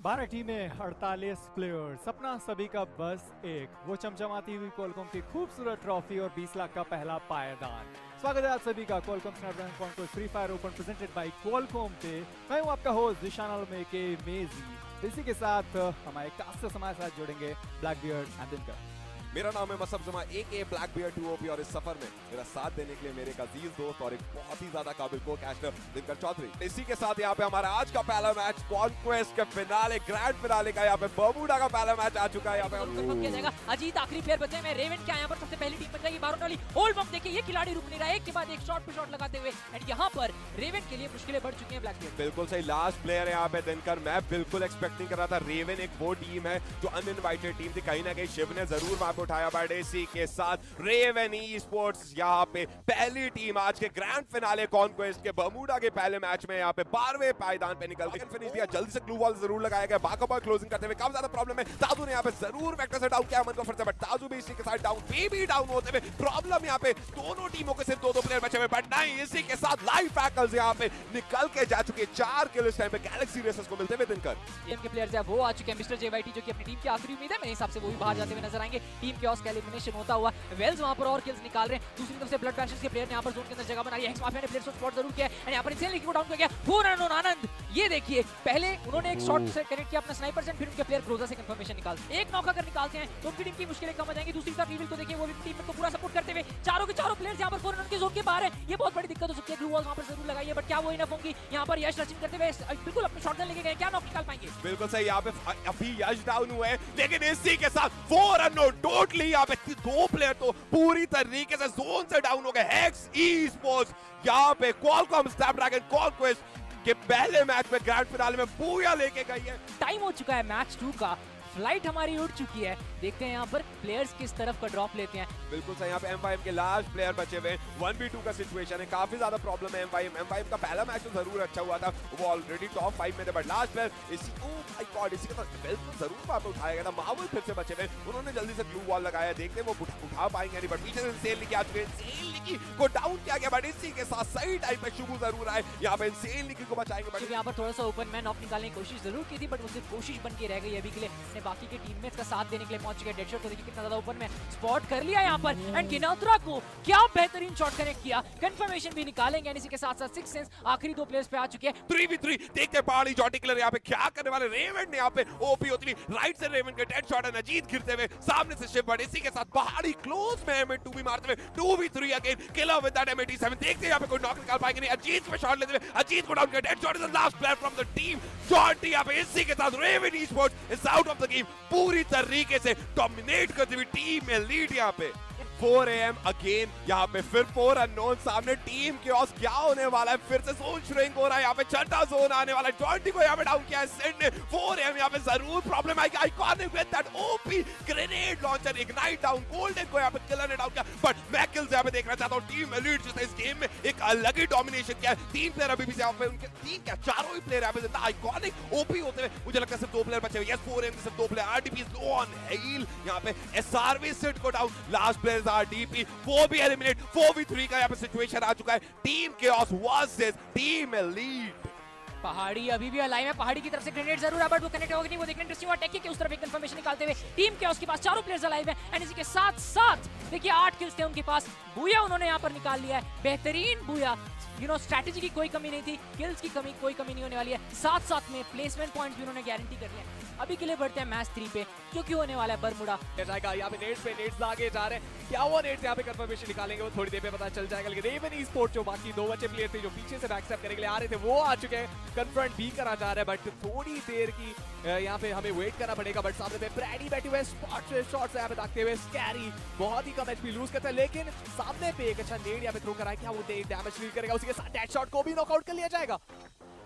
12 टीमें 48 प्लेयर, सपना सभी का बस एक, वो चमचमाती हुई Qualcomm की खूबसूरत ट्रॉफी और 20 लाख का पहला पायदान। स्वागत है आप सभी का Qualcomm Snapdragon Conquest free fire open presented by Qualcomm पे। मैं हूं आपका होस्ट जिशान के मेजी। इसी के साथ हमारे कास्ट हमारे साथ जुड़ेंगे ब्लैकबियर्ड एंड दिनकर। मेरा नाम है मसब जमा AK ब्लैकबियर्ड 2OP और इस सफर में मेरा साथ देने के लिए मेरे एक अजीज दोस्त और एक बहुत ही ज्यादा काबिल को कैस्टर दिनकर चौधरी। इसी के साथ यहाँ पे हमारा आज का पहला मैच कॉन्क्वेस्ट के फिनाले ग्रैंड फिनाले का यहाँ पे बर्मुडा का पहला मैच आ चुका है। यहाँ पे कंफर्म किया जाएगा। अजीत आखिरी प्लेयर बचे हैं। रेवन क्या यहाँ पर सबसे पहली टीम बन जाएगी बारोन वाली। होल्ड बम देखिए, ये खिलाड़ी रुक नहीं रहा है, एक के बाद एक शॉट पे शॉट लगाते हुए एंड यहाँ पर रेवन के लिए मुश्किलें बढ़ चुकी हैं ब्लैकबियर्ड। बिल्कुल सही, लास्ट प्लेयर है यहाँ पे दिनकर। मैं बिल्कुल एक्सपेक्ट नहीं कर रहा था। रेवन एक वो टीम है जो अनइनवाइटेड टीम थी, कहीं ना कहीं शिव ने जरूर वहां पे उठाया, बट इसी के साथ रेवन Esports यहाँ पे पहली टीम आज के ग्रैंड फिनाले कॉन्क्वेस्ट के बर्मुडा के पहले मैच में यहाँ पे 12वें पायदान पे निकल गए। फिनिश दिया, जल्दी से ग्लू वॉल जरूर लगाया गया, बैकअप और क्लोजिंग करते हुए काफी ज्यादा प्रॉब्लम है। ताजू ने यहाँ पे जरूर वेक्टर से डाउन किया अमन को फिर से, बट ताजू भी इसी के साथ डाउन, भी डाउन होते हुए प्रॉब्लम यहाँ पे दोनों टीमों के सिर्फ दो प्लेयर बचे हुए, बट नहीं, इसी के साथ लाइव फैकल्स यहाँ पे निकल के जा चुके। 4 किल इस टाइम पे गैलेक्सी रेसर्स को मिलते हुए दिनकर। टीम के प्लेयर्स है वो आ चुके हैं। मिस्टर JYT जो कि अपनी टीम की आखिरी उम्मीद है, मेरे हिसाब से वो भी बाहर जाते हुए नजर आएंगे। टीम के ऑस एलिमिनेशन होता हुआ वेल्स वहां पर और किल्स निकाल रहे हैं। दूसरी तरफ से ब्लड पैशंस के प्लेयर ने यहाँ पर जोन के अंदर जगह बनाई है। हेक्स माफिया ने प्लेयर्स को स्पॉट जरूर किया है एंड यहाँ पर इंसेनली को डाउन किया गया। 4 रन ऑन आनंद, ये देखिए पहले उन्होंने एक शॉट से कनेक्ट किया अपना स्नाइपर से, फिर उनके प्लेयर क्लोजर से कंफर्मेशन निकालते हैं। एक नॉक अगर निकालते हैं तो उनकी टीम की मुश्किलें कम हो जाएंगी। दूसरी तरफ ईविल को देखिए, वो भी टीम को पूरा सपोर्ट करते हुए चारों के चारों प्लेयर्स यहाँ पर 4 रन के जोन के बाहर है। ये बहुत बड़ी दिक्कत हो सकती है। ग्लू वॉल्स वहां पर जरूर लगाई है, बट क्या वो इनफ होंगी? यहाँ पर यश रचिंग करते हुए बिल्कुल अपने शॉटगन लेके गए, क्या नॉक निकाल पाएंगे? बिल्कुल सही, यहाँ पे अभी यश डाउन हुए हैं, लेकिन इसी के साथ 4 रन टोटली यहाँ पे 2 प्लेयर तो पूरी तरीके से जोन से डाउन हो गए। हेक्स Esports यहाँ पे Qualcomm Snapdragon Conquest के पहले मैच में ग्रैंड फिनाले में बूया लेके गई है। टाइम हो चुका है मैच 2 का, फ्लाइट हमारी उड़ चुकी है। देखते हैं यहाँ पर प्लेयर्स किस तरफ का ड्रॉप लेते हैं। बिल्कुल सही, यहाँ पे M5 के लास्ट प्लेयर बचे हुए, 1v2 का सिचुएशन है, काफी ज्यादा प्रॉब्लम है। M5 का पहला मैच तो जरूर अच्छा हुआ था, वो ऑलरेडी टॉप 5 में थे, बट लास्ट प्लेयर इसी के साथ वेल्स जरूर वहां पे उठाया गया था। मार्वल फिर से बचे हुए, उन्होंने जल्दी से ग्लू वॉल लगाया, देखते हैं वो उठा पाएंगे नहीं, बट पीछे से सेल लिखी आ चुके हैं। सेल लिखी को डाउन किया गया, बट इसी के साथ सही टाइम पे शुभू जरूर आए, यहाँ पे सेल लिखी को बचाएंगे। बट यहाँ पर थोड़ा सा ओपन मैन ऑफ निकालने की कोशिश जरूर की थी, बट वो सिर्फ कोशिश बन के रह गई अभी के लिए। अपने बाकी के टीममेट्स का साथ देने के लिए पहुंच चुके। डेडशॉट को देखिए कितना ज्यादा ओपन में स्पॉट कर लिया यहाँ पर एंड गिनौत्रा को क्या बेहतरीन शॉट कनेक्ट किया। कंफर्मेशन भी निकालेंगे इसी के साथ साथ 6 सेंस आखिरी 2 प्लेयर्स पे आ चुके हैं। 3v3 देखते हैं पहाड़ी जॉटी किलर यहाँ पे क्या करने वाले। रेवन ने यहाँ पे ओपी होती राइट से रेवन के डेड शॉट है, अजीत गिरते हुए सामने से शिव, बट इसी के साथ पहाड़ी क्लोज में M2 भी मारते हुए 2v3 again killer with that M87। देखते हैं यहाँ पे कोई नॉक निकाल पाएंगे नहीं। अजीत पे शॉट लेते हुए अजीत को डाउन किया, dead shot is the last player from the team जॉटी। यहाँ पे इसी के साथ Raven Esports is out of the game, पूरी तरीके से डोमिनेट करती हुई टीम में लीड। यहाँ पे 4 AM अगेन, यहाँ पे फिर 4 अननोन सामने। टीम के ऑस क्या होने वाला है? फिर से जोन श्रिंक हो रहा है, यहाँ पे छठा जोन आने वाला है। 20 को यहाँ पे डाउन किया है सिड ने। 4 AM यहाँ पे जरूर प्रॉब्लम आएगी। Iconic with that OP grenade launcher, ignite down. Golden को यहाँ पे किलर ने डाउन किया, बट मैं किल्स यहाँ पे देखना चाहता हूँ। टीम एलीट जिसने इस गेम में एक अलग ही डोमिनेशन किया है। 3 प्लेयर अभी भी यहाँ पे उनके 3 क्या 4 ही प्लेयर यहाँ पे जितना आइकॉनिक ओपी होते हुए मुझे लगता है सिर्फ 2 प्लेयर बचे हुए। यस 4 AM सिर्फ 2 player. RDP low on hello, यहाँ पे SRV सिड को डाउन, लास्ट प्लेयर RDP वो भी एलिमिनेट। 4v3 का यहाँ पे सिचुएशन आ चुका है। Team chaos versus team elite. पहाड़ी अभी भी अलाइव है, पहाड़ी की तरफ से ग्रेनेड जरूर है, बट वो कनेक्ट होगा नहीं, वो देखना इंटरेस्टिंग हुआ। टेकी के उस तरफ एक कंफर्मेशन निकालते हुए टीम केओस के पास चारों प्लेयर्स अलाइव है एंड इसी के साथ साथ देखिए 8 किल्स थे उनके पास। बूया उन्होंने यहाँ पर निकाल लिया है, बेहतरीन बूया। स्ट्रैटेजी की कोई कमी नहीं थी, किल्स की कोई कमी नहीं होने वाली है। साथ साथ में प्लेसमेंट पॉइंट्स भी उन्होंने गारंटी कर दिया है। अभी के लिए बढ़ते हैं मैच 3 पे, क्योंकि होने वाला है बर्मुडा। यहाँ पे नेट्स आगे जा रहे हैं, क्या वो नेट्स यहाँ पे कंफर्मेशन निकालेंगे वो थोड़ी देर में पता चल जाएगा। लेकिन रेवन Esports जो बाकी 2 बचे प्लेयर थे जो पीछे से बैकस्टेप करने के लिए आ रहे थे वो आ चुके हैं। कन्फ्रंट भी करा जा रहा है, बट थोड़ी देर की यहाँ पे हमें वेट करना पड़ेगा। बट सामने पे ब्रैडी बैठे हुए स्पॉट से शॉट्स यहाँ पे दागते हुए स्कैरी बहुत ही कम HP लूज करता है, लेकिन सामने पे एक अच्छा नेड यहाँ पे थ्रो करा, क्या वो डैमेज डील करेगा? उसी के साथ डेड शॉट को भी नॉकआउट कर लिया जाएगा।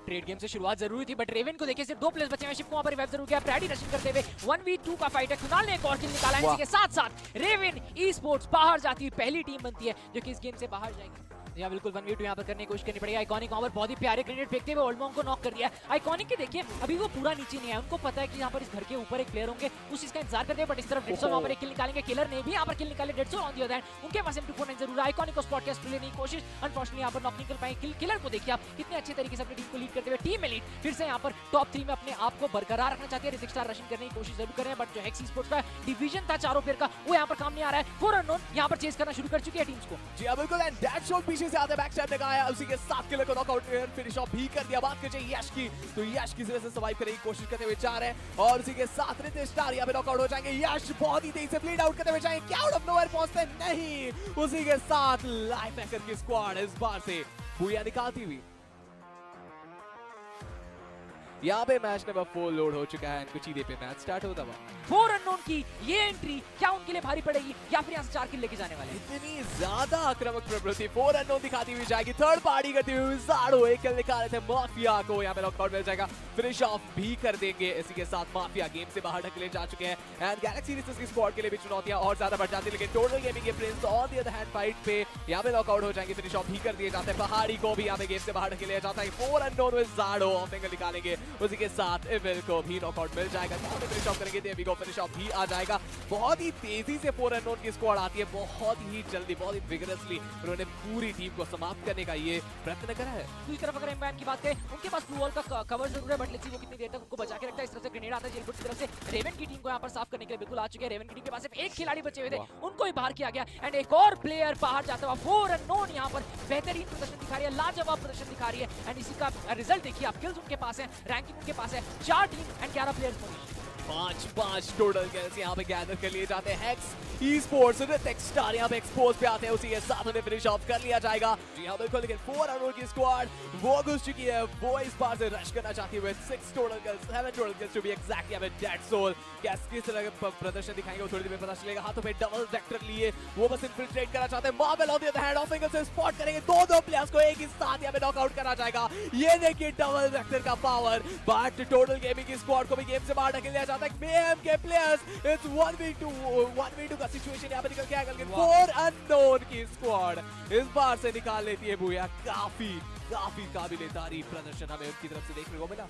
ट्रेड गेम से शुरुआत जरूरी थी, बट रेवन को देखिए सिर्फ 2 प्लेयर्स बचे हैं। शिव को वहां पर रिवाइव जरूर किया, ब्रैडी रशिंग करते हुए 1v2 का फाइट है। कुणाल ने एक और किल निकाला है। इसी के साथ साथ रेवन Esports बाहर जाती हुई पहली टीम बनती है जो कि इस गेम से बाहर जाएगी। या बिल्कुल 1v2 यहाँ पर करने की कोशिश करनी पड़ेगी। आइकॉनिक वहाँ पर बहुत ही प्यारे ग्रेनेड फेंकते हुए ओल्ड मॉन्क को नॉक कर दिया है। आइकॉनिक के देखिए अभी वो पूरा नीचे नहीं है, उनको पता है कि यहाँ पर इस घर के ऊपर एक प्लेयर होंगे, उस चीज का इंतजार करते हैं। बट इस तरफ डेडसोल वहाँ पर एक किल निकालेंगे, किलर ने भी यहाँ पर किल निकाले। डेडसोल ऑन द अदर हैंड उनके पास M249 जरूर है। आइकॉनिक को स्पॉट कैच लेने की कोशिश, अनफॉर्चुनेटली यहाँ पर नॉक निकल पाए। किलर को देखिए आप कितने अच्छे तरीके से अपनी टीम को लीड करते हुए, टीम में लीड फिर से यहाँ पर टॉप 3 में अपने आप को बरकरार रखना चाहते हैं। ऋतिक स्टार रशिंग करने की कोशिश जरूर कर रहे हैं, बट जो हेक्स स्पोर्ट्स का डिवीजन था चारों प्लेयर का वो यहाँ पर काम नहीं आ रहा है। 4 अननोन यहाँ पर चेस करना शुरू कर चुकी है टीम्स को। जी बिल्कुल, एंड डेडसोल पीछे से आते बैक स्टेप लगाया, उसी के साथ किलर को नॉकआउट फिनिश ऑफ भी कर दिया। बात करें यश की, तो यश किसी तरह से सर्वाइव करने की कोशिश करते हुए जा रहे हैं और उसी के साथ ऋतिक स्टार यहाँ पे नॉकआउट हो जाएंगे। यश बहुत ही तेजी से ब्लीड आउट करते हुए जाएंगे, क्या आउट ऑफ नोवेयर पहुंचते नहीं। उसी के साथ लाइफ हैकर की स्क्वाड इस बार से पूया निकालती हुई। यहाँ पे मैच नंबर 4 लोड हो चुका है, कुछ ही देर पे मैच स्टार्ट होता हुआ। 4 अननोन की ये एंट्री क्या उनके लिए भारी पड़ेगी या फिर यहाँ से 4 किल लेके जाने वाले हैं? इतनी ज्यादा आक्रामक प्रवृत्ति 4 अननोन दिखाती हुई जाएगी। थर्ड पार्टी करती हुई जाड़ो एक किल निकाले थे माफिया को, यहाँ पे नॉकआउट मिल जाएगा, फिनिश ऑफ भी कर देंगे। इसी के साथ माफिया गेम से बाहर ढकेले जा चुके हैं एंड गैलेक्सी रिसर्च की स्क्वाड के लिए भी चुनौतियां और ज्यादा बढ़ जाती है। लेकिन टोटल गेमिंग के Prince on the other hand fight पे यहाँ पे नॉकआउट हो जाएंगे, फिनिश ऑफ भी कर दिए जाते हैं। पहाड़ी को भी यहाँ पे गेम से बाहर ढकेले जाता है। 4 अननोन विद जाड़ो ऑफ एंगल निकालेंगे, उसी के साथ एविल को भी नॉकआउट मिल जाएगा। फिनिश ऑफ करेंगे तो एविल को फिनिश ऑफ भी आ जाएगा। बहुत ही तेजी से 4 अननोन की स्क्वाड आती है, बहुत ही जल्दी, बहुत ही विगरसली उन्होंने पूरी टीम को समाप्त करने का ये प्रयत्न करा है। दूसरी तरफ अगर एमबैन की बात करें, उनके पास ब्लू वॉल का कवर जरूर है, बट लेट्स सी वो कितनी देर तक उनको बचा के रखता है। इस तरफ से ग्रेनेड आता है जेलबुट की तरफ से, रेवन की टीम को यहाँ पर साफ करने के लिए बिल्कुल आ चुके हैं। रेवन की टीम के पास सिर्फ एक खिलाड़ी बचे हुए थे, उनको ही बाहर किया गया एंड एक और प्लेयर बाहर जाता हुआ। 4 अननोन यहाँ पर बेहतरीन प्रदर्शन दिखा रही है, लाजवाब प्रदर्शन दिखा रही है एंड इसी का रिजल्ट देखिए आप। किल्स उनके पास है, रैंकिंग उनके पास है, 4 team and 11 players. 5 total kills यहाँ पे गैदर कर लिए जाते हैं। हेक्स Esports ऋतिक स्टार यहाँ पे एक्सपोज पे आते हैं, उसी के साथ उन्हें फिनिश ऑफ कर लिया जाएगा। जी हाँ बिल्कुल, लेकिन 4 अननोन की स्क्वाड वो घुस चुकी है, वो इस बार से रश करना चाहती है। 6 total kills, 7 total kills to be exact. यहाँ पे डेडसोल किस तरह का प्रदर्शन दिखाएंगे वो थोड़ी देर में पता चलेगा। हाथों पे डबल वेक्टर लिए वो बस इन्फिल्ट्रेट करना चाहते हैं। Marvel on the other hand of angle से स्पॉट करेंगे, दो प्लेयर्स को एक ही साथ यहाँ पे नॉकआउट करा जाएगा। ये देखिए डबल वेक्टर का पावर, बट टोटल गेमिंग की स्क्वाड को भी गेम से बाहर ढकेल दिया जाता है। मेहम के प्लेयर्स, इट्स 1v2 का सिचुएशन यहाँ पे निकल के आएगा, लेकिन 4 अननोन की स्क्वाड इस बार से निकाल लेती है भूया। काफी काबिल तारीफ प्रदर्शन हमें उनकी तरफ से देखने को मिला।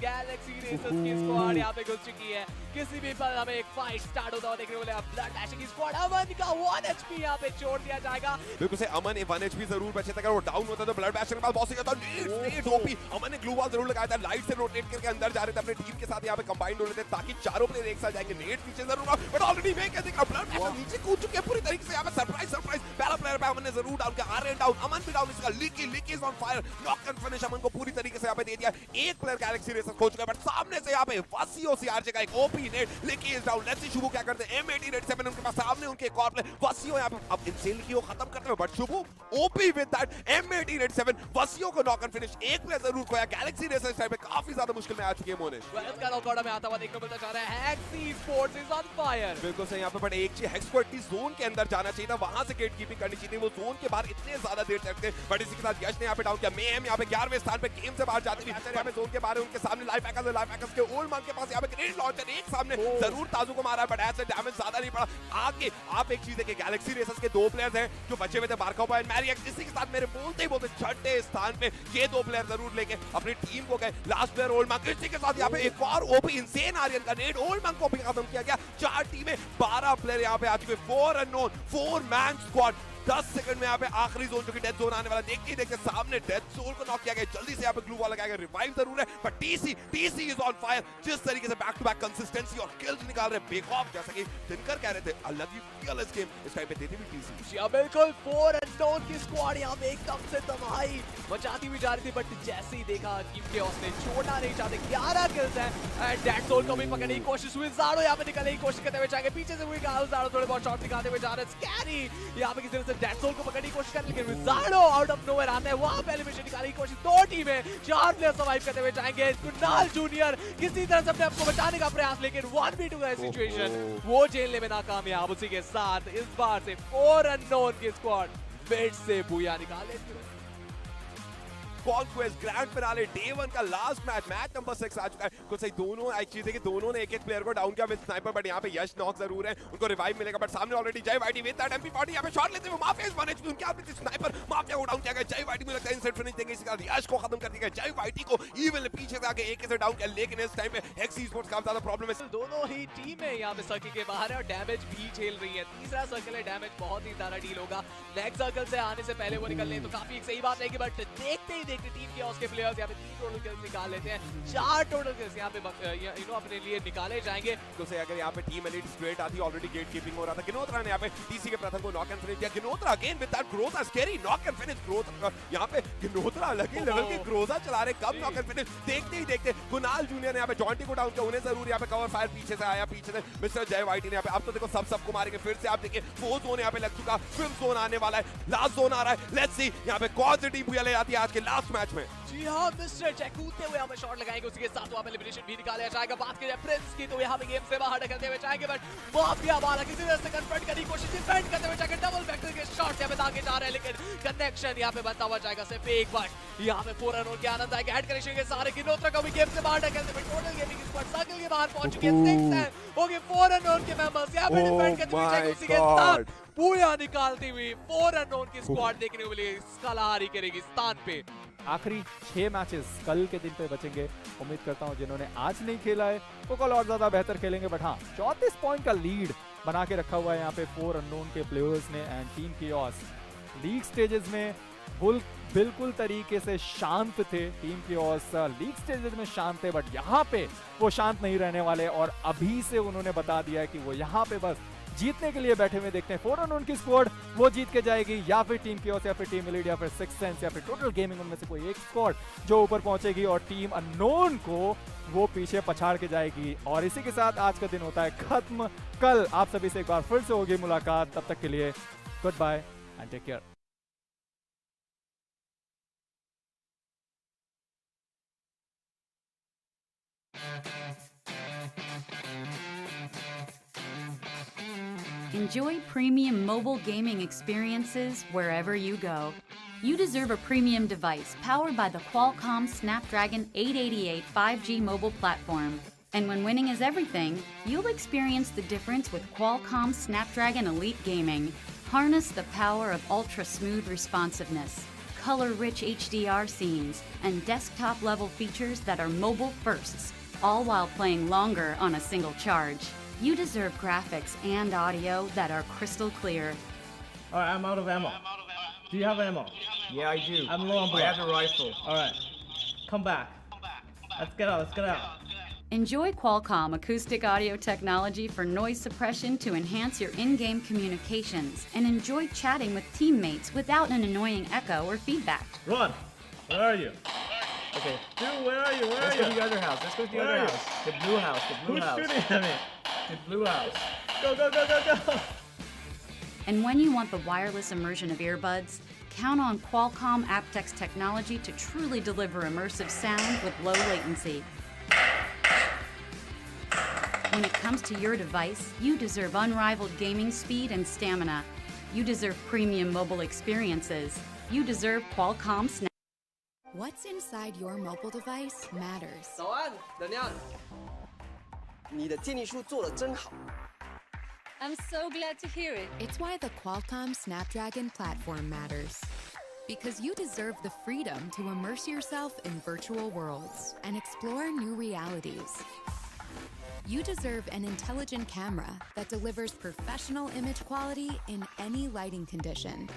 गैलेक्सी रेसर्स की स्क्वाड यहाँ पे घुस चुकी है। किसी भी पल हमें एक फाइट स्टार्ट होता हुआ देखने को मिलेगा। ब्लड डैशिंग की स्क्वाड, अमन का 1 HP यहाँ पे छोड़ दिया जाएगा। बिल्कुल से अमन 1 HP जरूर बचे थे, अगर वो डाउन होता तो ब्लड डैशिंग के पास बहुत सही था। नीड ओपी, अमन ने ग्लू वॉल जरूर लगाया था, लाइट से रोटेट करके अंदर जा रहे थे, अपने टीम के साथ यहाँ पे कंबाइंड हो रहे थे ताकि चारों प्लेयर एक साथ जाएंगे। नेट पीछे जरूर, बट ऑलरेडी मैं क्या देख रहा हूं, ब्लड डैशिंग नीचे कूद चुके हैं पूरी तरीके से। यहाँ पे सरप्राइज पहला प्लेयर पे अमन ने जरूर डाउन किया, आर डाउन, अमन भी डाउन। इसका लिकी is on fire, knock and finish Aman को पूरी तरीके से यहाँ पे दे दिया। एक प्लेयर गैलेक्सी रेसर्स खो चुका है, बट सामने से यहाँ पे वसीओ सीआरजे का एक ओपी नेट, लिकी is down. Let's see Shubhu क्या करते हैं। M1887 उनके पास सामने, उनके एक और प्लेयर वसीओ यहाँ पे अब इनसेल की वो खत्म करते हुए, but Shubhu OP with that M1887 वसीओ को नॉक एंड फिनिश। एक प्लेयर जरूर खोया। गैलेक्सी रेसर्स टाइम पे काफी ज्यादा मुश्किल में आ चुकी है मोनिश। वेल्थ का नॉकआउट में आता हुआ देखने को मिलता जा रहा है। Hex Esports is on fire. बिल्कुल सही यहाँ पे, बट एक चीज हेक्स को एटलीस्ट जोन के अंदर जाना चाहिए था, वहां से गेट कीपिंग करनी चाहिए थी। वो जोन के बाहर इतने ज्यादा देर तक थे, बट इसी के साथ यश ने यहाँ पे डाउन किया। मेहम यहाँ पे 11वें स्थान पे गेम से बाहर जाती है। यहाँ पे जोन के बाहर उनके सामने लाइफ हैकर्स के ओल्ड मांग के पास यहाँ पे ग्रेनेड लॉन्चर एक सामने जरूर ताजू को मारा है, बट ऐसे डैमेज ज्यादा नहीं पड़ा। आगे आप एक चीज देखिए, गैलेक्सी रेसर्स के 2 प्लेयर्स हैं जो बचे हुए थे, बारकाओ एंड मैरियक। इसी के साथ मेरे बोलते ही बोलते 6ठे स्थान पे ये 2 प्लेयर जरूर लेके अपनी टीम को गए। लास्ट प्लेयर ओल्ड मांग, इसी के साथ यहाँ पे एक और ओपी इंसेन आर्यन का नेट ओल्ड मांग को भी खत्म किया गया। 4 टीमें 12 प्लेयर यहाँ पे आ चुके। 4 अननोन 4 मैन स्क्वाड। 10 सेकंड में यहाँ पे आखिरी जोन जो कि डेथ जोन आने वाला, देखते ही देखते सामने डेथ जोन को नॉक किया गया। जल्दी से यहाँ पे ग्लू वॉल लगाया गया, रिवाइव जरूर है, but TC is on fire. जिस तरीके से बैक टू बैक कंसिस्टेंसी और किल्स निकाल रहे बेक ऑफ, जैसा कि तिनकर कह रहे थे, अलग ही फील इस गेम इस टाइम पे देती हुई टीसी। जी बिल्कुल, 4 अननोन की स्क्वाड यहाँ पे एकदम से तबाही मचाती हुई जा रही थी, बट जैसे ही देखा टीम के उसने छोड़ना नहीं चाहते। 11 किल्स है एंड डेडसोल को भी पकड़ने की कोशिश हुई। जाड़ो यहाँ पे निकलने की कोशिश करते हुए जाएंगे, पीछे से हुई गाल। जाड़ो थोड़े बहुत शॉट दिखाते हुए जा रहे हैं। स्कैरी यहाँ पे किसी तरह से डेड सोल को पकड़ने की कोशिश कर, लेकिन विज़ार्डो आउट ऑफ नोवेयर आता है, वहां पे एलिमिनेशन निकालने की कोशिश। दो टीमें 4 प्लेयर सर्वाइव करते हुए जाएंगे। कुणाल जूनियर किसी तरह से अपने आप को बचाने का प्रयास, लेकिन 1v2 का सिचुएशन वो झेलने में नाकामयाब। उसी के साथ इस बार से 4 अननोन की स्क्वाड बेड से बूया निकाल लेती है। कॉन्क्वेस्ट ग्रैंड फिनाले डे 1 का लास्ट मैच नंबर 6 आ चुका है। कुछ सही दोनों एक चीज है कि दोनों ने एक प्लेयर को डाउन किया विद स्नाइपर, बट यहाँ पे यश नॉक जरूर है, उनको रिवाइव मिलेगा। बट सामने ऑलरेडी जय वाइटी विद दैट MP40 यहाँ पे शॉट लेते हुए माफिया इस 1 HP उनके हाथ में स्नाइपर, माफिया को डाउन किया गया। जय वाइटी में लगता है इनसेट फिनिश देंगे, इसके बाद यश को खत्म कर दिया गया। जय वाइटी को इवन ने पीछे से आके एक से डाउन किया, लेकिन इस टाइम पे हेक्स Esports का ज्यादा प्रॉब्लम है। दोनों ही टीमें यहाँ पे सर्कल के बाहर है और डैमेज भी झेल रही है। तीसरा सर्कल है, डैमेज बहुत ही ज्यादा डील होगा। नेक्स्ट सर्कल से आने से पहले वो निकल लें तो काफी एक सही बात है, बट देखते ही देखते टीम के उसके प्लेयर्स यहाँ पे 3 टोटल किल्स निकाल लेते हैं। 4 टोटल किल्स यहाँ पे अपने लिए निकाले जाएंगे। तो से अगर यहाँ पे टीम एलिट स्ट्रेट आती, ऑलरेडी गेट कीपिंग हो रहा था। गिनोत्रा ने यहाँ पे टीसी के प्रथम को नॉक एंड फिनिश किया। Ginotra again with that growth scary knock and finish. Growth यहाँ पे गिनोत्रा अलग ही लेवल के ग्रोजा चला रहे, कब नॉक एंड फिनिश देखते ही देखते कुणाल जूनियर ने यहाँ पे जॉन्टी को डाउन किया। उन्हें जरूर यहाँ पे कवर फायर पीछे से आया, पीछे से मिस्टर जय वाइटी ने यहाँ पे, अब तो देखो सबको मारेंगे फिर से। आप देखिए 4 जोन यहाँ पे लग चुका, 5th जोन आने वाला है, लास्ट जोन आ रहा है। लेट्स सी यहाँ पे कौन सी टीम बुया ले जाती है आज के लास्ट मैच में। जी हाँ, मिस्टर जय कूदते हुए हमें शॉट लगाएंगे, उसी के साथ वहाँ पे एलिमिनेशन भी निकाला जाएगा। बात करें प्रिंस की तो यहाँ पे गेम से बाहर निकलते हुए जाएंगे, बट माफिया वाला किसी तरह से कन्वर्ट करने की कोशिश, डिफेंड करते हुए जाएंगे। डबल वेक्टर के शॉट यहाँ पे आगे जा रहे हैं, लेकिन कनेक्शन यहाँ पे बनता हुआ जाएगा सिर्फ एक बार। यहाँ पे 4 रन के आनंद आएगा, हेड कनेक्शन के सारे। गिनोत्रा को भी गेम से बाहर निकलते हुए टोटल गेमिंग स्क्वाड सर्कल के बाहर पहुंच चुके हैं। 6 हैं हो गए 4 रन के मेंबर्स यहाँ पे डिफेंड करते हुए जाएंगे। उसी के साथ पूरा निकालती हुई 4 रन की स्क्वाड देखने को मिलेगी कालाहारी के रेगिस्तान पे। आखिरी 6 मैचेस कल के दिन पे बचेंगे। उम्मीद करता हूं जिन्होंने आज नहीं खेला है वो कल और ज्यादा बेहतर खेलेंगे। बट हाँ, 34 पॉइंट का लीड बना के रखा हुआ है यहाँ पे 4 अननोन के प्लेयर्स ने। And team chaos league stages में बिल्कुल तरीके से शांत थे। टीम कियोस लीग स्टेजेस में शांत थे, बट यहाँ पे वो शांत नहीं रहने वाले और अभी से उन्होंने बता दिया है कि वो यहाँ पे बस जीतने के लिए बैठे हुए। देखते हैं 4 रन उनकी स्क्वाड वो जीत के जाएगी, या फिर टीम कियोस, या फिर टीम एलिट, या फिर सिक्स सेंस, या फिर टोटल गेमिंग, उनमें से कोई एक स्क्वाड जो ऊपर पहुंचेगी और टीम अननोन को वो पीछे पछाड़ के जाएगी। और इसी के साथ आज का दिन होता है खत्म। कल आप सभी से एक बार फिर से होगी मुलाकात, तब तक के लिए goodbye and take care. Enjoy premium mobile gaming experiences wherever you go. You deserve a premium device powered by the Qualcomm Snapdragon 888 5G mobile platform. And when winning is everything, you'll experience the difference with Qualcomm Snapdragon Elite Gaming. Harness the power of ultra-smooth responsiveness, color-rich HDR scenes, and desktop-level features that are mobile firsts, all while playing longer on a single charge. You deserve graphics and audio that are crystal clear. All right, I'm out of ammo. Do you have ammo? Yeah, I do. I'm low on I blood. have a rifle. All right, come back. Let's get out. Let's get out. Enjoy Qualcomm acoustic audio technology for noise suppression to enhance your in-game communications, and enjoy chatting with teammates without an annoying echo or feedback. Run. Where are you? Okay. Dude, where are you? Where Let's are go to you? the other house. Let's go to the Where other are you? house. The blue house. The blue Who's house. shooting at me? The blue house. Go, go, go, go, go. And when you want the wireless immersion of earbuds, count on Qualcomm aptX technology to truly deliver immersive sound with low latency. When it comes to your device, you deserve unrivaled gaming speed and stamina. You deserve premium mobile experiences. You deserve Qualcomm Snapdragon. What's inside your mobile device matters. 早安，能量。你的建议书做得真好。 I'm so glad to hear it. It's why the Qualcomm Snapdragon platform matters. Because you deserve the freedom to immerse yourself in virtual worlds and explore new realities. You deserve an intelligent camera that delivers professional image quality in any lighting condition.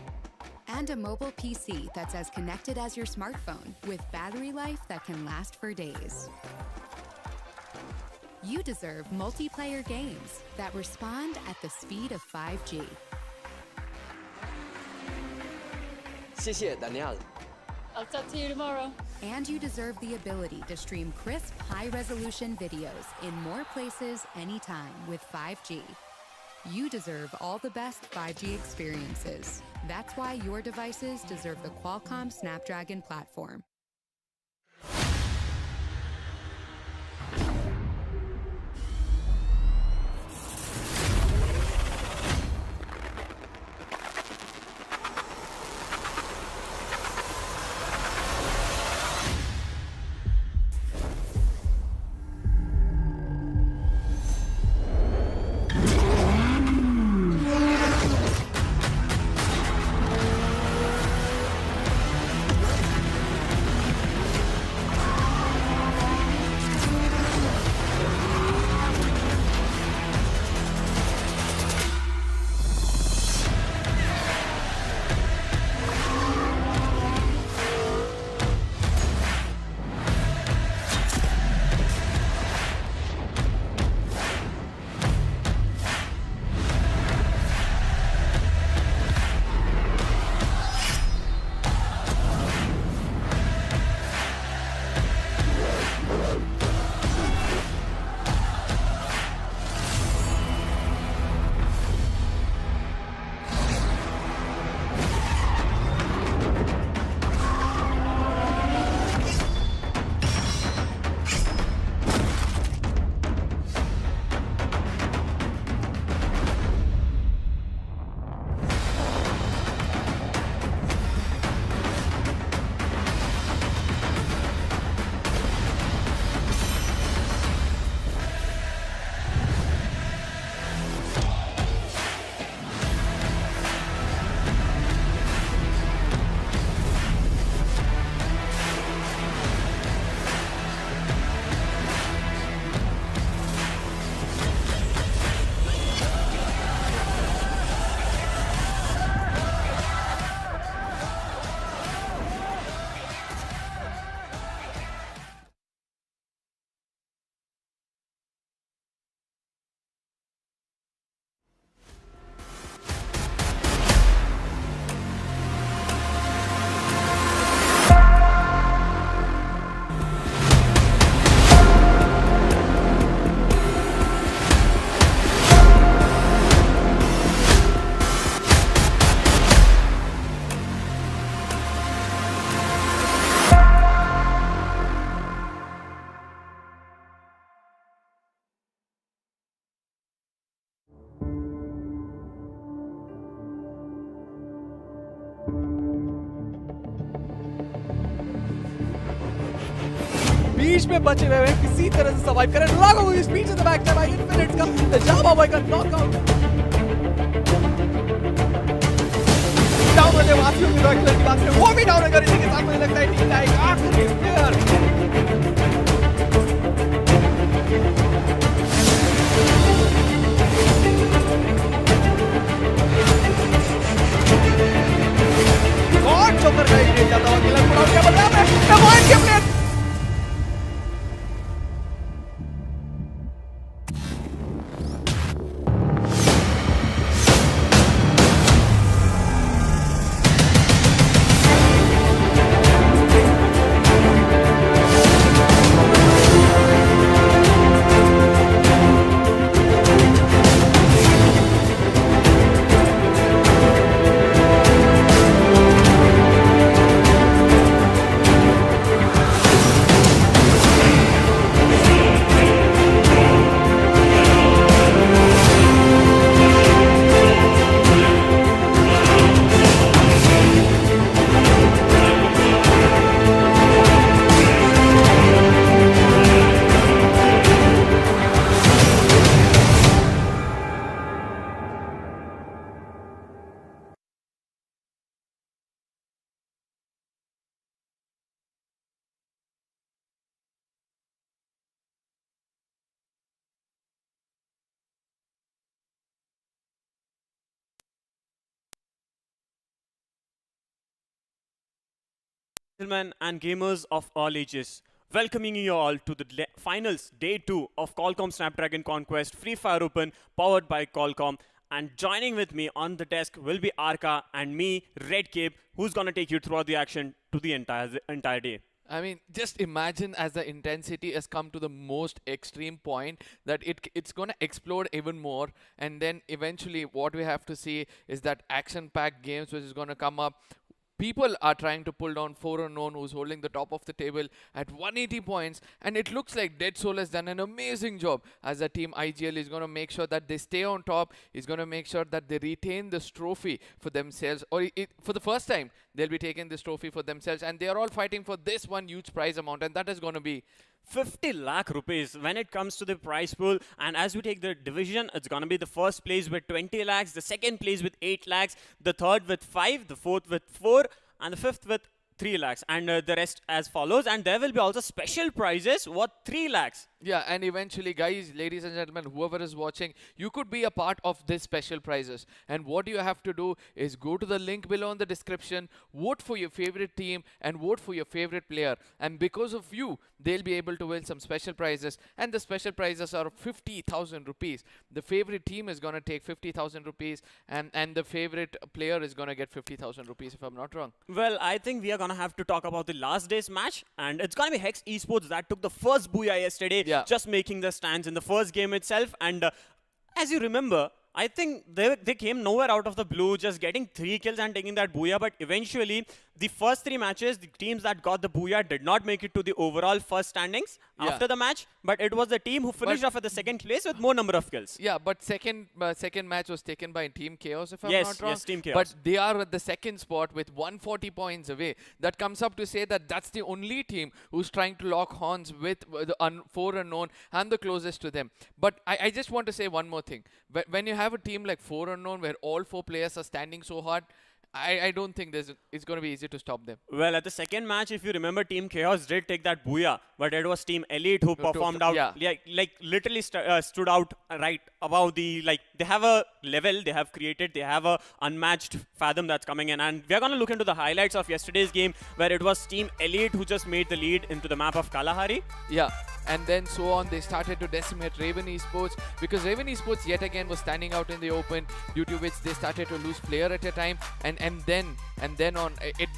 And a mobile PC that's as connected as your smartphone with battery life that can last for days. You deserve multiplayer games that respond at the speed of 5G. 谢谢 Daniel。 I'll talk to you tomorrow. And you deserve the ability to stream crisp, high-resolution videos in more places anytime with 5G. You deserve all the best 5G experiences. That's why your devices deserve the Qualcomm Snapdragon platform. बीच में बचे हुए हैं किसी तरह से survive करें लागो इस बीच से बैक टैप आई इनफिनिट का जावा बॉय का नॉकआउट डाउन होने वासियों की रॉयल की बात करें वो भी डाउन अगर इसी के साथ मुझे लगता है टीम का एक आखिरी प्लेयर और जोकर का एक जाता हुआ किलर पुट आउट क्या बता रहे हैं पॉइंट के player Gentlemen and gamers of all ages, welcoming you all to the finals day 2 of Qualcomm Snapdragon Conquest Free Fire Open powered by Qualcomm. And joining with me on the desk will be Arka and me, Red Cape, who's gonna take you throughout the action to the entire day. I mean, just imagine as the intensity has come to the most extreme point that it's going to explode even more. And then eventually what we have to see is that action-packed games which is going to come up. People are trying to pull down 4 Unknown, who's holding the top of the table at 180 points. And it looks like Dead Soul has done an amazing job as the team IGL is going to make sure that they stay on top. Is going to make sure that they retain this trophy for themselves. Or for the first time, they'll be taking this trophy for themselves. And they are all fighting for this one huge prize amount. And that is going to be 50 lakh rupees when it comes to the prize pool. And as we take the division, it's going to be the first place with 20 lakhs, the second place with 8 lakhs, the third with 5, the fourth with 4, and the fifth with 3 lakhs. And the rest as follows. And there will be also special prizes worth 3 lakhs. Yeah, and eventually, guys, ladies and gentlemen, whoever is watching, you could be a part of this special prizes. And what you have to do is go to the link below in the description, vote for your favorite team, and vote for your favorite player. And because of you, they'll be able to win some special prizes. And the special prizes are 50,000 rupees. The favorite team is going to take 50,000 rupees, and the favorite player is going to get 50,000 rupees, if I'm not wrong. Well, I think we are going to have to talk about the last day's match. And it's going to be Hex Esports that took the first booyah yesterday. Yeah. Just making the stands in the first game itself. And as you remember, I think they came nowhere out of the blue, just getting 3 kills and taking that booyah. But eventually, the first 3 matches, the teams that got the booyah did not make it to the overall first standings after the match. But it was the team who finished off at the second place with more number of kills. Yeah, but second match was taken by Team Chaos, if I'm not wrong. Yes, Team Chaos. But they are at the second spot with 140 points away. That comes up to say that that's the only team who's trying to lock horns with the 4 Unknown and the closest to them. But I just want to say one more thing. When you have a team like 4 Unknown where all 4 players are standing so hard, I don't think it's going to be easy to stop them. Well, at the second match, if you remember, Team Chaos did take that booyah, but it was Team Elite who performed out, like literally stood out right above the, like, they have a level they have created, they have a unmatched fathom that's coming in. And we are going to look into the highlights of yesterday's game, where it was Team Elite who just made the lead into the map of Kalahari. Yeah. And then so on, they started to decimate Raven Esports, because Raven Esports yet again was standing out in the open, due to which they started to lose player at a time, and then on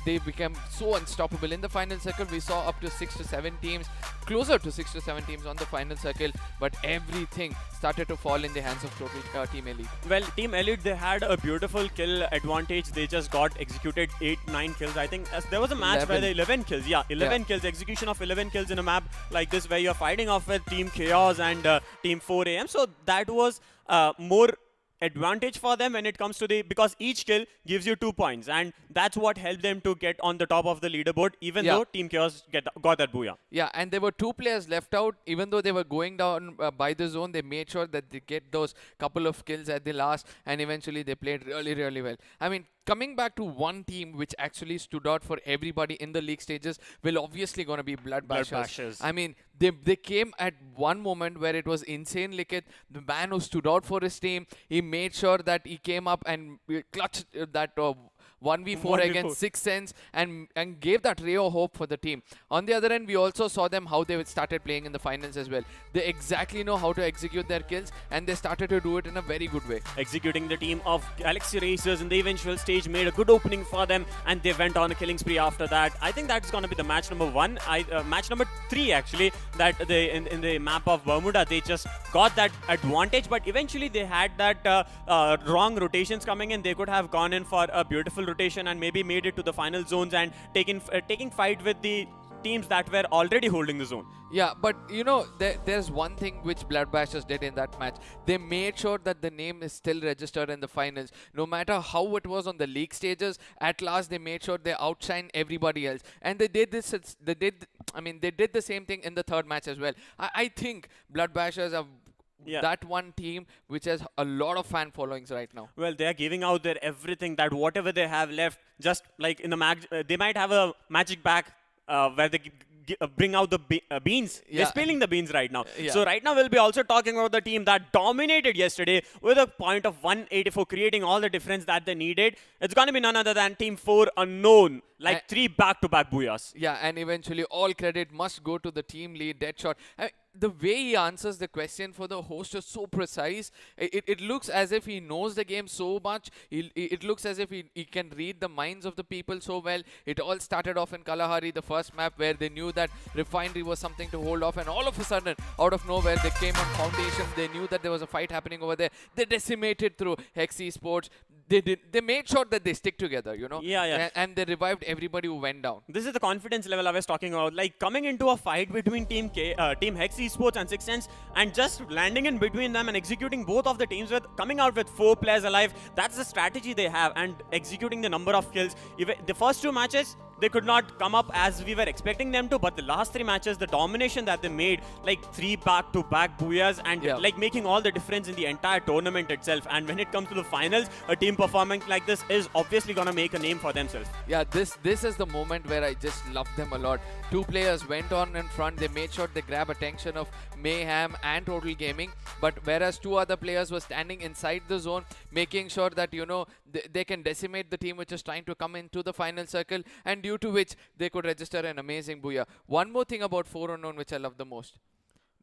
they became so unstoppable. In the final circle, we saw up to 6 to 7 teams, closer to 6 to 7 teams on the final circle, but everything started to fall in the hands of total Team Elite. Well, Team Elite, they had a beautiful kill advantage. They just got executed 8-9 kills. I think there was a match where they 11 kills. Yeah, 11 kills, execution of 11 kills in a map like this, where you're fighting off with Team Chaos and Team 4AM. So that was more advantage for them when it comes to because each kill gives you 2 points, and that's what helped them to get on the top of the leaderboard, even though Team Chaos got that booyah. Yeah, and there were 2 players left out. Even though they were going down by the zone, they made sure that they get those couple of kills at the last, and eventually they played really, really well. I mean, coming back to one team which actually stood out for everybody in the league stages, will obviously going to be Blood Bashers. I mean, they came at one moment where it was insane. Likit, the man who stood out for his team, he made sure that he came up and clutched that 1v4 against 6 cents and gave that ray of hope for the team. On the other end, we also saw them how they started playing in the finals as well. They exactly know how to execute their kills, and they started to do it in a very good way. Executing the team of Galaxy Racers in the eventual stage made a good opening for them, and they went on a killing spree after that. I think that's going to be the match number 1. Match number 3 actually, that they in the map of Bermuda, they just got that advantage, but eventually they had that wrong rotations coming in. They could have gone in for a beautiful rotation and maybe made it to the final zones and taking fight with the teams that were already holding the zone. Yeah, but you know, there's one thing which Blood Bashers did in that match. They made sure that the name is still registered in the finals. No matter how it was on the league stages, at last they made sure they outshined everybody else. And they did this. They did the same thing in the third match as well. I think Blood Bashers are that one team which has a lot of fan followings right now. Well, they are giving out their everything, that whatever they have left, just like in the match, they might have a magic bag where they bring out the beans. They're spilling the beans right now. So right now we'll be also talking about the team that dominated yesterday with a point of 184, creating all the difference that they needed. It's going to be none other than Team 4 Unknown, like 3 back-to-back booyahs. Yeah, and eventually all credit must go to the team lead, Deadshot. the way he answers the question for the host is so precise. It looks as if he knows the game so much. It looks as if he can read the minds of the people so well. It all started off in Kalahari, the first map, where they knew that Refinery was something to hold off, and all of a sudden, out of nowhere, they came on Foundation. They knew that there was a fight happening over there. They decimated through Hex Esports. They made sure that they stick together, you know. And they revived everybody who went down. This is the confidence level I was talking about. Like coming into a fight between Team Hex Esports and Six Sense, and just landing in between them and executing both of the teams with coming out with 4 players alive. That's the strategy they have, and executing the number of kills. Even the first 2 matches, they could not come up as we were expecting them to, but the last 3 matches, the domination that they made, like 3 back-to-back booyahs, and like making all the difference in the entire tournament itself. And when it comes to the finals, a team performing like this is obviously gonna make a name for themselves. Yeah, this is the moment where I just love them a lot. 2 players went on in front. They made sure they grab attention of Mayhem and Total Gaming, but whereas 2 other players were standing inside the zone, making sure that, you know, they can decimate the team which is trying to come into the final circle, and due to which they could register an amazing booyah. One more thing about 4 Unknown which I love the most.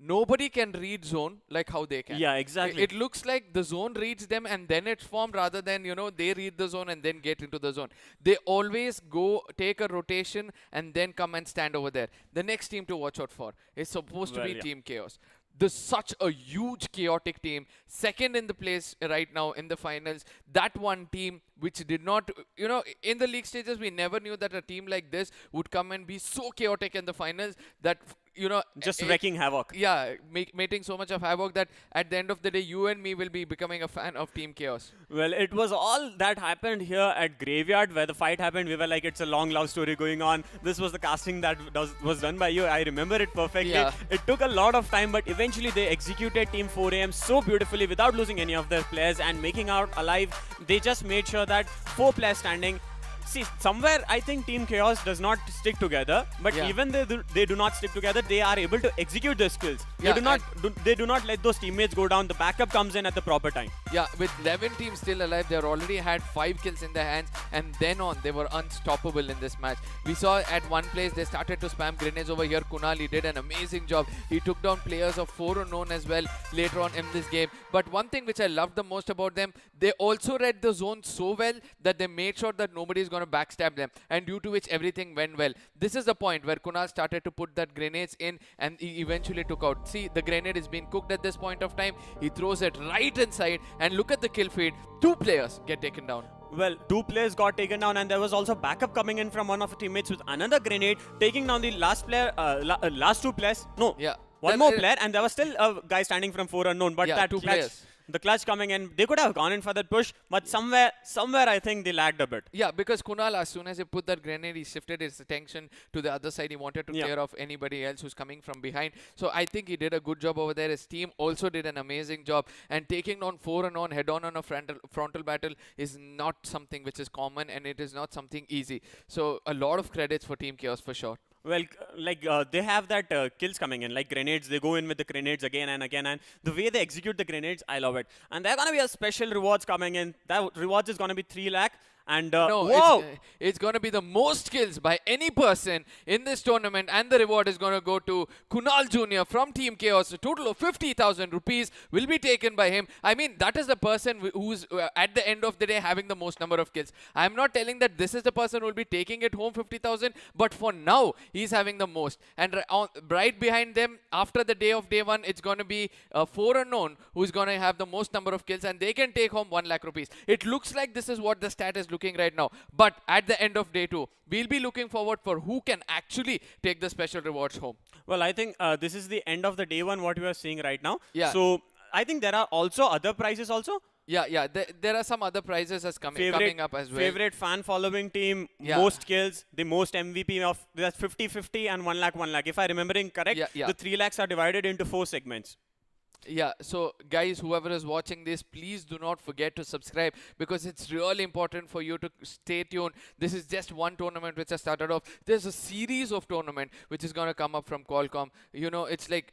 Nobody can read zone like how they can. Yeah, exactly. It looks like the zone reads them and then it's formed, rather than, you know, they read the zone and then get into the zone. They always go take a rotation and then come and stand over there. The next team to watch out for is supposed to be Team Chaos. There's such a huge chaotic team, second in the place right now in the finals. That one team which did not, you know, in the league stages, we never knew that a team like this would come and be so chaotic in the finals that, you know, just wrecking havoc. Yeah, making so much of havoc that at the end of the day, you and me will be becoming a fan of Team Chaos. Well, it was all that happened here at Graveyard where the fight happened. We were like, it's a long love story going on. This was the casting that was done by you. I remember it perfectly. Yeah. It took a lot of time, but eventually they executed Team 4AM so beautifully without losing any of their players and making out alive. They just made sure that 4 players standing. See, somewhere I think Team Chaos does not stick together, but even they do not stick together, they are able to execute their skills. They do not let those teammates go down. The backup comes in at the proper time. Yeah, with 11 teams still alive, they already had 5 kills in their hands, and then on, they were unstoppable in this match. We saw at one place, they started to spam grenades over here. Kunal, he did an amazing job. He took down players of 4 Unknown as well later on in this game. But one thing which I loved the most about them, they also read the zone so well that they made sure that nobody is going to backstab them, and due to which everything went well. This is the point where Kunal started to put that grenades in, and he eventually took out. See, the grenade is being cooked at this point of time. He throws it right inside, and look at the kill feed. 2 players get taken down. Well, 2 players got taken down, and there was also backup coming in from one of the teammates with another grenade, taking down the last player, last 2 players. No, one more player, and there was still a guy standing from 4 Unknown, but that 2 clutch, players. The clutch coming in, they could have gone in for that push, but somewhere I think they lagged a bit. Yeah, because Kunal, as soon as he put that grenade, he shifted his attention to the other side. He wanted to clear off anybody else who's coming from behind. So I think he did a good job over there. His team also did an amazing job. And taking down 4 Unknown head-on on a frontal battle is not something which is common, and it is not something easy. So a lot of credits for Team Chaos for sure. Well, they have that kills coming in, like grenades. They go in with the grenades again and again, and the way they execute the grenades, I love it. And there are gonna be a special rewards coming in. That rewards is gonna be 3 lakh. And no, it's going to be the most kills by any person in this tournament, and the reward is going to go to Kunal Jr. from Team Chaos. A total of 50,000 rupees will be taken by him. I mean, that is the person who's at the end of the day having the most number of kills. I'm not telling that this is the person who will be taking it home 50,000, but for now, he's having the most. And right behind them, after the day of day 1, it's going to be 4 Unknown who's going to have the most number of kills, and they can take home 1 lakh rupees. It looks like this is what the stat is looking right now, but at the end of day 2, we'll be looking forward for who can actually take the special rewards home. Well, I think this is the end of the day 1 what we are seeing right now. Yeah. So I think there are also other prizes also. Yeah. There are some other prizes as coming up as well. Favorite fan following team, most kills, the most MVP of that's 50-50 and 1 lakh 1 lakh. If I remembering correct, the 3 lakhs are divided into 4 segments. Yeah, so guys, whoever is watching this, please do not forget to subscribe, because it's really important for you to stay tuned. This is just one tournament which has started off. There's a series of tournament which is going to come up from Qualcomm. You know, it's like,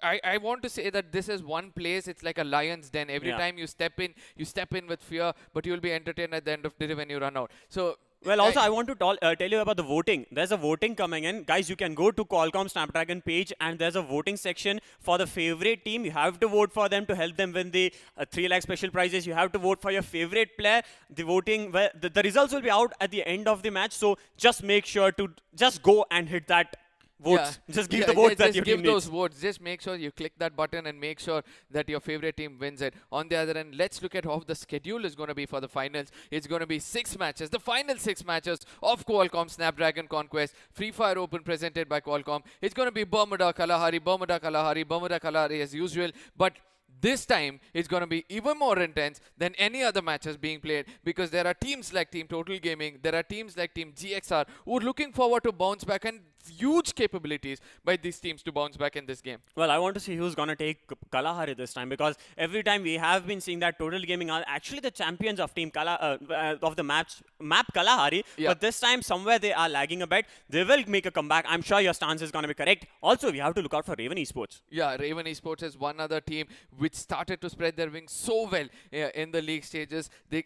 I want to say that this is one place. It's like a lion's den. Every time you step in with fear, but you'll be entertained at the end of the day when you run out. So Well, also, I want to tell you about the voting. There's a voting coming in. Guys, you can go to Qualcomm Snapdragon page and there's a voting section for the favorite team. You have to vote for them to help them win the 3 lakh special prizes. You have to vote for your favorite player. The voting, the results will be out at the end of the match. So just make sure to just go and hit that votes. Just give the votes that your team needs. Just give those votes. Just make sure you click that button and make sure that your favorite team wins it. On the other end, let's look at how the schedule is going to be for the finals. It's going to be 6 matches. The final 6 matches of Qualcomm Snapdragon Conquest Free Fire Open presented by Qualcomm. It's going to be Bermuda, Kalahari, Bermuda, Kalahari, Bermuda, Kalahari as usual. But this time, it's going to be even more intense than any other matches being played because there are teams like Team Total Gaming, there are teams like Team GXR who are looking forward to bounce back, and huge capabilities by these teams to bounce back in this game. Well, I want to see who's going to take Kalahari this time because every time we have been seeing that Total Gaming are actually the champions of Team of the map Kalahari. Yeah. But this time, somewhere they are lagging a bit. They will make a comeback. I'm sure your stance is going to be correct. Also, we have to look out for Raven Esports. Yeah, Raven Esports is one other team which started to spread their wings so well in the league stages. They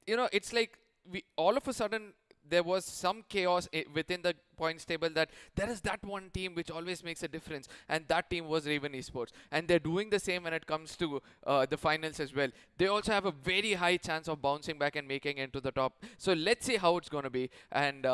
it's like all of a sudden there was some chaos within the points table that there is that one team which always makes a difference, and that team was Raven Esports. And they're doing the same when it comes to the finals as well. They also have a very high chance of bouncing back and making it to the top. So let's see how it's going to be. And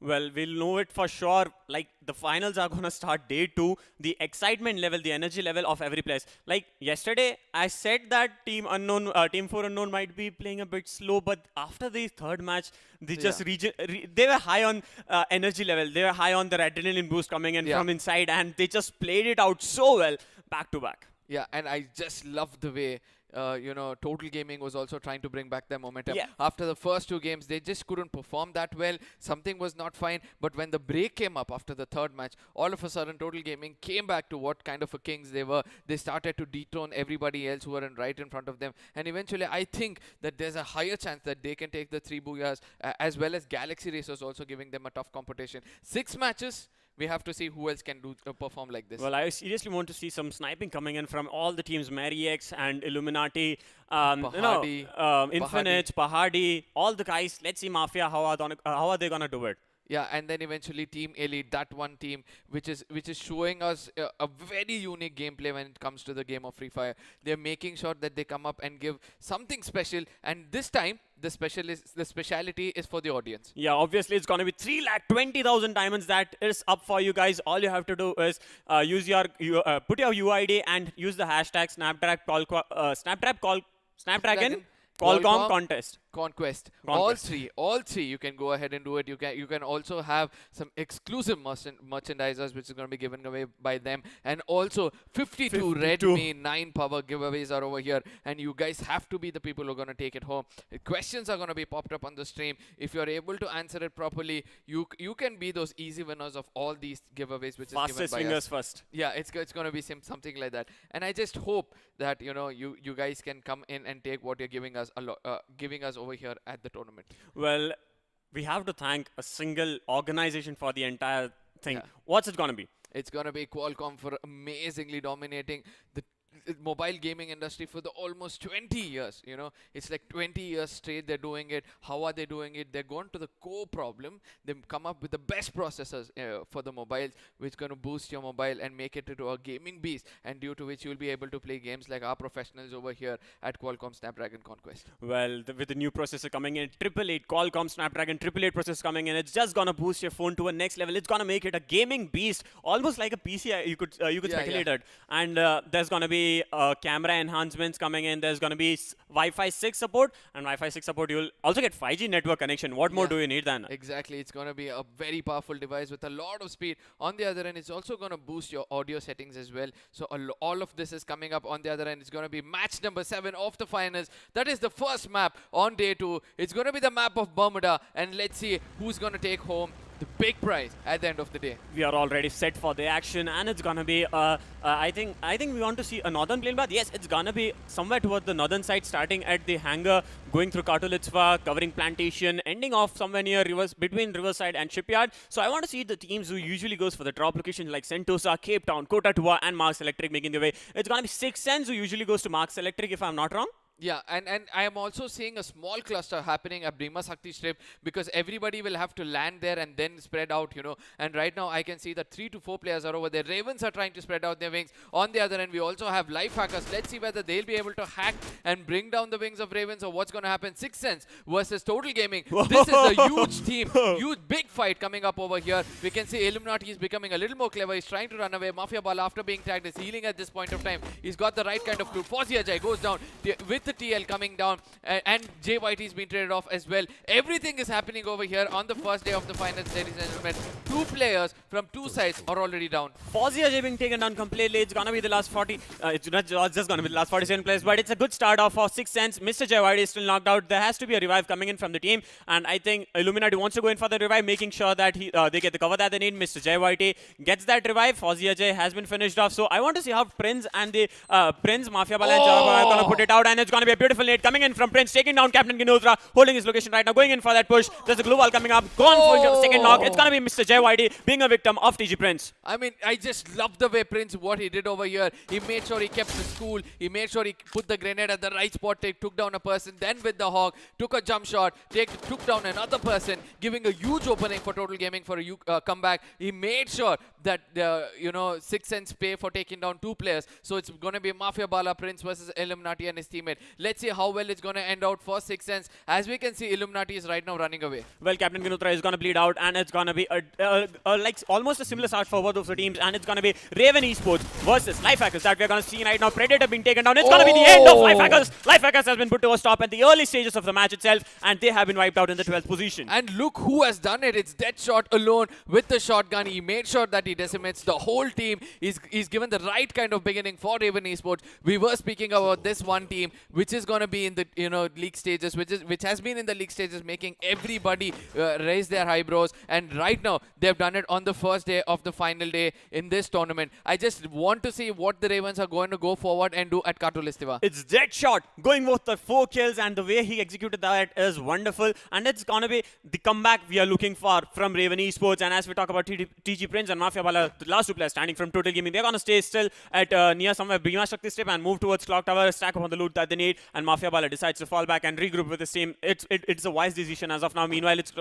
well, we'll know it for sure. Like, the finals are going to start day 2. The excitement level, the energy level of every place. Like, yesterday, I said that Team 4 Unknown might be playing a bit slow. But after the third match, they just they were high on energy level. They were high on their adrenaline boost coming in from inside. And they just played it out so well, back to back. Yeah, and I just love the way Total Gaming was also trying to bring back their momentum. Yeah. After the first 2 games, they just couldn't perform that well. Something was not fine. But when the break came up after the third match, all of a sudden, Total Gaming came back to what kind of a kings they were. They started to dethrone everybody else who were right in front of them. And eventually, I think that there's a higher chance that they can take the 3 Booyahs, as well as Galaxy Racers also giving them a tough competition. 6 matches. We have to see who else can perform like this. Well, I seriously want to see some sniping coming in from all the teams, Mariex and Illuminati, Infinite, Pahadi, all the guys. Let's see Mafia, how are they going to do it? Yeah, and then eventually Team Elite, that one team which is showing us a very unique gameplay when it comes to the game of Free Fire. They're making sure that they come up and give something special, and this time the speciality is for the audience. Yeah, obviously it's going to be 3,20,000 diamonds that is up for you guys. All you have to do is put your UID and use the hashtag Snapdragon Qualcomm Conquest. All three you can go ahead and do it. You can also have some exclusive merchandisers which is going to be given away by them, and also 52 Redmi 9 power giveaways are over here, and you guys have to be the people who are going to take it home. Questions are going to be popped up on the stream. If you're able to answer it properly, you can be those easy winners of all these giveaways which is given by us. Fastest fingers first. Yeah, it's going to be something like that, and I just hope that you guys can come in and take what you're giving us over here at the tournament. Well, we have to thank a single organization for the entire thing. Yeah. What's it going to be? It's going to be Qualcomm for amazingly dominating the mobile gaming industry for the almost 20 years. It's like 20 years straight they're doing it. How are they doing it? They're going to the core problem. They come up with the best processors for the mobiles, which is going to boost your mobile and make it into a gaming beast, and due to which you'll be able to play games like our professionals over here at Qualcomm Snapdragon Conquest. Well, with the new processor coming in, 888 Qualcomm Snapdragon 888 processor coming in, it's just going to boost your phone to a next level. It's going to make it a gaming beast, almost like a PC. You could speculate it. And there's going to be camera enhancements coming in. There's going to be Wi-Fi 6 support, and Wi-Fi 6 support, you'll also get 5G network connection. What more do you need than? Exactly. It's going to be a very powerful device with a lot of speed. On the other end, it's also going to boost your audio settings as well. So all of this is coming up. On the other end, it's going to be match number 7 of the finals. That is the first map on day 2. It's going to be the map of Bermuda, and let's see who's going to take home the big prize at the end of the day. We are already set for the action, and it's gonna be I think we want to see a northern plane path. Yes, it's gonna be somewhere towards the northern side, starting at the hangar, going through Kartulitsva, covering Plantation, ending off somewhere near between Riverside and Shipyard. So I want to see the teams who usually goes for the drop locations like Sentosa, Cape Town, Kota Tua, and Marks Electric making their way. It's gonna be 6 Cents who usually goes to Marks Electric, if I'm not wrong. Yeah, and I am also seeing a small cluster happening at Bhima Sakti Strip because everybody will have to land there and then spread out, you know. And right now I can see that 3 to 4 players are over there. Ravens are trying to spread out their wings. On the other end, we also have life hackers. Let's see whether they'll be able to hack and bring down the wings of Ravens or what's going to happen. Sixth Sense versus Total Gaming. This is a huge team, huge big fight coming up over here. We can see Illuminati is becoming a little more clever. He's trying to run away. Mafia Bala, after being tagged, is healing at this point of time. He's got the right kind of loot. Fozzy Ajay goes down with the TL coming down, and JYT's been traded off as well. Everything is happening over here on the first day of the finals, ladies and gentlemen. 2 players from 2 sides are already down. Fozzy Ajay being taken down completely. It's gonna be the last 40. It's not just gonna be the last 47 players, but it's a good start off for Sixth Sense. Mr. JYT is still knocked out. There has to be a revive coming in from the team, and I think Illuminati wants to go in for the revive, making sure that they get the cover that they need. Mr. JYT gets that revive. Fozzy Ajay has been finished off. So I want to see how Prince and the Prince, Mafia Bala, and Java are gonna put it out, and it's gonna be a beautiful nade coming in from Prince, taking down Captain Ginodra, holding his location right now, going in for that push. There's a glue wall coming up, gone for the second knock. It's gonna be Mr. JYT being a victim of TG Prince. I mean, I just love the way Prince, what he did over here. He made sure he kept the school. He made sure he put the grenade at the right spot, took down a person, then with the hawk, took a jump shot, took down another person, giving a huge opening for Total Gaming for a comeback. He made sure that, Sixth Sense pay for taking down 2 players. So it's going to be Mafia Bala, Prince versus Illuminati and his teammate. Let's see how well it's going to end out for Sixth Sense. As we can see, Illuminati is right now running away. Well, Captain Ginodra is going to bleed out, and it's going to be like almost a similar start for both of the teams, and it's going to be Raven Esports versus Lifehackers that we're going to see right now. Predator being taken down. It's going to be the end of Lifehackers. Lifehackers has been put to a stop at the early stages of the match itself, and they have been wiped out in the 12th position. And look who has done it. It's Deadshot alone with the shotgun. He made sure that he decimates the whole team. He's given the right kind of beginning for Raven Esports. We were speaking about this one team, which is going to be in the league stages, which has been in the league stages, making everybody raise their eyebrows. And right now, they've done it on the first day of the final day in this tournament. I just want to see what the Ravens are going to go forward and do at Katulistiva. It's Deadshot going with the 4 kills, and the way he executed that is wonderful. And it's going to be the comeback we are looking for from Raven Esports. And as we talk about TG Prince and Mafia Bala, the last 2 players standing from Total Gaming, they're going to stay still at near somewhere Bhima Sakti Strip and move towards Clock Tower, stack up on the loot that they need. And Mafia Bala decides to fall back and regroup with his team. It's a wise decision as of now. Meanwhile, it's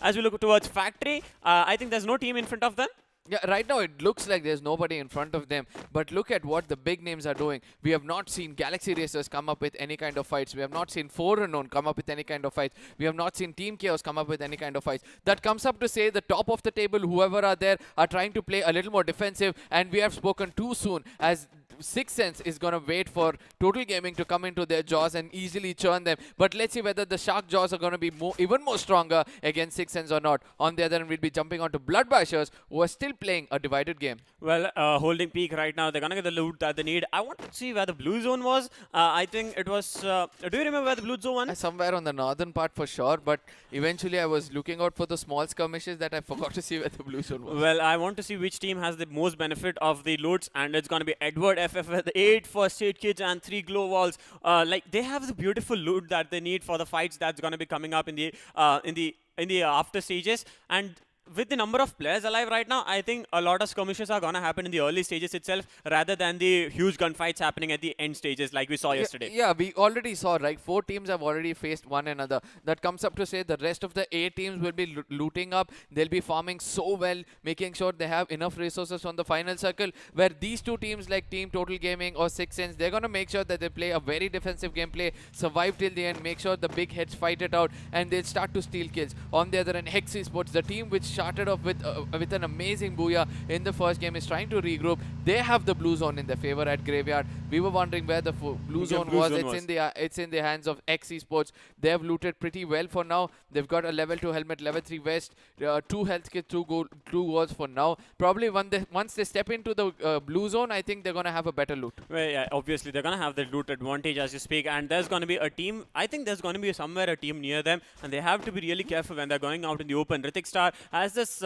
as we look towards Factory, I think there's no team in front of them. Yeah, right now it looks like there's nobody in front of them, but look at what the big names are doing. We have not seen Galaxy Racers come up with any kind of fights. We have not seen Forerunner come up with any kind of fights. We have not seen Team Chaos come up with any kind of fights. That comes up to say the top of the table, whoever are there, are trying to play a little more defensive, and we have spoken too soon, as Sixth Sense is going to wait for Total Gaming to come into their jaws and easily churn them. But let's see whether the Shark jaws are going to be even more stronger against Sixth Sense or not. On the other hand, we'll be jumping on to Blood Bashers, who are still playing a divided game. Well, holding peak right now. They're going to get the loot that they need. I want to see where the blue zone was. I think it was... do you remember where the blue zone was? Somewhere on the northern part for sure, but eventually I was looking out for the small skirmishes that I forgot to see where the blue zone was. Well, I want to see which team has the most benefit of the loots, and it's going to be Edward FF with 8 first aid kits and 3 glow walls. Like, they have the beautiful loot that they need for the fights that's going to be coming up in the after stages. And with the number of players alive right now, I think a lot of skirmishes are going to happen in the early stages itself rather than the huge gunfights happening at the end stages like we saw yesterday. Yeah, we already saw, right? 4 teams have already faced one another. That comes up to say the rest of the 8 teams will be looting up. They'll be farming so well, making sure they have enough resources on the final circle, where these 2 teams like Team Total Gaming or Sixth Sense, they're going to make sure that they play a very defensive gameplay, survive till the end, make sure the big heads fight it out, and they'll start to steal kills. On the other hand, Hex Esports, the team which started off with an amazing booyah in the first game, is trying to regroup. They have the blue zone in their favor at Graveyard. We were wondering where the blue zone was. It's in the hands of X Esports. They have looted pretty well for now. They've got a level 2 helmet, level 3 vest, 2 health kits, 2 walls for now. Probably once they step into the blue zone, I think they're going to have a better loot. Well, yeah, obviously they're going to have the loot advantage as you speak, and there's going to be a team. I think there's going to be somewhere a team near them, and they have to be really careful when they're going out in the open. Rithik Star has this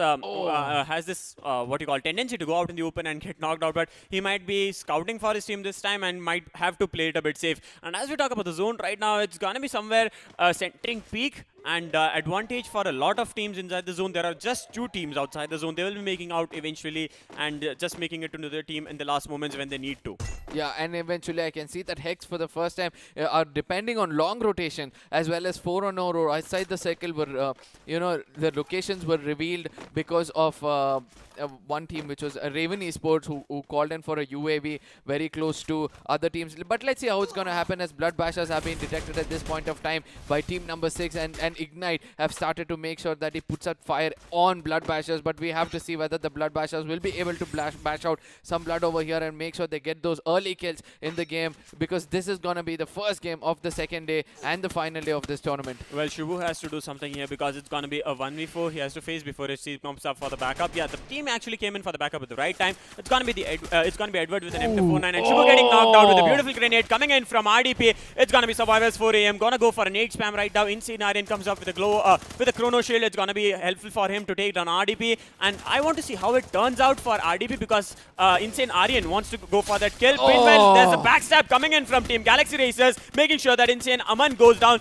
what you call tendency to go out in the open and get knocked out, but he might be scouting for his team this time and might have to play it a bit safe. And as we talk about the zone right now, it's going to be somewhere centering peak and advantage for a lot of teams inside the zone. There are just 2 teams outside the zone. They will be making out eventually and just making it to another team in the last moments when they need to. Yeah, and eventually I can see that Hex for the first time are depending on long rotation as well as 4 on 0 outside the circle were, the locations were revealed because of one team, which was Raven Esports, who called in for a UAV very close to other teams. But let's see how it's going to happen, as Blood Bashers have been detected at this point of time by team number 6, and Ignite have started to make sure that he puts up fire on Blood Bashers. But we have to see whether the Blood Bashers will be able to bash out some blood over here and make sure they get those early kills in the game, because this is going to be the first game of the second day and the final day of this tournament. Well, Shubu has to do something here because it's going to be a 1v4 he has to face before his team comes up for the backup. Yeah, the team actually came in for the backup at the right time. It's going to be Edward with an M249 and Shubu getting knocked out with a beautiful grenade coming in from RDP. It's going to be Survivors 4 AM. Gonna go for a nade spam right now. Insane Aryan comes up with a with a chrono shield. It's going to be helpful for him to take down RDP, and I want to see how it turns out for RDP, because Insane Aryan wants to go for that kill. Pinwell, there's a backstab coming in from Team Galaxy Racers, making sure that Insane Aman goes down.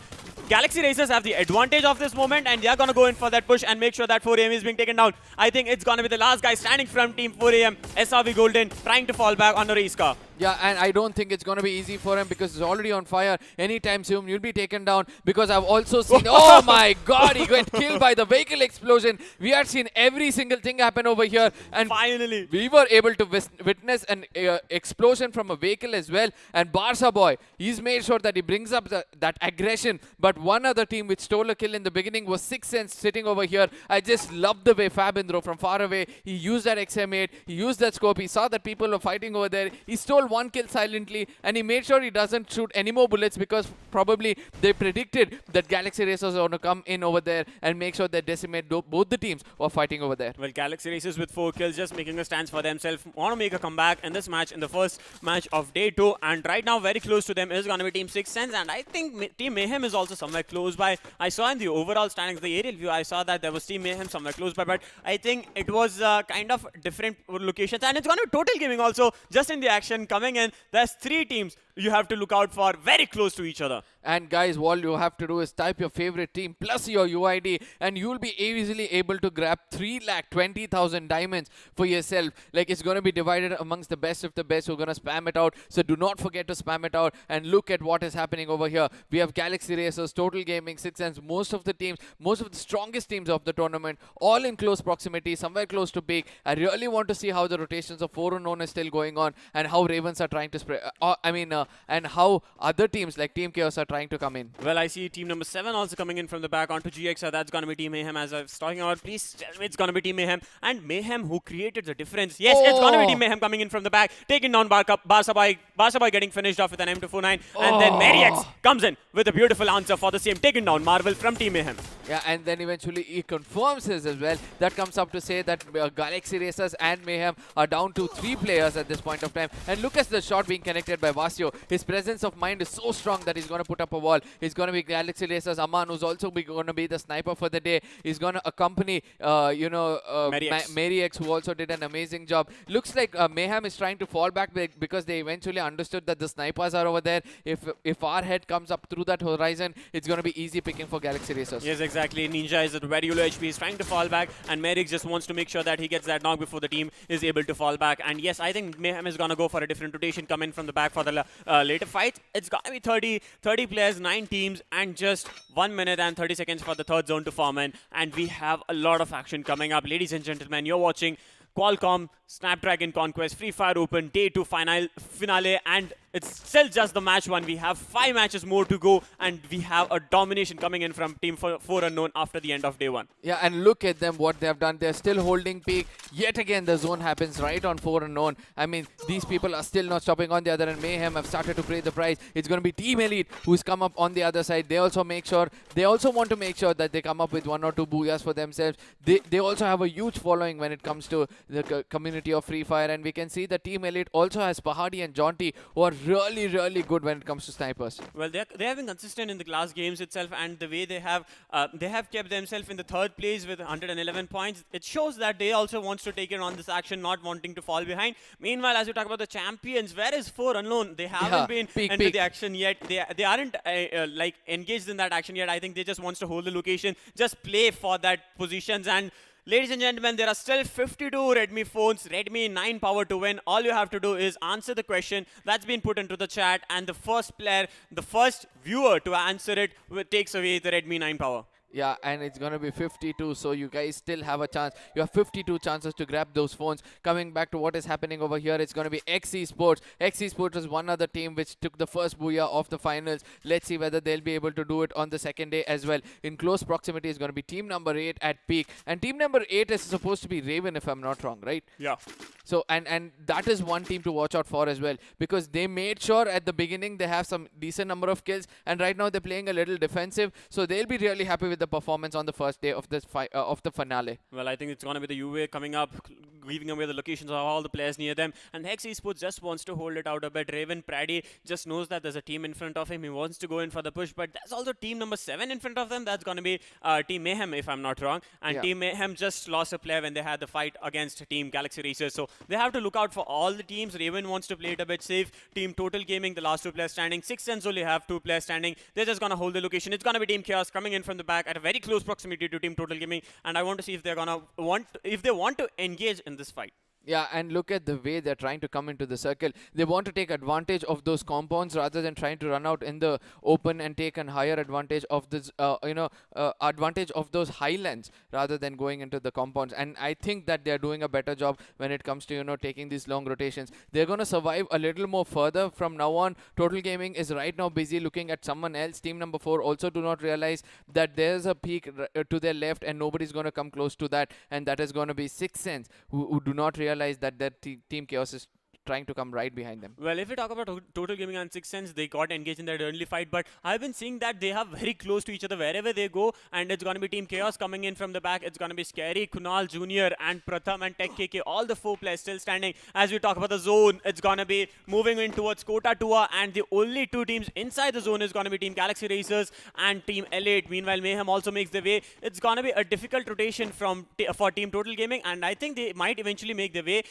Galaxy Racers have the advantage of this moment, and they're going to go in for that push and make sure that 4AM is being taken down. I think it's going to be the last guy standing from Team 4AM, SRV Golden, trying to fall back on a race car. Yeah, and I don't think it's going to be easy for him, because he's already on fire. Anytime soon, you'll be taken down, because I've also seen... oh my god, he got killed by the vehicle explosion. We had seen every single thing happen over here, and finally we were able to witness an explosion from a vehicle as well. And Barca Boy, he's made sure that he brings up that aggression. But one other team which stole a kill in the beginning was 6 Sense sitting over here. I just love the way Fabindro from far away, he used that XM8, he used that scope, he saw that people were fighting over there, he stole one kill silently, and he made sure he doesn't shoot any more bullets, because probably they predicted that Galaxy Racers are going to come in over there and make sure they decimate both the teams who are fighting over there. Well, Galaxy Racers with 4 kills, just making a stance for themselves, want to make a comeback in this match, in the first match of day 2, and right now very close to them is going to be Team 6 Sense, and I think Team Mayhem is also somewhere close by. I saw in the overall standings, the aerial view, I saw that there was Team Mayhem somewhere close by, but I think it was kind of different locations, and it's going to be Total Gaming also, just in the action coming in. There's 3 teams you have to look out for, very close to each other. And guys, all you have to do is type your favorite team plus your UID, and you'll be easily able to grab 3,20,000 diamonds for yourself. Like, it's going to be divided amongst the best of the best who are going to spam it out. So do not forget to spam it out, and look at what is happening over here. We have Galaxy Racers, Total Gaming, 6 Sense, most of the teams, most of the strongest teams of the tournament, all in close proximity, somewhere close to peak. I really want to see how the rotations of 4 unknown is still going on, and how Ravens are trying to spread, and how other teams like Team Chaos are trying to come in. Well, I see team number 7 also coming in from the back onto GXR. That's going to be Team Mayhem, as I was talking about. Please tell me it's going to be Team Mayhem. And Mayhem, who created the difference. Yes, it's going to be Team Mayhem coming in from the back, taking down Barca Boy getting finished off with an M249. And then Mariex comes in with a beautiful answer for the same, taking down Marvel from Team Mayhem. Yeah, and then eventually he confirms his as well. That comes up to say that Galaxy Racers and Mayhem are down to 3 players at this point of time. And look at the shot being connected by Vasio. His presence of mind is so strong that he's going to put up a wall. He's going to be Galaxy Racers Aman, who's also going to be the sniper for the day. He's going to accompany, Mariex, who also did an amazing job. Looks like Mayhem is trying to fall back because they eventually understood that the snipers are over there. If our head comes up through that horizon, it's going to be easy picking for Galaxy Racers. Yes, exactly. Ninja is at very low HP. He's trying to fall back, and Mariex just wants to make sure that he gets that knock before the team is able to fall back. And yes, I think Mayhem is going to go for a different rotation, come in from the back for the later fight. It's going to be 30 players, 9 teams, and just 1 minute and 30 seconds for the third zone to form in. And we have a lot of action coming up. Ladies and gentlemen, you're watching Qualcomm Snapdragon Conquest Free Fire Open Day 2 finale, and it's still just the match 1. We have 5 matches more to go, and we have a domination coming in from Team 4 Unknown after the end of day 1. Yeah, and look at them, what they have done. They're still holding peak. Yet again, the zone happens right on 4 Unknown. I mean, these people are still not stopping. On the other end, Mayhem have started to pay the price. It's going to be Team Elite who's come up on the other side. They also want to make sure that they come up with 1 or 2 booyahs for themselves. They also have a huge following when it comes to the community community of Free Fire, and we can see the Team Elite also has Pahadi and Jaunty, who are really, really good when it comes to snipers. Well, they have been consistent in the class games itself, and the way they have kept themselves in the third place with 111 points. It shows that they also wants to take it on this action, not wanting to fall behind. Meanwhile, as we talk about the champions, where is 4 Unknown? They haven't been into the action yet. They aren't like engaged in that action yet. I think they just wants to hold the location, just play for that positions. And ladies and gentlemen, there are still 52 Redmi phones, Redmi 9 power to win. All you have to do is answer the question that's been put into the chat, and the first player, the first viewer to answer it takes away the Redmi 9 power. Yeah, and it's going to be 52, so you guys still have a chance. You have 52 chances to grab those phones. Coming back to what is happening over here, it's going to be Esports. Esports is one other team which took the first booyah of the finals. Let's see whether they'll be able to do it on the second day as well. In close proximity is going to be team number 8 at peak. And team number 8 is supposed to be Raven, if I'm not wrong, right? Yeah. So, and that is one team to watch out for as well, because they made sure at the beginning they have some decent number of kills, and right now they're playing a little defensive, so they'll be really happy with the performance on the first day of this of the finale. Well, I think it's going to be the UA coming up, giving away the locations of all the players near them, and Hex Esports just wants to hold it out a bit. Raven Praddy just knows that there's a team in front of him. He wants to go in for the push, but there's also team number 7 in front of them. That's going to be Team Mayhem, if I'm not wrong. And Team Mayhem just lost a player when they had the fight against Team Galaxy Racers. So they have to look out for all the teams. Raven wants to play it a bit safe. Team Total Gaming, the last 2 players standing. 6 Sense only have 2 players standing. They're just going to hold the location. It's going to be Team Chaos coming in from the back at a very close proximity to Team Total Gaming. And I want to see if they're going to want to engage in this fight. Yeah, and look at the way they're trying to come into the circle. They want to take advantage of those compounds rather than trying to run out in the open and take a higher advantage of this, advantage of those highlands rather than going into the compounds. And I think that they're doing a better job when it comes to, taking these long rotations. They're going to survive a little more further from now on. Total Gaming is right now busy looking at someone else. Team number 4 also do not realize that there's a peak to their left and nobody's going to come close to that. And that is going to be 6 Sense who do not realize that Team Chaos is trying to come right behind them. Well, if we talk about Total Gaming and 6 Sense, they got engaged in that early fight, but I've been seeing that they are very close to each other wherever they go, and it's going to be Team Chaos coming in from the back. It's going to be Scary, Kunal Jr. and Pratham and Tech KK, all the 4 players still standing. As we talk about the zone, it's going to be moving in towards Kota Tua, and the only 2 teams inside the zone is going to be Team Galaxy Racers and Team Elite. Meanwhile, Mayhem also makes the way. It's going to be a difficult rotation for Team Total Gaming, and I think they might eventually make the way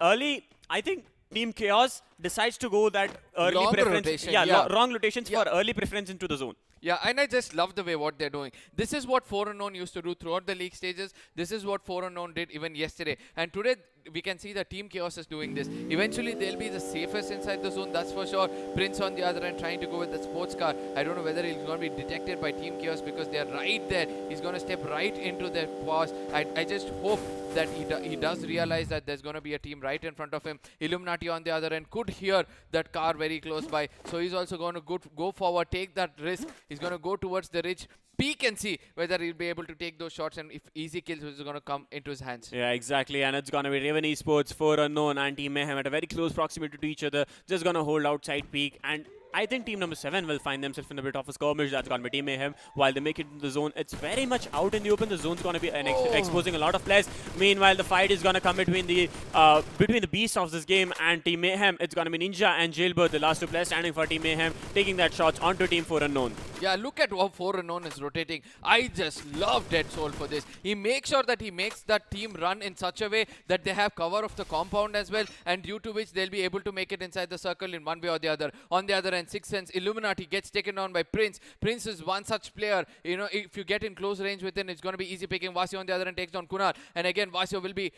early. I think Team Chaos decides to go that early Long preference. rotation, Wrong rotations for early preference into the zone. Yeah, and I just love the way what they're doing. This is what 4 Unknown used to do throughout the league stages. This is what 4 Unknown did even yesterday. And today, we can see that Team Chaos is doing this. Eventually, they'll be the safest inside the zone, that's for sure. Prince on the other end trying to go with the sports car. I don't know whether he's going to be detected by Team Chaos because they're right there. He's going to step right into their paws. I just hope that he does realize that there's going to be a team right in front of him. Illuminati on the other end could hear that car very close by. So he's also going to go forward, take that risk. He's going to go towards the ridge, peek and see whether he'll be able to take those shots and if easy kills is going to come into his hands. Yeah, exactly. And it's going to be Raven Esports, 4 Unknown and Team Mayhem at a very close proximity to each other. Just going to hold outside peek, and I think team number 7 will find themselves in a bit of a skirmish. That's going to be Team Mayhem. While they make it in the zone, it's very much out in the open. The zone's going to be exposing a lot of players. Meanwhile, the fight is going to come between the beasts of this game and Team Mayhem. It's going to be Ninja and Jailbird, the last 2 players standing for Team Mayhem, taking that shots onto Team 4 Unknown. Yeah, look at how 4 Unknown is rotating. I just love Dead Soul for this. He makes sure that he makes that team run in such a way that they have cover of the compound as well, and due to which they'll be able to make it inside the circle in one way or the other. On the other end, 6 Sense, Illuminati gets taken down by Prince. Prince is one such player. If you get in close range with him, it's going to be easy picking. Vasio on the other end takes down Kunal. And again, Vasio will be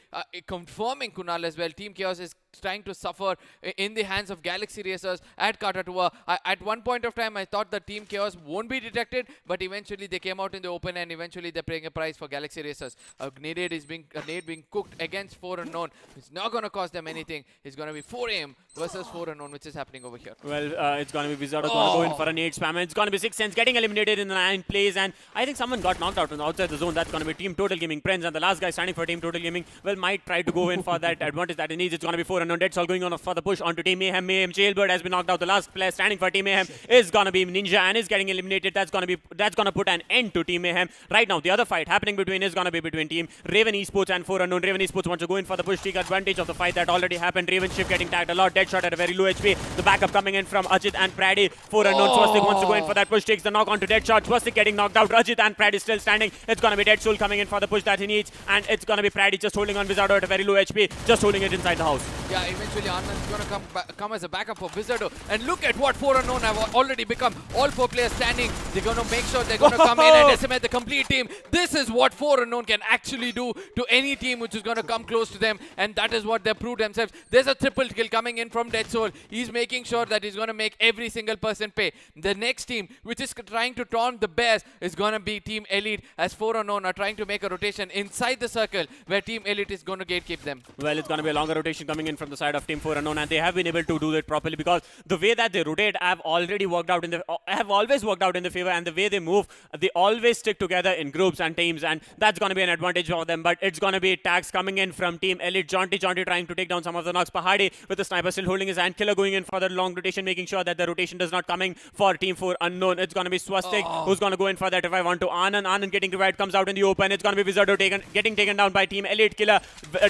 confirming Kunal as well. Team Chaos is trying to suffer in the hands of Galaxy Racers at Katatua. At one point of time, I thought that Team Chaos won't be detected, but eventually they came out in the open and eventually they're paying a price for Galaxy Racers. A nade being cooked against 4 Unknown. It's not going to cost them anything. It's going to be 4 AM versus 4 Unknown, which is happening over here. Well, it's going to be Wizard going to go in for a nade spam. It's going to be 6 Sense getting eliminated in the 9 plays, and I think someone got knocked out from outside the zone. That's going to be Team Total Gaming Prince, and the last guy standing for Team Total Gaming might try to go in for that advantage that he needs. It's going to be 4 Unknown. Dead Soul going on for the push onto Team Mayhem. Mayhem Jailbird has been knocked out. The last player standing for Team Mayhem is gonna be Ninja and is getting eliminated. That's gonna put an end to Team Mayhem. Right now, the other fight happening is gonna be between Team Raven Esports and 4 Unknown. Raven Esports wants to go in for the push, take advantage of the fight that already happened. Raven Shift getting tagged a lot. Deadshot at a very low HP. The backup coming in from Ajit and Praddy. 4 Unknown. Swastik wants to go in for that push, takes the knock onto Deadshot. Swastik getting knocked out. Ajit and Praddy still standing. It's gonna be Dead Soul coming in for the push that he needs, and it's gonna be Praddy just holding on Wizardo at a very low HP, just holding it inside the house. Yeah, eventually Anand's gonna come as a backup for Wizardo. And look at what 4 Unknown have already become. All 4 players standing. They're gonna make sure they're gonna come in and decimate the complete team. This is what 4 Unknown can actually do to any team which is gonna come close to them, and that is what they proved themselves. There's a triple kill coming in from Dead Soul. He's making sure that he's gonna make every single person pay. The next team, which is trying to taunt the Bears, is gonna be Team Elite, as 4 Unknown are trying to make a rotation inside the circle where Team Elite is gonna gatekeep them. Well, it's gonna be a longer rotation coming in from the side of Team 4 Unknown, and they have been able to do it properly because the way that they rotate have already worked out have always worked out in the favor, and the way they move, they always stick together in groups and teams, and that's gonna be an advantage for them. But it's gonna be tags coming in from Team Elite. Jaunty trying to take down some of the knocks. Pahadi with the sniper still holding his hand. Killer going in for the long rotation, making sure that the rotation does not coming for Team 4 Unknown. It's gonna be Swastik who's gonna go in for that revive onto Anand. Anand getting revived, comes out in the open. It's gonna be Wizardo getting taken down by Team Elite. Killer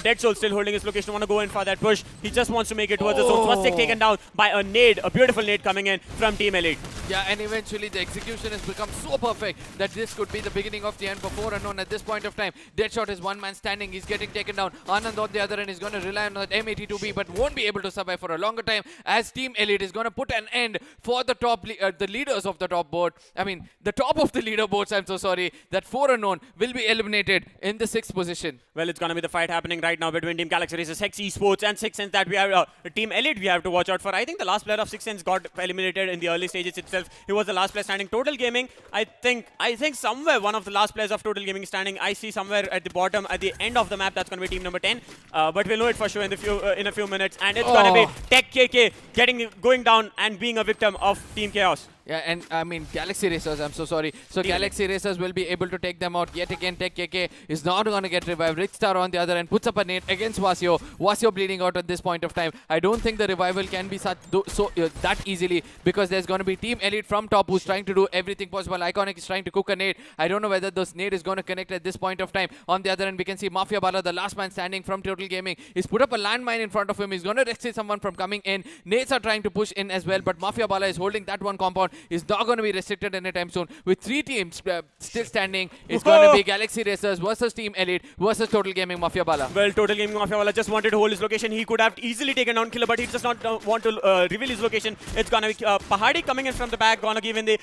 Dead Soul still holding his location, wanna go in for that push. He just wants to make it towards the zone. Swastik taken down by a nade, a beautiful nade coming in from Team Elite. Yeah, and eventually the execution has become so perfect that this could be the beginning of the end for 4 Unknown at this point of time. Deadshot is one man standing. He's getting taken down. Anand on the other end is going to rely on that M82B, but won't be able to survive for a longer time, as Team Elite is going to put an end for the top, the leaders of the top board. I mean, the top of the leaderboards, I'm so sorry, that 4 Unknown will be eliminated in the 6th position. Well, it's going to be the fight happening right now between Team Galaxy Races, Hex Esports, and 6 Sense that we have, Team Elite we have to watch out for. I think the last player of 6 Sense got eliminated in the early stages itself. He was the last player standing. Total Gaming, I think somewhere one of the last players of Total Gaming standing. I see somewhere at the bottom, at the end of the map, that's going to be team number 10. But we'll know it for sure in a few minutes. And it's going to be Tech KK going down and being a victim of Team Chaos. Yeah, and I mean, Galaxy Racers, I'm so sorry. So Galaxy Racers will be able to take them out yet again. Tech KK is not going to get revived. Rich Star on the other end puts up a nade against Wasio. Wasio bleeding out at this point of time. I don't think the revival can be that easily, because there's going to be Team Elite from top who's trying to do everything possible. Iconic is trying to cook a nade. I don't know whether those nade is going to connect at this point of time. On the other end, we can see Mafia Bala, the last man standing from Total Gaming. He's put up a landmine in front of him. He's going to restrict someone from coming in. Nades are trying to push in as well, but Mafia Bala is holding that one compound. He's not going to be restricted anytime soon. With 3 teams still standing, it's going to be Galaxy Racers versus Team Elite versus Total Gaming Mafia Bala. Well, Total Gaming Mafia Bala just wanted to hold his location. He could have easily taken down Killer, but he does not want to reveal his location. It's going to be Pahadi coming in from the back, going to give in the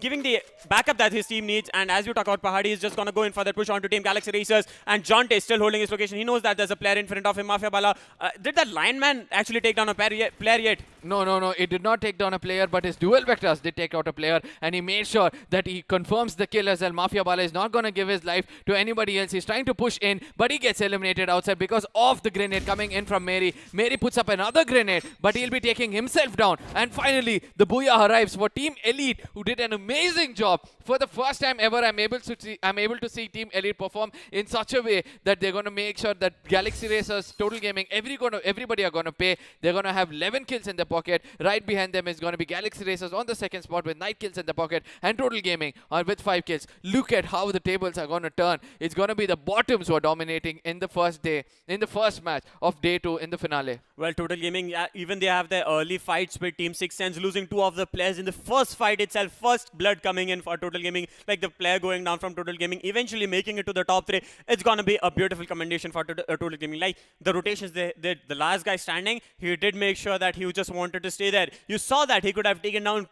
giving the backup that his team needs. And as you talk about, Pahadi is just going to go in for that push onto Team Galaxy Racers. And Jonte is still holding his location. He knows that there's a player in front of him. Mafia Bala, did that lineman actually take down a player yet? No. It did not take down a player, but his dual vectors did take out a player, and he made sure that he confirms the kill as well. Mafia Bala is not going to give his life to anybody else. He's trying to push in, but he gets eliminated outside because of the grenade coming in from Mary. Mary puts up another grenade, but he'll be taking himself down. And finally, the Booyah arrives for Team Elite, who did an amazing job. For the first time ever, I'm able to see Team Elite perform in such a way that they're going to make sure that Galaxy Racers, Total Gaming, everybody are going to pay. They're going to have 11 kills in their pocket. Right behind them is going to be Galaxy Racers on the second spot with 9 kills in the pocket, and Total Gaming are with 5 kills. Look at how the tables are going to turn. It's going to be the bottoms who are dominating in the first match of day 2 in the finale. Well, Total Gaming, even they have their early fights with Team 6 Sense, losing 2 of the players in the first fight itself. First blood coming in for Total Gaming, like the player going down from Total Gaming, eventually making it to the top 3. It's going to be a beautiful commendation for Total Gaming. Like the rotations, the last guy standing, he did make sure that he just wanted to stay there. You saw that he could have taken down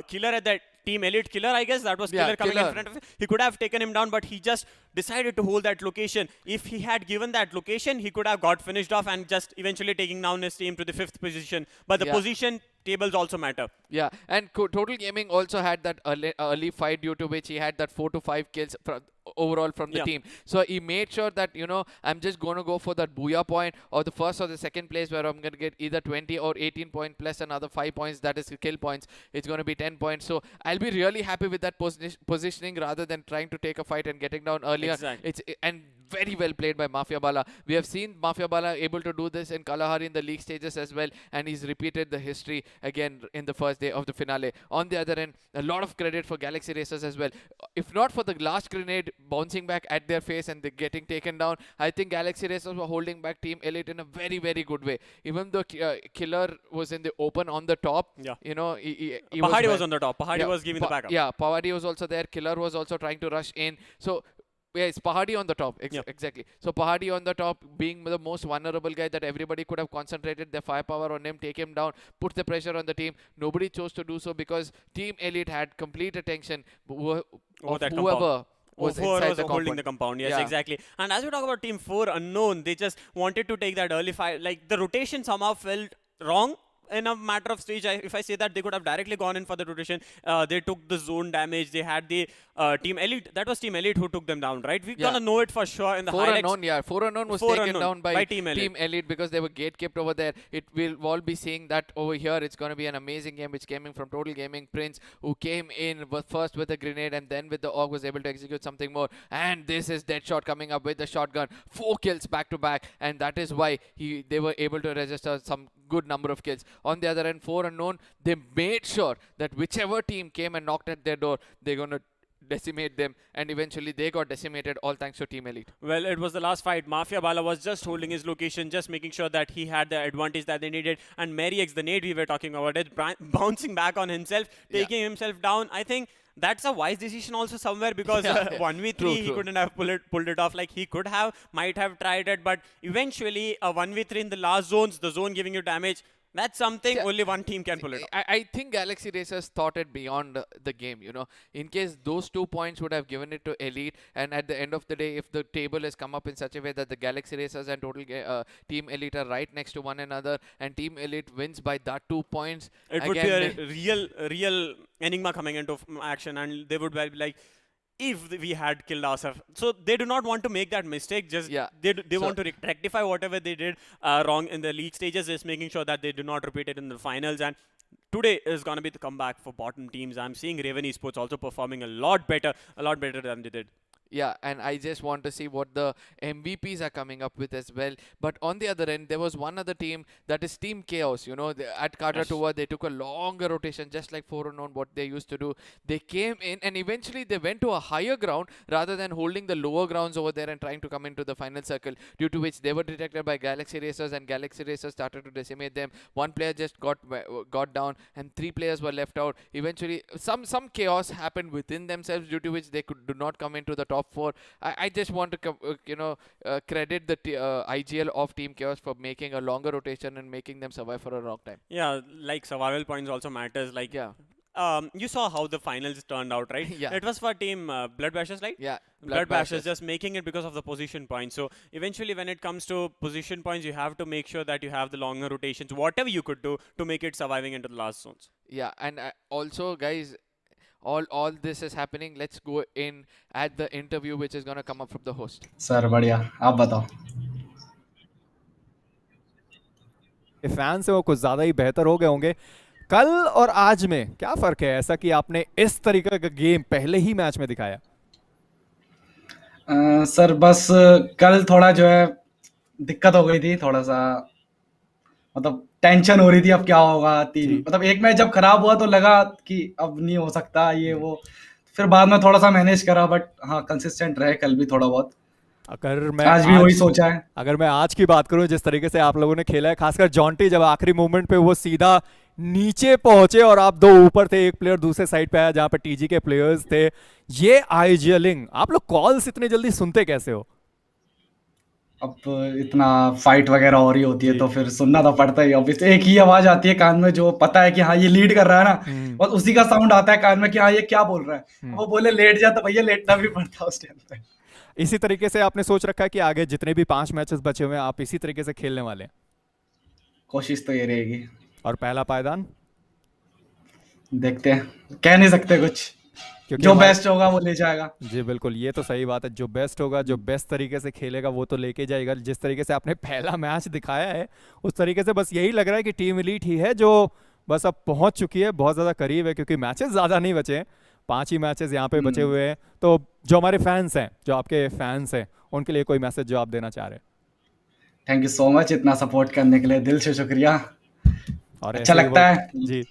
Killer at that Team Elite Killer, I guess. That was Killer coming in front of him. He could have taken him down, but he just decided to hold that location. If he had given that location, he could have got finished off and just eventually taking down his team to the 5th position. But the position tables also matter. Yeah, and Total Gaming also had that early fight, due to which he had that 4 to 5 kills overall from the team. So he made sure that, I'm just going to go for that booyah point, or the first or the second place, where I'm going to get either 20 or 18 point plus another 5 points, that is kill points. It's going to be 10 points. So I'll be really happy with that positioning rather than trying to take a fight and getting down earlier. Exactly. And very well played by Mafia Bala. We have seen Mafia Bala able to do this in Kalahari in the league stages as well, and he's repeated the history again in the first day of the finale. On the other end, a lot of credit for Galaxy Racers as well. If not for the last grenade bouncing back at their face and they getting taken down, I think Galaxy Racers were holding back Team Elite in a very, very good way. Even though Killer was in the open on the top, you know, Pahadi was on the top. Pahadi was giving the backup. Yeah, Pahadi was also there. Killer was also trying to rush in. So yeah, it's Pahadi on the top. Exactly. So Pahadi on the top, being the most vulnerable guy that everybody could have concentrated their firepower on him, take him down, put the pressure on the team. Nobody chose to do so because Team Elite had complete attention of whoever was inside the holding the compound. Yes, exactly. And as we talk about Team 4 Unknown, they just wanted to take that early fight. Like the rotation somehow felt wrong. In a matter of stage, if I say that, they could have directly gone in for the rotation. They took the zone damage. They had the Team Elite. That was Team Elite who took them down, right? We're gonna know it for sure in the highlights. 4 Unknown was taken down by Team Elite because they were gate-kept over there. We'll all be seeing that over here. It's going to be an amazing game which came in from Total Gaming. Prince, who came in first with a grenade and then with the AUG, was able to execute something more. And this is Deadshot coming up with the shotgun. 4 kills back-to-back. And that is why they were able to register some good number of kills. On the other end, 4 Unknown, they made sure that whichever team came and knocked at their door, they're going to decimate them, and eventually they got decimated, all thanks to Team Elite. Well, it was the last fight. Mafia Bala was just holding his location, just making sure that he had the advantage that they needed, and Merix, the nade we were talking about it, bouncing back on himself, taking himself down. I think that's a wise decision also somewhere, because 1v3 he couldn't have pulled it off. Like he might have tried it, but eventually a 1v3 in the last zones, the zone giving you damage, that's something only one team can pull it off. I think Galaxy Racers thought it beyond the game, you know. In case those 2 points would have given it to Elite, and at the end of the day, if the table has come up in such a way that the Galaxy Racers and Team Elite are right next to one another, and Team Elite wins by that 2 points, it would be a real enigma coming into action, and they would be like, if we had killed ourselves. So they do not want to make that mistake. Just they want to rectify whatever they did wrong in the league stages, just making sure that they do not repeat it in the finals. And today is going to be the comeback for bottom teams. I'm seeing Raven Esports also performing a lot better than they did. Yeah, and I just want to see what the MVPs are coming up with as well. But on the other end, there was one other team, that is Team Chaos. You know, at Carter Tour, they took a longer rotation, just like 4 Unknown, what they used to do. They came in and eventually they went to a higher ground rather than holding the lower grounds over there and trying to come into the final circle, due to which they were detected by Galaxy Racers, and Galaxy Racers started to decimate them. One player just got down and 3 players were left out. Eventually, some chaos happened within themselves, due to which they do not come into the top 4. I just want to credit the IGL of Team Chaos for making a longer rotation and making them survive for a long time. Yeah, like survival points also matters. Like you saw how the finals turned out, right? Yeah. It was for Team Blood Bashers, right? Yeah. Blood Bashers, just making it because of the position points. So eventually, when it comes to position points, you have to make sure that you have the longer rotations, whatever you could do to make it surviving into the last zones. Yeah, and also, guys, all this is happening. Let's go in at the interview which is going to come up from the host. Sir बढ़िया, आप बताओ. Fans हैं वो कुछ ज़्यादा ही बेहतर हो गए होंगे. कल और आज में क्या फ़र्क है ऐसा कि आपने इस तरीके का गेम पहले ही मैच में दिखाया? सर बस कल थोड़ा जो है दिक्कत हो गई थी, थोड़ा सा मतलब टेंशन हो रही थी अब क्या होगा. मतलब एक मैच जब खराब हुआ तो लगा कि अब नहीं हो सकता ये वो, फिर बाद में थोड़ा सा मैनेज करा, बट हाँ कंसिस्टेंट रहे कल भी थोड़ा बहुत. आज भी वही सोचा है. अगर मैं आज की बात करूं, जिस तरीके से आप लोगों ने खेला है, खासकर जॉन्टी जब आखिरी मूवमेंट पे वो सीधा नीचे पहुंचे और आप 2 ऊपर थे, एक प्लेयर दूसरे साइड पे आया जहां पे टीजी के प्लेयर्स थे, ये आईजीएलिंग आप लोग कॉल्स इतने जल्दी सुनते कैसे हो? अब इतना फाइट वगैरह हो रही होती है तो फिर सुनना तो पड़ता ही. ऑब्वियसली एक ही आवाज आती है कान में, जो पता है कि हाँ ये लीड कर रहा है ना, और उसी का साउंड आता है कान में कि हाँ ये क्या बोल रहा है. वो बोले लेट जा तो भैया लेटना भी पड़ता है उस टाइम पे. इसी तरीके से आपने सोच रखा है कि आगे जितने भी 5 मैचेस बचे हुए हैं आप इसी तरीके से खेलने वाले हैं? कोशिश तो ये रहेगी. और पहला पायदान देखते हैं, कह नहीं सकते कुछ, जो बेस्ट होगा वो ले जाएगा. जी बिल्कुल, ये तो सही बात है. जो बेस्ट होगा, जो बेस्ट तरीके से खेलेगा वो तो लेके जाएगा. जिस तरीके से आपने पहला मैच दिखाया है उस तरीके से बस यही लग रहा है कि टीम एलीट ही है जो बस अब पहुंच चुकी है, बहुत ज़्यादा करीब है, क्योंकि मैचेस ज़्यादा नहीं बचे हैं, 5 ही मैचेस यहाँ पे बचे हुए हैं. तो जो हमारे फैंस हैं, जो आपके फैंस हैं, उनके लिए कोई मैसेज जो आप देना चाह रहे हैं? थैंक यू सो मच इतना सपोर्ट करने के लिए, दिल से शुक्रिया। और अच्छा लगता है जी,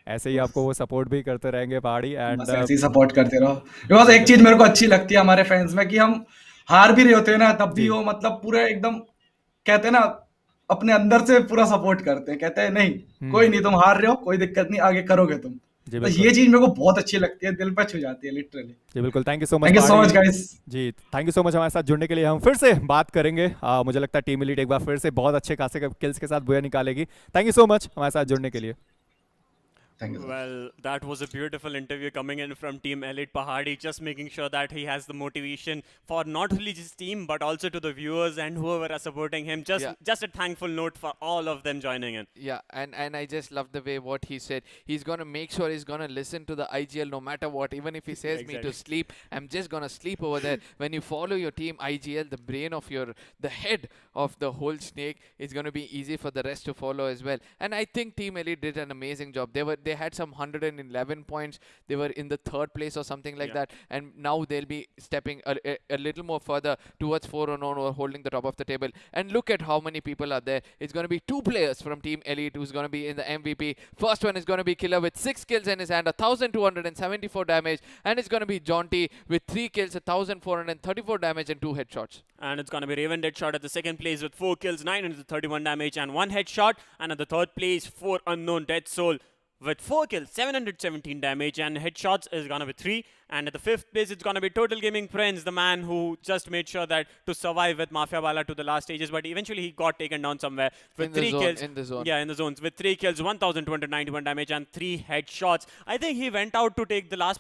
ऐसे ही आपको वो सपोर्ट भी करते रहेंगे पहाड़ी, एंड ऐसे ही सपोर्ट करते रहो। बिकॉज एक चीज मेरे को अच्छी लगती है हमारे फैंस में कि हम हार भी रहे होते हैं ना, तब भी वो मतलब पूरे एकदम कहते हैं ना अपने अंदर से पूरा सपोर्ट करते हैं, कहते हैं नहीं कोई नहीं, तुम हार रहे हो कोई दिक्कत नहीं, आगे करोगे तुम। तो ये चीज मेरे को बहुत अच्छी लगती है, दिल पे छू जाती है लिटरली। जी बिल्कुल, thank you so much guys. जी थैंक यू सो मच हमारे साथ जुड़ने के लिए। हम फिर से बात करेंगे, मुझे लगता है टीम एलीट एक बार फिर से बहुत अच्छे खासे किल्स के साथ बुया निकालेगी। थैंक यू सो मच हमारे साथ जुड़ने के लिए। Well, that was a beautiful interview coming in from Team Elite Pahadi, just making sure that he has the motivation for not only his team but also to the viewers and whoever are supporting him. Just a thankful note for all of them joining in. Yeah, and I just love the way what he said. He's gonna make sure he's gonna listen to the IGL no matter what. Even if he says me to sleep, I'm just gonna sleep over there. When you follow your team IGL, the brain of the head of the whole snake, is gonna be easy for the rest to follow as well. And I think Team Elite did an amazing job. They had some 111 points. They were in the 3rd place or something like that. And now they'll be stepping a little more further towards 4-0 or holding the top of the table. And look at how many people are there. It's going to be 2 players from Team Elite who's going to be in the MVP. First one is going to be Killer with 6 kills in his hand, 1,274 damage. And it's going to be Jaunty with 3 kills, 1,434 damage and 2 headshots. And it's going to be Raven Deadshot at the 2nd place with 4 kills, 931 damage and 1 headshot. And at the 3rd place, 4 unknown Dead Soul with 4 kills, 717 damage and headshots is gonna be 3. And at the 5th place, it's gonna be Total Gaming Prince, the man who just made sure that to survive with Mafia Bala to the last stages, but eventually he got taken down somewhere with 3 kills. In the zone. Yeah, in the zones with 3 kills, 1,291 damage and 3 headshots. I think he went out to take the last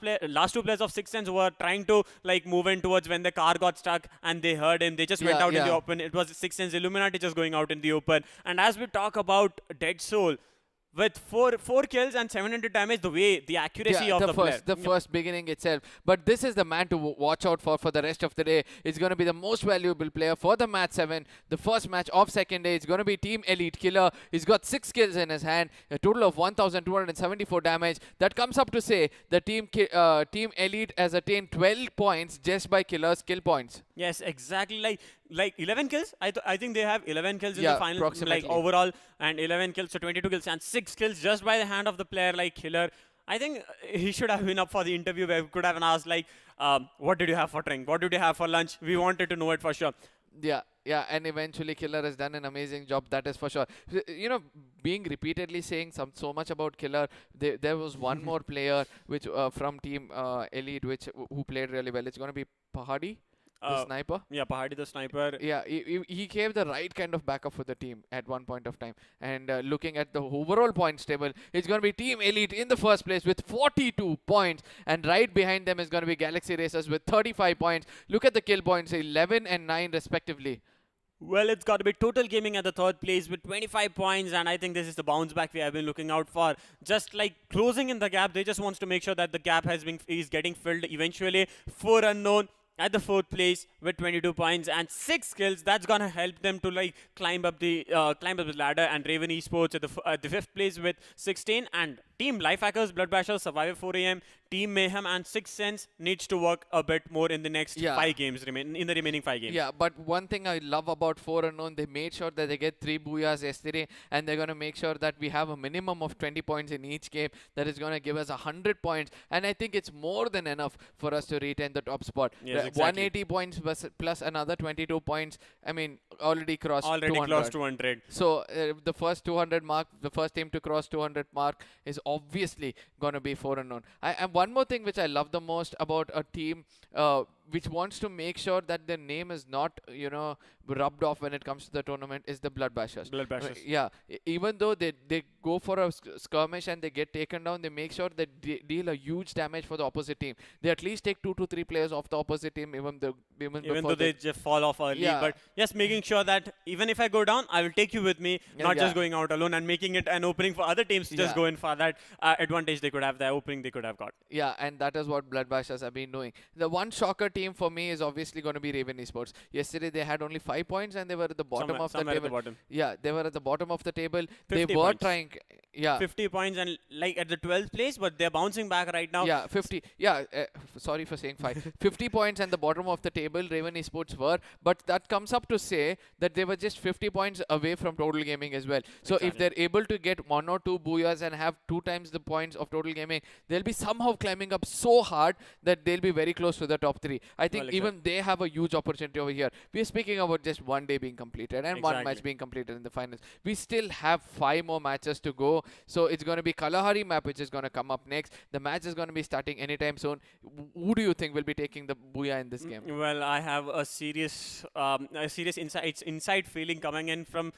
2 players of 6 Sense who were trying to like move in towards when the car got stuck and they heard him. They just went out in the open. It was 6 Sense Illuminati just going out in the open. And as we talk about Dead Soul, with 4 kills and 700 damage, the accuracy of the player. The first beginning itself. But this is the man to watch out for the rest of the day. It's going to be the most valuable player for the match 7. The first match of 2nd day. It's going to be Team Elite Killer. He's got 6 kills in his hand. A total of 1,274 damage. That comes up to say the Team Elite has attained 12 points just by Killer's kill points. Yes, exactly. Like 11 kills. I think they have 11 kills in the final, approximately. like overall, and 11 kills, so 22 kills and 6 kills just by the hand of the player like Killer. I think he should have been up for the interview where we could have asked like, what did you have for drink? What did you have for lunch? We wanted to know it for sure. Yeah, and eventually Killer has done an amazing job, that is for sure. You know, being repeatedly saying so much about Killer, there was one more player which from Team Elite who played really well. It's going to be Pahadi. The sniper? Yeah, Pahadi the sniper. Yeah, he gave the right kind of backup for the team at one point of time. And looking at the overall points table, it's going to be Team Elite in the first place with 42 points. And right behind them is going to be Galaxy Racers with 35 points. Look at the kill points, 11 and 9 respectively. Well, it's got to be Total Gaming at the 3rd place with 25 points, and I think this is the bounce back we have been looking out for. Just like closing in the gap, they just wants to make sure that the gap is getting filled eventually. 4 unknown at the 4th place with 22 points and 6 kills. That's gonna help them to like climb up the ladder. And Raven Esports at the 5th place with 16, and Team Lifehackers, Bloodbashers, Survivor 4 AM, Team Mayhem and 6 Sense needs to work a bit more in the next 5 games, in the remaining 5 games. Yeah, but one thing I love about 4 Unknown, they made sure that they get 3 booyahs yesterday, and they're going to make sure that we have a minimum of 20 points in each game. That is going to give us 100 points, and I think it's more than enough for us to retain the top spot. Yes, exactly. 180 points plus another 22 points. I mean, already crossed 200. So the first 200 mark, the first team to cross 200 mark is obviously going to be 4 Unknown. And one more thing which I love the most about a team which wants to make sure that their name is not, you know, rubbed off when it comes to the tournament is the Bloodbashers. Yeah, even though they go for a skirmish and they get taken down, they make sure that they deal a huge damage for the opposite team. They at least take 2 to 3 players off the opposite team even though they just fall off early. Yeah. But yes, making sure that even if I go down, I will take you with me, not just going out alone, and making it an opening for other teams to just go in for that advantage they could have, the opening they could have got. Yeah, and that is what Bloodbashers have been doing. The one shocker team for me is obviously going to be Raven Esports. Yesterday they had only 5 points and they were at the bottom of the table. Yeah, they were at the bottom of the table. They were trying Yeah. 50 points and like at the 12th place, but they're bouncing back right now. Yeah, 50. Yeah, sorry for saying 5. 50 points at the bottom of the table, Raven Esports were, but that comes up to say that they were just 50 points away from total gaming as well. So if they're able to get 1 or 2 booyahs and have 2 times the points of total gaming, they'll be somehow climbing up so hard that they'll be very close to the top 3. I think even they have a huge opportunity over here. We're speaking about just one day being completed and one match being completed in the finals. We still have 5 more matches to go. So it's going to be Kalahari map which is going to come up next. The match is going to be starting anytime soon. Who do you think will be taking the booyah in this game? Well, I have a serious inside feeling coming in from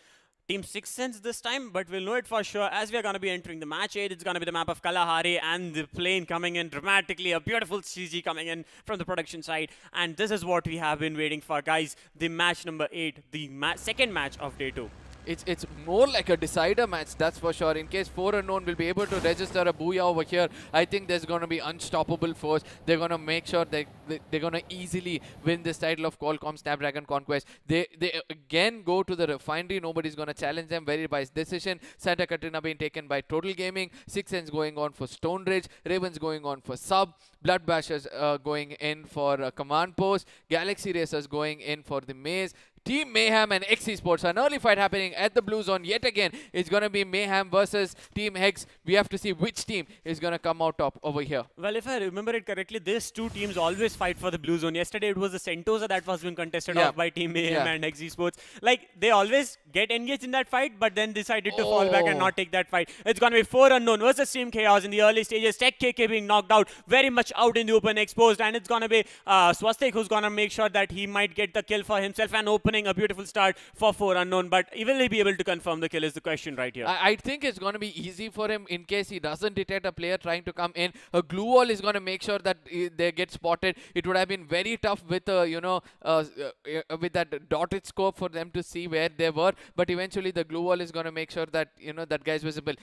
Team 6 Sense this time, but we'll know it for sure as we are going to be entering the match 8. It's going to be the map of Kalahari and the plane coming in dramatically, a beautiful CG coming in from the production side. And this is what we have been waiting for, guys. The match number 8, the second match of day 2. It's more like a decider match, that's for sure. In case 4 Unknown will be able to register a booyah over here, I think there's going to be unstoppable force. They're going to make sure they're going to easily win this title of Qualcomm Snapdragon Conquest. They again go to the refinery. Nobody's going to challenge them. Very wise decision. Santa Catarina being taken by Total Gaming. 6 Sense going on for Stone Ridge. Ravens going on for Sub. Blood Bashers going in for Command Post. Galaxy Racers going in for the Maze. Team Mayhem and X Esports. An early fight happening at the blue zone yet again. It's going to be Mayhem versus Team Hex. We have to see which team is going to come out top over here. Well, if I remember it correctly, these two teams always fight for the blue zone. Yesterday, it was the Sentosa that was being contested off by Team Mayhem and X Esports. Like, they always get engaged in that fight, but then decided to fall back and not take that fight. It's going to be 4 Unknown versus Team Chaos in the early stages. Tech KK being knocked out, very much out in the open, exposed. And it's going to be Swastik who's going to make sure that he might get the kill for himself and opening a beautiful start for 4 Unknown, but will he be able to confirm the kill is the question right here. I think it's going to be easy for him in case he doesn't detect a player trying to come in. A glue wall is going to make sure that they get spotted. It would have been very tough with with that dotted scope for them to see where they were, but eventually the glue wall is going to make sure that that guy is visible.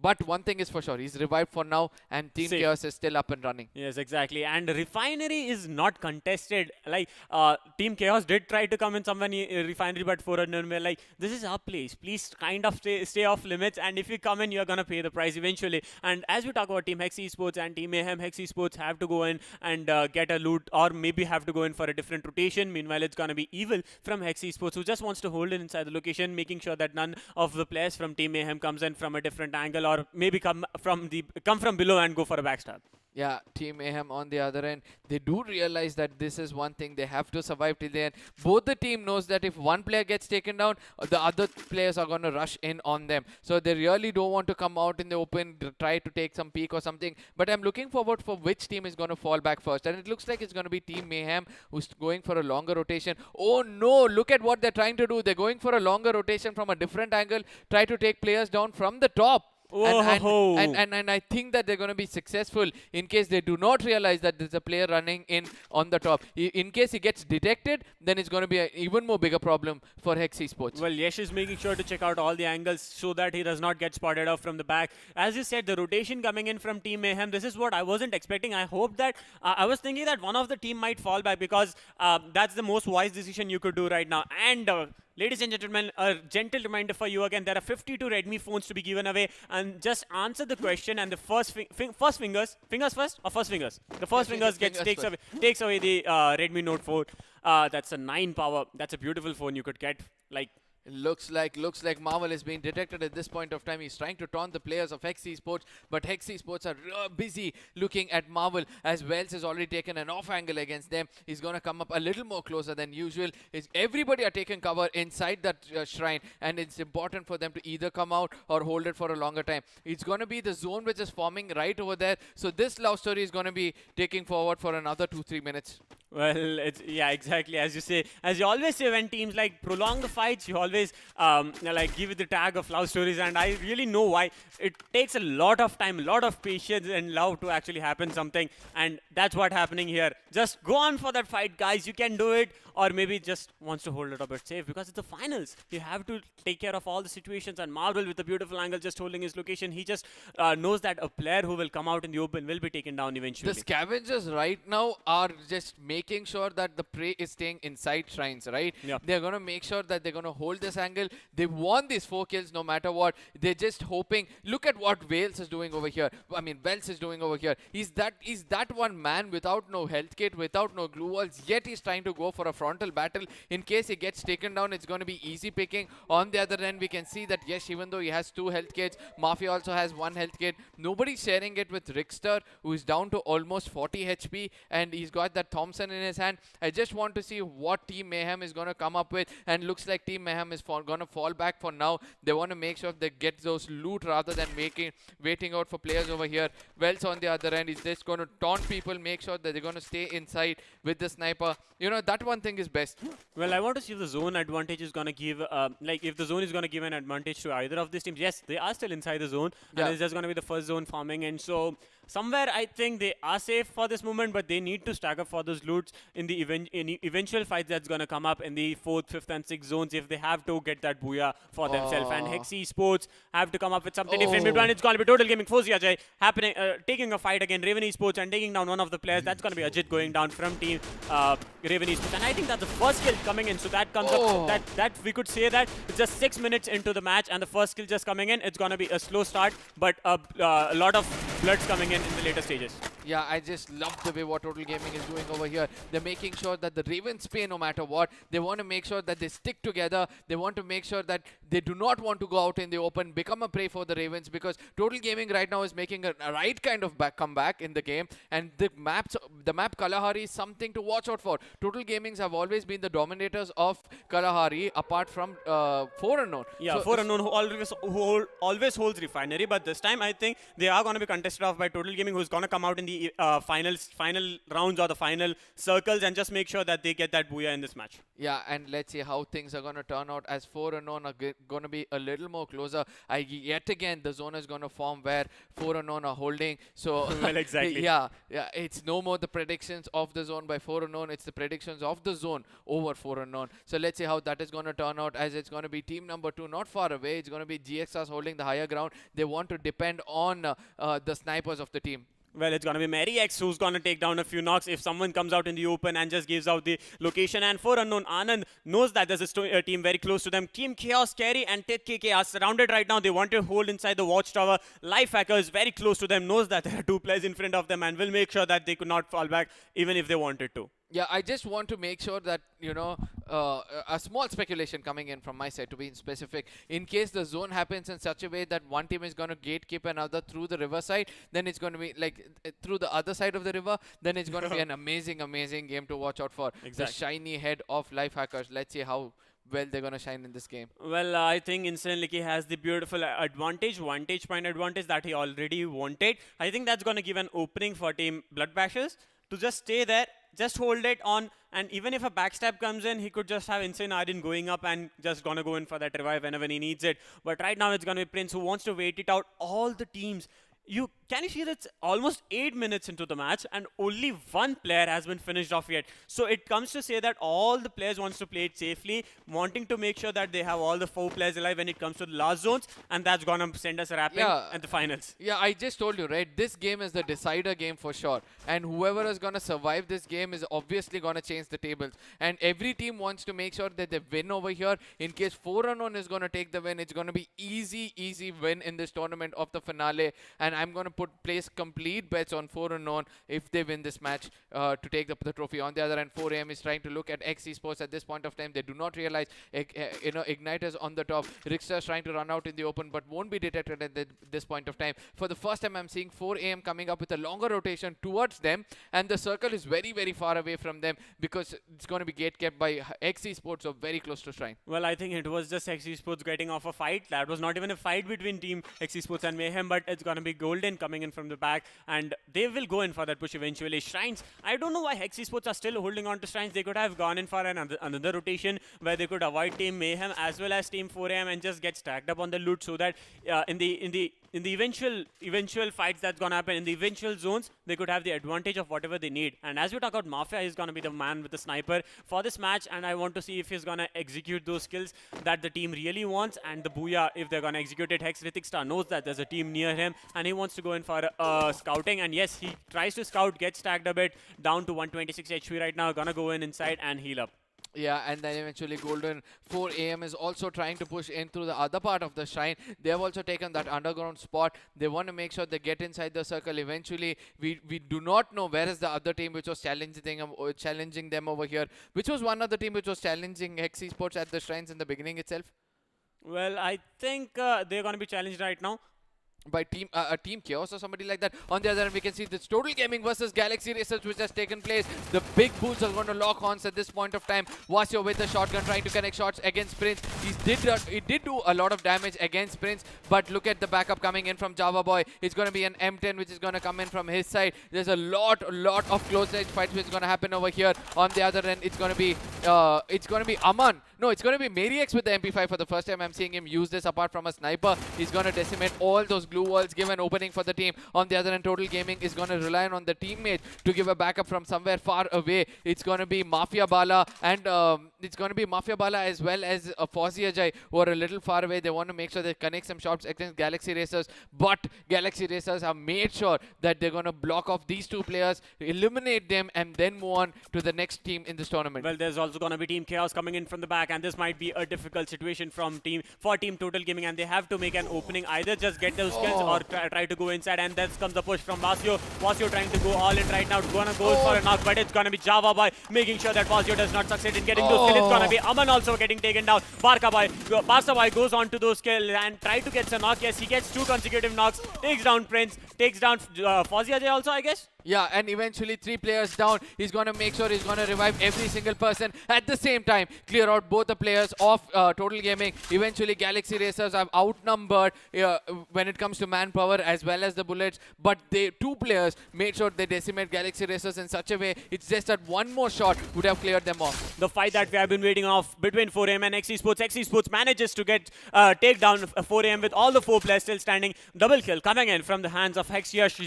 But one thing is for sure, he's revived for now, and Team Chaos is still up and running. Yes, exactly. And Refinery is not contested. Like, Team Chaos did try to come in somewhere near Refinery, but 4 Unknown were like, this is our place. Please kind of stay off limits, and if you come in, you're going to pay the price eventually. And as we talk about Team Hex Esports and Team Mayhem, Hex Esports have to go in and get a loot, or maybe have to go in for a different rotation. Meanwhile, it's going to be Evil from Hex Esports, who just wants to hold it inside the location, making sure that none of the players from Team Mayhem comes in from a different angle, or maybe come from below and go for a backstab. Yeah, Team Mayhem on the other end, they do realize that this is one thing. They have to survive till the end. Both the team knows that if one player gets taken down, the other players are going to rush in on them. So they really don't want to come out in the open, try to take some peek or something. But I'm looking forward for which team is going to fall back first. And it looks like it's going to be Team Mayhem who's going for a longer rotation. Oh no, look at what they're trying to do. They're going for a longer rotation from a different angle, try to take players down from the top. And I think that they're going to be successful in case they do not realize that there's a player running in on the top. In case he gets detected, then it's going to be an even more bigger problem for Hex Esports. Well, Yesh is making sure to check out all the angles so that he does not get spotted off from the back. As you said, the rotation coming in from Team Mayhem, this is what I wasn't expecting. I hope that, I was thinking that one of the team might fall back, because that's the most wise decision you could do right now. And ladies and gentlemen, a gentle reminder for you again, there are 52 Redmi phones to be given away, and just answer the question, and the first fingers takes away the Redmi Note 4. That's a 9 power. That's a beautiful phone you could get. Like, Looks like Marvel is being detected at this point of time. He's trying to taunt the players of Hex Esports, but Hex Esports are busy looking at Marvel, as Wells has already taken an off angle against them. He's going to come up a little more closer than usual. Everybody are taking cover inside that shrine, and it's important for them to either come out or hold it for a longer time. It's going to be the zone which is forming right over there. So this love story is going to be taking forward for another 2-3 minutes. Well, yeah, exactly. As you say, as you always say, when teams like prolong the fights, you always like give it the tag of love stories, and I really know why. It takes a lot of time, a lot of patience and love to actually happen something, and that's what's happening here. Just go on for that fight, guys. You can do it, or maybe just wants to hold it a bit safe because it's the finals. You have to take care of all the situations, and Marvel with a beautiful angle just holding his location. He just knows that a player who will come out in the open will be taken down eventually. The scavengers right now are just making sure that the prey is staying inside shrines, right? Yeah. They're going to make sure that they're going to hold this angle. They want these 4 kills no matter what. They're just hoping. Look at what Wales is doing over here. I mean, Wales is doing over here. He's that one man without no health kit, without no glue walls, yet he's trying to go for a frontal battle. In case he gets taken down, it's going to be easy picking. On the other end, we can see that, yes, even though he has 2 health kits, Mafia also has 1 health kit. Nobody's sharing it with Rickster, who is down to almost 40 HP, and he's got that Thompson in his hand. I just want to see what Team Mayhem is going to come up with, and looks like Team Mayhem is going to fall back for now. They want to make sure they get those loot rather than waiting out for players over here. Wells on the other end is just going to taunt people, make sure that they're going to stay inside with the sniper. You know, that one thing is best. Well, I want to see if the zone advantage is going to give, like if the zone is going to give an advantage to either of these teams. Yes, they are still inside the zone, and it's just going to be the first zone farming, and so somewhere I think they are safe for this moment, but they need to stack up for those loots in the eventual fight that's going to come up in the 4th, 5th and 6th zones if they have to get that booyah for themselves. And Hex Esports have to come up with something different. Mid-one, it's going to be Total Gaming Force Ajay happening, taking a fight against Raven Esports and taking down one of the players. That's going to be Ajit going down from team Raven Esports. And I think that's the first kill coming in. So that comes up, that we could say that it's just 6 minutes into the match and the first kill just coming in. It's going to be a slow start, but a lot of bloods coming in the later stages. Yeah, I just love the way what Total Gaming is doing over here. They're making sure that the Ravens pay no matter what. They want to make sure that they stick together. They want to make sure that they do not want to go out in the open, become a prey for the Ravens, because Total Gaming right now is making a right kind of comeback in the game. And the map Kalahari is something to watch out for. Total Gamings have always been the dominators of Kalahari, apart from 4unknown. Yeah, so 4unknown who always holds Refinery, but this time I think they are going to be contested off by Total Gaming, who's going to come out in the final rounds or the final circles and just make sure that they get that booyah in this match. Yeah, and let's see how things are going to turn out as 4unknown are going to be a little more closer. Yet again, the zone is going to form where 4unknown are holding. So, well, exactly. Yeah, it's no more the predictions of the zone by 4unknown. It's the predictions of the zone over 4unknown. So let's see how that is going to turn out, as it's going to be team number 2 not far away. It's going to be GXRs holding the higher ground. They want to depend on the snipers of the team. Well, it's going to be Mary X who's going to take down a few knocks if someone comes out in the open and just gives out the location. And 4unknown, Anand knows that there's a team very close to them. Team Chaos, Kerry and TKK are surrounded right now. They want to hold inside the watchtower. Lifehacker is very close to them, knows that there are 2 players in front of them and will make sure that they could not fall back even if they wanted to. Yeah, I just want to make sure that, you know, a small speculation coming in from my side, to be specific. In case the zone happens in such a way that one team is going to gatekeep another through the riverside, then it's going to be like through the other side of the river, then it's going to be an amazing, amazing game to watch out for. Exactly. The shiny head of Lifehackers. Let's see how well they're going to shine in this game. Well, I think Instantly has the beautiful advantage, vantage point advantage that he already wanted. I think that's going to give an opening for Team Bloodbashers to just stay there, just hold it on, and even if a backstab comes in, he could just have Insane Arden going up and just gonna go in for that revive whenever he needs it. But right now it's gonna be Prince who wants to wait it out. All the teams, can you see that it's almost 8 minutes into the match and only one player has been finished off yet. So it comes to say that all the players wants to play it safely, wanting to make sure that they have all the 4 players alive when it comes to the last zones, and that's gonna send us wrapping at the finals. Yeah, I just told you, right? This game is the decider game for sure. And whoever is gonna survive this game is obviously gonna change the tables. And every team wants to make sure that they win over here. In case 4unknown is gonna take the win, it's gonna be easy win in this tournament of the finale. And I'm going to place complete bets on 4unknown if they win this match to take the trophy. On the other hand, 4am is trying to look at X Esports at this point of time. They do not realize Igniters on the top. Rickster is trying to run out in the open but won't be detected at this point of time. For the first time, I'm seeing 4am coming up with a longer rotation towards them, and the circle is very far away from them because it's going to be gate kept by X Esports, so very close to Shrine. Well, I think it was just X Esports getting off a fight. That was not even a fight between Team X Esports and Mayhem, but it's going to be Golden coming in from the back, and they will go in for that push eventually. Shrines, I don't know why Hex Esports are still holding on to Shrines. They could have gone in for another rotation where they could avoid Team Mayhem as well as Team 4am and just get stacked up on the loot, so that in the eventual fights that's gonna happen, in the eventual zones, they could have the advantage of whatever they need. And as we talk about Mafia, he's gonna be the man with the sniper for this match, and I want to see if he's gonna execute those skills that the team really wants, and the booyah, if they're gonna execute it. Hex Rithik Star knows that there's a team near him and he wants to go in for scouting, and yes, he tries to scout, gets stacked a bit, down to 126 HP right now, gonna go inside and heal up. Yeah, and then eventually Golden 4 AM is also trying to push in through the other part of the shrine. They have also taken that underground spot. They want to make sure they get inside the circle. Eventually, we do not know where is the other team which was challenging them over here. Which was one other team which was challenging Hex Esports at the shrines in the beginning itself? Well, I think they're going to be challenged right now by Team Chaos or somebody like that. On the other hand, we can see this Total Gaming versus Galaxy Racers which has taken place. The big boots are going to lock horns at this point of time. Vasio with the shotgun trying to connect shots against Prince. He did do a lot of damage against Prince, but look at the backup coming in from Java Boy. It's going to be an M10 which is going to come in from his side. There's a lot of close range fights which is going to happen over here. On the other end, it's going to be Aman. No, it's going to be Mariex with the MP5 for the first time. I'm seeing him use this apart from a sniper. He's going to decimate all those glue walls, give an opening for the team. On the other hand, Total Gaming is going to rely on the teammate to give a backup from somewhere far away. It's going to be Mafia Bala and it's going to be Mafia Bala as well as Fozzy Ajay who are a little far away. They want to make sure they connect some shots against Galaxy Racers, but Galaxy Racers have made sure that they're going to block off these two players, eliminate them, and then move on to the next team in this tournament. Well, there's also going to be Team Chaos coming in from the back, and this might be a difficult situation for Team Total Gaming, and they have to make an opening, either just get those kills or try to go inside, and then comes the push from Vasio. Vasio trying to go all in right now, gonna go for a knock, but it's gonna be Java Boy making sure that Vasio does not succeed in getting those kills. It's gonna be Aman also getting taken down. Barca Boy goes on to those kills and try to get some knock. Yes, he gets 2 consecutive knocks, takes down Prince, takes down Fozzy Ajay also, I guess. Yeah, and eventually 3 players down. He's going to make sure he's going to revive every single person at the same time. Clear out both the players of Total Gaming. Eventually, Galaxy Racers are outnumbered when it comes to manpower as well as the bullets. But 2 players made sure they decimate Galaxy Racers in such a way. It's just that one more shot would have cleared them off. The fight that we have been waiting off between 4AM and Hex Esports. Hex Esports manages to get take down 4AM with all the 4 players still standing. Double kill coming in from the hands of Hex Yash.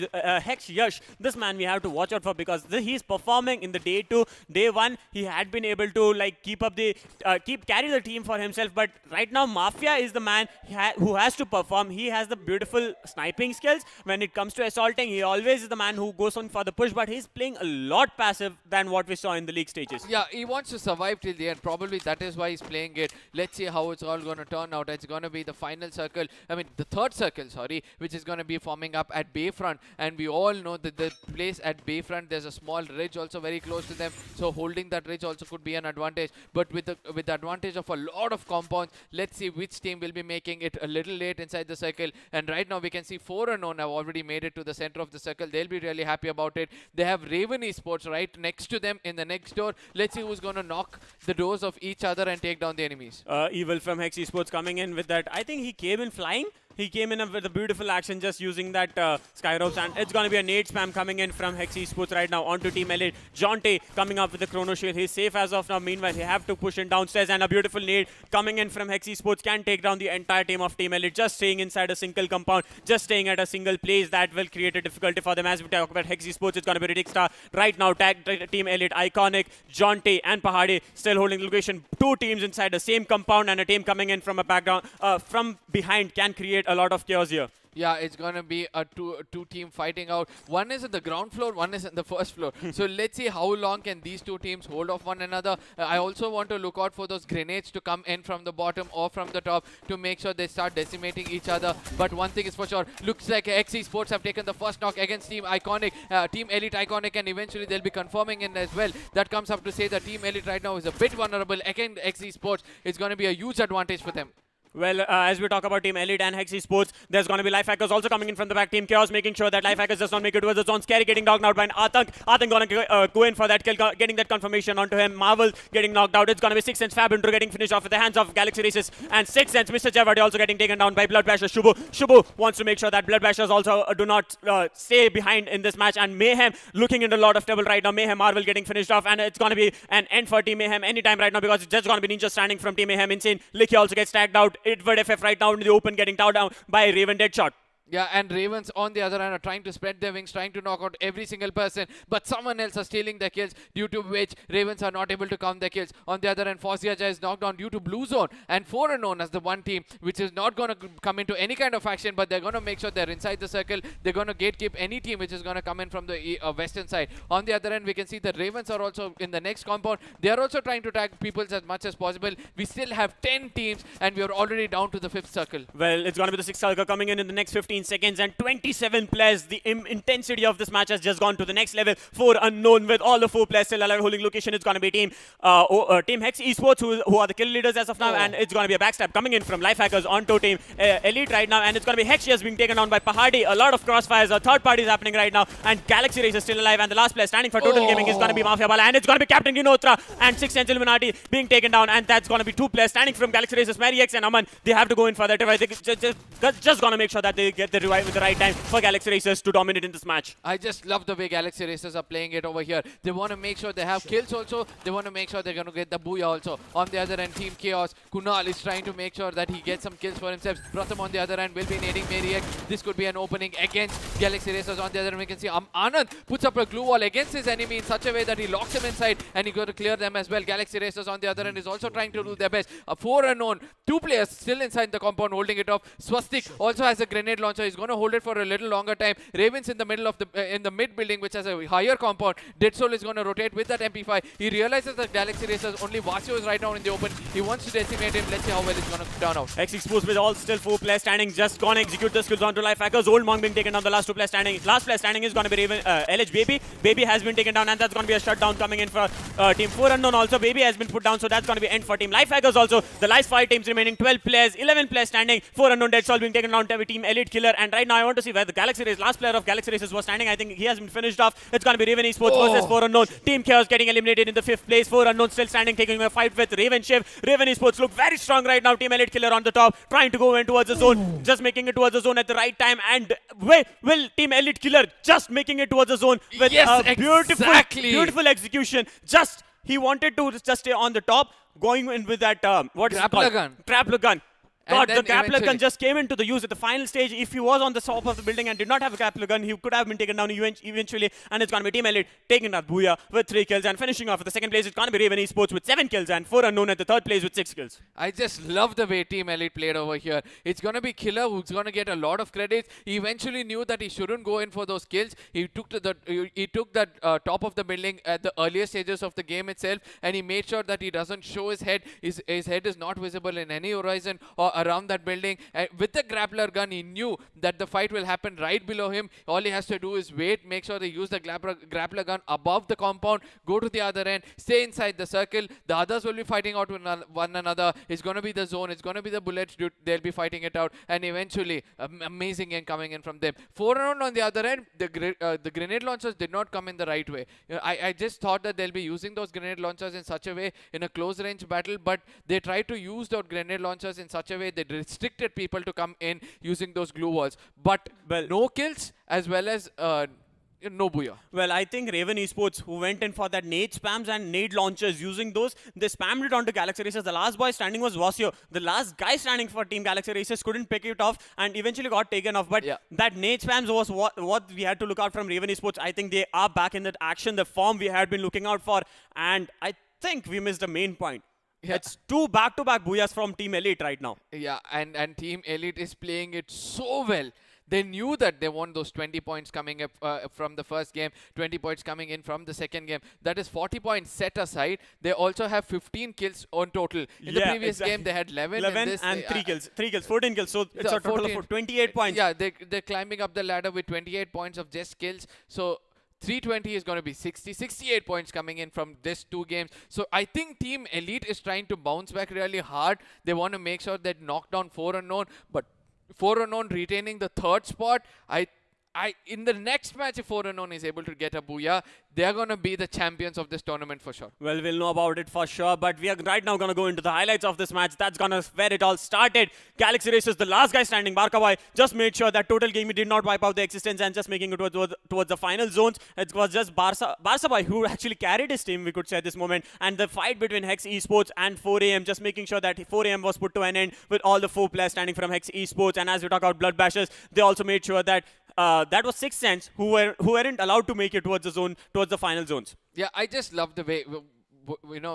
This man we have to watch out for, because he's performing in the day 2. Day 1 he had been able to like carry the team for himself, but right now Mafia is the man who has to perform. He has the beautiful sniping skills. When it comes to assaulting, he always is the man who goes on for the push, but he's playing a lot passive than what we saw in the league stages. Yeah, he wants to survive till the end. Probably that is why he's playing it. Let's see how it's all going to turn out. It's going to be the final circle, the third circle, sorry, which is going to be forming up at Bayfront, and we all know that the place at Bayfront, there's a small ridge also very close to them, so holding that ridge also could be an advantage. But with the advantage of a lot of compounds, let's see which team will be making it a little late inside the circle. And right now we can see 4 Unknown have already made it to the center of the circle. They'll be really happy about it. They have Raven Esports right next to them in the next door. Let's see who's going to knock the doors of each other and take down the enemies. Evil from Hex Esports coming in with that. I think he came in flying. He came in with a beautiful action just using that sky ropes, and it's going to be a nade spam coming in from Hex Esports right now onto Team Elite. Jonte coming up with the chrono shield. He's safe as of now. Meanwhile, he have to push him downstairs, and a beautiful nade coming in from Hex Esports can take down the entire team of Team Elite. Just staying inside a single compound, just staying at a single place, that will create a difficulty for them. As we talk about Hex Esports, it's going to be Riddick Star right now. Team Elite, Iconic, Jonte and Pahade still holding the location. 2 teams inside the same compound, and a team coming in from a background from behind can create a lot of chaos here. Yeah, it's going to be a two team fighting out. One is in the ground floor, one is in the first floor. So let's see how long can these 2 teams hold off one another. I also want to look out for those grenades to come in from the bottom or from the top to make sure they start decimating each other. But one thing is for sure, looks like Hex Esports have taken the first knock against Team Iconic, Team Elite Iconic, and eventually they'll be confirming in as well. That comes up to say that Team Elite right now is a bit vulnerable. Again, Hex Esports is going to be a huge advantage for them. Well, as we talk about Team Elite and Hex Esports, there's going to be Lifehackers also coming in from the back. Team Chaos making sure that Lifehackers does not make it towards the zone. Scary getting knocked out by an Atank. Atank going to go in for that kill, getting that confirmation onto him. Marvel getting knocked out. It's going to be 6 Sense Fab Intro getting finished off at the hands of Galaxy Races. And 6 Sense Mr. Javadi also getting taken down by Blood Basher. Shubu wants to make sure that Blood Bashers also do not stay behind in this match. And Mayhem looking into a lot of trouble right now. Mayhem Marvel getting finished off. And it's going to be an end for Team Mayhem anytime right now, because it's just going to be Ninja standing from Team Mayhem. Insane. Licky also gets tagged out. Edward FF right now in the open, getting towed down by Raven Deadshot. Yeah, and Ravens on the other hand are trying to spread their wings, trying to knock out every single person, but someone else are stealing their kills, due to which Ravens are not able to count their kills. On the other hand, Fauziaja is knocked down due to blue zone, and 4 unknown as the one team which is not going to come into any kind of action, but they're going to make sure they're inside the circle. They're going to gatekeep any team which is going to come in from the western side. On the other hand, we can see the Ravens are also in the next compound. They are also trying to tag people as much as possible. We still have 10 teams, and we are already down to the 5th circle. Well, it's going to be the 6th circle coming in the next 15 seconds, and 27 players. The intensity of this match has just gone to the next level. 4 unknown with all the 4 players still alive. Holding location, it's going to be Team Hex Esports who are the kill leaders as of now, and it's going to be a backstab coming in from Lifehackers onto Team Elite right now, and it's going to be Hexius being taken down by Pahadi. A lot of crossfires, a third party is happening right now, and Galaxy Race is still alive, and the last player standing for Total Gaming is going to be Mafia Bala, and it's going to be Captain Ginotra and 6 Sense Illuminati being taken down, and that's going to be 2 players standing from Galaxy Races, Mary X and Aman. They have to go in for that revive. They just going to make sure that they get the revive at the right time for Galaxy Racers to dominate in this match. I just love the way Galaxy Racers are playing it over here. They want to make sure they have kills also. They want to make sure they're going to get the booyah also. On the other end, Team Chaos, Kunal is trying to make sure that he gets some kills for himself. Pratham on the other end will be nading Mariak. This could be an opening against Galaxy Racers. On the other end, we can see Anand puts up a glue wall against his enemy in such a way that he locks him inside, and he got to clear them as well. Galaxy Racers on the other end is also trying to do their best. 4 unknown, 2 players still inside the compound holding it off. Swastik also has a grenade launcher. He's going to hold it for a little longer time. Ravens in the middle of the in the mid building, which has a higher compound. Dead Soul is going to rotate with that MP5. He realizes that Galaxy Racers only Vasio is right now in the open. He wants to decimate him. Let's see how well it's going to turn out. X Exposed with all still 4 players standing, just gonna execute the skills onto Lifehackers. Old Monk being taken down, the last 2 players standing. Last player standing is gonna be Raven, LH Baby. Baby has been taken down, and that's gonna be a shutdown coming in for Team 4 unknown also. Baby has been put down, so that's gonna be end for Team Lifehackers also. The last 5 teams remaining, 12 players, 11 players standing. 4 unknown Dead Soul being taken down to Team Elite Killer, and right now I want to see where the Galaxy Race, last player of Galaxy Races was standing. I think he has been finished off. It's gonna be Raven Esports versus 4 unknown. Team Chaos getting eliminated in the 5th place. 4 unknown still standing, taking a fight with Raven Shiv. Raven Esports look very strong right now. Team Elite Killer on the top, trying to go in towards the zone, just making it towards the zone at the right time, and will Team Elite Killer just making it towards the zone with a beautiful execution. Just he wanted to just stay on the top, going in with that grappler gun. Grappler gun. God, the grappler gun just came into the use at the final stage. If he was on the top of the building and did not have a grappler gun, he could have been taken down eventually. And it's going to be Team Elite taking that Booyah with 3 kills. And finishing off at the second place, it's going to be Raven Esports with 7 kills. And 4 unknown at the third place with 6 kills. I just love the way Team Elite played over here. It's going to be Killer who's going to get a lot of credits. He eventually knew that he shouldn't go in for those kills. He took that top of the building at the earlier stages of the game itself. And he made sure that he doesn't show his head. His head is not visible in any horizon or around that building. With the grappler gun, he knew that the fight will happen right below him. All he has to do is wait, make sure they use the grappler gun above the compound, go to the other end, stay inside the circle. The others will be fighting out with one another. It's going to be the zone, it's going to be the bullets. They'll be fighting it out, and eventually amazing game coming in from them. 4 round on the other end, the grenade launchers did not come in the right way. I just thought that they'll be using those grenade launchers in such a way in a close range battle, but they tried to use those grenade launchers in such a way that restricted people to come in using those glue walls. But no kills as well as no booyah. Well, I think Raven Esports, who went in for that nade spams and nade launchers, using those, they spammed it onto Galaxy Racers. The last boy standing was Vasio. The last guy standing for Team Galaxy Racers couldn't pick it off and eventually got taken off. But that nade spams was what we had to look out from Raven Esports. I think they are back in that action, the form we had been looking out for. And I think we missed the main point. It's 2 back-to-back booyahs from Team Elite right now. Yeah, and Team Elite is playing it so well. They knew that they want those 20 points coming up from the first game, 20 points coming in from the second game. That is 40 points set aside. They also have 15 kills on total. In the previous game, they had 11 and 3 kills. 3 kills, 14 kills. So it's a total of 28 points. Yeah, they're climbing up the ladder with 28 points of just kills. So 320 is going to be 68 points coming in from this 2 games. So I think Team Elite is trying to bounce back really hard. They want to make sure they knock down 4 unknown, but 4 unknown retaining the 3rd spot, I in the next match, if 4unknown is able to get a booyah, they're going to be the champions of this tournament for sure. Well, we'll know about it for sure, but we are right now going to go into the highlights of this match. That's going to where it all started. Galaxy Racers, the last guy standing, Barkawai, just made sure that Total Gaming did not wipe out the existence and just making it towards the final zones. It was just Barsabai who actually carried his team, we could say at this moment, and the fight between Hex Esports and 4am, just making sure that 4am was put to an end with all the 4 players standing from Hex Esports. And as we talk about Blood Bashers, they also made sure that that was 6 cents who weren't allowed to make it towards the final zones. Yeah, I just love the way,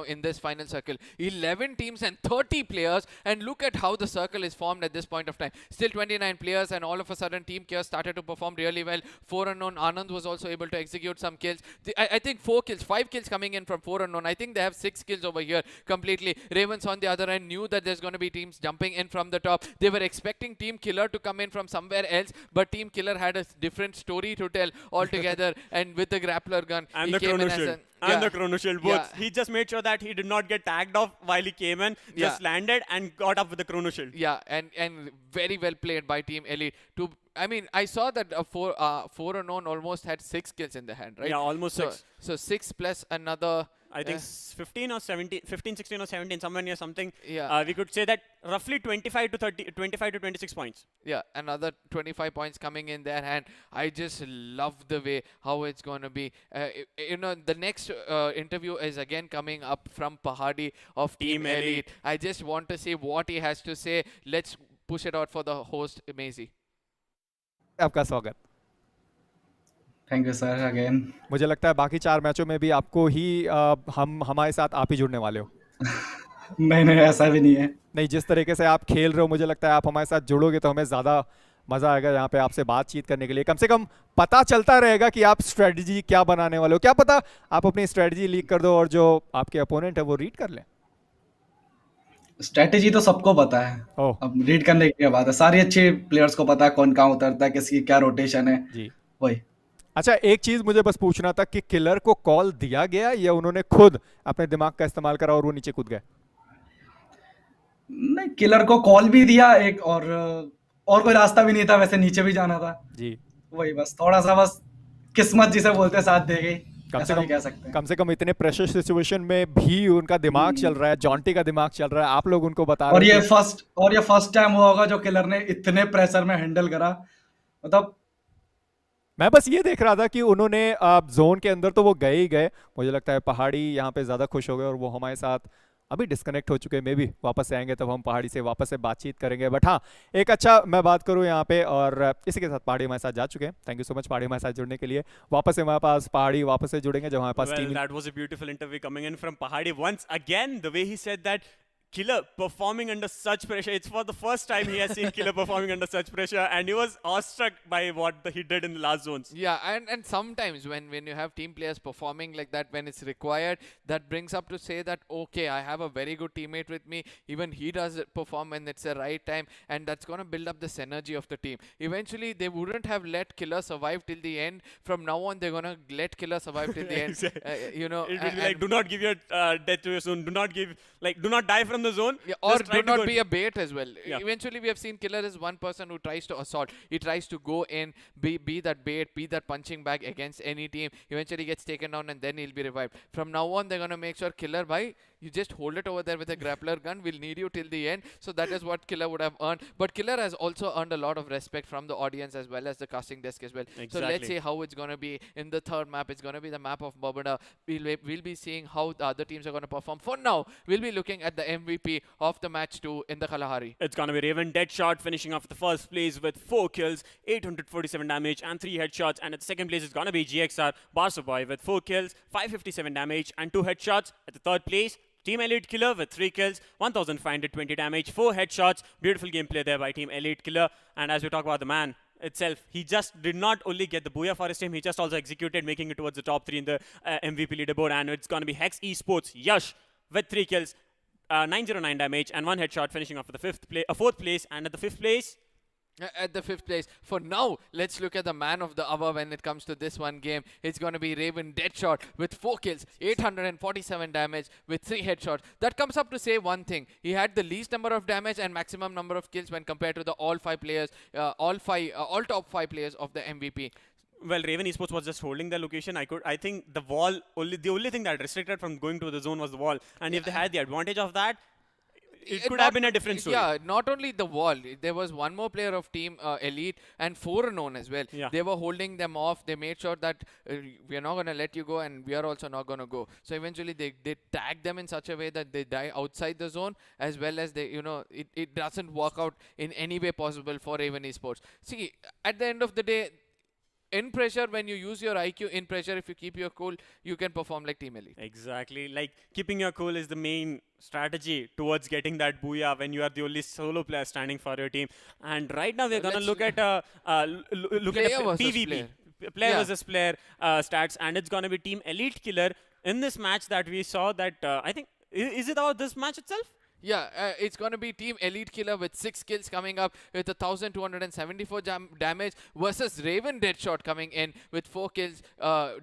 in this final circle, 11 teams and 30 players, and look at how the circle is formed at this point of time. Still 29 players, and all of a sudden Team Chaos started to perform really well. 4unknown, Anand was also able to execute some kills. I think 5 kills coming in from 4unknown. I think they have 6 kills over here completely. Ravens on the other end knew that there's going to be teams jumping in from the top. They were expecting Team Killer to come in from somewhere else, but Team Killer had a different story to tell altogether, and with the grappler gun, and he the came Chrono in as Shield. And the Chrono Shield both. He just made sure that he did not get tagged off while he came in. Just landed and got up with the Chrono Shield. Yeah, and very well played by Team Elite. I saw that 4unknown almost had 6 kills in the hand, right? Yeah, almost 6. So 6 plus another... I think 15 or 17, 15, 16 or 17, somewhere near something. Yeah. We could say that roughly 25 to 26 points. Yeah, another 25 points coming in their hand. I just love the way how it's going to be. The next interview is again coming up from Pahadi of Team Elite. I just want to see what he has to say. Let's push it out for the host, Maizy. आपका स्वागत. Thank you sir again. मुझे लगता है बाकी 4 मैचों में भी आपको ही हमारे साथ आप ही जुड़ने वाले हो. नहीं ऐसा भी नहीं है. नहीं, जिस तरीके से आप खेल रहे हो मुझे लगता है आप हमारे साथ जुड़ोगे तो हमें ज़्यादा मज़ा आएगा यहाँ पे आपसे बातचीत करने के लिए. कम से कम पता चलता रहेगा कि आप स्ट्रेटजी क्या बनाने वाले हो. क्या पता आप अपनी स्ट्रेटजी लीक कर दो और जो आपके अपोनेंट है वो रीड कर लें. स्ट्रेटेजी तो सबको पता है. अब रीड करने की क्या बात है. सारी अच्छी प्लेयर्स को पता है कौन कहाँ उतरता है, किसकी क्या रोटेशन है. जी वही. अच्छा, एक चीज मुझे बस पूछना था कि किलर को कॉल दिया गया या उन्होंने खुद अपने दिमाग का इस्तेमाल करा और वो नीचे कूद गए? नहीं, किलर को कॉल भी दिया एक और कोई रास्ता भी नहीं था, वैसे नीचे भी जाना था जी. वही बस थोड़ा सा बस किस्मत जिसे बोलते साथ दे गई. कम से कम इतने प्रेशर सिचुएशन में भी उनका दिमाग चल रहा है, जॉन्टी का दिमाग चल रहा है, आप लोग उनको बता रहे हैं. और ये फर्स्ट टाइम हुआ होगा जो किलर ने इतने प्रेशर में हैंडल करा. मतलब मैं बस ये देख रहा था कि उन्होंने जोन के अंदर तो वो गए ही गए. मुझे लगता है पहाड़ी यहाँ पे ज़्यादा खुश हो गए और वो हमारे साथ अभी डिस्कनेक्ट हो चुके हैं. मे बी वापस से आएंगे तब हम पहाड़ी से वापस से बातचीत करेंगे. बट हाँ, एक अच्छा मैं बात करूँ यहाँ पे, और इसी के साथ पहाड़ी हमारे साथ जा चुके हैं. थैंक यू सो मच पहाड़ी हमारे साथ जुड़ने के लिए. वापस से हमारे पास पहाड़ी वापस से जुड़ेंगे जब हमारे पास team. That was a beautiful interview coming in from Pahadi. Once again, the way he said that Killer performing under such pressure. It's for the first time he has seen Killer performing under such pressure, and he was awestruck by what he did in the last zones. Yeah, and sometimes when you have team players performing like that, when it's required, that brings up to say that, okay, I have a very good teammate with me. Even he does perform when it's the right time, and that's going to build up the synergy of the team. Eventually, they wouldn't have let Killer survive till the end. From now on, they're going to let Killer survive till the end. It will be like, do not give your death to your zone. Do not die from the zone. Yeah, or do not be a bait as well. Yeah. Eventually, we have seen Killer is one person who tries to assault. He tries to go in, be that bait, be that punching bag against any team. Eventually gets taken down and then he'll be revived. From now on, they're going to make sure Killer, you just hold it over there with a grappler gun. We'll need you till the end. So that is what Killer would have earned. But Killer has also earned a lot of respect from the audience as well as the casting desk as well. Exactly. So let's see how it's going to be in the third map. It's going to be the map of Barbuda. We'll be seeing how the other teams are going to perform. For now, we'll be looking at the MVP of the match 2 in the Kalahari. It's going to be Raven Deadshot finishing off the first place with 4 kills, 847 damage and 3 headshots. And at the second place is going to be GXR Barsaboy with 4 kills, 557 damage and 2 headshots. At the third place, Team Elite Killer with 3 kills, 1520 damage, 4 headshots. Beautiful gameplay there by Team Elite Killer. And as we talk about the man itself, he just did not only get the booyah for his team, he just also executed, making it towards the top 3 in the MVP leaderboard. And it's going to be Hex Esports Yash with 3 kills, 909 damage and 1 headshot, finishing off for the fourth place. And at the 5th place, At the 5th place. For now, let's look at the man of the hour when it comes to this one game. It's going to be Raven Deadshot with 4 kills, 847 damage with 3 headshots. That comes up to say one thing. He had the least number of damage and maximum number of kills when compared to the all top 5 players of the MVP. Well, Raven Esports was just holding the location. I think the only thing that restricted from going to the zone was the wall. And if they had the advantage of that, it could have been a different story. Yeah, not only the wall. There was one more player of Team Elite and 4 unknown as well. Yeah. They were holding them off. They made sure that we are not going to let you go and we are also not going to go. So eventually they tagged them in such a way that they die outside the zone, as well as they, it doesn't work out in any way possible for Raven Esports. See, at the end of the day, in pressure, when you use your IQ in pressure, if you keep your cool, you can perform like Team Elite. Exactly. Like, keeping your cool is the main strategy towards getting that booyah when you are the only solo player standing for your team. And right now we're going to look at PvP. Player versus player stats. And it's going to be Team Elite Killer in this match that we saw that, I think, is it about this match itself? Yeah, it's going to be Team Elite Killer with 6 kills coming up with 1,274 damage versus Raven Deadshot coming in with 4 kills.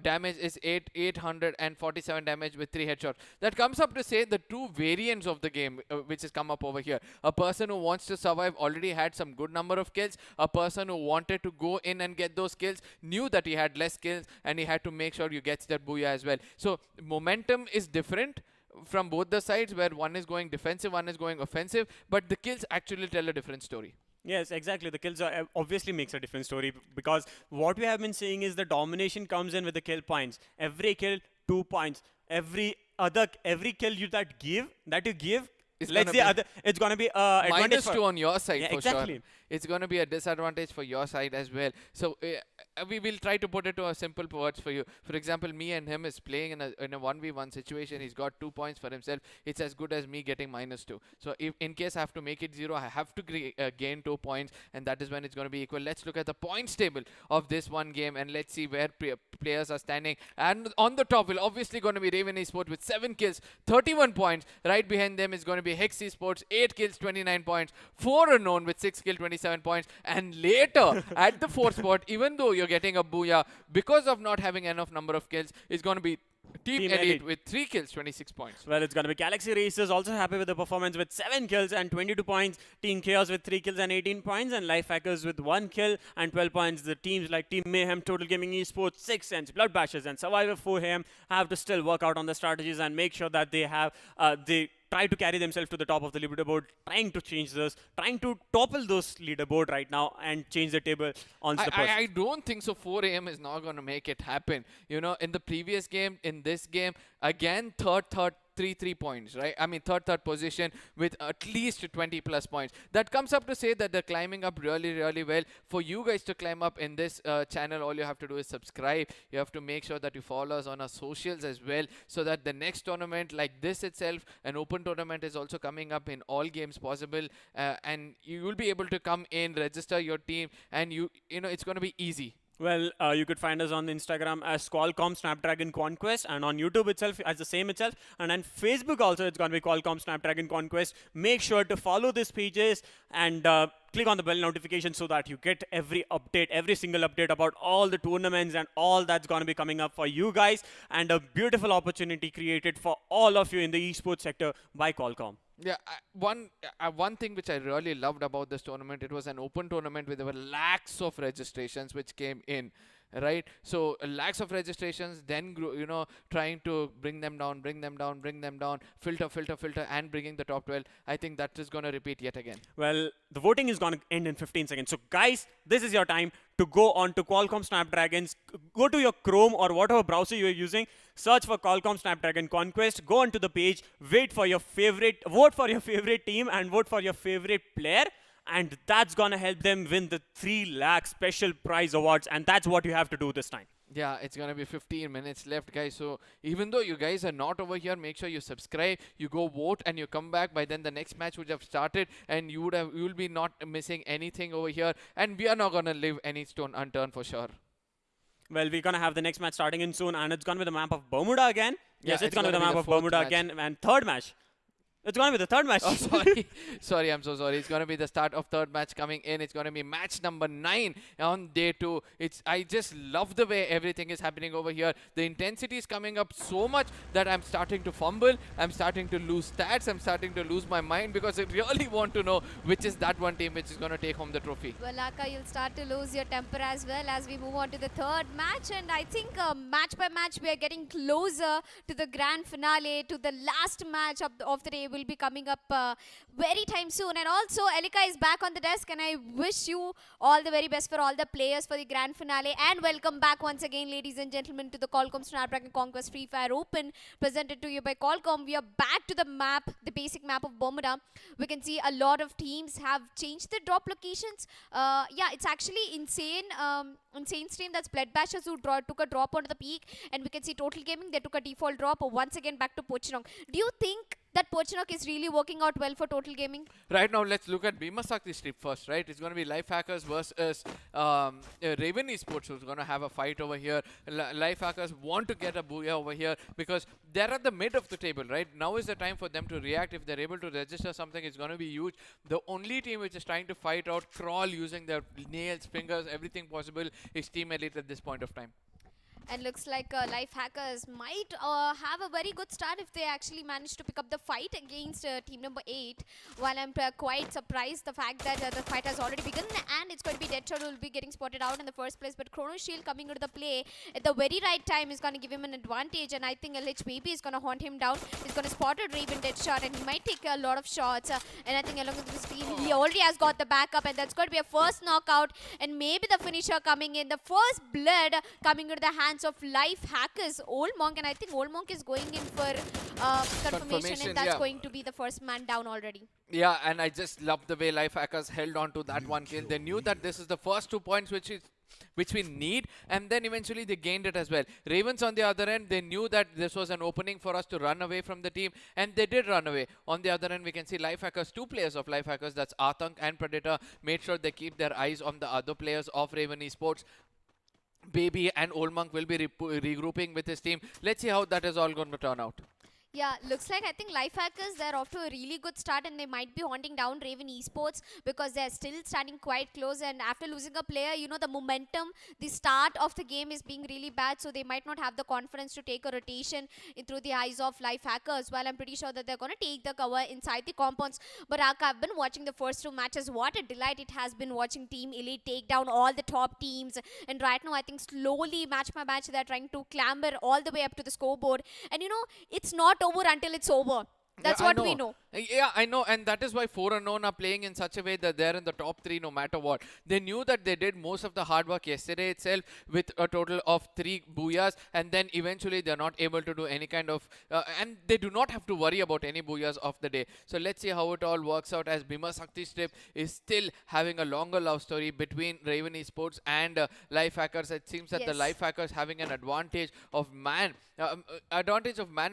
Damage is 847 damage with 3 headshots. That comes up to say the 2 variants of the game which has come up over here. A person who wants to survive already had some good number of kills. A person who wanted to go in and get those kills knew that he had less kills and he had to make sure you get that booyah as well. So momentum is different from both the sides, where one is going defensive, one is going offensive, but the kills actually tell a different story. Yes, exactly. The kills obviously makes a different story, because what we have been seeing is the domination comes in with the kill points. Every kill, 2 points. Every kill you give, it's gonna be advantage -2 on your side, for exactly. sure. It's going to be a disadvantage for your side as well. So we will try to put it to a simple words for you. For example, me and him is playing in a 1v1 situation. He's got 2 points for himself. It's as good as me getting -2. So if in case I have to make it 0, I have to gain 2 points, and that is when it's going to be equal. Let's look at the points table of this one game, and let's see where players are standing. And on the top will obviously going to be Raven Esports with 7 kills, 31 points. Right behind them is going to be Hex Esports, 8 kills, 29 points. 4 unknown with 6 kills, 27 points. And later at the 4th spot, even though you're getting a booyah because of not having enough number of kills, is going to be Team Elite with 3 kills, 26 points. Well, it's going to be Galaxy Racers, also happy with the performance with 7 kills and 22 points. Team Chaos with 3 kills and 18 points. And Life Hackers with 1 kill and 12 points. The teams like Team Mayhem, Total Gaming Esports, 6 Sense, Blood Bashers and Survivor 4AM have to still work out on the strategies and make sure that they have try to carry themselves to the top of the leaderboard, trying to change this, trying to topple those leaderboard right now and change the table on the person. I don't think so. 4 AM is not going to make it happen. You know, in the previous game, in this game, again, third, 3 points, right? I mean, third position with at least 20 plus points. That comes up to say that they're climbing up really, really well. For you guys to climb up in this channel, all you have to do is subscribe. You have to make sure that you follow us on our socials as well, so that the next tournament like this itself, an open tournament, is also coming up in all games possible, and you will be able to come in, register your team, and you know it's going to be easy. Well, you could find us on Instagram as Qualcomm Snapdragon Conquest, and on YouTube itself as the same itself, and on Facebook also it's going to be Qualcomm Snapdragon Conquest. Make sure to follow these pages and click on the bell notification so that you get every single update about all the tournaments and all that's going to be coming up for you guys, and a beautiful opportunity created for all of you in the esports sector by Qualcomm. Yeah, one thing which I really loved about this tournament, it was an open tournament where there were lakhs of registrations which came in, right? So lakhs of registrations, then trying to bring them down, filter, and bringing the top 12. I think that is going to repeat yet again. Well, the voting is going to end in 15 seconds. So guys, this is your time to go on to Qualcomm Snapdragons. Go to your Chrome or whatever browser you are using. Search for Qualcomm Snapdragon Conquest. Go onto the page. Vote for your favorite team and vote for your favorite player. And that's going to help them win the 3 lakh special prize awards. And that's what you have to do this time. Yeah, it's going to be 15 minutes left, guys. So even though you guys are not over here, make sure you subscribe, you go vote, and you come back. By then the next match would have started, and you will be not missing anything over here. And we are not going to leave any stone unturned for sure. Well, we're going to have the next match starting in soon, and it's going to be the map of Bermuda again. Yes, it's going to be the map of Bermuda again. And third match. It's going to be the third match. Oh, sorry. Sorry, I'm so sorry. It's going to be the start of third match coming in. It's going to be match number 9 on day 2. I just love the way everything is happening over here. The intensity is coming up so much that I'm starting to fumble. I'm starting to lose stats. I'm starting to lose my mind because I really want to know which is that one team which is going to take home the trophy. Well, Aka, you'll start to lose your temper as well as we move on to the third match. And I think match by match, we are getting closer to the grand finale, to the last match of the day. Will be coming up very time soon. And also Elika is back on the desk, and I wish you all the very best for all the players for the grand finale. And welcome back once again, ladies and gentlemen, to the Qualcomm Snapdragon Conquest Free Fire Open, presented to you by Qualcomm. We are back to the map, the basic map of Bermuda. We can see a lot of teams have changed their drop locations. Yeah, it's actually insane. Insane stream. That's Blood Bashers who took a drop onto the peak, and we can see Total Gaming, they took a default drop once again back to Pochinok. Do you think that Pochinok is really working out well for Total Gaming? Right now, let's look at Bimasakti strip first, right? It's going to be Life Hackers versus Raven Esports, who's going to have a fight over here. Life Hackers want to get a booyah over here because they're at the mid of the table, right? Now is the time for them to react. If they're able to register something, it's going to be huge. The only team which is trying to fight out, crawl using their nails, fingers, everything possible is Team Elite at this point of time. And looks like Life Hackers might have a very good start if they actually manage to pick up the fight against team number 8. While I'm quite surprised the fact that the fight has already begun, and it's going to be Deadshot who will be getting spotted out in the first place. But Chrono Shield coming into the play at the very right time is going to give him an advantage, and I think LH Baby is going to hunt him down. He's going to spot a Raven Deadshot, and he might take a lot of shots. And I think along with this team, he already has got the backup, and that's going to be a first knockout, and maybe the finisher coming in. The first blood coming into the hands of Life Hackers, Old Monk, and I think Old Monk is going in for confirmation, and that's going to be the first man down already. Yeah, and I just love the way Life Hackers held on to that one kill. They knew that this is the first 2 points which we need, and then eventually they gained it as well. Ravens on the other end, they knew that this was an opening for us to run away from the team, and they did run away. On the other end, we can see Life Hackers, 2 players of Life Hackers, that's Atank and Predator, made sure they keep their eyes on the other players of Raven Esports. Baby and Old Monk will be regrouping with his team. Let's see how that is all going to turn out. Yeah, looks like I think Life Hackers, they're off to a really good start, and they might be hunting down Raven Esports because they're still standing quite close, and after losing a player, you know, the momentum, the start of the game is being really bad, so they might not have the confidence to take a rotation through the eyes of Life Hackers. Well, I'm pretty sure that they're going to take the cover inside the compounds. But I've been watching the first 2 matches. What a delight it has been watching Team Elite take down all the top teams, and right now I think slowly match by match they're trying to clamber all the way up to the scoreboard, and you know, it's not over until it's over. That's what we know. Yeah, I know, and that is why 4Unknown are playing in such a way that they're in the top 3 no matter what. They knew that they did most of the hard work yesterday itself with a total of 3 booyahs, and then eventually they're not able to do any kind of, and they do not have to worry about any booyahs of the day. So let's see how it all works out, as Bhima Sakti strip is still having a longer love story between Raven Esports and Life Hackers. It seems that the Life Hackers having an advantage of man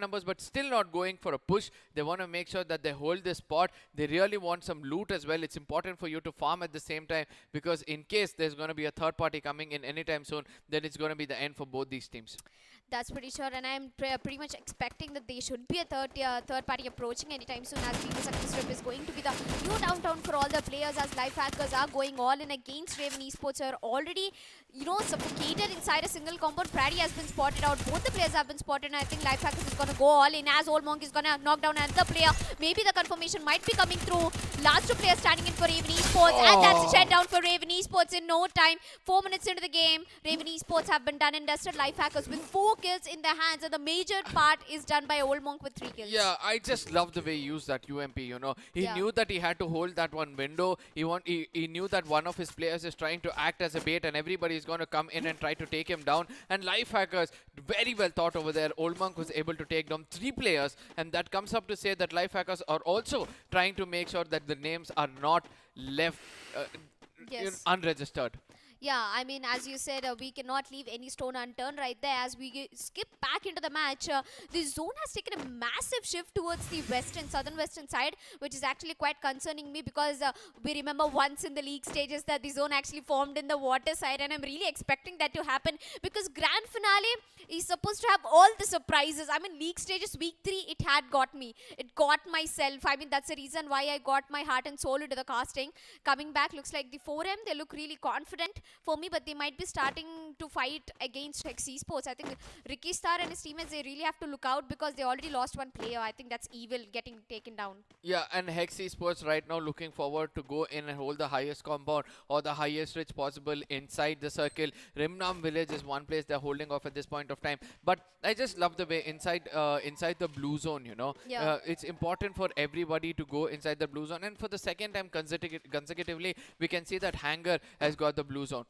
numbers, but still not going for a push. They want to make sure that they hold this spot. They really want some loot as well. It's important for you to farm at the same time, because in case there's going to be a third party coming in anytime soon, then it's going to be the end for both these teams. That's pretty sure, and I'm pretty much expecting that there should be a third party approaching anytime soon, as Bhima Sakti strip is going to be the new downtown for all the players, as Life Hackers are going all in against Raven Esports, are already, you know, suffocated inside a single compound. Freddy has been spotted out. Both the players have been spotted, and I think Life Hackers is going to go all in, as Old Monk is going to knock down another player. Maybe the confirmation might be coming through. Last 2 players standing in for Raven Esports, and that's a shut down for Raven Esports in no time. 4 minutes into the game, Raven Esports have been done and dusted. Life Hackers with 4 kills in their hands, and the major part is done by Old Monk with 3 kills. Yeah, I just love the way he used that UMP, you know. He knew that he had to hold that one window. He knew that one of his players is trying to act as a bait, and everybody is going to come in and try to take him down. And Life Hackers, very well thought over there. Old Monk was able to take down 3 players, and that comes up to say that Life Hackers are also trying to make sure that the names are not left unregistered. Yeah, I mean, as you said, we cannot leave any stone unturned right there. As we skip back into the match, the zone has taken a massive shift towards the southern western side, which is actually quite concerning me, because we remember once in the league stages that the zone actually formed in the water side, and I'm really expecting that to happen, because grand finale is supposed to have all the surprises. I mean, league stages week 3, it had got me. It got myself. I mean, that's the reason why I got my heart and soul into the casting. Coming back, looks like the 4M, they look really confident for me, but they might be starting to fight against Esports. I think Ricky Star and his teammates, they really have to look out because they already lost one player. I think that's Evil getting taken down. Yeah, and Hex Esports right now looking forward to go in and hold the highest compound or the highest ridge possible inside the circle. Rimnam Village is one place they're holding off at this point of time. But I just love the way inside the blue zone, you know. Yeah. It's important for everybody to go inside the blue zone. And for the second time consecutively, we can see that Hanger has got the blue zone.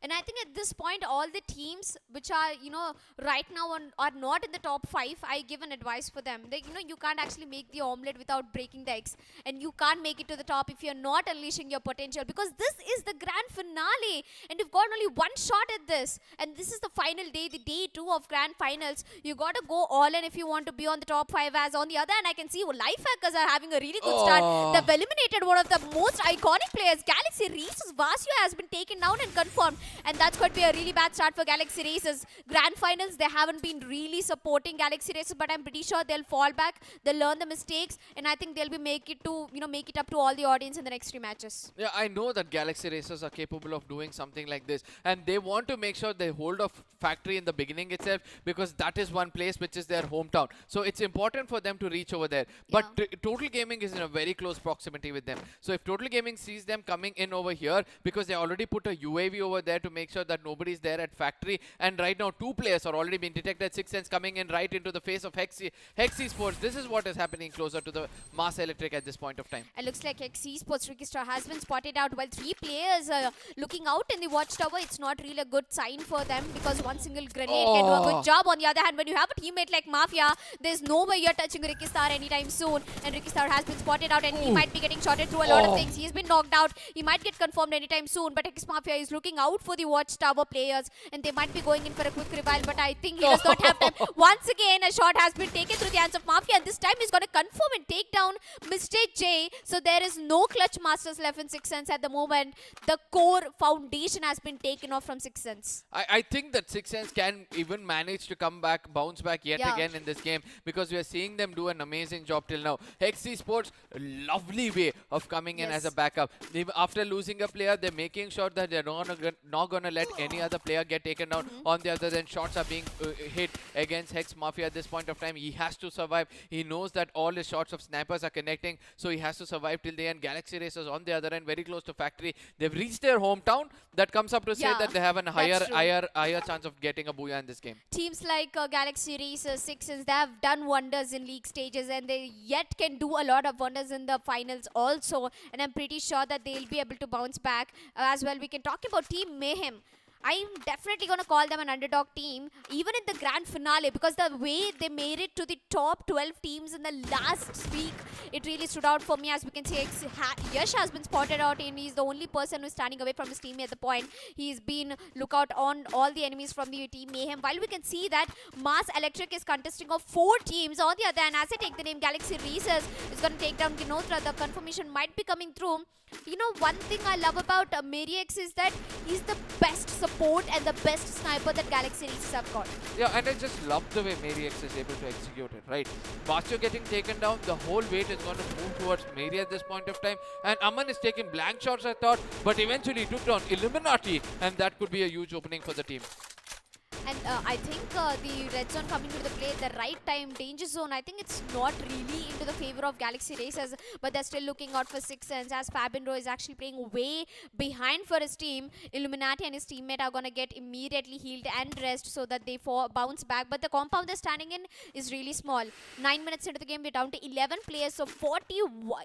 And I think at this point, all the teams which are, you know, right now are not in the top 5, I give an advice for them. They, you know, you can't actually make the omelette without breaking the eggs. And you can't make it to the top if you're not unleashing your potential. Because this is the grand finale. And you've got only one shot at this. And this is the final day, the day 2 of grand finals. You got to go all in if you want to be on the top 5. As on the other hand, I can see Lifehackers are having a really good start. They've eliminated one of the most iconic players. Galaxy Races Vasio has been taken down and confirmed. And that's going to be a really bad start for Galaxy Races. Grand finals, they haven't been really supporting Galaxy Races, but I'm pretty sure they'll fall back. They'll learn the mistakes, and I think they'll be make it up to all the audience in the next 3 matches. Yeah, I know that Galaxy Racers are capable of doing something like this, and they want to make sure they hold off Factory in the beginning itself, because that is one place which is their hometown. So it's important for them to reach over there. But Total Gaming is in a very close proximity with them. So if Total Gaming sees them coming in over here, because they already put a UAV over there to make sure that nobody's there at Factory, and right now 2 players are already being detected. Sixth Sense coming in right into the face of Hex Esports. This is what is happening closer to the Mass Electric at this point of time. It looks like Hex Esports Ricky Star has been spotted out, while 3 players looking out in the watchtower. It's not really a good sign for them, because one single grenade can do a good job. On the other hand, when you have a teammate like Mafia, there's no way you're touching Ricky Star anytime soon. And Ricky Star has been spotted out, and he might be getting shotted through a lot of things. He's been knocked out. He might get confirmed anytime soon, but Hex Mafia is looking out for the watchtower players, and they might be going in for a quick revival, but I think he does not have time. Once again, a shot has been taken through the hands of Mafia, and this time he's going to confirm and take down Mr. J. So there is no clutch masters left in Sixth Sense at the moment. The core foundation has been taken off from Sixth Sense. I think that Sixth Sense can even manage to come back, bounce back yet again in this game, because we are seeing them do an amazing job till now. Hex Esports, lovely way of coming in as a backup. After losing a player, they're making sure that they're not going to let any other player get taken down. On the other end, shots are being hit against Hex Mafia at this point of time. He has to survive. He knows that all his shots of snipers are connecting, so he has to survive till the end. Galaxy Racers on the other end, very close to Factory. They've reached their hometown. That comes up to say that they have a higher chance of getting a booyah in this game. Teams like Galaxy Racers, Sixth Sense, they have done wonders in league stages, and they yet can do a lot of wonders in the finals also. And I'm pretty sure that they'll be able to bounce back as well. We can talk about Team Mayhem. I'm definitely going to call them an underdog team, even in the grand finale, because the way they made it to the top 12 teams in the last week, it really stood out for me. As we can see, Yash has been spotted out, and he's the only person who's standing away from his team at the point. He's been lookout on all the enemies from the team Mayhem. While we can see that Mass Electric is contesting of 4 teams. On the other hand, as I take the name Galaxy Racers is going to take down Ginotra. The confirmation might be coming through. You know, one thing I love about Mariex is that he's the best support and the best sniper that Galaxy Races have got. Yeah, and I just love the way Mariex is able to execute it, right? Vasio getting taken down, the whole weight is going to move towards Mary at this point of time. And Aman is taking blank shots, I thought, but eventually took down Illuminati, and that could be a huge opening for the team. And I think the red zone coming to the play at the right time, danger zone, I think it's not really into the favor of Galaxy Racers, but they're still looking out for Sixth Sense, as Fabinro is actually playing way behind for his team. Illuminati and his teammate are going to get immediately healed and rest so that they bounce back, but the compound they're standing in is really small. 9 minutes into the game, we're down to 11 players, so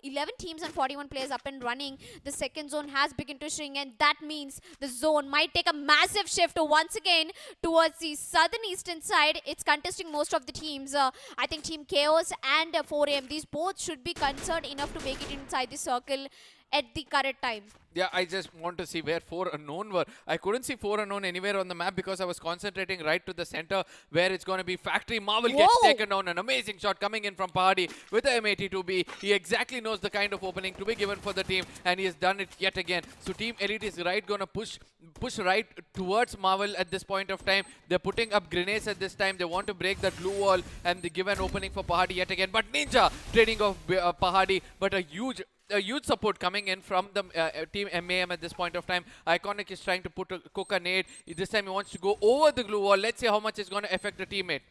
11 teams and 41 players up and running. The second zone has begun to shrink, and that means the zone might take a massive shift once again towards the southern eastern side. It's contesting most of the teams. I think Team Chaos and 4AM, these both should be concerned enough to make it inside the circle at the current time. Yeah, I just want to see where 4 unknown were. I couldn't see 4 unknown anywhere on the map because I was concentrating right to the center where it's going to be Factory. Marvel gets taken down. An amazing shot coming in from Pahadi with the M82B. He exactly knows the kind of opening to be given for the team, and he has done it yet again. So Team Elite is going to push right towards Marvel at this point of time. They're putting up grenades at this time. They want to break that blue wall, and they give an opening for Pahadi yet again. But Ninja trading off Pahadi, but a huge support coming in from the team Mayhem at this point of time. Iconic is trying to cook a nade. This time he wants to go over the glue wall. Let's see how much is going to affect the teammate.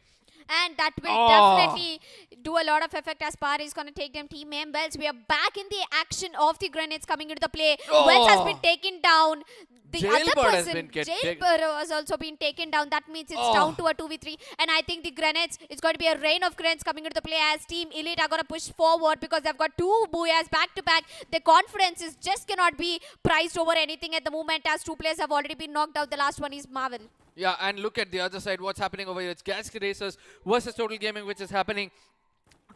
And that will definitely do a lot of effect as Pahadi is going to take them. Team Mayhem Wells, we are back in the action of the grenades coming into the play. Wells has been taken down. The other person, Jailbird, has also been taken down. That means it's down to a 2v3. And I think the grenades, it's going to be a rain of grenades coming into the play as Team Elite are going to push forward because they've got 2 booyahs back to back. Their confidence is just cannot be priced over anything at the moment as 2 players have already been knocked out. The last one is Marvel. Yeah, and look at the other side. What's happening over here? It's Galaxy Racers versus Total Gaming, which is happening.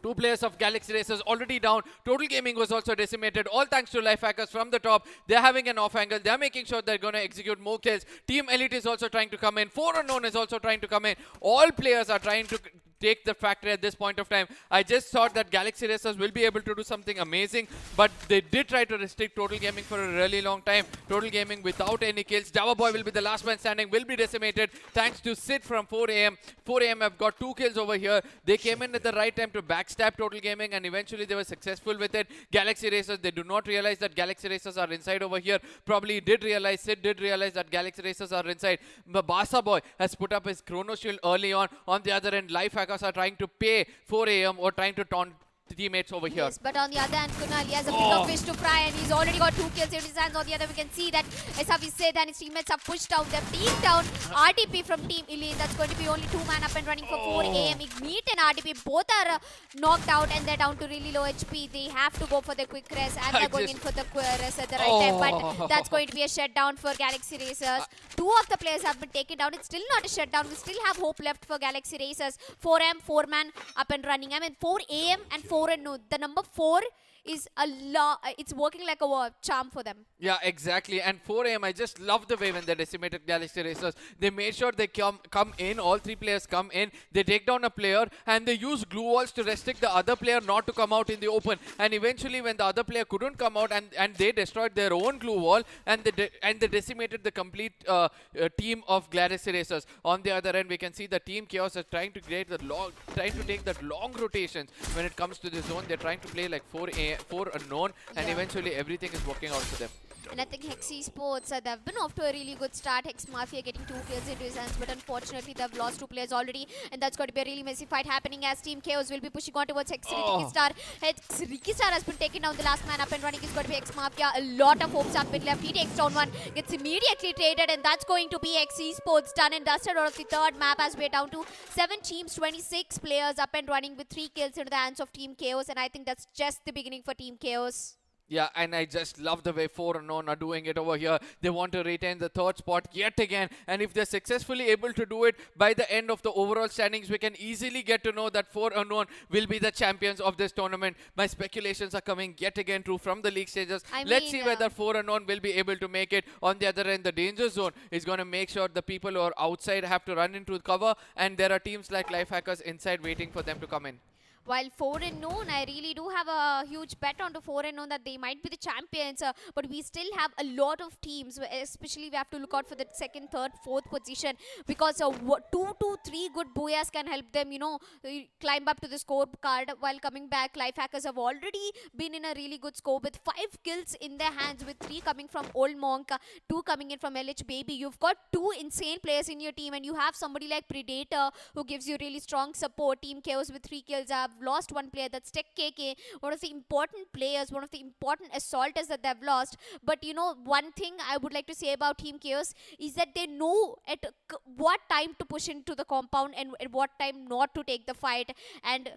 2 players of Galaxy Racers already down. Total Gaming was also decimated. All thanks to Life Hackers from the top. They're having an off angle. They're making sure they're going to execute more kills. Team Elite is also trying to come in. 4 Unknown is also trying to come in. All players are trying to take the factory at this point of time. I just thought that Galaxy Racers will be able to do something amazing, but they did try to restrict Total Gaming for a really long time. Total Gaming without any kills. Java Boy will be the last man standing, will be decimated thanks to Sid from 4am. 4am have got 2 kills over here. They came in at the right time to backstab Total Gaming, and eventually they were successful with it. Galaxy Racers, they do not realize that Galaxy Racers are inside over here. Probably did realize, Sid did realize that Galaxy Racers are inside. Basa Boy has put up his Chrono Shield early on. On the other end, Life Hackers are trying to pay 4am or trying to taunt teammates over here. Yes, but on the other hand, Kunal, he has a bigger fish to fry and he's already got 2 kills in his hands. On the other, we can see that SRV Sid and his teammates have pushed down their team down. RTP from Team Elite, that's going to be only 2 man up and running for 4am. Igmeet and RTP both are knocked out and they're down to really low HP. They have to go for the quick rest and they're going in for the quick rest at the right time. But that's going to be a shutdown for Galaxy Racers. 2 of the players have been taken down. It's still not a shutdown. We still have hope left for Galaxy Racers. 4am, 4 man up and running. I mean, 4am and 4 and no. The number 4 is a lot. It's working like a charm for them. Yeah, exactly. And 4am, I just love the way when they decimated Galaxy Racers. They made sure they come in. All 3 players come in. They take down a player and they use glue walls to restrict the other player not to come out in the open. And eventually, when the other player couldn't come out, and they destroyed their own glue wall and they decimated the complete team of Galaxy Racers. On the other end, we can see the Team Chaos is trying to take that long rotations when it comes to the zone. They're trying to play like 4 unknown, and eventually everything is working out for them. And I think Hex Esports, they've been off to a really good start. Hex Mafia getting 2 kills into his hands, but unfortunately they've lost 2 players already, and that's going to be a really messy fight happening as Team Chaos will be pushing on towards Hex Rikistar. Hex Rikistar has been taken down. The last man up and running is going to be Hex Mafia. A lot of hopes have been left. He takes down 1, gets immediately traded, and that's going to be Hex Esports done and dusted out of the 3rd map as we're down to 7 teams, 26 players up and running with 3 kills into the hands of Team Chaos, and I think that's just the beginning for Team Chaos. Yeah, and I just love the way 4 Unknown are doing it over here. They want to retain the 3rd spot yet again. And if they're successfully able to do it by the end of the overall standings, we can easily get to know that 4 Unknown will be the champions of this tournament. My speculations are coming yet again true from the league stages. Let's see whether 4 Unknown will be able to make it. On the other end, the danger zone is going to make sure the people who are outside have to run into cover. And there are teams like Life Hackers inside waiting for them to come in. While 4 Unknown, I really do have a huge bet on the 4 Unknown that they might be the champions, but we still have a lot of teams, especially we have to look out for the 2nd, 3rd, 4th position, because 2 to 3 good booyahs can help them, climb up to the scorecard while coming back. Life Hackers have already been in a really good score with 5 kills in their hands, with 3 coming from Old Monk, 2 coming in from LH Baby. You've got 2 insane players in your team, and you have somebody like Predator who gives you really strong support. Team Chaos with 3 kills have lost 1 player, that's Tech KK, one of the important players, one of the important assaulters that they've lost. But one thing I would like to say about Team Chaos is that they know at what time to push into the compound and at what time not to take the fight. And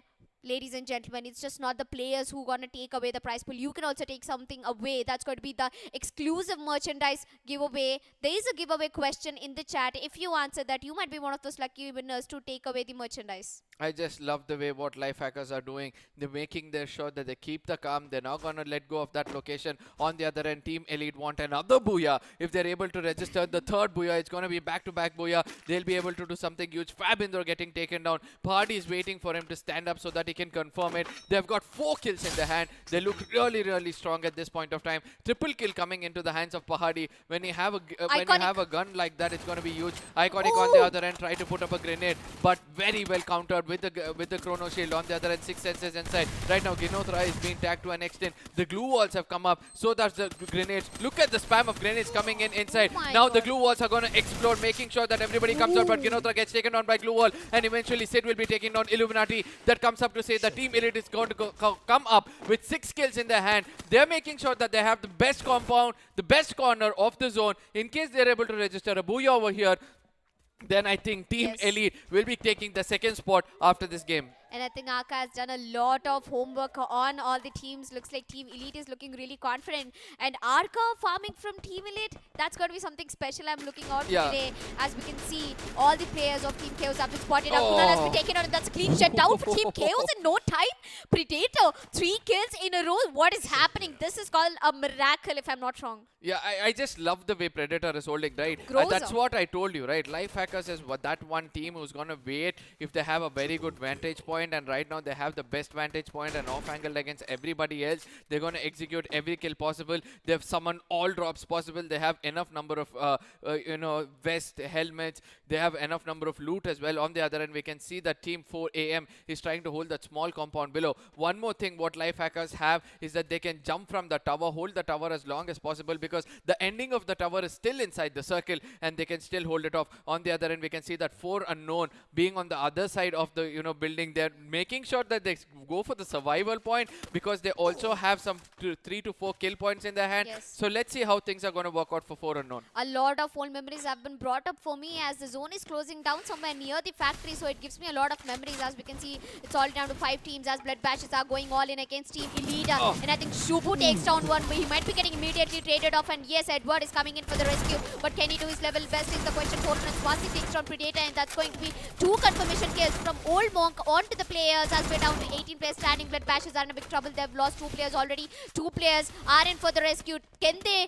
ladies and gentlemen, it's just not the players who gonna take away the prize pool. You can also take something away. That's going to be the exclusive merchandise giveaway. There is a giveaway question in the chat. If you answer that, you might be one of those lucky winners to take away the merchandise. I just love the way what Life Hackers are doing. They're making their sure that they keep the calm. They're not going to let go of that location. On the other end, Team Elite want another booyah. If they're able to register the third booyah, it's going to be back-to-back booyah. They'll be able to do something huge. Fabindor getting taken down. Party is waiting for him to stand up so that he can confirm it. They've got 4 kills in their hand. They look really, really strong at this point of time. Triple kill coming into the hands of Pahadi. When you have a gun like that, it's going to be huge. Iconic on the other end, try to put up a grenade, but very well countered with the chrono shield. On the other end, 6 senses inside. Right now, Ginothra is being tagged to an extent. The glue walls have come up, so that's the grenades. Look at the spam of grenades coming in inside. Now the glue walls are going to explode, making sure that everybody comes out, but Ginothra gets taken down by glue wall, and eventually Sid will be taking down Illuminati. That comes up to say the Team Elite is going to come up with 6 kills in their hand. They're making sure that they have the best compound, the best corner of the zone. In case they're able to register a booyah over here, then I think Team Elite will be taking the second spot after this game. And I think Aka has done a lot of homework on all the teams. Looks like Team Elite is looking really confident. And Arca farming from Team Elite, that's going to be something special I'm looking out for today. As we can see, all the players of Team Chaos have been spotted up. Kunal has been taken out, and that's clean shut down for Team Chaos in no time. Predator, 3 kills in a row. What is happening? This is called a miracle, if I'm not wrong. Yeah, I just love the way Predator is holding, right? That's what I told you, right? Life Hackers is that one team who's going to wait if they have a very good vantage point, and right now they have the best vantage point and off-angled against everybody else. They're going to execute every kill possible. They've summoned all drops possible. They have enough number of, vest, helmets. They have enough number of loot as well. On the other end, we can see that Team 4 AM is trying to hold that small compound below. One more thing what Life Hackers have is that they can jump from the tower, hold the tower as long as possible, because the ending of the tower is still inside the circle and they can still hold it off. On the other end, we can see that 4 unknown being on the other side of the building. They're making sure that they go for the survival point, because they also have some 3 to 4 kill points in their hand. So let's see how things are going to work out for 4 unknown. A lot of old memories have been brought up for me, as the zone is closing down somewhere near the factory, so it gives me a lot of memories. As we can see, it's all down to 5 teams as Blood Bashes are going all in against Team Elite. And I think Shubu takes down one, but he might be getting immediately traded off. And yes, Edward is coming in for the rescue, but can he do his level best is the question. 4 minutes once he takes down Predator, and that's going to be 2 confirmation kills from Old Monk onto the players as we're down to 18 players standing. Blood Bashes are in a big trouble. They've lost 2 players already. 2 players are in for the rescue. Can they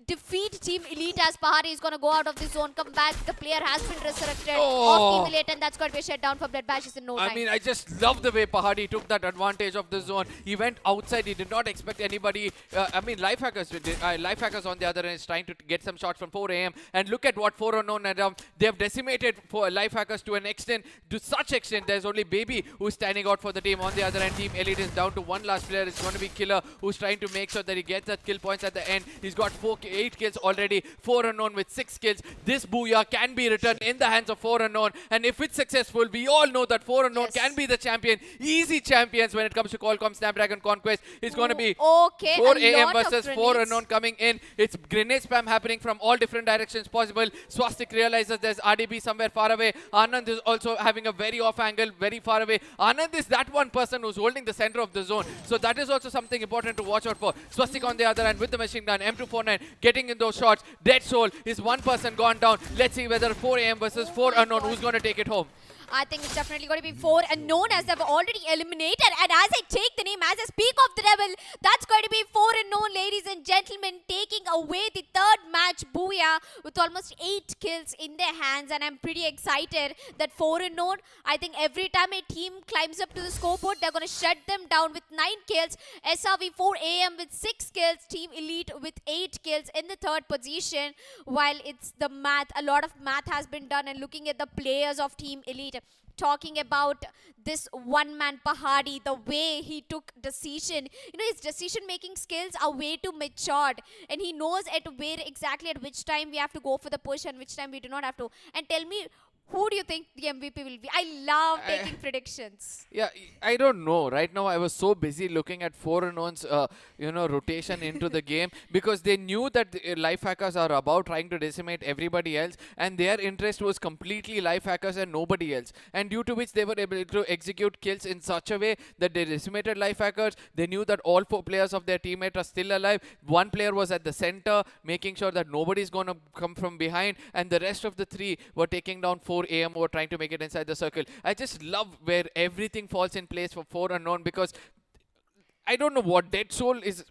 defeat Team Elite, as Pahari is going to go out of the zone, come back? The player has been resurrected of Team Elite, and that's going to be a shutdown for Blood Bashes in no time. I mean, I just love the way Pahadi took that advantage of the zone. He went outside. He did not expect anybody. Life Hackers on the other end is trying to get some shots from 4 AM. And look at what 4 unknown had done. They have decimated Life Hackers to an extent, to such extent. There's only Baby who's standing out for the team. On the other end, Team Elite is down to 1 last player. It's going to be Killer, who's trying to make sure that he gets that kill points at the end. He's got 8 kills already. 4 unknown with 6 kills. This booyah can be returned in the hands of 4 unknown, and if it's successful, we all know that 4 unknown can be the champion. Easy champions when it comes to Qualcomm Snapdragon Conquest. It's going to be 4 AM versus 4 unknown coming in. It's grenade spam happening from all different directions possible. Swastik realizes there's RDB somewhere far away. Anand is also having a very off angle, very far away. Anand is that one person who's holding the center of the zone, so that is also something important to watch out for. Swastik on the other end with the machine gun, M249 getting in those shots. Dead Soul is 1 person gone down. Let's see whether 4 AM versus 4 unknown, who's going to take it home. I think it's definitely going to be 4 unknown, as they've already eliminated. And as I take the name, as I speak of the devil, that's going to be 4 unknown, ladies and gentlemen, taking away the 3rd match booyah with almost 8 kills in their hands. And I'm pretty excited that 4 unknown, I think every time a team climbs up to the scoreboard, they're going to shut them down with 9 kills. SRV 4 AM with 6 kills. Team Elite with 8 kills in the 3rd position. While it's the math, a lot of math has been done, and looking at the players of Team Elite, talking about this one-man Pahadi, the way he took decision. His decision-making skills are way too matured, and he knows at which time we have to go for the push and which time we do not have to. And tell me, Who do you think the MVP will be? I love taking predictions. Yeah, I don't know. Right now, I was so busy looking at 4-on-1's, rotation into the game because they knew that the, life hackers are about trying to decimate everybody else, and their interest was completely life hackers and nobody else. And due to which they were able to execute kills in such a way that they decimated life hackers. They knew that all 4 players of their teammate are still alive. One player was at the center, making sure that nobody's going to come from behind, and the rest of the 3 were taking down 4 AM or trying to make it inside the circle. I just love where everything falls in place for 4-on-1 because I don't know what Dead Soul is.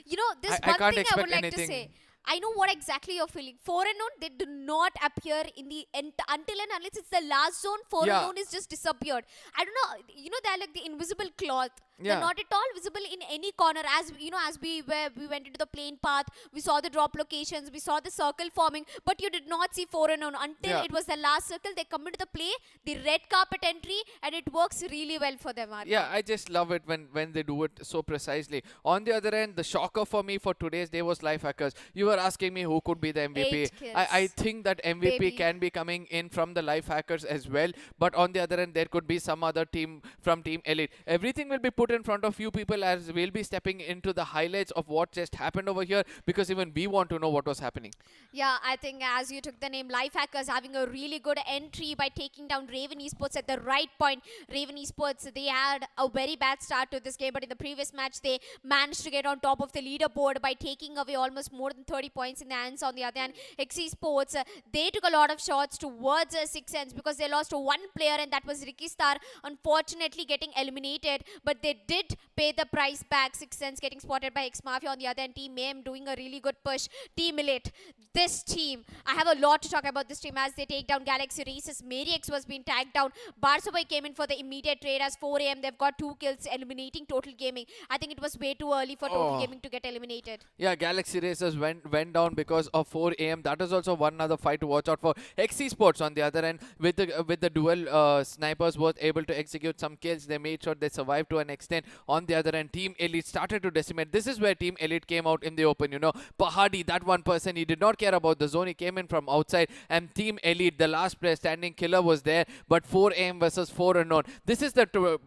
You know, this I one can't thing I would expect like to anything. say. I know what exactly you're feeling. 4-on-1, they do not appear in the until and unless it's the last zone. 4-on-1 is just disappeared. I don't know. You know, they're like the invisible cloth. Yeah. They're not at all visible in any corner. As you know, as we went into the plane path, we saw the drop locations, we saw the circle forming, but you did not see 4-on-1 until it was the last circle. They come into the play, the red carpet entry, and it works really well for them. Arman. Yeah, I just love it when they do it so precisely. On the other end, the shocker for me for today's day was life hackers. You were asking me who could be the MVP. 8 kills. I think that MVP Baby. can be coming in from the life hackers as well. But on the other end, there could be some other team from Team Elite. Everything will be put in front of you people as we'll be stepping into the highlights of what just happened over here because even we want to know what was happening. Yeah, I think as you took the name, Life Hackers having a really good entry by taking down Raven Esports at the right point. Raven Esports, they had a very bad start to this game, but in the previous match, they managed to get on top of the leaderboard by taking away almost more than 30 points in the hands. On the other hand, X Esports, they took a lot of shots towards 6 ends because they lost to one player, and that was Ricky Star, unfortunately getting eliminated, but they did pay the price back. 6 ends getting spotted by X Mafia. On the other hand, Team Mayhem doing a really good push. Team Elite, this team, I have a lot to talk about this team as they take down Galaxy Races. Mariex was being tagged down. Barsoboy came in for the immediate trade as 4 AM. They've got 2 kills, eliminating Total Gaming. I think it was way too early for Total Gaming to get eliminated. Yeah, Galaxy Racers went down because of 4 AM. That is also one other fight to watch out for. X Esports on the other end, with the dual snipers, was able to execute some kills. They made sure they survived to an extent. On the other end, Team Elite started to decimate. This is where Team Elite came out in the open. You know, Pahadi, that one person, he did not care about the zone. He came in from outside, and Team Elite, the last player standing killer, was there. But 4 AM versus 4-on-1. This is the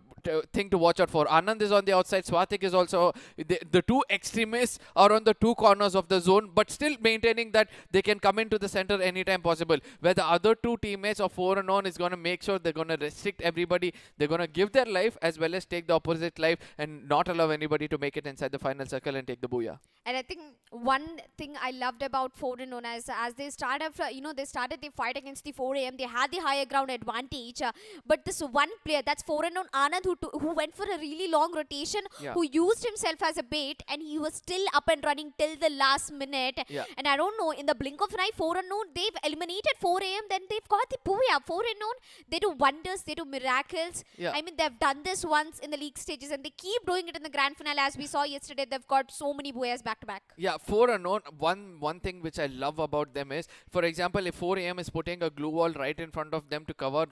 thing to watch out for. Anand is on the outside. Swatik is also. The two extremists are on the 2 corners of the zone, but still maintaining that they can come into the center anytime possible. Where the other 2 teammates of 4-on-1 is going to make sure they're going to restrict everybody. They're going to give their life as well as take the opposite life and not allow anybody to make it inside the final circle and take the booyah. And I think one thing I loved about 4-on-1 as they started, they started the fight against the 4 AM. They had the higher ground advantage, but this one player, that's 4-on-1 Anand, who went for a really long rotation, who used himself as a bait, and he was still up and running till the last minute. And I don't know, in the blink of an eye, 4-on-1, they've eliminated 4 AM, then they've got the booyah. 4-on-1, they do wonders, they do miracles. I mean, they've done this once in the league stages, and they keep doing it in the grand finale. As we saw yesterday, they've got so many booyahs back to back. Yeah, 4-on-1, one thing which I love about them is, for example, if 4 AM is putting a glue wall right in front of them to cover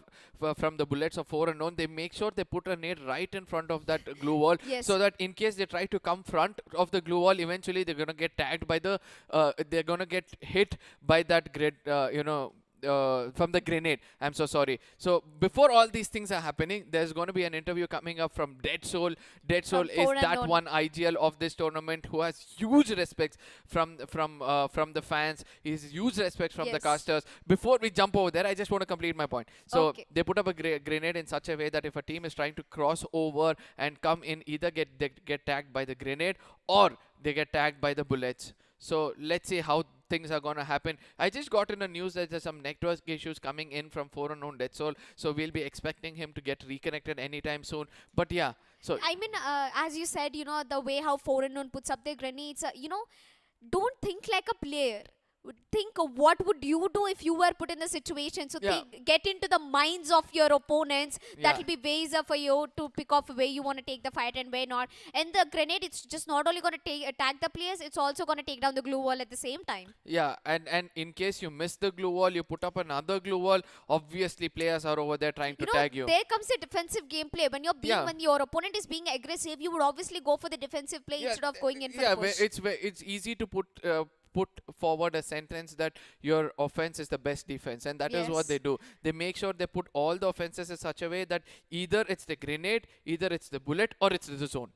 from the bullets of 4-on-1, they make sure they put a nade right in front of that glue wall, so that in case they try to come front of the glue wall, eventually they're going to get tagged by the they're going to get hit by that grid, from the grenade. I'm so sorry. So before all these things are happening, there's going to be an interview coming up from Dead Soul. Dead Soul is that one IGL of this tournament who has huge respect from the fans. He's huge respect from the casters. Before we jump over there, I just want to complete my point. So they put up a grenade in such a way that if a team is trying to cross over and come in, either get tagged by the grenade or they get tagged by the bullets. So let's see how things are going to happen. I just got in the news that there's some network issues coming in from 4-on-1 Dead Soul, so we'll be expecting him to get reconnected anytime soon. But yeah, so I mean, as you said, the way how 4-on-1 puts up their grenades, don't think like a player. Think what would you do if you were put in the situation. So get into the minds of your opponents. That will be ways for you to pick off where you want to take the fight and where not. And the grenade, it's just not only going to attack the players, it's also going to take down the glue wall at the same time. Yeah, and in case you miss the glue wall, you put up another glue wall. Obviously, players are over there trying to tag you. There comes the defensive gameplay. When when your opponent is being aggressive, you would obviously go for the defensive play instead of going in for the push. It's easy to put put forward a sentence that your offense is the best defense, and that is what they do. They make sure they put all the offenses in such a way that either it's the grenade, either it's the bullet, or it's the zone.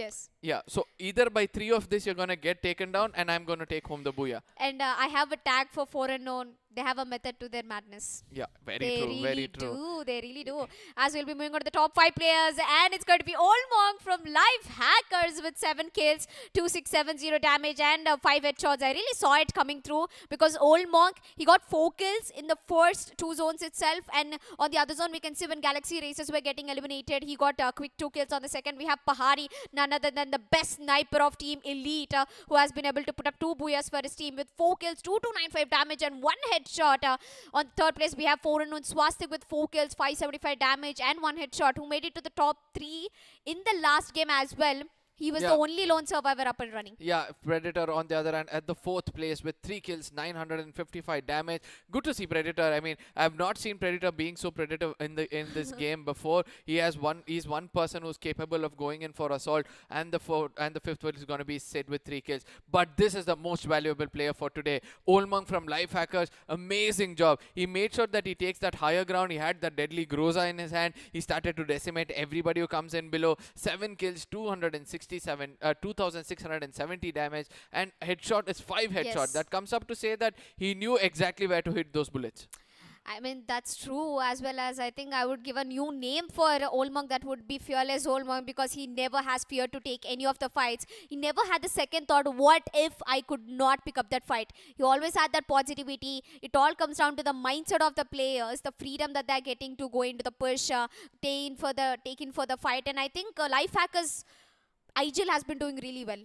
Yes. Yeah, so either by 3 of this you're gonna get taken down, and I'm gonna take home the booyah. And I have a tag for 4 unknown. They have a method to their madness. Yeah, very they true, really very true. Do. They really do. As we'll be moving on to the top 5 players, and it's going to be Olmong from Live Hackers with 7 kills, 2670 damage, and 5 headshots. I really saw it coming through because Olmong, he got 4 kills in the first 2 zones itself, and on the other zone we can see when Galaxy Races were getting eliminated, he got quick 2 kills on the second. We have Pahari, none other than the best sniper of Team Elite, who has been able to put up 2 booyahs for his team with 4 kills, 2295 damage, and 1 headshot. On third place, we have 4 unknown Swastik with 4 kills, 575 damage, and 1 headshot, who made it to the top 3 in the last game as well. He was the only lone survivor up and running. Yeah, Predator on the other hand at the 4th place with 3 kills, 955 damage. Good to see Predator. I mean, I have not seen Predator being so predative in this game before. He's one person who's capable of going in for assault, and the 5th one is going to be Sid with 3 kills. But this is the most valuable player for today. Olmong from Life Hackers, amazing job. He made sure that he takes that higher ground. He had that deadly Groza in his hand. He started to decimate everybody who comes in below. 7 kills, 2670 damage, and headshot is 5 headshot. That comes up to say that he knew exactly where to hit those bullets. I mean, that's true, as well as I think I would give a new name for Olmong, that would be Fearless Olmong, because he never has fear to take any of the fights. He never had the second thought, what if I could not pick up that fight? He always had that positivity. It all comes down to the mindset of the players, the freedom that they're getting to go into the push, take in for the fight. And I think Life Hackers, IGL has been doing really well.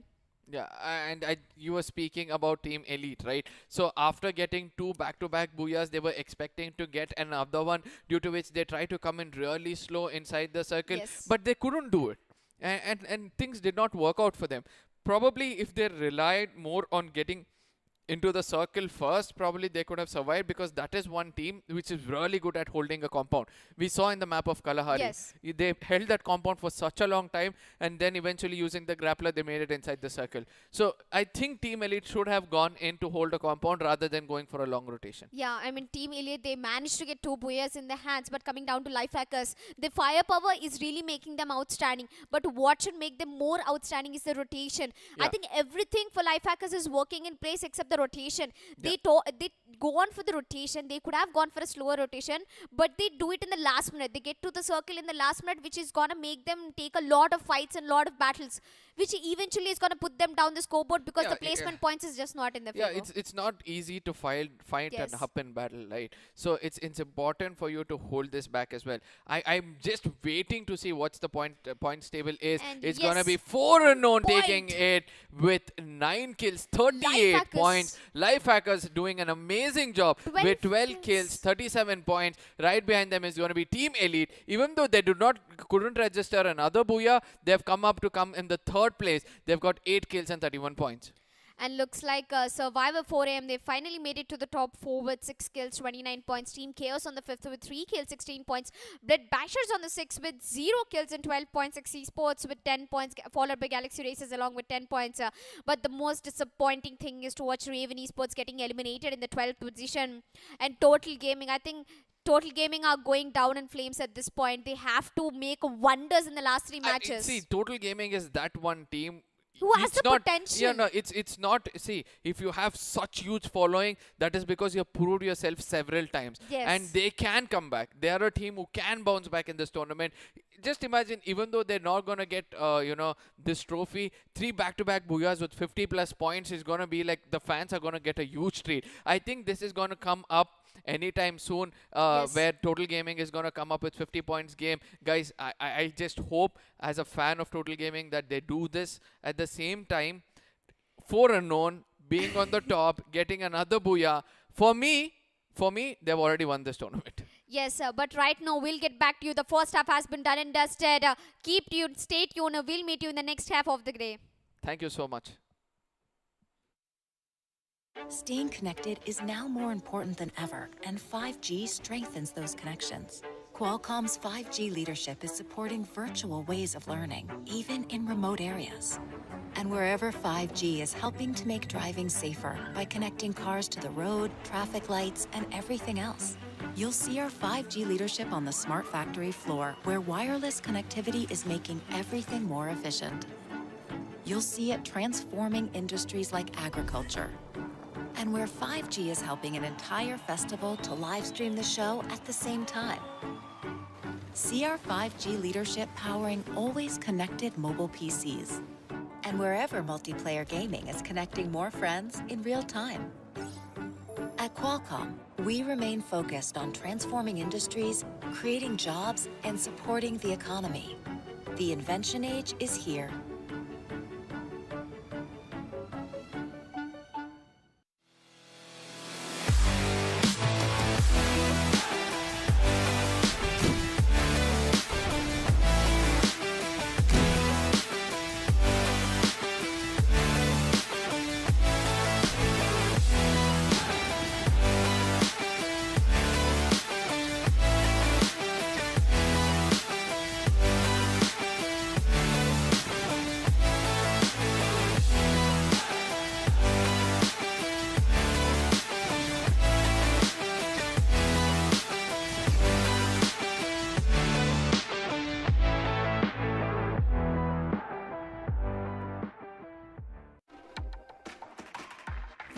Yeah, and you were speaking about Team Elite, right? So after getting 2 back-to-back booyahs, they were expecting to get another one, due to which they tried to come in really slow inside the circle, but they couldn't do it. And things did not work out for them. Probably if they relied more on getting into the circle first, probably they could have survived, because that is one team which is really good at holding a compound. We saw in the map of Kalahari, they held that compound for such a long time, and then eventually using the grappler they made it inside the circle. So I think Team Elite should have gone in to hold a compound rather than going for a long rotation. Yeah, I mean, Team Elite, they managed to get 2 booyahs in their hands, but coming down to Life Hackers, the firepower is really making them outstanding. But what should make them more outstanding is the rotation. I think everything for Life Hackers is working in place except the rotation. They go on for the rotation. They could have gone for a slower rotation, but they do it in the last minute. They get to the circle in the last minute, which is gonna make them take a lot of fights and a lot of battles, which eventually is gonna put them down the scoreboard, because the placement points is just not in their favor. Yeah, it's not easy to fight and up in battle, right? So it's important for you to hold this back as well. I'm just waiting to see what's the points table is. And it's gonna be 4 unknown taking it with 9 kills, 38 points. Life Hackers doing an amazing job with 12 kills, 37 points. Right behind them is going to be Team Elite. Even though they couldn't register another booyah, they've come in the 3rd place. They've got 8 kills and 31 points. And looks like Survivor 4am, they finally made it to the top 4 with 6 kills, 29 points. Team Chaos on the 5th with 3 kills, 16 points. Blood Bashers on the 6th with 0 kills and 12 points. Esports with 10 points, followed by Galaxy Races along with 10 points. But the most disappointing thing is to watch Raven Esports getting eliminated in the 12th position. And Total Gaming, I think Total Gaming are going down in flames at this point. They have to make wonders in the last 3 matches. See, Total Gaming is that one team who has the potential. Yeah, no, it's not. See, if you have such huge following, that is because you have proved yourself several times. And they can come back. They are a team who can bounce back in this tournament. Just imagine, even though they're not going to get, this trophy, 3 back-to-back booyahs with 50 plus points is going to be like, the fans are going to get a huge treat. I think this is going to come up anytime soon, where Total Gaming is going to come up with 50 points game. Guys, I just hope, as a fan of Total Gaming, that they do this. At the same time, 4 unknown, being on the top, getting another booyah. For me, they've already won this tournament. Yes, but right now we'll get back to you. The first half has been done and dusted. Keep tuned, stay tuned. We'll meet you in the next half of the day. Thank you so much. Staying connected is now more important than ever, and 5G strengthens those connections. Qualcomm's 5G leadership is supporting virtual ways of learning, even in remote areas. And wherever 5G is helping to make driving safer by connecting cars to the road, traffic lights, and everything else. You'll see our 5G leadership on the smart factory floor, where wireless connectivity is making everything more efficient. You'll see it transforming industries like agriculture, and where 5G is helping an entire festival to live stream the show at the same time. See our 5G leadership powering always connected mobile PCs, and wherever multiplayer gaming is connecting more friends in real time. At Qualcomm, we remain focused on transforming industries, creating jobs, and supporting the economy. The invention age is here.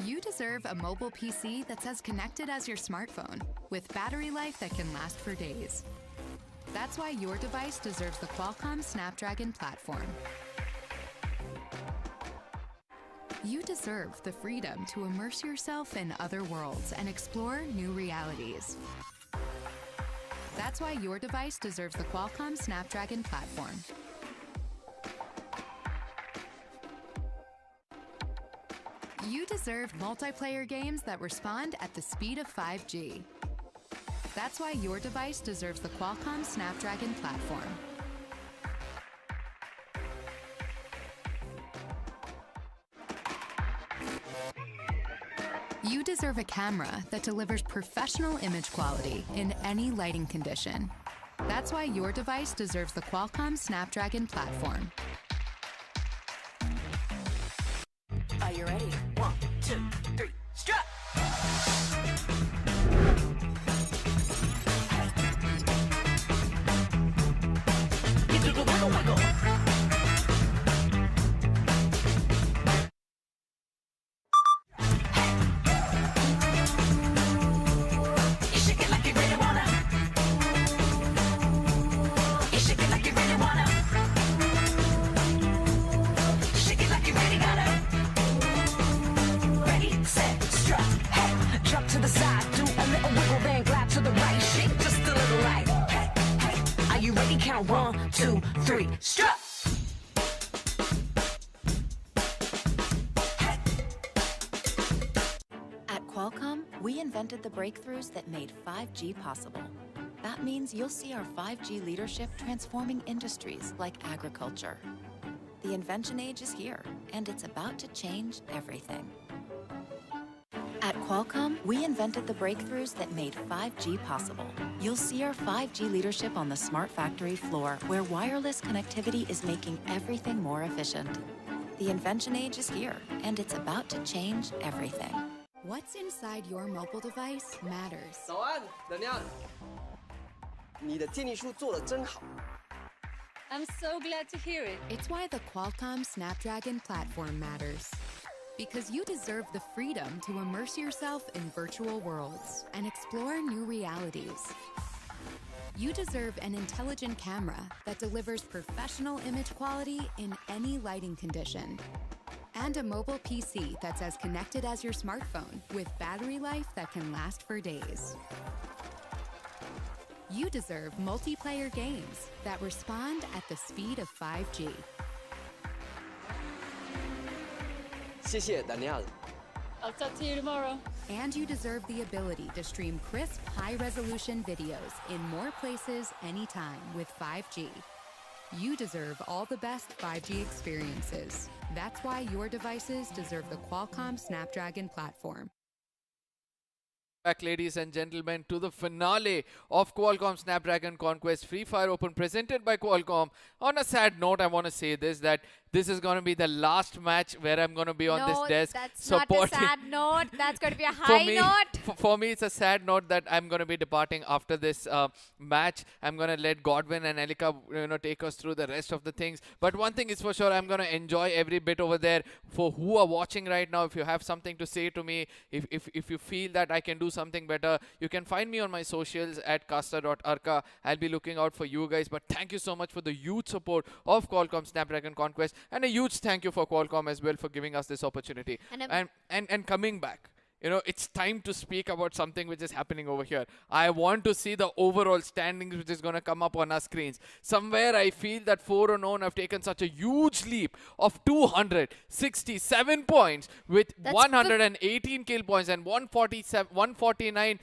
You deserve a mobile PC that's as connected as your smartphone, with battery life that can last for days. That's why your device deserves the Qualcomm Snapdragon platform. You deserve the freedom to immerse yourself in other worlds and explore new realities. That's why your device deserves the Qualcomm Snapdragon platform. You deserve multiplayer games that respond at the speed of 5G. That's why your device deserves the Qualcomm Snapdragon platform. You deserve a camera that delivers professional image quality in any lighting condition. That's why your device deserves the Qualcomm Snapdragon platform. Are you ready? 1, 2, 3, strap! Get to the wiggle wiggle! You shake it like you really wanna. You shake it like you really wanna. Shake it like you really gotta. Set, strut, hey, drop to the side, do a little wiggle, then glide to the right, shake just a little right. Hey, hey, are you ready? Count 1, 2, 3, strut. Hey. At Qualcomm, we invented the breakthroughs that made 5G possible. That means you'll see our 5G leadership transforming industries like agriculture. The invention age is here, and it's about to change everything. At Qualcomm, we invented the breakthroughs that made 5G possible. You'll see our 5G leadership on the smart factory floor, where wireless connectivity is making everything more efficient. The invention age is here, and it's about to change everything. What's inside your mobile device matters. 早安，Daniel。你的建议书做得真好。 I'm so glad to hear it. It's why the Qualcomm Snapdragon platform matters. Because you deserve the freedom to immerse yourself in virtual worlds and explore new realities. You deserve an intelligent camera that delivers professional image quality in any lighting condition. And a mobile PC that's as connected as your smartphone, with battery life that can last for days. You deserve multiplayer games that respond at the speed of 5G. 谢谢 Daniel。 I'll talk to you tomorrow. And you deserve the ability to stream crisp, high-resolution videos in more places, anytime with 5G. You deserve all the best 5G experiences. That's why your devices deserve the Qualcomm Snapdragon platform. Back, ladies and gentlemen, to the finale of Qualcomm Snapdragon Conquest Free Fire Open presented by Qualcomm. On a sad note, I want to say that this is going to be the last match where I'm going to be on this desk. That's supporting. not a sad note. That's going to be a high note. For me, it's a sad note that I'm going to be departing after this match. I'm going to let Godwin and Elika, take us through the rest of the things. But one thing is for sure, I'm going to enjoy every bit over there. For who are watching right now, if you have something to say to me, if you feel that I can do something better, you can find me on my socials at caster.arka. I'll be looking out for you guys. But thank you so much for the huge support of Qualcomm Snapdragon Conquest. And a huge thank you for Qualcomm as well for giving us this opportunity. And coming back. It's time to speak about something which is happening over here. I want to see the overall standings which is going to come up on our screens. Somewhere I feel that 4 unknown have taken such a huge leap of 267 points with 118 kill points and 149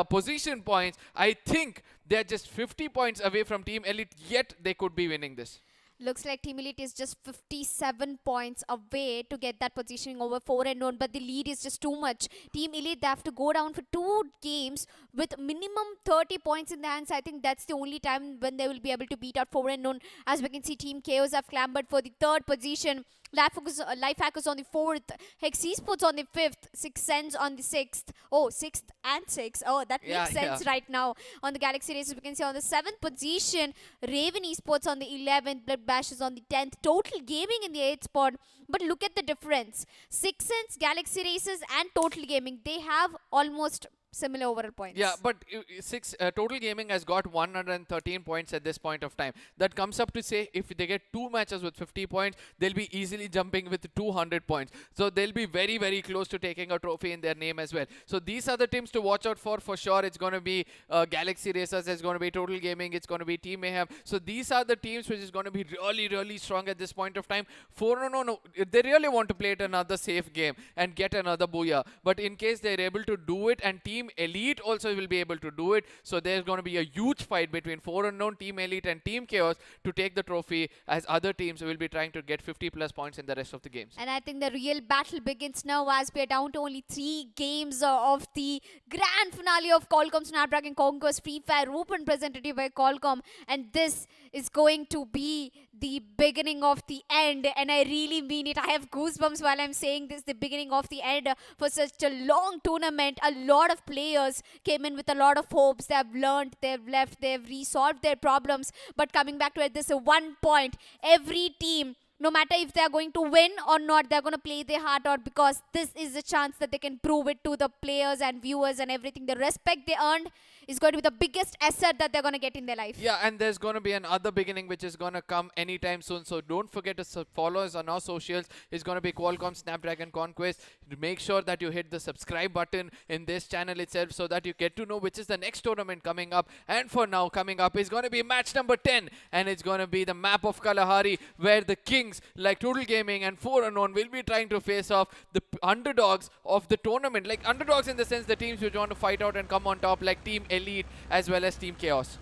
position points. I think they're just 50 points away from Team Elite, yet they could be winning this. Looks like Team Elite is just 57 points away to get that positioning over 4 unknown, but the lead is just too much. Team Elite, they have to go down for 2 games with minimum 30 points in their hands. I think that's the only time when they will be able to beat out 4 unknown. As we can see, Team Chaos have clambered for the 3rd position. Life Hackers on the 4th, Hex Esports on the 5th, Six Sense on the 6th. Oh, 6th and 6th. Oh, that makes sense right now. On the Galaxy Races, we can see on the 7th position, Raven Esports on the 11th, Blood Bash is on the 10th, Total Gaming in the 8th spot. But look at the difference. Six Sense, Galaxy Races and Total Gaming, they have almost similar overall points. Yeah, but Total Gaming has got 113 points at this point of time. That comes up to say if they get 2 matches with 50 points, they'll be easily jumping with 200 points. So they'll be very, very close to taking a trophy in their name as well. So these are the teams to watch out for sure. It's going to be Galaxy Racers, it's going to be Total Gaming, it's going to be Team Mayhem. So these are the teams which is going to be really, really strong at this point of time. No, they really want to play it another safe game and get another booyah. But in case they're able to do it, and Team Elite also will be able to do it. So there's going to be a huge fight between 4 unknown, Team Elite and Team Chaos to take the trophy, as other teams will be trying to get 50 plus points in the rest of the games. And I think the real battle begins now as we are down to only 3 games of the grand finale of Qualcomm Snapdragon Conquest Free Fire Open presented by Qualcomm. And this is going to be the beginning of the end, and I really mean it. I have goosebumps while I'm saying this, the beginning of the end for such a long tournament. A lot of players came in with a lot of hopes. They have learned, they've left, they've resolved their problems. But coming back to it, this is 1 point. Every team, no matter if they are going to win or not, they're going to play their heart out, because this is a chance that they can prove it to the players and viewers and everything. The respect they earned is going to be the biggest asset that they're going to get in their life. Yeah, and there's going to be another beginning which is going to come anytime soon. So don't forget to follow us on our socials. It's going to be Qualcomm Snapdragon Conquest. Make sure that you hit the subscribe button in this channel itself so that you get to know which is the next tournament coming up. And for now, coming up is going to be match number 10. And it's going to be the map of Kalahari, where the Kings like Total Gaming and 4 unknown will be trying to face off the underdogs of the tournament. Like underdogs in the sense the teams which want to fight out and come on top, like Team Elite as well as Team Chaos.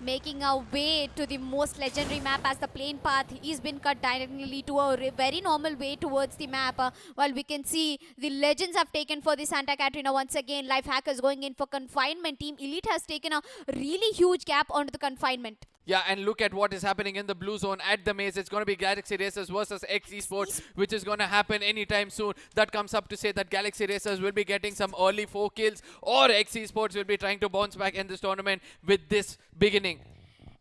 Making our way to the most legendary map, as the plane path is been cut diagonally to a very normal way towards the map. While we can see the legends have taken for the Santa Catarina once again. Life Hackers going in for confinement. Team Elite has taken a really huge gap onto the confinement. Yeah, and look at what is happening in the blue zone at the maze. It's going to be Galaxy Racers versus X Esports, which is going to happen anytime soon. That comes up to say that Galaxy Racers will be getting some early 4 kills, or X Esports will be trying to bounce back in this tournament with this beginning.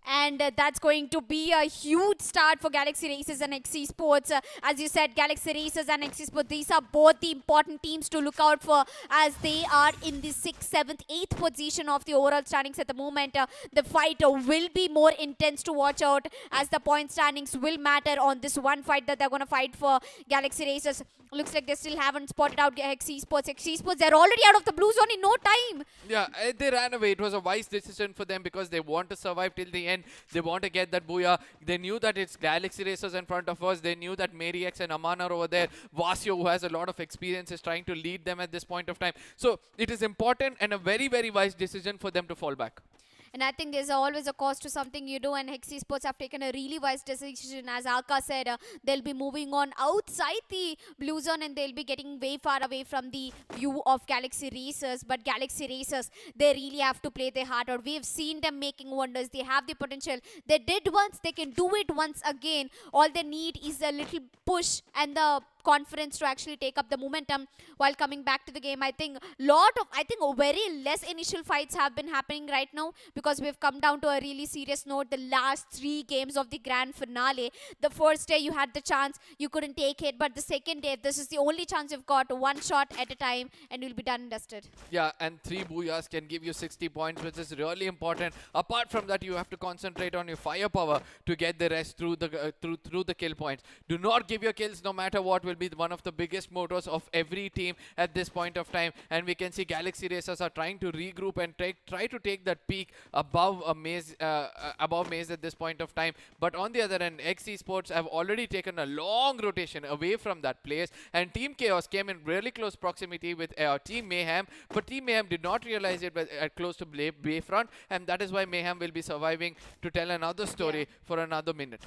And that's going to be a huge start for Galaxy Races and X Esports. As you said, Galaxy Races and X Esports, these are both the important teams to look out for, as they are in the 6th, 7th, 8th position of the overall standings at the moment. The fight will be more intense to watch out, as the point standings will matter on this one fight that they're going to fight for. Galaxy Races, looks like they still haven't spotted out X Esports. X Esports, they're already out of the blue zone in no time. Yeah, they ran away. It was a wise decision for them, because they want to survive till the end. They want to get that booyah. They knew that it's Galaxy Racers in front of us. They knew that Mary X and Aman are over there. Vasio, who has a lot of experience, is trying to lead them at this point of time. So it is important and a very, very wise decision for them to fall back. And I think there's always a cost to something you do, and Hex Esports have taken a really wise decision. As Alka said, they'll be moving on outside the blue zone and they'll be getting way far away from the view of Galaxy Racers. But Galaxy Racers, they really have to play their heart out. We've seen them making wonders. They have the potential. They did once, they can do it once again. All they need is a little push and the confidence to actually take up the momentum while coming back to the game. I think very less initial fights have been happening right now because we've come down to a really serious note. The last 3 games of the grand finale, the first day you had the chance, you couldn't take it, but the second day, this is the only chance you've got, one shot at a time and you'll be done and dusted. Yeah, and 3 booyahs can give you 60 points, which is really important. Apart from that, you have to concentrate on your firepower to get the rest through the through the kill points. Do not give your kills no matter what will be one of the biggest mottos of every team at this point of time. And we can see Galaxy Racers are trying to regroup and try to take that peak above a maze, above maze at this point of time. But on the other end, X Esports have already taken a long rotation away from that place, and Team Chaos came in really close proximity with Team Mayhem, but Team Mayhem did not realize it at close to Bayfront, and that is why Mayhem will be surviving to tell another story for another minute.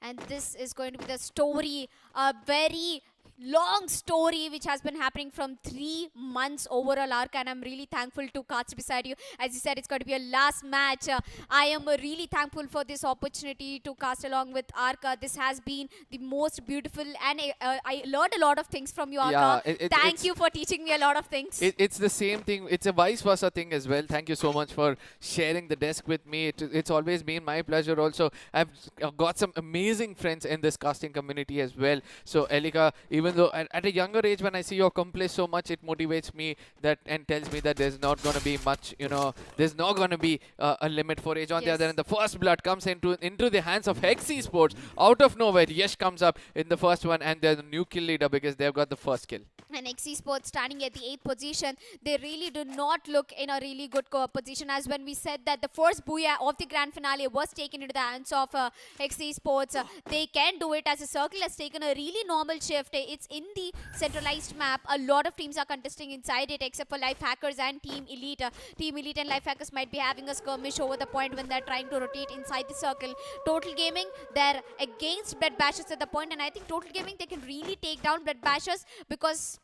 And this is going to be the story, a very long story which has been happening from 3 months overall arc, and I'm really thankful to Kats beside you. As you said, it's going to be a last match. I am really thankful for this opportunity to cast along with Arka. This has been the most beautiful, and I learned a lot of things from you, Arka. Yeah, Thank you for teaching me a lot of things. It's the same thing. It's a vice versa thing as well. Thank you so much for sharing the desk with me. It's always been my pleasure also. I've got some amazing friends in this casting community as well. So Elika, even though at a younger age, when I see you accomplish so much, it motivates me and tells me that there's not going to be much, there's not going to be a limit for age. On the other hand, the first blood comes into the hands of Hex Esports. Out of nowhere, Yash comes up in the first one, and they're the new kill leader because they've got the first kill. And X Esports standing at the 8th position, they really do not look in a really good position, as when we said that the first booyah of the grand finale was taken into the hands of X Esports. They can do it, as a circle has taken a really normal shift. It's in the centralized map. A lot of teams are contesting inside it, except for Life Hackers and Team Elite. Team Elite and Life Hackers might be having a skirmish over the point when they're trying to rotate inside the circle. Total Gaming, they're against Blood Bashers at the point, and I think Total Gaming, they can really take down Blood Bashers because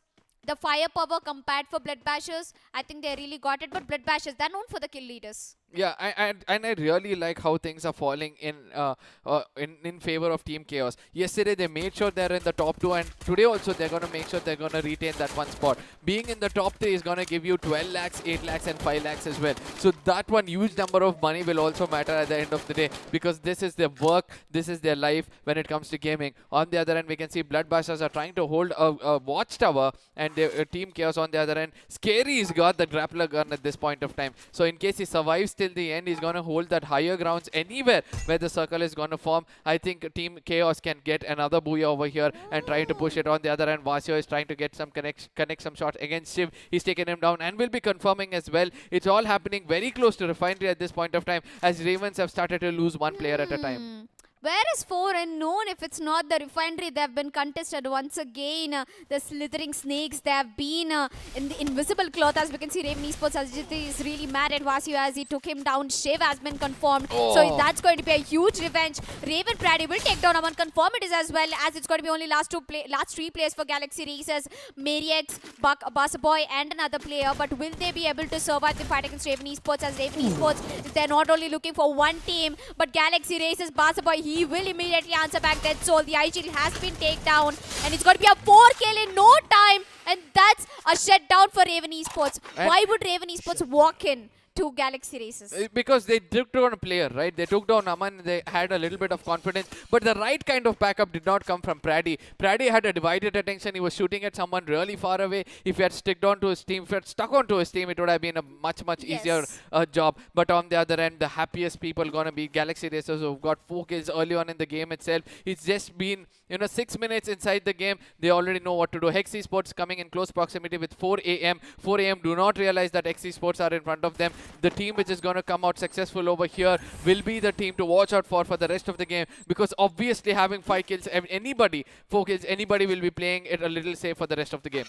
the firepower compared for Blood Bashers, I think they really got it. But Blood Bashers, they're known for the kill leaders. Yeah, and I really like how things are falling in favor of Team Chaos. Yesterday they made sure they're in the top 2, and today also they're going to make sure they're going to retain that one spot. Being in the top 3 is going to give you 12 lakhs, 8 lakhs and 5 lakhs as well. So that one huge number of money will also matter at the end of the day, because this is their work, this is their life when it comes to gaming. On the other end, we can see Blood Bashers are trying to hold a watchtower, and Team Chaos on the other end, Scary's got the grappler gun at this point of time. So in case he survives till the end, he's going to hold that higher grounds anywhere where the circle is going to form. I think Team Chaos can get another booyah over here and try to push it. On the other end, Vasio is trying to get some connect some shots against Shiv. He's taken him down and will be confirming as well. It's all happening very close to Refinery at this point of time, as Ravens have started to lose one player at a time. Where is 4 unknown if it's not the Refinery? They have been contested once again. The Slithering Snakes, they have been in the invisible cloth. As we can see, Raven Esports is really mad at Vasio as he took him down. Shiv has been confirmed. So that's going to be a huge revenge. Raven Prady will take down a one. Confirm it is as well, as it's going to be only last 3 players for Galaxy Racers. Mariex, Basaboy and another player. But will they be able to survive the fight against Raven Esports? As Raven Esports, they're not only looking for one team, but Galaxy Racers, Basaboy, he will immediately answer back that soul. The IG has been taken down, and it's going to be a 4 kill in no time, and that's a shutdown for Raven Esports. Why would Raven Esports walk in to Galaxy Races? Because they took down a player, right? They took down Aman, they had a little bit of confidence, but the right kind of backup did not come from Prady. Prady had a divided attention. He was shooting at someone really far away. If he had stuck onto his team, it would have been a much easier job. But on the other end, the happiest people gonna be Galaxy Racers, who've got 4 kills early on in the game itself. It's just been 6 minutes inside the game. They already know what to do. Hex Esports coming in close proximity with 4 AM. 4 AM do not realize that X Esports are in front of them. The team which is going to come out successful over here will be the team to watch out for the rest of the game, because obviously having 5 kills, 4 kills, anybody will be playing it a little safe for the rest of the game.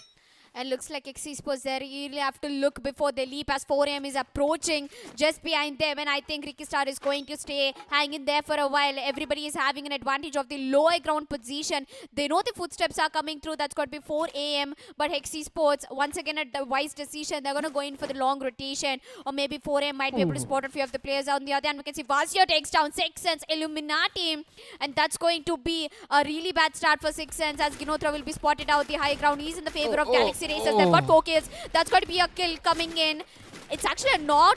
And looks like Esports there really have to look before they leap as 4 AM is approaching just behind them. And I think Ricky Star is going to stay hanging there for a while. Everybody is having an advantage of the lower ground position. They know the footsteps are coming through. That's got to be 4 AM. But Esports, once again, a wise decision. They're going to go in for the long rotation. Or maybe 4 AM might be able to spot a few of the players on the other hand. We can see Vasio takes down Six Sense Illuminati. And that's going to be a really bad start for Six Sense as Ginotra will be spotted out the high ground. He's in the favor of Galaxy Racers. They've got 4 kills. That's going to be a kill coming in. It's actually a knock,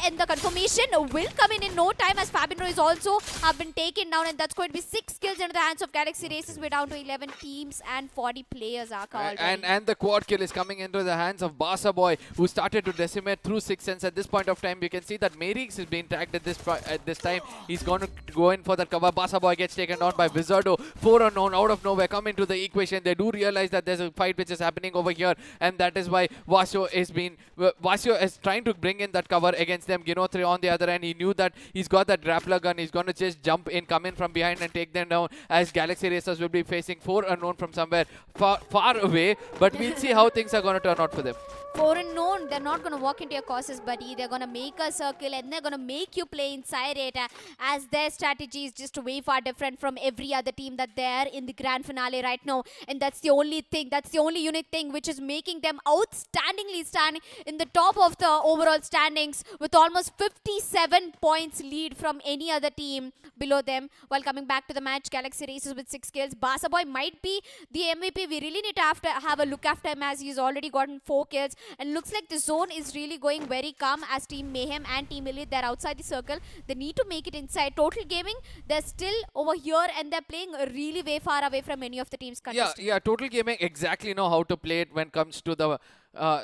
and the confirmation will come in no time as Fabinho is also have been taken down, and that's going to be 6 kills into the hands of Galaxy Racers. We're down to 11 teams and 40 players. And the quad kill is coming into the hands of Basa Boy, who started to decimate through 6 Sense. At this point of time, you can see that Merix is being tagged at this time. He's going to go in for that cover. Basa Boy gets taken down by Wizardo. 4 unknown out of nowhere come into the equation. They do realize that there's a fight which is happening over here, and that is why Vasio is trying to bring in that cover against them. Ginotri on the other end, he knew that he's got that grappler gun. He's going to just jump in, come in from behind and take them down, as Galaxy Racers will be facing 4 unknown from somewhere far away. But we'll see how things are going to turn out for them. 4 unknown, they're not going to walk into your courses, buddy. They're going to make a circle and they're going to make you play inside it, as their strategy is just way far different from every other team that they're in the grand finale right now. And that's the only thing, that's the only unique thing which is making them outstandingly stand in the top of the overall standings with almost 57 points lead from any other team below them. While coming back to the match, Galaxy Racers with 6 kills. Basa Boy might be the MVP. We really need to have a look after him, as he's already gotten 4 kills. And looks like the zone is really going very calm as Team Mayhem and Team Elite, they're outside the circle. They need to make it inside. Total Gaming, they're still over here and they're playing really way far away from any of the teams contesting. Yeah, Total Gaming exactly know how to play it when it comes to the...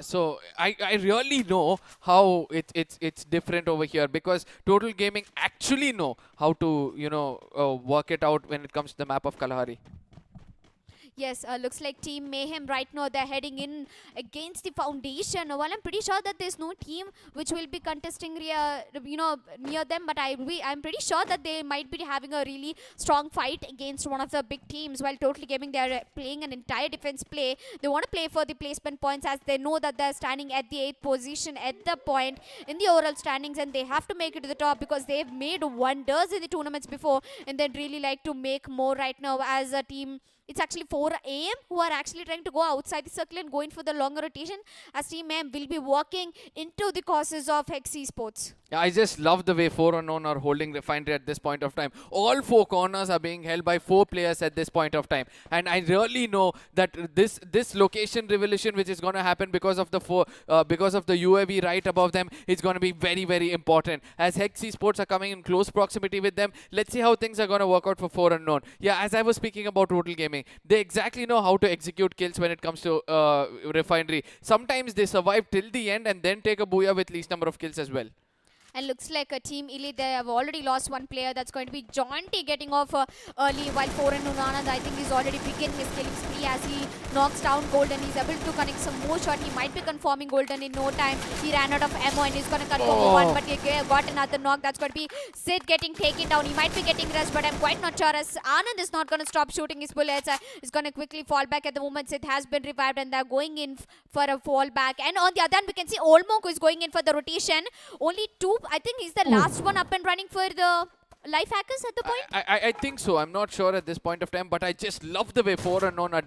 so I really know how it's different over here, because Total Gaming actually know how to, work it out when it comes to the map of Kalahari. Yes, looks like Team Mayhem right now, they're heading in against the Foundation. Well, I'm pretty sure that there's no team which will be contesting near them, but I'm pretty sure that they might be having a really strong fight against one of the big teams. While Total Gaming, they're playing an entire defense play. They want to play for the placement points, as they know that they're standing at the 8th position at the point in the overall standings, and they have to make it to the top because they've made wonders in the tournaments before, and they'd really like to make more right now as a team. It's actually 4 AM who are actually trying to go outside the circle and going for the longer rotation, as Team M will be walking into the courses of Esports. Yeah, I just love the way 4 unknown are holding Refinery at this point of time. All 4 corners are being held by 4 players at this point of time. And I really know that this location revolution which is going to happen because of the UAV right above them is going to be very, very important. As Esports are coming in close proximity with them, let's see how things are going to work out for 4 unknown. Yeah, as I was speaking about Total Gaming, they exactly know how to execute kills when it comes to Refinery. Sometimes they survive till the end and then take a booyah with least number of kills as well. And looks like a Team Elite, they have already lost 1 player. That's going to be Jaunty getting off early, while 4 and Unanand, I think he's already begun his killing spree as he knocks down Golden. He's able to connect some more shot. He might be confirming Golden in no time. He ran out of ammo and he's going to confirm one, but he got another knock. That's going to be Sid getting taken down. He might be getting rest, but I'm quite not sure, as Anand is not going to stop shooting his bullets. He's going to quickly fall back at the moment. Sid has been revived and they're going in for a fall back. And on the other hand, we can see Olmok, who is going in for the rotation. Only 2, I think he's the last one up and running for the life hackers at the point? I think so. I'm not sure at this point of time, but I just love the way 4 unknown are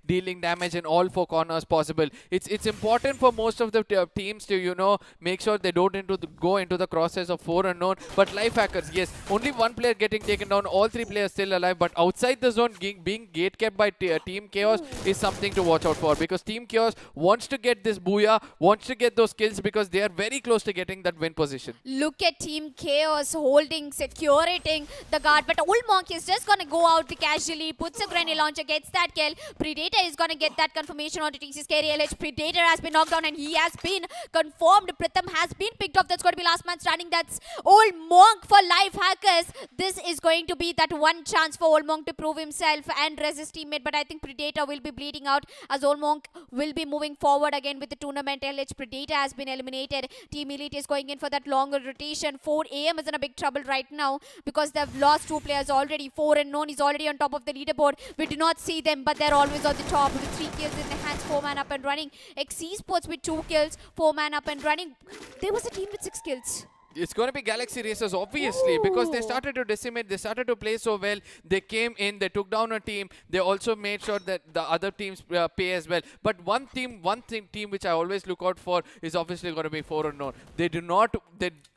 dealing damage in all 4 corners possible. It's important for most of the teams to, make sure they don't go into the crosses of 4 unknown. But life hackers, yes, only 1 player getting taken down, all 3 players still alive. But outside the zone, being gate kept by Team Chaos is something to watch out for, because Team Chaos wants to get this booyah, wants to get those kills, because they are very close to getting that win position. Look at Team Chaos holding, securing the guard, but Old Monk is just gonna go out casually, puts a grenade launcher, gets that kill. Predator is gonna get that confirmation onto TC's KRLH. Predator has been knocked down and he has been confirmed. Pritham has been picked up. That's going to be last man standing. That's Old Monk for life hackers. This is going to be that one chance for Old Monk to prove himself and resist teammate, but I think Predator will be bleeding out, as Old Monk will be moving forward again with the tournament. LH Predator has been eliminated. Team Elite is going in for that longer rotation. 4 AM is in a big trouble right now. because they've lost 2 players already. 4 unknown is already on top of the leaderboard. We do not see them, but they're always on the top with 3 kills in their hands, 4 man up and running. Esports with 2 kills, 4 man up and running. There was a team with 6 kills. It's going to be Galaxy Racers, obviously, because they started to decimate, they started to play so well. They came in, they took down a team. They also made sure that the other teams pay as well. But one team which I always look out for is obviously going to be 4 unknown. They do not,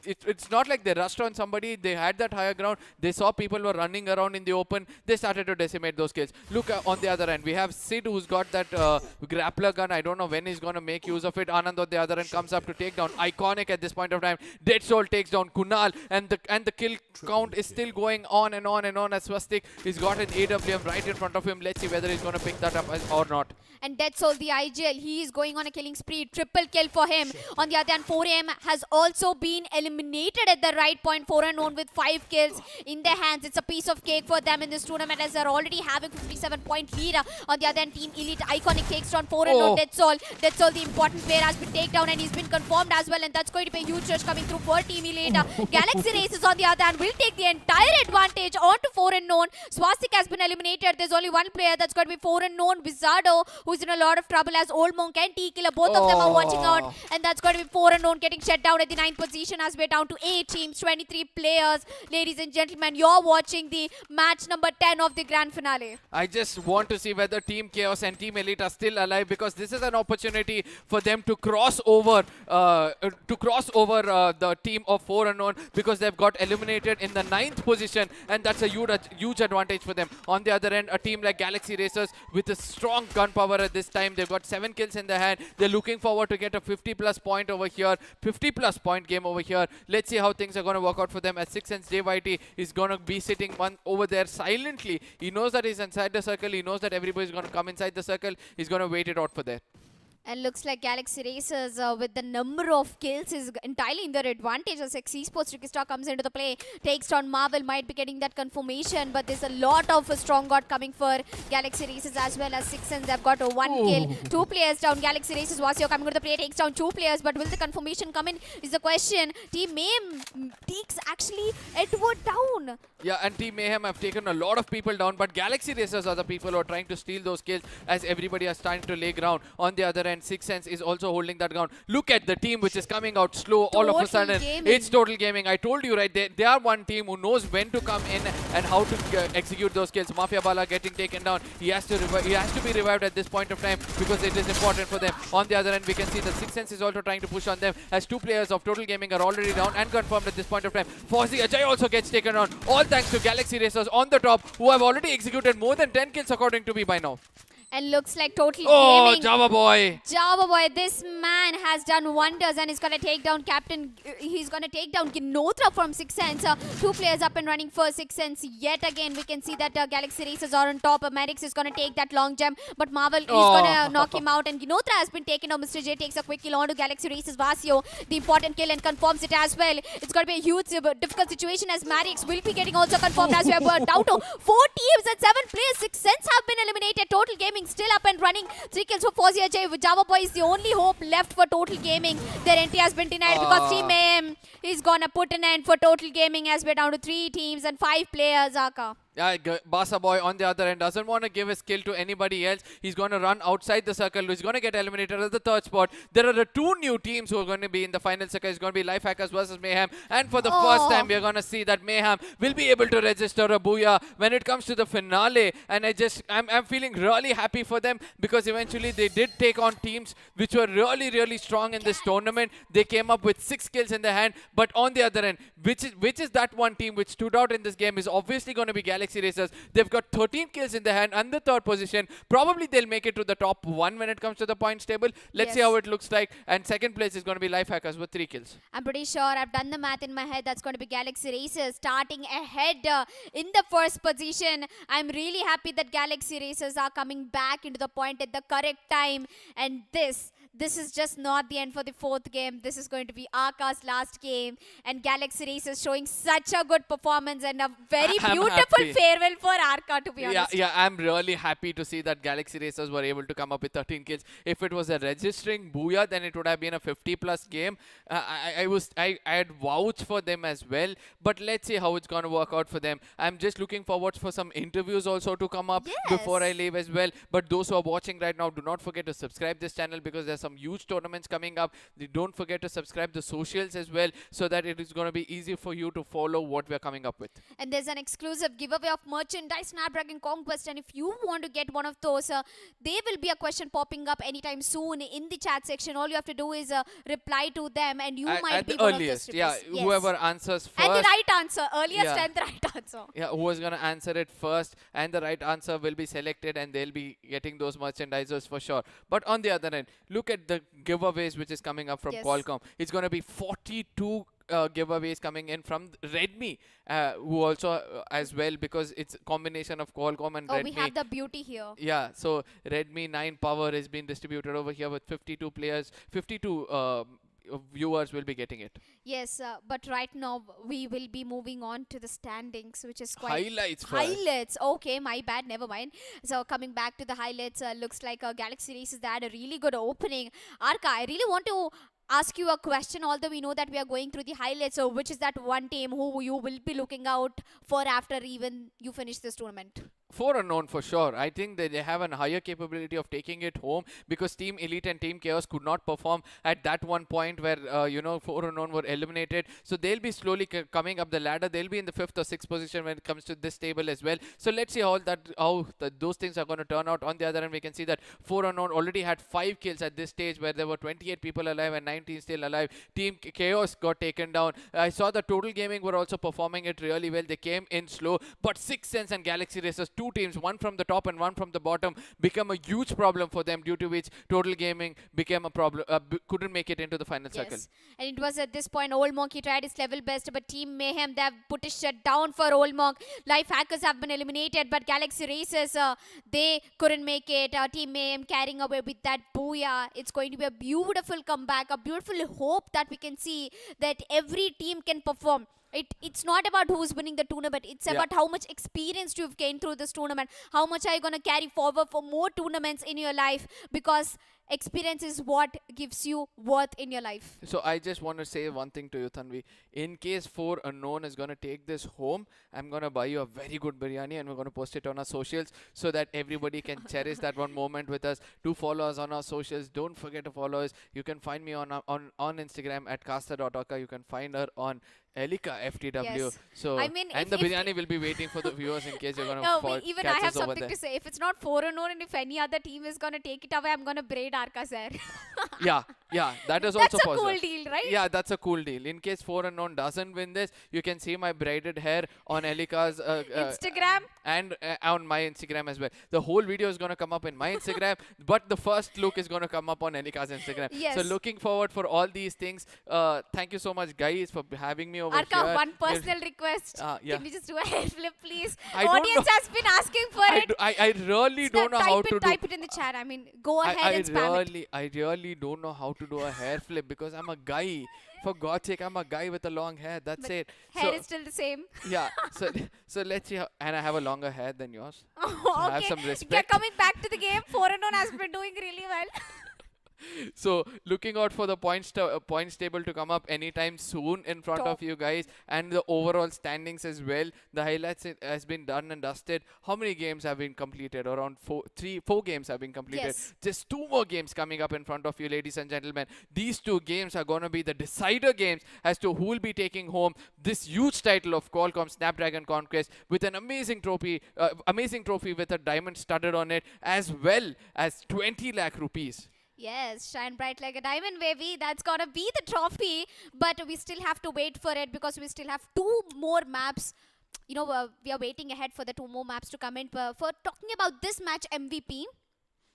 it's not like they rushed on somebody. They had that higher ground. They saw people were running around in the open. They started to decimate those kills. Look on the other end, we have Sid, who's got that grappler gun. I don't know when he's going to make use of it. Anand on the other end comes up to take down Iconic at this point of time. Dead Soul takes down Kunal, and the kill count is still going on and on and on as Swastik has got an AWM right in front of him. Let's see whether he's going to pick that up or not. And Dead Soul, the IGL, he is going on a killing spree. Triple kill for him. On the other hand, 4AM has also been eliminated at the right point. 4 unknown with 5 kills in their hands. It's a piece of cake for them in this tournament as they're already having 57-point lead. On the other hand, Team Elite Iconic takes down 4 unknown Dead Soul. Dead Soul, the important player, has been taken down and he's been confirmed as well. And that's going to be a huge rush coming through for Team Elite. Galaxy Racers, on the other hand, will take the entire advantage onto 4 unknown. Swastik has been eliminated. There's only one player that's going to be 4 unknown. Wizardo, who's in a lot of trouble as Old Monk and T-Killer. Both of them are watching out. And that's going to be 4 unknown getting shut down at the 9th position as we're down to 8 teams, 23 players. Ladies and gentlemen, you're watching the match number 10 of the grand finale. I just want to see whether Team Chaos and Team Elite are still alive, because this is an opportunity for them to cross over the team of 4 unknown, because they've got eliminated in the 9th position, and that's a huge advantage for them. On the other end, a team like Galaxy Racers with a strong gun power at this time. They've got 7 kills in their hand. They're looking forward to get a 50+ point over here, 50+ point game over here. Let's see how things are going to work out for them, as 6sense JYT is going to be sitting one over there silently. He knows that he's inside the circle. He knows that everybody's going to come inside the circle. He's going to wait it out for there. And looks like Galaxy Racers with the number of kills is entirely in their advantage as Esports Rikistar comes into the play. Takes down Marvel, might be getting that confirmation, but there's a lot of strong god coming for Galaxy Racers as well as 6sense. They've got 1 kill. 2 players down. Galaxy Racers, Vasio coming to the play, takes down 2 players, but will the confirmation come in is the question. Team Mayhem takes actually Edward down. Yeah, and Team Mayhem have taken a lot of people down, but Galaxy Racers are the people who are trying to steal those kills as everybody is starting to lay ground. On the other end, 6sense is also holding that ground. Look at the team which is coming out slow all of a sudden. It's Total Gaming. I told you, right? They are one team who knows when to come in and how to execute those kills. Mafia Bala getting taken down. He has to be revived at this point of time because it is important for them. On the other end, we can see that 6sense is also trying to push on them as 2 players of Total Gaming are already down and confirmed at this point of time. Fozzy Ajay also gets taken down. All thanks to Galaxy Racers on the top, who have already executed more than 10 kills according to me by now. And looks like Total Gaming. Gaming. Java Boy. Java Boy, this man has done wonders and he's going to take down he's going to take down Ginotra from 6sense. 2 players up and running for 6sense. Yet again, we can see that Galaxy Racers are on top. Maddox is going to take that long jump, but Marvel is going to knock him out. And Ginotra has been taken down. Mr. J takes a quick kill onto Galaxy Racers. Vasio, the important kill, and confirms it as well. It's going to be a huge, difficult situation as Maddox will be getting also confirmed as we have down to 4 teams and 7 players. 6sense have been eliminated. Total Gaming still up and running. 3 kills for Fozzy Ajay. Java Boy is the only hope left for Total Gaming. Their entry has been denied because Team Mayhem is gonna put an end for Total Gaming as we're down to 3 teams and 5 players, Aka. Yeah, Basa Boy on the other end doesn't want to give his kill to anybody else. He's going to run outside the circle. He's going to get eliminated at the 3rd spot. There are the 2 new teams who are going to be in the final circle. It's going to be Lifehackers versus Mayhem. And for the first time, we're going to see that Mayhem will be able to register a booyah when it comes to the finale. And I'm feeling really happy for them because eventually they did take on teams which were really, really strong in this tournament. They came up with 6 kills in their hand. But on the other end, which is that one team which stood out in this game is obviously going to be Galaxy Racers. They've got 13 kills in their hand and the 3rd position. Probably they'll make it to the top 1 when it comes to the points table. Let's see how it looks like. And 2nd place is going to be Lifehackers with 3 kills. I'm pretty sure I've done the math in my head. That's going to be Galaxy Racers starting ahead in the 1st position. I'm really happy that Galaxy Racers are coming back into the point at the correct time. And this this is just not the end for the fourth game. This is going to be Arca's last game, and Galaxy Race is showing such a good performance and a very beautiful farewell for Arca, to be honest. Yeah, I'm really happy to see that Galaxy Racers were able to come up with 13 kills. If it was a registering booyah, then it would have been a 50+ game. I had vouched for them as well, but let's see how it's going to work out for them. I'm just looking forward for some interviews also to come up before I leave as well. But those who are watching right now, do not forget to subscribe this channel, because there's some huge tournaments coming up. Don't forget to subscribe the socials as well, so that it is going to be easy for you to follow what we're coming up with. And there's an exclusive giveaway of merchandise Snapdragon Conquest, and if you want to get one of those, there will be a question popping up anytime soon in the chat section. All you have to do is reply to them, and you might be one earliest, of those strippers. yeah, whoever answers first. And the right answer, earliest and the right answer. Yeah, who is going to answer it first and the right answer will be selected, and they'll be getting those merchandisers for sure. But on the other end, look at the giveaways which is coming up from Qualcomm. It's going to be 42 giveaways coming in from Redmi, who also as well, because it's a combination of Qualcomm and Redmi. We have the beauty here. Yeah, so Redmi 9 Power has been distributed over here with 52 players, 52 viewers will be getting it. Yes, but right now we will be moving on to the standings, which is quite highlights. Highlights. Okay, my bad. Never mind. So coming back to the highlights, looks like Galaxy Races that had a really good opening. Arca, I really want to ask you a question, although we know that we are going through the highlights. So which is that one team who you will be looking out for after even you finish this tournament? 4 Unknown for sure. I think that they have a higher capability of taking it home, because Team Elite and Team Chaos could not perform at that one point where 4 Unknown were eliminated. So they'll be slowly coming up the ladder. They'll be in the 5th or 6th position when it comes to this table as well. So let's see how those things are going to turn out. On the other hand, we can see that 4 Unknown already had 5 kills at this stage, where there were 28 people alive and 19 still alive. Team Chaos got taken down. I saw the Total Gaming were also performing it really well. They came in slow, but 6 Sense and Galaxy Racers, two teams, one from the top and one from the bottom, become a huge problem for them, due to which Total Gaming became a problem, couldn't make it into the final circle. And it was at this point Old Monk, he tried his level best, but Team Mayhem, they have put a shut down for Old Monk. Life Hackers have been eliminated, but Galaxy Racers, they couldn't make it. Team Mayhem carrying away with that booyah. It's going to be a beautiful comeback, a beautiful hope that we can see that every team can perform. It's not about who's winning the tournament. It's about how much experience you've gained through this tournament. How much are you going to carry forward for more tournaments in your life? Because experience is what gives you worth in your life. So I just want to say one thing to you, Tanvi. In case 4 Unknown is going to take this home, I'm going to buy you a very good biryani, and we're going to post it on our socials so that everybody can cherish that one moment with us. Do follow us on our socials. Don't forget to follow us. You can find me on Instagram at caster.oka. You can find her on Elika FTW. Yes. So, I mean, and the biryani will be waiting for the viewers in case you're going to even I have something to say. If it's not 4 Unknown, and if any other team is going to take it away, I'm going to braid Arca's hair. Yeah, that is also possible. That's a cool deal, right? Yeah, that's a cool deal. In case 4 Unknown doesn't win this, you can see my braided hair on Elika's Instagram. And on my Instagram as well. The whole video is going to come up in my Instagram, but the first look is going to come up on Elika's Instagram. Yes. So looking forward for all these things. Thank you so much, guys, for having me over Arca, here. one personal request. Yeah. Can we just do a hair flip, please? I Audience has been asking for it. I really don't know how to do. Type it in the chat. I mean, go ahead and spam it. I really don't know how to do a hair flip, because I'm a guy. For God's sake, I'm a guy with a long hair. That's it. Hair is still the same. Yeah. So let's see. And I have a longer hair than yours. So okay. I have some respect. Yeah, coming back to the game, 4 Unknown has been doing really well. So looking out for the points table to come up anytime soon in front of you guys, and the overall standings as well. The highlights has been done and dusted. How many games have been completed? Around 4 games have been completed. Yes. Just 2 more games coming up in front of you, ladies and gentlemen. These 2 games are going to be the decider games as to who will be taking home this huge title of Qualcomm Snapdragon Conquest, with an amazing trophy with a diamond studded on it, as well as 20 lakh rupees. Yes, shine bright like a diamond, baby. That's gonna be the trophy. But we still have to wait for it, because we still have 2 more maps. We are waiting ahead for the 2 more maps to come in. For talking about this match MVP,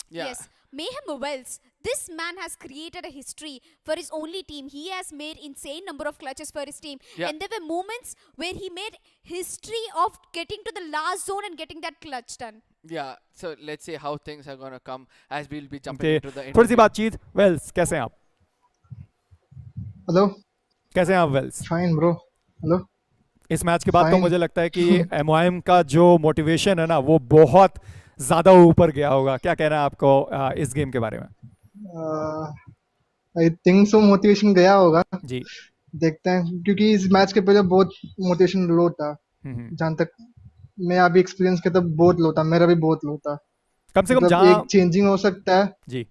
yes, Mayhem Wells. This man has created a history for his only team. He has made insane number of clutches for his team. Yeah. And there were moments where he made history of getting to the last zone and getting that clutch done. Yeah, so let's see how things are going to come as we'll be jumping into the थोड़ी सी बातचीत. Wales कैसे हैं आप? Hello. कैसे हैं आप Wales? Fine bro. Hello. इस match के बाद तो मुझे लगता है कि एमओएम का जो मोटिवेशन है ना वो बहुत ज़्यादा ऊपर गया होगा. क्या कहना है आपको इस गेम के बारे में? आई थिंक सो मोटिवेशन गया होगा जी. देखते हैं क्योंकि इस मैच के पहले बहुत मोटिवेशन लो था. जहाँ तक मैं अभी एक्सपीरियंस किया तो बहुत लो था. मेरा भी बहुत लो था. कम से कम मतलब जहाँ एक चेंजिंग हो सकता है जी.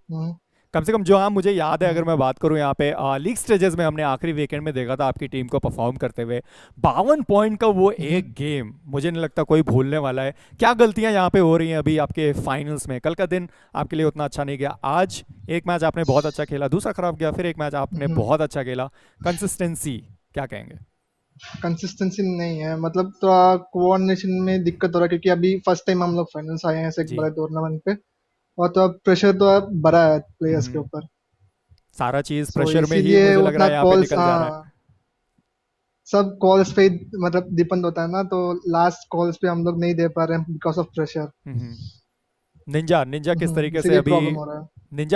कम से कम जो मुझे याद है, अगर मैं बात करूं यहाँ पे लीग स्टेजेस में हमने आखिरी वीकेंड में देखा था आपकी टीम को परफॉर्म करते हुए. 52 पॉइंट का वो एक गेम मुझे नहीं लगता कोई भूलने वाला है. क्या गलतियां यहाँ पे हो रही हैं अभी आपके फाइनल्स में? कल का दिन आपके लिए उतना अच्छा नहीं गया. आज एक मैच आपने बहुत अच्छा खेला, दूसरा खराब गया, फिर एक मैच आपने बहुत अच्छा खेला. कंसिस्टेंसी क्या कहेंगे? कंसिस्टेंसी नहीं है, मतलब थोड़ा कोऑर्डिनेशन में दिक्कत हो रहा है क्योंकि अभी फर्स्ट टाइम हम लोग फाइनल्स आए हैं एक बड़े टूर्नामेंट पे और तो अब प्रेशर तो अब बढ़ा है प्लेयर्स के ऊपर. सारा चीज प्रेशर में ही मुझे लग रहा है यहाँ पे निकल जा रहा है. सब कॉल्स पे मतलब डिपेंड होता है ना, तो लास्ट कॉल्स पे हम लोग नहीं दे पा रहे हैं बिकॉज ऑफ प्रेशर. निंजा किस तरीके से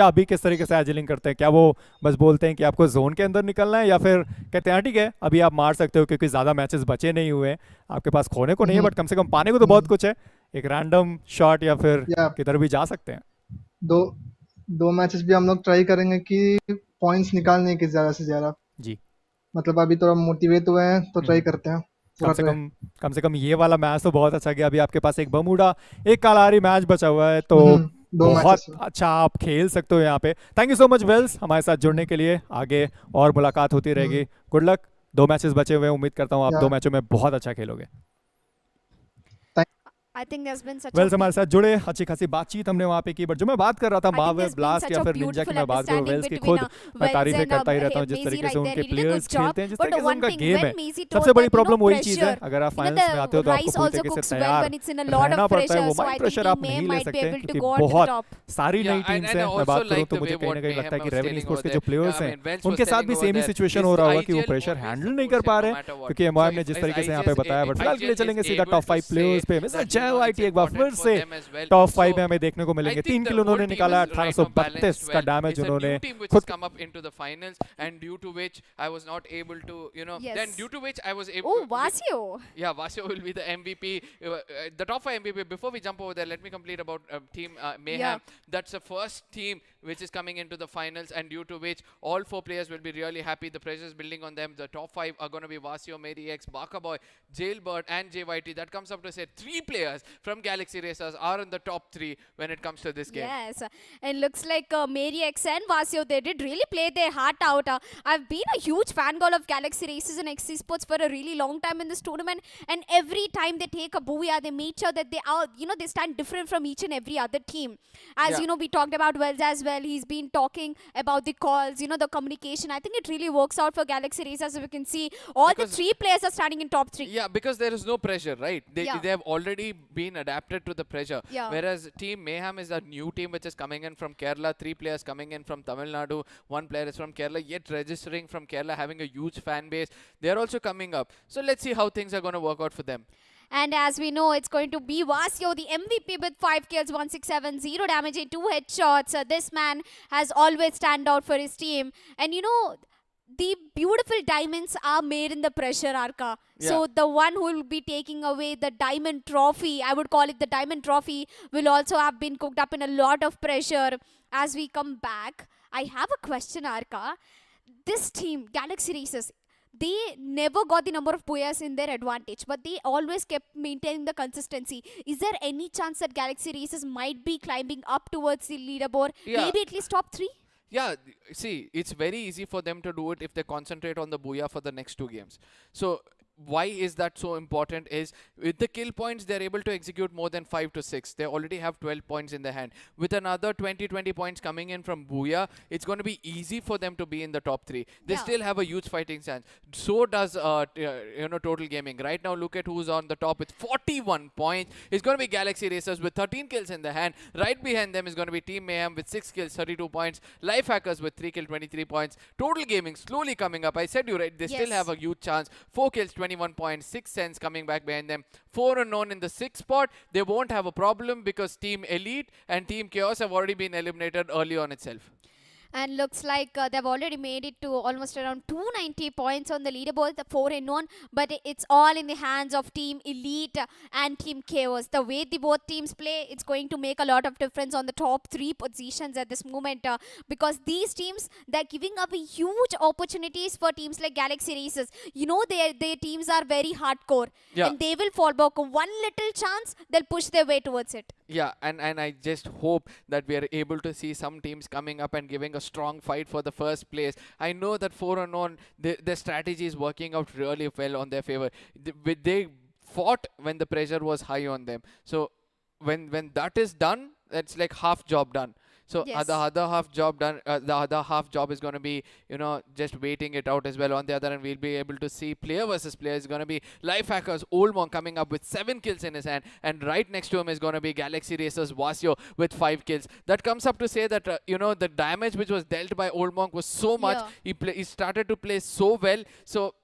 अभी किस तरीके से एजिलिंग करते हैं? क्या वो बस बोलते हैं कि आपको जोन के अंदर निकलना है, या फिर कहते हैं ठीक है अभी आप मार सकते हो क्योंकि ज्यादा मैचेस बचे नहीं हुए, आपके पास खोने को नहीं है बट कम से कम पाने को तो बहुत कुछ है, एक रैंडम शॉट या फिर किधर भी जा सकते हैं? दो मैचेस भी हम लोग ट्राई करेंगे कि पॉइंट्स निकालने के ज्यादा से ज्यादा जी. मतलब अभी थोड़ा मोटिवेट हुए हैं तो ट्राई करते हैं. कम से कम ये वाला मैच तो बहुत अच्छा गया. अभी आपके पास एक बमूडा एक कालारी मैच बचा हुआ है तो बहुत अच्छा आप खेल सकते हो यहाँ पे. थैंक यू सो मच वेल्स हमारे साथ जुड़ने के लिए. आगे और मुलाकात होती रहेगी. Good luck. 2 मैचेस बचे हुए हैं, उम्मीद करता हूँ आप 2 मैचों में बहुत अच्छा खेलोगे. I think there's been such वेल्स हमारे साथ जुड़े, अच्छी खासी बातचीत हमने वहाँ पे की. बट जो मैं बात कर रहा था मावे ब्लास्ट या फिर निंजा की मैं बात करूँ, वेल्स की खुद मैं तारीफें करता ही रहता हूँ जिस तरीके से उनके प्लेयर्स खेलते हैं, जिस तरीके से उनका गेम है. सबसे बड़ी प्रॉब्लम वही चीज है, अगर आप फाइनल्स में आते हो तो आपको पूरी तरीके से तैयार रहना पड़ता है. वो माइंड प्रेशर आप नहीं ले सकते क्योंकि बहुत सारी नई टीम्स हैं. मैं बात करूँ तो मुझे कहीं ना कहीं लगता है कि रेवन स्पोर्ट्स के जो प्लेयर्स हैं उनके साथ भी सेम ही सिचुएशन हो रहा होगा कि वो प्रेशर हैंडल नहीं कर पा रहे क्योंकि एमओएम ने जिस तरीके से यहाँ पे बताया. बट फिलहाल के लिए चलेंगे सीधा टॉप 5 प्लेयर्स पे. मिस्टर JYT एक बार फिर से टॉप 5 में हमें देखने को मिलेंगे. 3 किल उन्होंने निकाला, 1832 का डैमेज उन्होंने खुद come up into the finals, and due to which I was not able to, you know, Yes. then due to which I was able. Oh, Vasio. Yeah, Vasio will be the MVP, the top 5 MVP. Before we jump over there, let me complete about team Mayhem. That's the first team which is coming into the finals, and due to which all 4 players will be really happy. The pressure is building on them. The top 5 are going to be Vasio, Mary X, Baka Boy, Jailbird, and JYT. That comes up to say 3 players from Galaxy Racers are in the top 3 when it comes to this game. Yes, and looks like Mary X and Vasio, they did really play their heart out. I've been a huge fangirl of Galaxy Races and Esports for a really long time in this tournament, and every time they take a booyah, they make sure that they are, you know, they stand different from each and every other team. As you know, we talked about Wells as well. He's been talking about the calls, you know, the communication. I think it really works out for Galaxy Racers. As we can see, all the 3 players are standing in top 3. Yeah, because there is no pressure, right? They have already been adapted to the pressure. Yeah. Whereas Team Mayhem is a new team which is coming in from Kerala. 3 players coming in from Tamil Nadu. 1 player is from Kerala, yet registering from Kerala, having a huge fan base. They are also coming up. So let's see how things are going to work out for them. And as we know, it's going to be Vasio, the MVP with 5 kills, 167, 0 damage and 2 headshots. This man has always stand out for his team. And you know, the beautiful diamonds are made in the pressure, Arka. Yeah. So the one who will be taking away the diamond trophy, I would call it the diamond trophy, will also have been cooked up in a lot of pressure. As we come back, I have a question, Arka. This team, Galaxy Races, they never got the number of players in their advantage, but they always kept maintaining the consistency. Is there any chance that Galaxy Races might be climbing up towards the leaderboard? Yeah. Maybe at least top 3? Yeah, see, it's very easy for them to do it if they concentrate on the booyah for the next 2 games. So why is that so important is with the kill points, they're able to execute more than 5 to 6. They already have 12 points in their hand. With another 20 points coming in from Booyah, it's going to be easy for them to be in the top 3. They still have a huge fighting chance. So does you know, Total Gaming. Right now, look at who's on the top with 41 points. It's going to be Galaxy Racers with 13 kills in their hand. Right behind them is going to be Team Mayhem with 6 kills, 32 points. Life Hackers with 3 kills, 23 points. Total Gaming slowly coming up. I said you right, they still have a huge chance. 4 kills, 21.6 cents coming back behind them. 4 unknown in the 6th spot. They won't have a problem because Team Elite and Team Chaos have already been eliminated early on itself. And looks like they've already made it to almost around 290 points on the leaderboard, the 4 and 1, but it's all in the hands of Team Elite and Team Chaos. The way the both teams play, it's going to make a lot of difference on the top 3 positions at this moment, because these teams, they're giving up huge opportunities for teams like Galaxy Races. You know, their teams are very hardcore, and they will fall back. One little chance, they'll push their way towards it. Yeah, and I just hope that we are able to see some teams coming up and giving a strong fight for the first place. I know that 4 unknown, their strategy is working out really well on their favor. They fought when the pressure was high on them. So when that is done, that's like half job done. So the other half job done. The other half job is going to be, you know, just waiting it out as well. On the other hand, we'll be able to see player versus player. Is going to be Lifehackers Oldmonk coming up with 7 kills in his hand, and right next to him is going to be Galaxy Racers Vasio with 5 kills. That comes up to say that you know, the damage which was dealt by Oldmonk was so much. He started to play so well. So,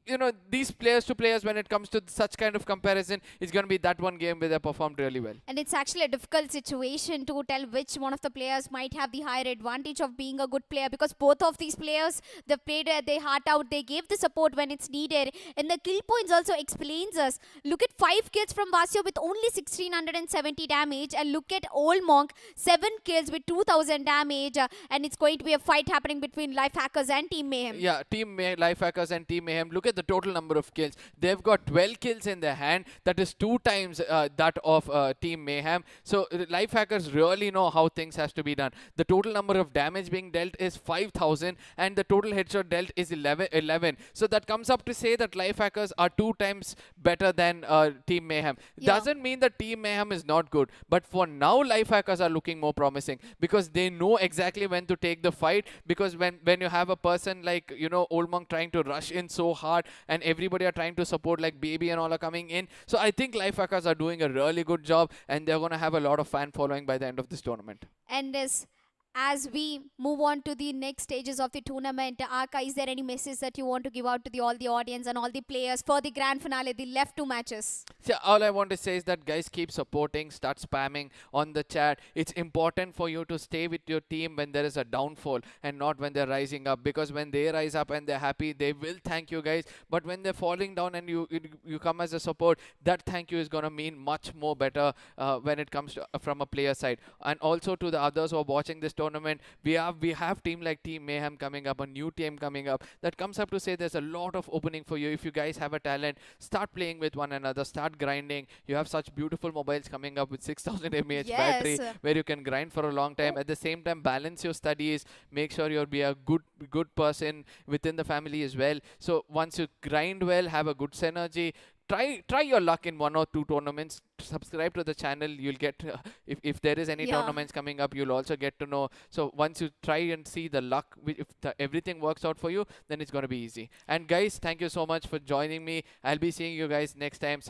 you know, these players to players, when it comes to such kind of comparison, it's going to be that one game where they performed really well. And it's actually a difficult situation to tell which one of the players might have the higher advantage of being a good player, because both of these players, they played their heart out, they gave the support when it's needed, and the kill points also explains us. Look at 5 kills from Vasio with only 1670 damage, and look at Oldmonk, 7 kills with 2000 damage, and it's going to be a fight happening between Lifehackers and Team Mayhem. Yeah, Lifehackers and Team Mayhem. Look at the total number of kills. They've got 12 kills in their hand. That is 2 times that of Team Mayhem. So Lifehackers really know how things has to be done. The total number of damage being dealt is 5,000, and the total headshot dealt is 11. So that comes up to say that Lifehackers are 2 times better than Team Mayhem. Doesn't mean that Team Mayhem is not good, but for now Lifehackers are looking more promising because they know exactly when to take the fight. Because when you have a person like, you know, Oldmonk trying to rush in so hard, and everybody are trying to support, like Baby and all are coming in. So I think Lifehackers are doing a really good job, and they're going to have a lot of fan following by the end of this tournament. And as we move on to the next stages of the tournament, Aka, is there any message that you want to give out to all the audience and all the players for the grand finale, the left 2 matches? So all I want to say is that, guys, keep supporting, start spamming on the chat. It's important for you to stay with your team when there is a downfall and not when they're rising up, because when they rise up and they're happy, they will thank you guys. But when they're falling down and you come as a support, that thank you is going to mean much more better when it comes to from a player side. And also to the others who are watching this tournament, we have team like Team Mayhem coming up, a new team coming up. That comes up to say there's a lot of opening for you. If you guys have a talent, start playing with one another, start grinding. You have such beautiful mobiles coming up with 6000 mAh battery where you can grind for a long time. At the same time, balance your studies, make sure you'll be a good person within the family as well. So once you grind well, have a good synergy, try your luck in 1 or 2 tournaments. Subscribe to the channel. You'll get if there is any tournaments coming up, you'll also get to know. So once you try and see the luck, if everything works out for you, then it's going to be easy. And guys, thank you so much for joining me. I'll be seeing you guys next time.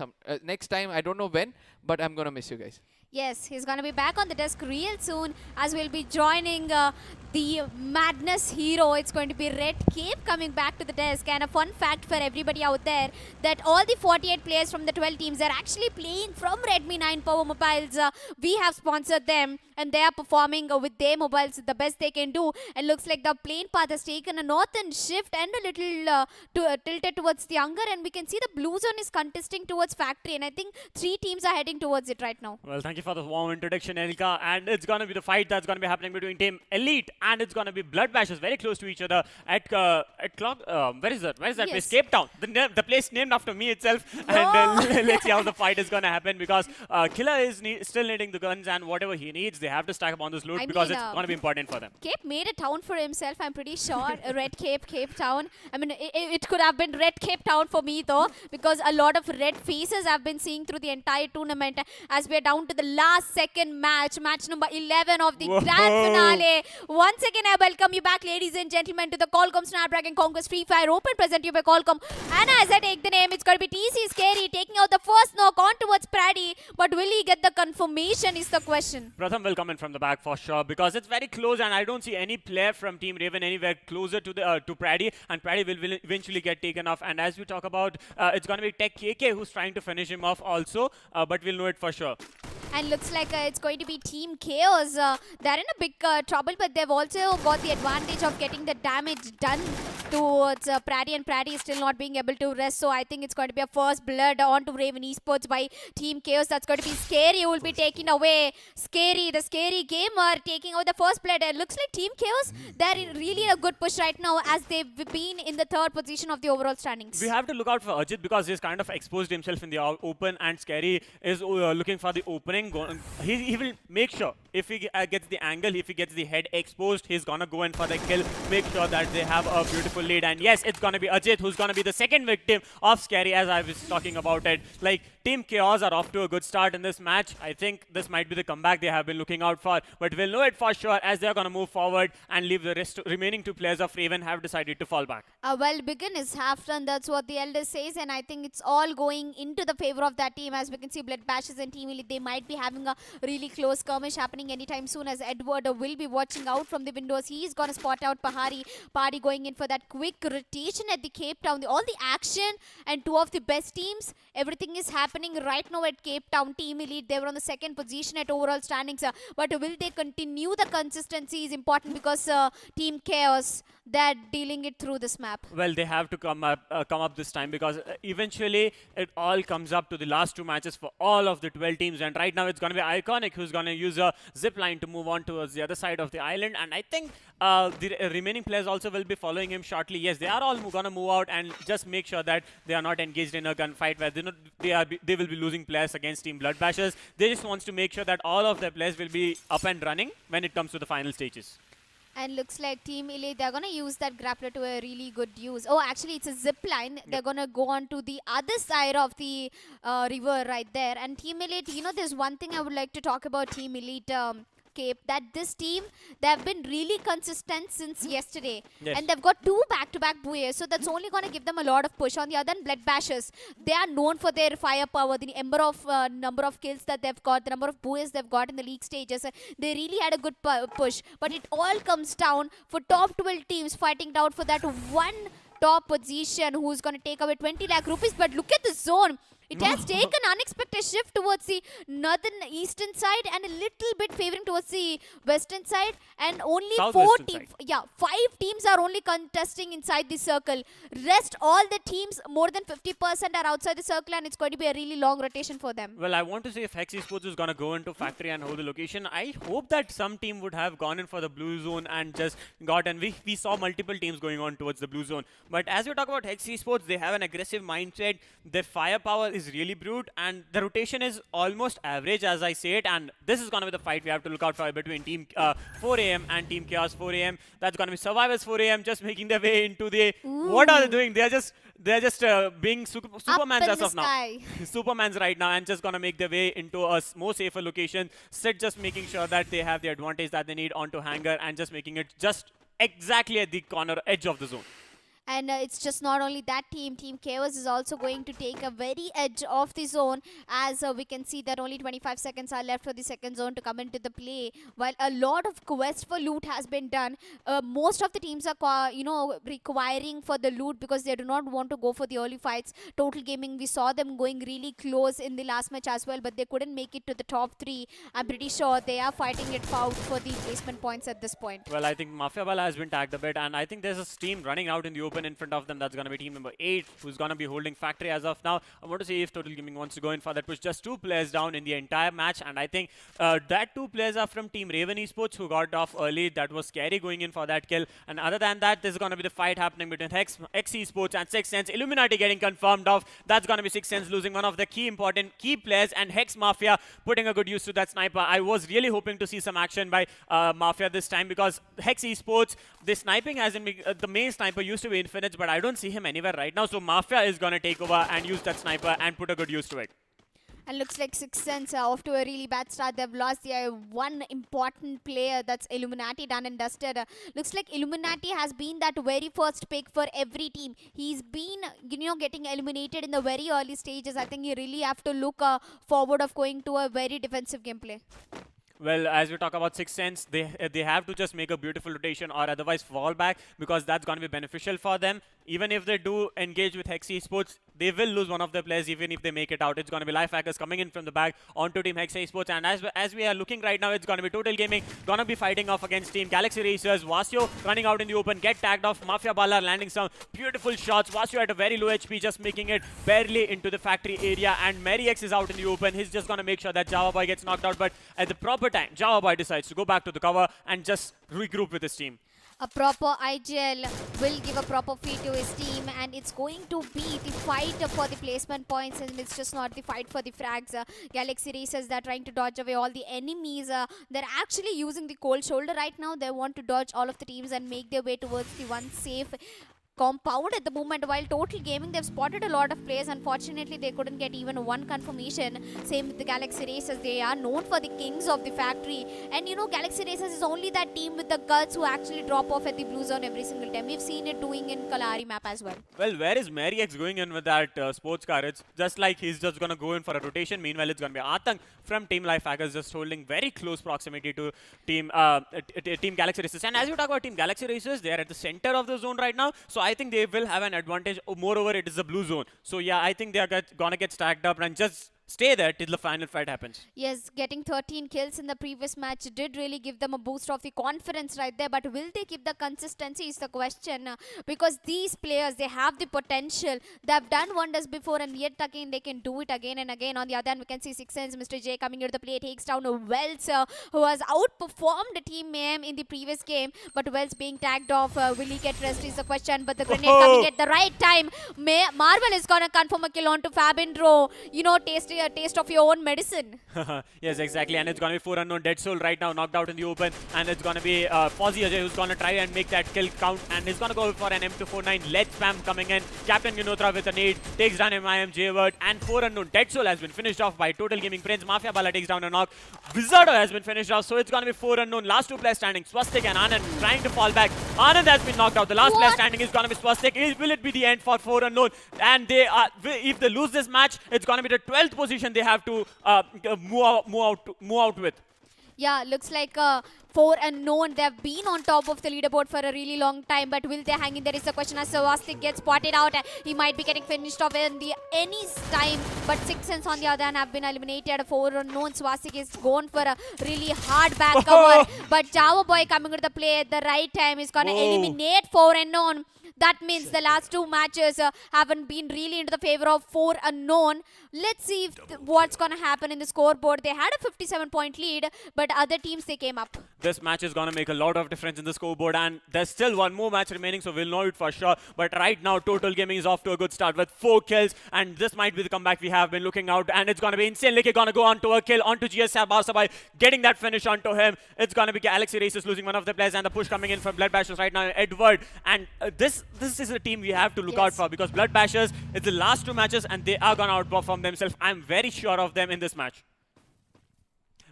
Next time, I don't know when, but I'm going to miss you guys. Yes, he's going to be back on the desk real soon, as we'll be joining the Madness hero. It's going to be Red Cape coming back to the desk. And a fun fact for everybody out there, that all the 48 players from the 12 teams are actually playing from Redmi 9 Power mobiles. We have sponsored them, and they are performing with their mobiles the best they can do. And looks like the plane path has taken a northern shift and a little tilted towards the Younger, and we can see the blue zone is contesting towards Factory, and I think 3 teams are heading towards it right now. Well, thank you for the warm introduction, Elka. And it's going to be the fight that's going to be happening between Team Elite, and it's going to be Blood Bashers very close to each other at Clock. Where is that place? Cape Town. The place named after me itself. And let's see how the fight is going to happen, because Killer is still needing the guns, and whatever he needs, they have to stack up on this loot, because it's going to be important for them. Cape made a town for himself, I'm pretty sure. Red Cape Town. I mean, it could have been Red Cape Town for me though, because a lot of red faces I've been seeing through the entire tournament. As we're down to the last second match, match number 11 of the grand finale. Once again, I welcome you back, ladies and gentlemen, to the Qualcomm Snapdragon Conquest Free Fire Open, presented to you by Qualcomm. And as I take the name, it's going to be TC Scary taking out the first knock on towards Praddy. But will he get the confirmation is the question. Pratham will come in from the back for sure, because it's very close and I don't see any player from Team Raven anywhere closer to the to Praddy, and Praddy will eventually get taken off. And as we talk about, it's going to be Tech KK who's trying to finish him off also, but we'll know it for sure. And looks like it's going to be Team Chaos. They're in a big trouble, but they've also got the advantage of getting the damage done towards Praddy, and Praddy is still not being able to rest. So I think it's going to be a first blood onto Raven Esports by Team Chaos. That's going to be Scary who will be taking away. Scary, the scary gamer, taking out the first blood. It looks like Team Chaos, they're really in a good push right now as they've been in the third position of the overall standings. We have to look out for Ajit because he's kind of exposed himself in the open, and Scary is looking for the opening. He will make sure if he gets the angle, if he gets the head exposed, he's gonna go in for the kill, make sure that they have a beautiful lead. And yes, it's gonna be Ajit who's gonna be the second victim of Scary, as I was talking about it. Like, Team Chaos are off to a good start in this match. I think this might be the comeback they have been looking out for, but we'll know it for sure as they're gonna move forward and leave the remaining two players of Raven have decided to fall back. Well, begin is half done. That's what the elder says, and I think it's all going into the favor of that team. As we can see, Blood Bashes and Team Elite, they might be having a really close skirmish happening anytime soon, as Edward will be watching out from the windows. He's gonna spot out Party going in for that quick rotation at the Cape Town. All the action and two of the best teams, everything is happening right now at Cape Town. Team Elite, they were on the second position at overall standings, but will they continue the consistency is important, because Team Chaos, they're dealing it through this map. Well, they have to come up this time, because eventually it all comes up to the last two matches for all of the 12 teams, and right now it's going to be Iconic who's going to use a zip line to move on towards the other side of the island, and I think the remaining players also will be following him shortly. Yes, they are all going to move out and just make sure that they are not engaged in a gunfight where they will be losing players against Team Blood Bashers. They just want to make sure that all of their players will be up and running when it comes to the final stages. And looks like Team Elite, they're going to use that grappler to a really good use. Oh, actually, it's a zip line. They're going to go on to the other side of the river right there. And Team Elite, you know, there's one thing I would like to talk about Team Elite, Cape, that this team, they have been really consistent since yesterday. Yes. And they've got two back-to-back buoys, so that's only going to give them a lot of push. On the other hand, Blood Bashers, they are known for their firepower, the number of kills that they've got, the number of buoys they've got in the league stages. They really had a good push, but it all comes down for top 12 teams fighting it out for that one top position who's going to take away 20 lakh rupees. But look at the zone. It has taken an unexpected shift towards the northern eastern side and a little bit favoring towards the western side, and only five teams are only contesting inside the circle. Rest all the teams, more than 50% are outside the circle, and it's going to be a really long rotation for them. Well, I want to say if Hex Esports is going to go into factory and hold the location, I hope that some team would have gone in for the blue zone and just got, and we saw multiple teams going on towards the blue zone. But as we talk about Hex Esports, they have an aggressive mindset. Their firepower is really brute, and the rotation is almost average, as I say it. And this is going to be the fight we have to look out for between Team 4AM and Team Chaos 4AM. That's going to be Survivors 4AM just making their way into the... Ooh. What are they doing? They're just being Supermans as of now. Supermans right now, and just going to make their way into a more safer location. Sid just making sure that they have the advantage that they need onto Hangar, and just making it just exactly at the corner edge of the zone. And it's just not only that team. Team Chaos is also going to take a very edge of the zone, as we can see that only 25 seconds are left for the second zone to come into the play. While a lot of quest for loot has been done, most of the teams are, requiring for the loot because they do not want to go for the early fights. Total Gaming, we saw them going really close in the last match as well, but they couldn't make it to the top 3. I'm pretty sure they are fighting it out for the placement points at this point. Well, I think Mafia Bala has been tagged a bit, and I think there's a team running out in the open in front of them. That's going to be team number 8, who's going to be holding factory as of now. I want to see if Total Gaming wants to go in for that push. Just 2 players down in the entire match, and I think that 2 players are from Team Raven Esports, who got off early. That was Scary going in for that kill. And other than that, this is going to be the fight happening between X Esports and Sixth Sense. Illuminati getting confirmed off. That's going to be Sixth Sense losing one of the important key players, and Hex Mafia putting a good use to that sniper. I was really hoping to see some action by Mafia this time, because Hex Esports, the sniping hasn't been, the main sniper used to be Infinite, but I don't see him anywhere right now. So Mafia is going to take over and use that sniper and put a good use to it. And looks like Sixth Sense are off to a really bad start. They've lost their one important player, that's Illuminati, done and dusted. Looks like Illuminati has been that very first pick for every team. He's been, getting eliminated in the very early stages. I think you really have to look forward of going to a very defensive gameplay. Well, as we talk about Sixth Sense, they have to just make a beautiful rotation or otherwise fall back, because that's going to be beneficial for them. Even if they do engage with Hex Esports, they will lose one of their players even if they make it out. It's going to be Lifehackers coming in from the back onto Team Hex Esports. And as we are looking right now, it's going to be Total Gaming going to be fighting off against Team Galaxy Racers. Vasio running out in the open, get tagged off. Mafia Bala landing some beautiful shots. Vasio at a very low HP, just making it barely into the factory area. And Meriex is out in the open. He's just going to make sure that Java Boy gets knocked out. But at the proper time, Java Boy decides to go back to the cover and just regroup with his team. A proper IGL will give a proper feed to his team, and it's going to be the fight for the placement points, and it's just not the fight for the frags. Galaxy Racers, they're trying to dodge away all the enemies. They're actually using the cold shoulder right now. They want to dodge all of the teams and make their way towards the one safe compound at the moment. While Total Gaming, they've spotted a lot of players. Unfortunately, they couldn't get even one confirmation. Same with the Galaxy Racers. They are known for the kings of the factory. And Galaxy Racers is only that team with the guts who actually drop off at the blue zone every single time. We've seen it doing in Kalahari map as well. Well, where is Mariex going in with that sports car? It's just like he's just going to go in for a rotation. Meanwhile, it's going to be Atang from Team Lifehackers just holding very close proximity to Team Galaxy Racers. And as you talk about Team Galaxy Racers, they are at the center of the zone right now. So I think they will have an advantage. Moreover, it is a blue zone. So yeah, I think they are going to get stacked up and just stay there till the final fight happens. Yes, getting 13 kills in the previous match did really give them a boost of the confidence right there. But will they keep the consistency is the question. Because these players, they have the potential. They have done wonders before, and yet again they can do it again and again. On the other hand, we can see Sixth Sense, Mr. J coming into the play, takes down Wells, who has outperformed Team Mayhem in the previous game. But Wells being tagged off, will he get rest is the question. But the grenade coming at the right time. Marvel is going to confirm a kill onto Fabindro. Tasting a taste of your own medicine. Yes, exactly. And it's going to be 4 unknown Dead Soul right now, knocked out in the open. And it's going to be Fozzy Ajay who's going to try and make that kill count. And he's going to go for an M249. Ledge spam coming in. Captain Ginotra with a nade. Takes down MIM Jayward. And 4 unknown Dead Soul has been finished off by Total Gaming Prince. Mafia Bala takes down a knock. Wizardo has been finished off. So it's going to be 4 unknown. Last two players standing. Swastik and Anand trying to fall back. Anand has been knocked out. The last player standing is going to be Swastik. Will it be the end for 4 unknown? And they are, if they lose this match, it's going to be the 12th position they have to move out with. Yeah, looks like 4 unknown. They have been on top of the leaderboard for a really long time, but will they hang in? There is the question as Swastik gets spotted out. He might be getting finished off in any time, but Sixth Sense on the other hand have been eliminated. 4 unknown. Swastik is gone for a really hard back cover, but Java Boy coming to the play at the right time is going to eliminate 4 unknown. That means the last two matches haven't been really into the favor of 4 unknown. Let's see what's going to happen in the scoreboard. They had a 57-point lead, but other teams, they came up. This match is going to make a lot of difference in the scoreboard, and there's still one more match remaining, so we'll know it for sure. But right now, Total Gaming is off to a good start with 4 kills, and this might be the comeback we have been looking out, and it's going to be insane. Like, going to go on to a kill onto GS Sabai, getting that finish onto him. It's going to be Galaxy Racers losing one of the players, and the push coming in from Blood Bashers right now, Edward. And this is a team we have to look out for, because Blood Bashers, it's the last 2 matches, and they are going to outperform themselves. I'm very sure of them in this match.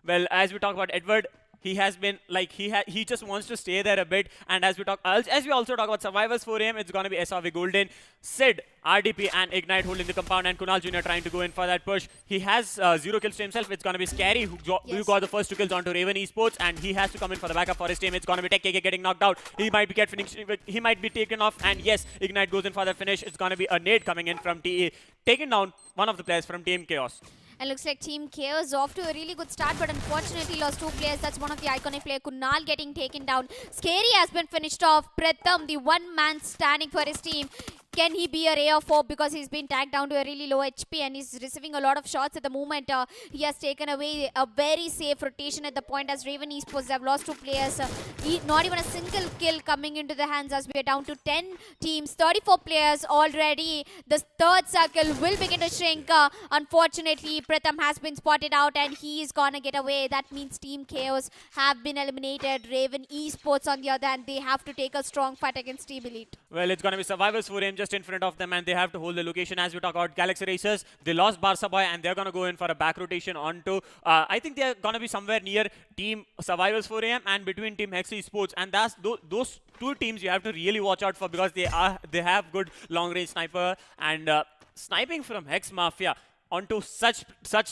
Well, as we talk about Edward, he has been like he just wants to stay there a bit. And as we also talk about Survivors 4AM, it's going to be SRV Golden, Sid, RDP, and Ignite holding the compound, and Kunal Jr. trying to go in for that push. He has 0 kills to himself. It's going to be Scary who got the first 2 kills onto Raven Esports, and he has to come in for the backup for his team. It's going to be Tech KK getting knocked out. He might be taken off, and yes, Ignite goes in for the finish. It's going to be a nade coming in from TE, taking down one of the players from Team Chaos. And looks like Team Chaos off to a really good start, but unfortunately lost 2 players. That's one of the iconic players, Kunal, getting taken down. Scary has been finished off. Pratham, the one man standing for his team. Can he be a ray of hope, because he's been tagged down to a really low HP and he's receiving a lot of shots at the moment. He has taken away a very safe rotation at the point as Raven Esports have lost 2 players. Not even a single kill coming into the hands as we are down to 10 teams, 34 players already. The third circle will begin to shrink. Unfortunately, Pratham has been spotted out and he is gonna get away. That means Team Chaos have been eliminated. Raven Esports on the other hand, they have to take a strong fight against Team Elite. Well, it's gonna be Survivors 4AM just in front of them, and they have to hold the location. As we talk about Galaxy Racers, they lost Barca Boy, and they're going to go in for a back rotation onto, I think they're going to be somewhere near Team Survivors 4am and between Team Hex Esports, and that's those two teams you have to really watch out for, because they have good long-range sniper, and sniping from Hex Mafia onto such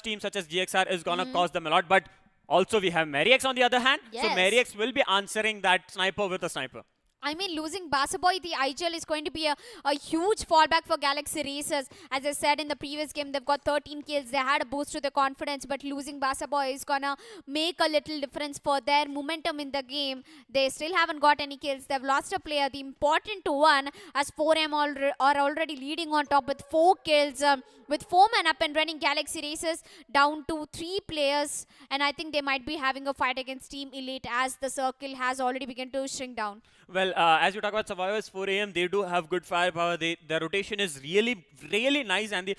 teams such as GXR is going to cost them a lot. But also we have Meriex on the other hand, so Meriex will be answering that sniper with a sniper. I mean, losing Barca Boy, the IGL is going to be a huge fallback for Galaxy Racers. As I said in the previous game, they've got 13 kills. They had a boost to their confidence, but losing Barca Boy is going to make a little difference for their momentum in the game. They still haven't got any kills. They've lost a player, the important one, as 4M are already leading on top with 4 kills. With 4 men up and running, Galaxy Racers down to 3 players. And I think they might be having a fight against Team Elite as the circle has already begun to shrink down. Well, as you talk about Survivors 4am, they do have good firepower. Their rotation is really nice, and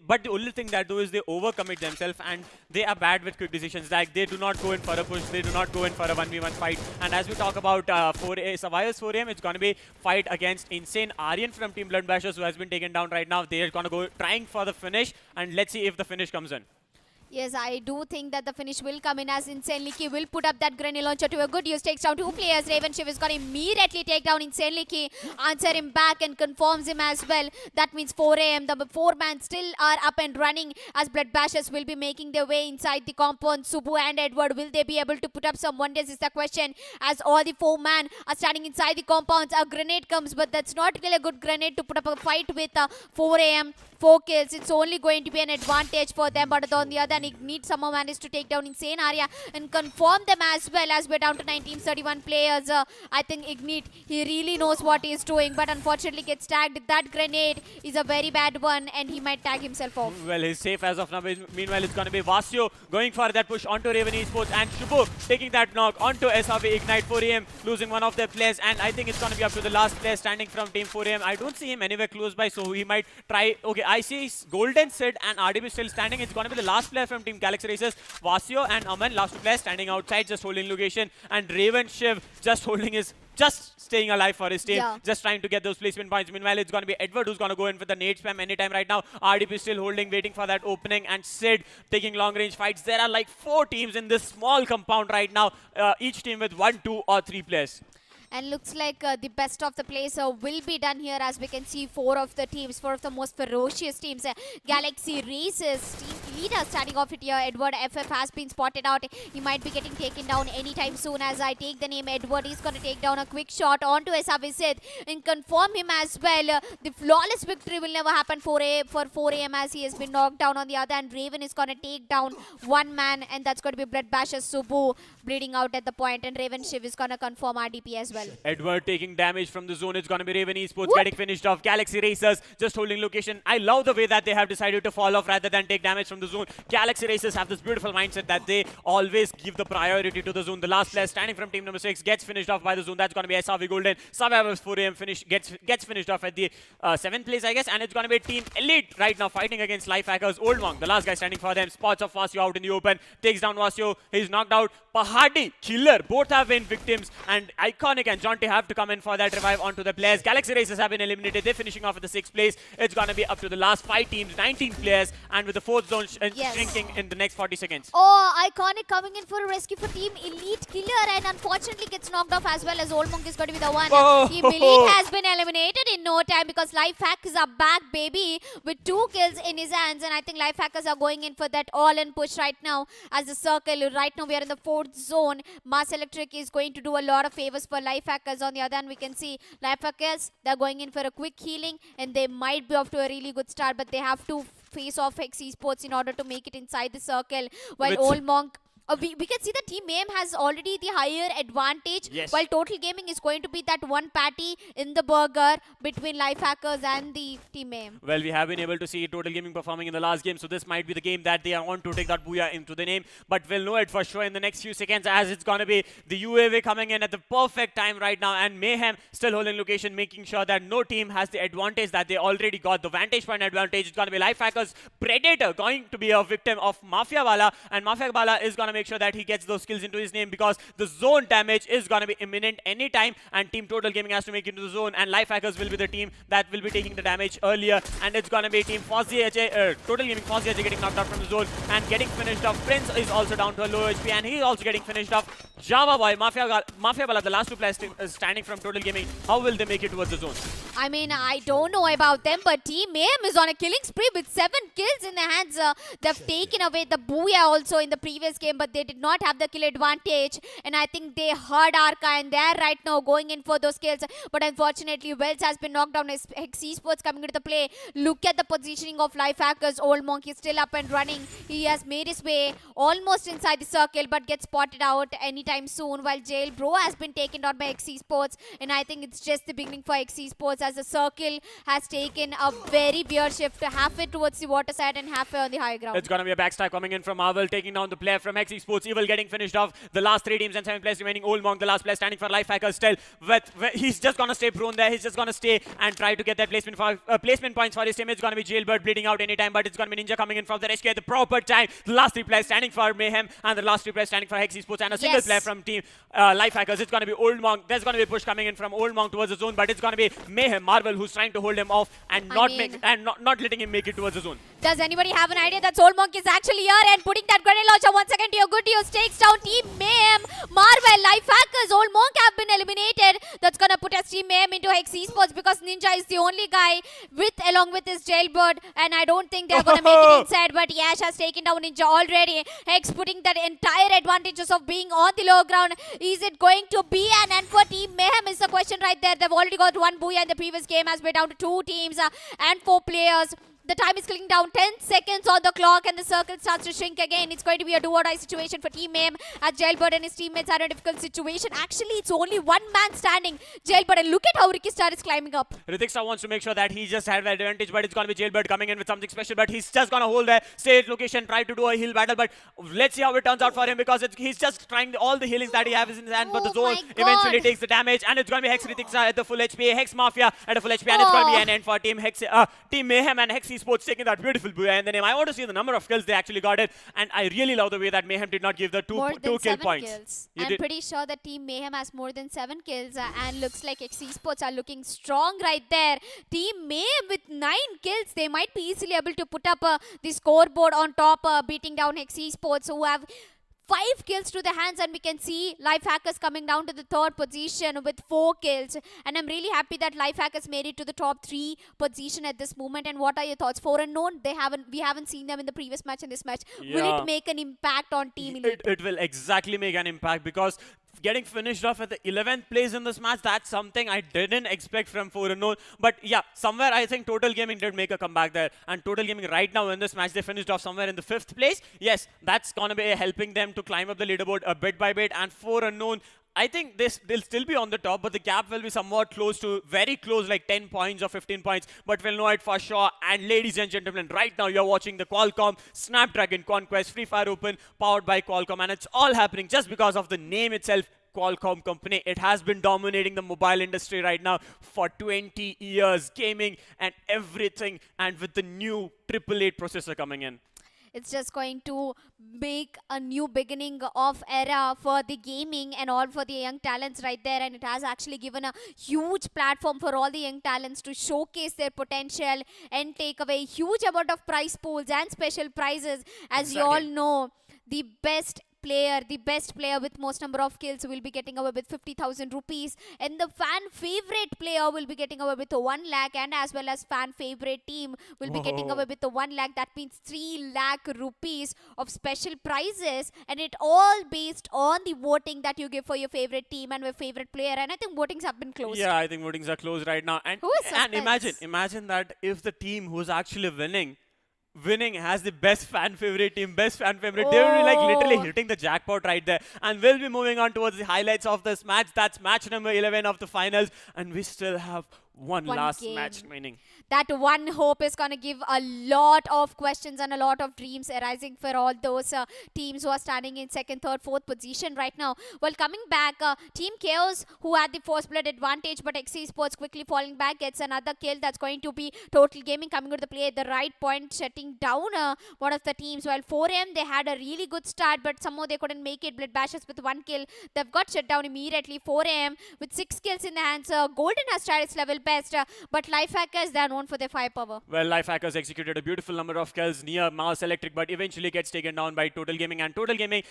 but the only thing that do is they overcommit themselves, and they are bad with quick decisions. Like, they do not go in for a push, they do not go in for a 1v1 fight. And as we talk about Survivors 4am, it's going to be fight against Insane Aryan from Team Bloodbashers, who has been taken down right now. They are going to go trying for the finish, and let's see if the finish comes in. Yes, I do think that the finish will come in, as Insane Licky will put up that grenade launcher to a good use. Takes down 2 players. Raven Shiv is going to immediately take down Insane Licky, answer him back and confirms him as well. That means 4am. The 4-man still are up and running, as Blood Bashers will be making their way inside the compound. Subu and Edward, will they be able to put up some wonders is the question, as all the 4-man are standing inside the compounds. A grenade comes, but that's not really a good grenade to put up a fight with 4am. 4 kills, it's only going to be an advantage for them, but on the other hand, Ignite somehow managed to take down Insane Arya and confirm them as well, as we're down to 1931 players. I think Ignite, he really knows what he's doing, but unfortunately gets tagged. That grenade is a very bad one, and he might tag himself off. Well, he's safe as of now. Meanwhile, it's going to be Vasio going for that push onto Raven Esports, and Shubu taking that knock onto SRV Ignite 4am, losing one of their players, and I think it's going to be up to the last player standing from Team 4am. I don't see him anywhere close by, so he might try. Okay, I see Golden Sid and RDB still standing. It's going to be the last player from Team Galaxy Racers. Vasio and Aman, last 2 players standing outside, just holding location. And Raven Shiv just staying alive for his team, just trying to get those placement points. Meanwhile, it's going to be Edward who's going to go in for the nade spam anytime right now. RDB still holding, waiting for that opening, and Sid taking long range fights. There are like 4 teams in this small compound right now, each team with 1, 2 or 3 players. And looks like the best of the plays will be done here, as we can see 4 of the teams, 4 of the most ferocious teams. Galaxy Racers, Team Elite are starting off it here. Edward FF has been spotted out. He might be getting taken down anytime soon. As I take the name Edward, he's going to take down a quick shot onto Esavisid and confirm him as well. The flawless victory will never happen for 4am, as he has been knocked down. On the other hand, Raven is going to take down 1 man, and that's going to be Blood Basher Subu bleeding out at the point, and Raven Shiv is going to confirm RDP as well. Edward taking damage from the zone. It's going to be Raven Esports getting finished off. Galaxy Racers just holding location. I love the way that they have decided to fall off rather than take damage from the zone. Galaxy Racers have this beautiful mindset that they always give the priority to the zone. The last player standing from team number 6 gets finished off by the zone. That's going to be SRV Golden. Survivors 4am gets finished off at the 7th place, I guess. And it's going to be Team Elite right now fighting against Life Hackers. Old Monk, the last guy standing for them. Spots of Vasio out in the open. Takes down Vasio. He's knocked out. Pahadi, Killer, both have been victims. And Iconic and Jonte have to come in for that revive onto the players. Galaxy Racers have been eliminated. They're finishing off at the 6th place. It's going to be up to the last 5 teams, 19 players, and with the 4th zone shrinking in the next 40 seconds. Oh, Iconic coming in for a rescue for Team Elite. Killer, and unfortunately gets knocked off, as well as Old Monk is going to be the one. Team Elite has been eliminated in no time, because Life Hackers are back, baby, with 2 kills in his hands. And I think Life Hackers are going in for that all-in push right now as the circle. Right now we are in the 4th zone. Mass Electric is going to do a lot of favors for Life Hackers. On the other hand, we can see Life Hackers, they're going in for a quick healing, and they might be off to a really good start, but they have to face off Hex Esports in order to make it inside the circle, while Old Monk... we can see that Team Mayhem has already the higher advantage, while Total Gaming is going to be that one patty in the burger between Life Hackers and the Team Mayhem. Well, we have been able to see Total Gaming performing in the last game, so this might be the game that they want to take that booyah into the name, but we'll know it for sure in the next few seconds, as it's going to be the UAV coming in at the perfect time right now, and Mayhem still holding location, making sure that no team has the advantage that they already got, the vantage point advantage. It's going to be Life Hackers Predator going to be a victim of Mafia Wala, and Mafia Wala is going to make make sure that he gets those kills into his name, because the zone damage is going to be imminent anytime, and Team Total Gaming has to make it into the zone, and Lifehackers will be the team that will be taking the damage earlier, and it's going to be Team Total Gaming Fozzy getting knocked out from the zone and getting finished off. Prince is also down to a low HP, and he's also getting finished off. Java Boy, Mafia Bala, the last two players standing from Total Gaming, how will they make it towards the zone? I mean, I don't know about them, but Team Mayhem is on a killing spree with 7 kills in their hands. They've taken away the Booyah also in the previous game, but they did not have the kill advantage. And I think they heard Arca, and they're right now going in for those kills. But unfortunately, Wells has been knocked down. Hex Esports coming into the play. Look at the positioning of Lifehackers. Old Monk is still up and running. He has made his way almost inside the circle, but gets spotted out anytime soon. While Jailbro has been taken down by Hex Esports, and I think it's just the beginning for Hex Esports, as the circle has taken a very weird shift, halfway towards the water side and halfway on the high ground. It's going to be a backstab coming in from Marvel, taking down the player from Hex Esports. Evil getting finished off. The last 3 teams and 7 players remaining. Old Monk, the last player standing for Lifehackers still. He's just going to stay prone there. He's just going to stay and try to get that placement points for his team. It's going to be Jailbird bleeding out anytime, but it's going to be Ninja coming in from the rescue at the proper time. The last 3 players standing for Mayhem, and the last 3 players standing for Hex Esports, and a single player from Team Lifehackers. It's going to be Old Monk. There's going to be a push coming in from Old Monk towards the zone, but it's going to be Mayhem, Marvel, who's trying to hold him off and not letting him make it towards the zone. Does anybody have an idea that Soul Monk is actually here and putting that grenade launcher once again to your good use? Takes down Team Mayhem. Marvel, Lifehackers, Old Monk have been eliminated. That's gonna put us Team Mayhem into Hex Esports, because Ninja is the only guy along with his Jailbird, and I don't think they're gonna make it inside. But Yash has taken down Ninja already. Hex putting that entire advantages of being on the low ground. Is it going to be an end for Team Mayhem is the question right there. They've already got 1 Booyah in the previous game, as we're down to 2 teams and 4 players. The time is clicking down, 10 seconds on the clock, and the circle starts to shrink again. It's going to be a do-or-die situation for Team Mayhem, as Jailbird and his teammates are in a difficult situation. Actually, it's only 1 man standing, Jailbird, and look at how Ricky Star is climbing up. Ritik Star wants to make sure that he just had the advantage, but it's going to be Jailbird coming in with something special, but he's just going to hold there, stay at location, try to do a heal battle, but let's see how it turns out for him, because he's just trying all the healings that he has in his hand, but the zone eventually takes the damage, and it's going to be Hex Ritik Star at the full HP, Hex Mafia at a full HP, and it's going to be an end for Team Mayhem and Hex Esports taking that beautiful Booyah in the name. I want to see the number of kills they actually got it, and I really love the way that Mayhem did not give the two kill points. Kills. I'm pretty sure that Team Mayhem has more than 7 kills, and looks like Hex Esports are looking strong right there. Team Mayhem with 9 kills, they might be easily able to put up the scoreboard on top, beating down Hex Esports, who have 5 kills to the hands, and we can see Lifehackers coming down to the 3rd position with 4 kills. And I'm really happy that Lifehackers made it to the top 3 position at this moment. And what are your thoughts? 4 unknown, we haven't seen them in the previous match and this match. Yeah. Will it make an impact on Team Elite? It will exactly make an impact, because getting finished off at the 11th place in this match, that's something I didn't expect from 4 unknown. But yeah, somewhere I think Total Gaming did make a comeback there, and Total Gaming right now in this match, they finished off somewhere in the 5th place. Yes, that's gonna be helping them to climb up the leaderboard a bit by bit, and 4 unknown, I think they'll still be on the top, but the gap will be somewhat close to, very close, like 10 points or 15 points, but we'll know it for sure. And ladies and gentlemen, right now you're watching the Qualcomm Snapdragon Conquest Free Fire Open, powered by Qualcomm, and it's all happening just because of the name itself, Qualcomm company. It has been dominating the mobile industry right now for 20 years, gaming and everything, and with the new 888 processor coming in. It's just going to make a new beginning of era for the gaming and all for the young talents right there. And it has actually given a huge platform for all the young talents to showcase their potential and take away huge amount of prize pools and special prizes. As you all know, the best player with most number of kills will be getting away with 50,000 rupees, and the fan favorite player will be getting away with 1 lakh, and as well as fan favorite team will be getting away with 1 lakh. That means 3 lakh rupees of special prizes, and it all based on the voting that you give for your favorite team and your favorite player. And I think votings have been closed. Yeah, I think votings are closed right now. And imagine that if the team who's actually winning has the best fan favorite team, they will be like literally hitting the jackpot right there. And we'll be moving on towards the highlights of this match. That's match number 11 of the finals, and we still have one last game. match remaining. That one hope is going to give a lot of questions and a lot of dreams arising for all those teams who are standing in second, third, fourth position right now. Well, coming back, Team Chaos, who had the first blood advantage, but Esports quickly falling back, gets another kill. That's going to be Total Gaming coming to the play at the right point, shutting down one of the teams. While 4M, they had a really good start, but somehow they couldn't make it. Blood Bashes with one kill. They've got shut down immediately. 4AM with 6 kills in the hands. Golden has tried its level best, but Lifehackers, they are known for their firepower. Well, Lifehackers executed a beautiful number of kills near Mars Electric, but eventually gets taken down by Total Gaming, and Total Gaming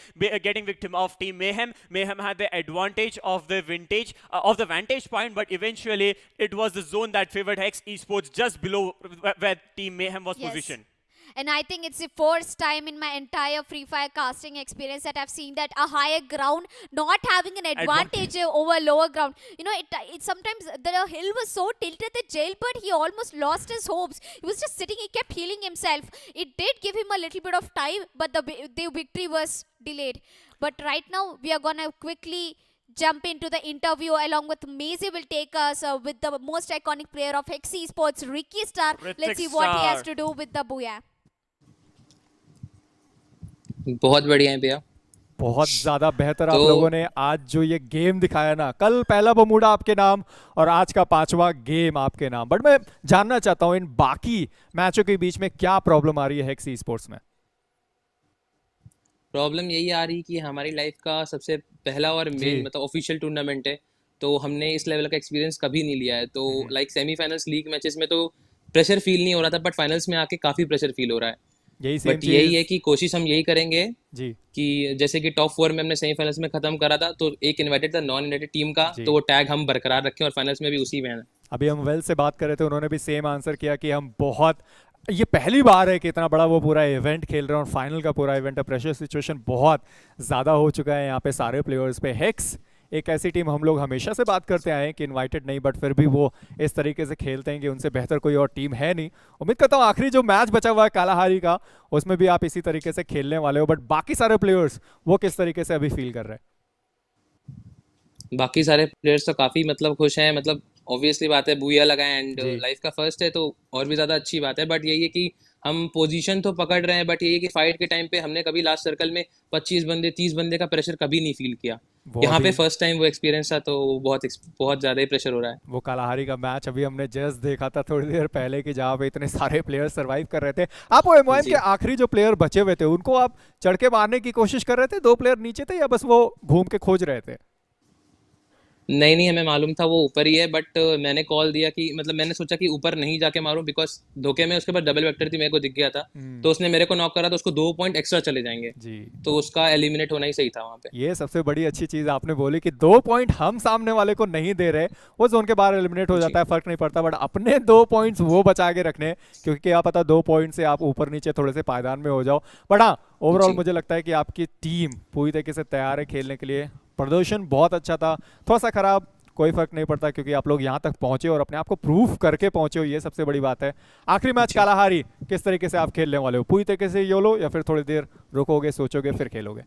getting victim of Team Mayhem. Mayhem had the advantage of the vantage point, but eventually it was the zone that favored Hex Esports just below where Team Mayhem was positioned. And I think it's the first time in my entire Free Fire casting experience that I've seen that a higher ground not having an advantage over lower ground. You know, it sometimes the hill was so tilted that Jailbird, he almost lost his hopes. He was just sitting, he kept healing himself. It did give him a little bit of time, but the victory was delayed. But right now, we are going to quickly jump into the interview along with Maisie will take us with the most iconic player of Hex Esports, Ricky Star. Let's see what he has to do with the Booyah. बहुत बढ़िया है भैया, बहुत ज्यादा बेहतर आप लोगों ने आज जो ये गेम दिखाया ना, कल पहला बमूडा आपके नाम और आज का 5वां गेम आपके नाम, बट मैं जानना चाहता हूं इन बाकी मैचों के बीच में क्या प्रॉब्लम आ रही है हेक्स स्पोर्ट्स में? प्रॉब्लम यही आ रही कि हमारी लाइफ का सबसे पहला और मेन मतलब ऑफिशियल टूर्नामेंट है, तो हमने इस लेवल का एक्सपीरियंस कभी नहीं लिया है। तो लाइक सेमीफाइनल्स लीग मैचेस में तो प्रेशर फील नहीं हो रहा था, बट फाइनल्स में आके काफी प्रेशर फील हो रहा है। बट यही है कि कोशिश हम यही करेंगे कि जैसे कि टॉप 4 में हमने सेमीफाइनल्स में खत्म करा था, तो एक इनवाइटेड था नॉन इनवाइटेड टीम का, तो वो टैग हम बरकरार रखें और फाइनल्स में भी उसी में है। अभी हम वेल से बात कर रहे थे, उन्होंने भी सेम आंसर किया कि हम बहुत, ये पहली बार है कि इतना बड़ा वो पूरा इवेंट खेल रहे हैं और फाइनल का पूरा इवेंट है। प्रेशर सिचुएशन बहुत ज़्यादा हो चुका है यहाँ पे सारे प्लेयर्स पे। हेक्स एक ऐसी टीम हम लोग हमेशा से बात करते आए हैं कि इनवाइटेड नहीं, बट फिर भी वो इस तरीके से खेलते हैं कि उनसे बेहतर कोई और टीम है नहीं। उम्मीद करता हूँ आखिरी जो मैच बचा हुआ है कालाहारी का, उसमें भी आप इसी तरीके से खेलने वाले हो। बट बाकी सारे प्लेयर्स वो किस तरीके से अभी फील कर रहे हैं? बाकी सारे प्लेयर्स तो काफ़ी मतलब खुश हैं, मतलब ऑब्वियसली बात है, बूया लगाए एंड लाइफ का फर्स्ट है तो और भी ज़्यादा अच्छी बात है। बट यही है कि हम पोजीशन तो पकड़ रहे हैं, बट यही है कि फाइट के टाइम पे हमने कभी लास्ट सर्कल में 25 बंदे 30 बंदे का प्रेशर कभी नहीं फील किया। यहाँ पे फर्स्ट टाइम वो एक्सपीरियंस था, तो बहुत ज़्यादा ही प्रेशर हो रहा है। वो कालाहारी का मैच अभी हमने जस्ट देखा था थोड़ी देर पहले कि जहाँ पे इतने सारे प्लेयर सर्वाइव कर रहे थे। आप वो एमओएम के आखिरी जो प्लेयर बचे हुए थे उनको आप चढ़ के मारने की कोशिश कर रहे थे? 2 प्लेयर नीचे थे या बस वो घूम के खोज रहे थे? नहीं, हमें मालूम था वो ऊपर ही है, बट मैंने कॉल दिया कि मतलब मैंने सोचा कि ऊपर नहीं जाके मारूं, बिकॉज धोखे में उसके बाद डबल वेक्टर थी, मेरे को दिख गया था, तो उसने मेरे को नॉक करा तो उसको 2 पॉइंट एक्स्ट्रा चले जाएंगे तो उसका एलिमिनेट होना ही सही था वहाँ पे। ये सबसे बड़ी अच्छी चीज आपने बोली कि 2 पॉइंट हम सामने वाले को नहीं दे रहे, वो जोन के बाहर एलिमिनेट हो जाता है, फर्क नहीं पड़ता, बट अपने 2 पॉइंट्स वो बचा के रखने, क्योंकि क्या पता 2 पॉइंट से आप ऊपर नीचे थोड़े से पायदान में हो जाओ। बट हाँ, ओवरऑल मुझे लगता है कि आपकी टीम पूरी तरीके से तैयार है खेलने के लिए। प्रदर्शन बहुत अच्छा था, थोड़ा सा खराब, कोई फर्क नहीं पड़ता क्योंकि आप लोग यहाँ तक पहुंचे और अपने आप को प्रूफ करके पहुंचे हो, ये सबसे बड़ी बात है। आखिरी मैच कालाहारी किस तरीके से आप खेलने वाले हो? पूरी तरीके से योलो या फिर थोड़ी देर रुकोगे, सोचोगे, फिर खेलोगे?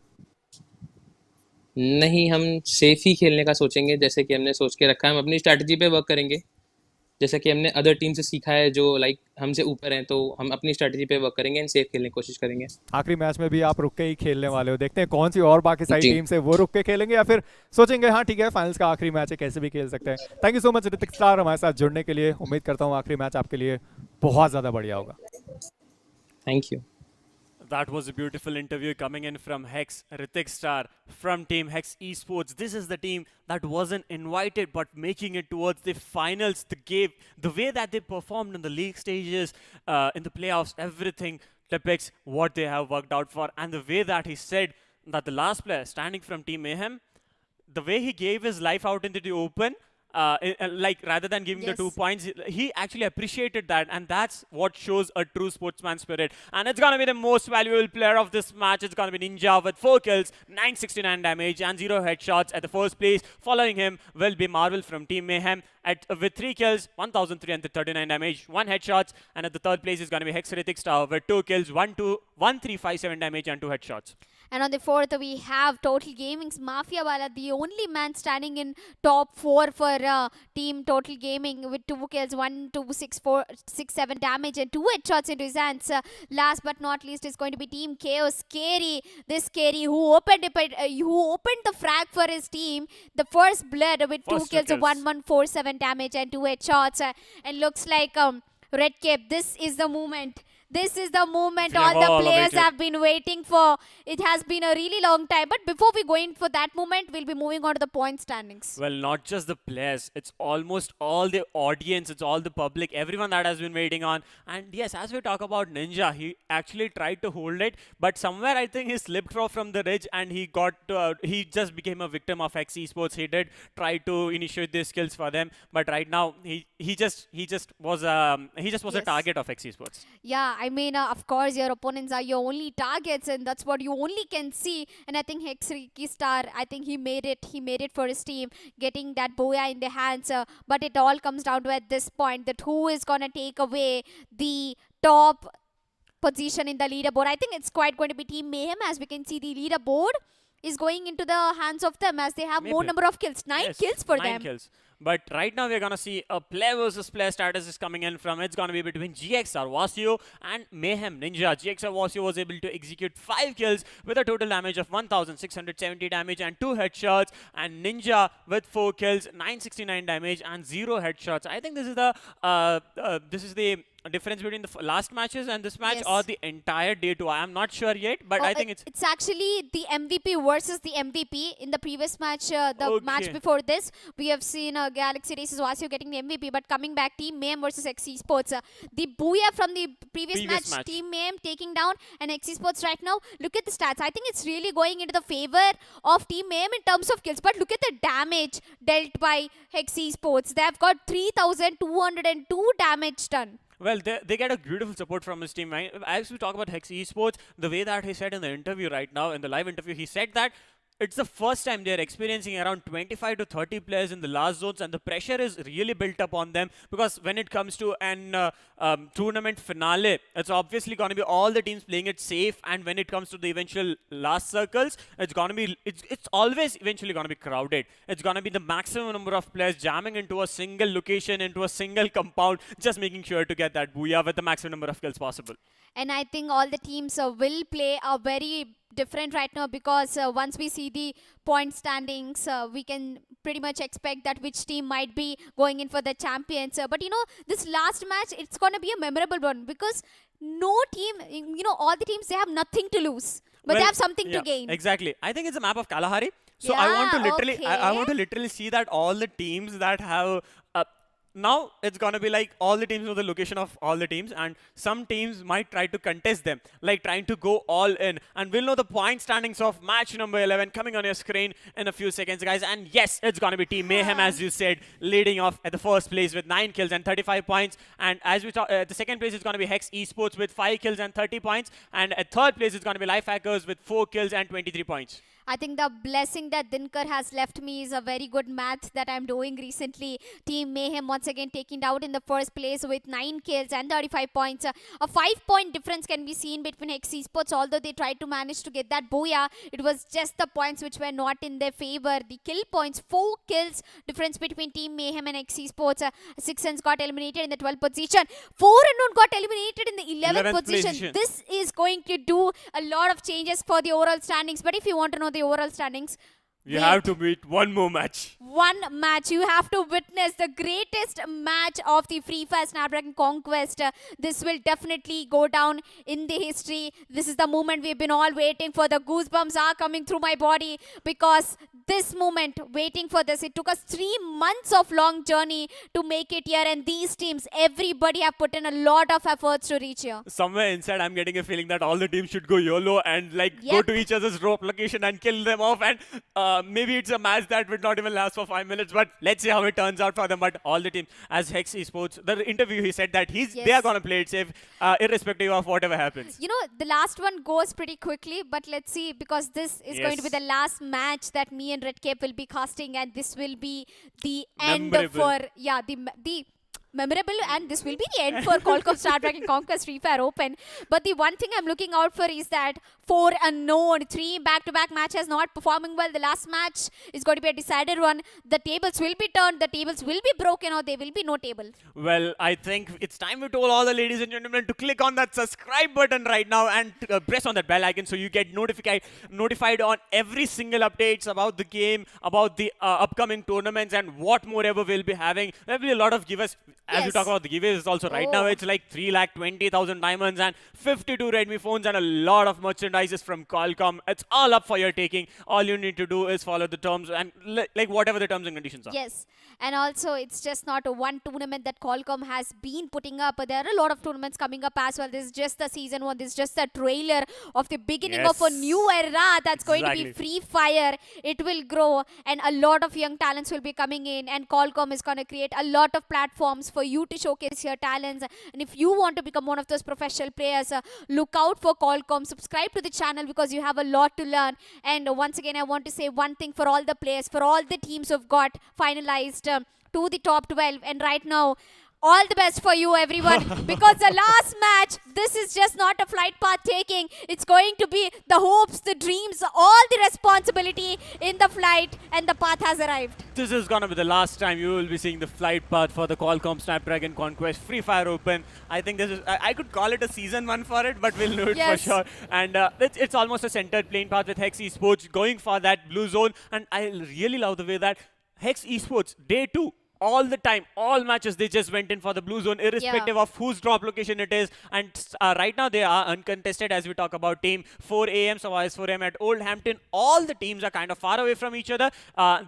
नहीं, हम सेफ ही खेलने का सोचेंगे, जैसे कि हमने सोच के रखा है। हम अपनी स्ट्रैटेजी पे वर्क करेंगे, जैसा कि हमने अदर टीम से सीखा है जो लाइक हमसे ऊपर हैं, तो हम अपनी स्ट्रैटेजी पे वर्क करेंगे एंड सेफ खेलने की कोशिश करेंगे। आखिरी मैच में भी आप रुक के ही खेलने वाले हो, देखते हैं कौन सी और बाकी सारी टीम से वो रुक के खेलेंगे या फिर सोचेंगे हाँ ठीक है फाइनल्स का आखिरी मैच है, कैसे भी खेल सकते हैं। Thank you so much Hrithik star हमारे साथ जुड़ने के लिए। उम्मीद करता हूँ आखिरी मैच आपके लिए बहुत ज़्यादा बढ़िया होगा। Thank you. That was a beautiful interview coming in from Hex, Hrithik Star from Team Hex Esports. This is the team that wasn't invited but making it towards the finals. The way that they performed in the league stages, in the playoffs, everything depicts what they have worked out for. And the way that he said that the last player standing from Team Mayhem, the way he gave his life out into the open, like rather than giving the 2 points, he actually appreciated that, and that's what shows a true sportsman spirit. And it's gonna be the most valuable player of this match. It's gonna be Ninja with 4 kills, 969 damage and 0 headshots at the first place. Following him will be Marvel from Team Mayhem with 3 kills, 1339 damage, 1 headshots, and at the third place is gonna be Hex Hrithik Star with 2 kills, 1357 damage and 2 headshots. And on the 4th, we have Total Gaming's Mafia Wala, the only man standing in top 4 for team Total Gaming with 2 kills, 1, 2, 6, 4, 6, 7 damage and 2 headshots into his hands. Last but not least is going to be Team Chaos. Scary, this Scary who opened the frag for his team. The first blood with 2 kills, 1, 1, 4, 7 damage and 2 headshots. And looks like Red Cape, this is the moment. This is the moment all the players have been waiting for. It has been a really long time. But before we go in for that moment, we'll be moving on to the point standings. Well, not just the players. It's almost all the audience. It's all the public. Everyone that has been waiting on. And yes, as we talk about Ninja, he actually tried to hold it. But somewhere I think he slipped off from the ridge and he got he just became a victim of X Esports. He did try to initiate the skills for them. But right now, he just was a target of X Esports. Yeah, I mean, of course, your opponents are your only targets, and that's what you only can see. And I think Hex Ricky Star, I think he made it. He made it for his team, getting that Booyah in the hands. But it all comes down to at this point that who is gonna take away the top position in the leaderboard. I think it's quite going to be Team Mayhem, as we can see the leaderboard is going into the hands of them as they have more number of kills. 9 kills for them. 9 kills. But right now we're going to see a player versus player status is coming in from. It's going to be between GXR Vasio and Mayhem Ninja. GXR Vasio was able to execute 5 kills with a total damage of 1,670 damage and 2 headshots. And Ninja with 4 kills, 969 damage and 0 headshots. I think this is the difference between the last matches and this match, or the entire day 2. I am not sure yet, but I think it's actually the MVP versus the MVP. In the previous match, the match before this, we have seen Galaxy Races Vasio getting the MVP, but coming back, Team Mayhem versus X Esports. The Booyah from the previous match, Team Mayhem taking down, and X Esports right now, look at the stats. I think it's really going into the favor of Team Mayhem in terms of kills, but look at the damage dealt by X Esports. They have got 3,202 damage done. Well, they get a beautiful support from his team. As we talk about Hex Esports, the way that he said in the interview right now, in the live interview, he said that it's the first time they're experiencing around 25 to 30 players in the last zones, and the pressure is really built up on them, because when it comes to an tournament finale, it's obviously going to be all the teams playing it safe, and when it comes to the eventual last circles, it's going to be it's always eventually going to be crowded. It's going to be the maximum number of players jamming into a single location, into a single compound, just making sure to get that Booyah with the maximum number of kills possible. And I think all the teams will play a very different right now, because once we see the point standings, we can pretty much expect that which team might be going in for the champions. But you know, this last match, it's going to be a memorable one, because no team, you know, all the teams, they have nothing to lose, but they have something to gain. Exactly. I think it's a map of Kalahari. So I want to literally, I want to literally see that all the teams that have now it's gonna be like all the teams know the location of all the teams, and some teams might try to contest them, like trying to go all in. And we'll know the point standings of match number 11 coming on your screen in a few seconds, guys. And yes, it's gonna be Team Mayhem, as you said, leading off at the first place with 9 kills and 35 points. And as we talk, the second place is gonna be Hex Esports with 5 kills and 30 points. And at third place is gonna be Lifehackers with 4 kills and 23 points. I think the blessing that Dinkar has left me is a very good math that I'm doing recently. Team Mayhem once again taking out in the first place with 9 kills and 35 points. A 5-point difference can be seen between X Esports. Although they tried to manage to get that Booyah, it was just the points which were not in their favor. The kill points, 4 kills difference between Team Mayhem and X Esports. Sixens got eliminated in the 12th position. 4 Unknown got eliminated in the 11th position. This is going to do a lot of changes for the overall standings. But if you want to know the overall standings, you have to beat one more match. One match. You have to witness the greatest match of the Free Fire Snapdragon Conquest. This will definitely go down in the history. This is the moment we've been all waiting for. The goosebumps are coming through my body, because this moment, waiting for this, it took us 3 months of long journey to make it here, and these teams, everybody have put in a lot of efforts to reach here. Somewhere inside, I'm getting a feeling that all the teams should go YOLO and like go to each other's rope location and kill them off, and maybe it's a match that would not even last for 5 minutes, but let's see how it turns out for them. But all the teams, as Hex Esports, the interview, he said that they are going to play it safe, irrespective of whatever happens. You know, the last one goes pretty quickly, but let's see, because this is going to be the last match that me and Red Cape will be casting, and this will be the end for, memorable, and this will be the end for Qualcomm Snapdragon Conquest Free Fire Open. But the one thing I'm looking out for is that 4 unknown, 3 back-to-back matches not performing well. The last match is going to be a decided one. The tables will be turned, the tables will be broken, or there will be no table. Well, I think it's time we told all the ladies and gentlemen to click on that subscribe button right now and press on that bell icon so you get notified on every single updates about the game, about the upcoming tournaments, and what more ever we'll be having. There will be a lot of giveaways. As you talk about the giveaways also, right now it's like 3,20,000 diamonds and 52 Redmi phones and a lot of merchandises from Qualcomm. It's all up for your taking. All you need to do is follow the terms and like whatever the terms and conditions are. Yes, and also it's just not a one tournament that Qualcomm has been putting up. There are a lot of tournaments coming up as well. This is just the season 1. This is just the trailer of the beginning of a new era that's going to be Free Fire. It will grow and a lot of young talents will be coming in, and Qualcomm is going to create a lot of platforms for you to showcase your talents. And if you want to become one of those professional players, look out for Qualcomm. Subscribe to the channel because you have a lot to learn. And once again, I want to say one thing for all the players, for all the teams who've got finalized to the top 12. And right now, all the best for you, everyone, because the last match, this is just not a flight path taking. It's going to be the hopes, the dreams, all the responsibility in the flight, and the path has arrived. This is going to be the last time you will be seeing the flight path for the Qualcomm Snapdragon Conquest Free Fire Open. I think this is, I could call it a season 1 for it, but we'll know it for sure. And it's almost a centered plane path with Hex Esports going for that blue zone. And I really love the way that Hex Esports, day 2, all the time, all matches, they just went in for the blue zone, irrespective of whose drop location it is. And right now, they are uncontested as we talk about team 4 AM, so as 4 AM at Old Hampton. All the teams are kind of far away from each other.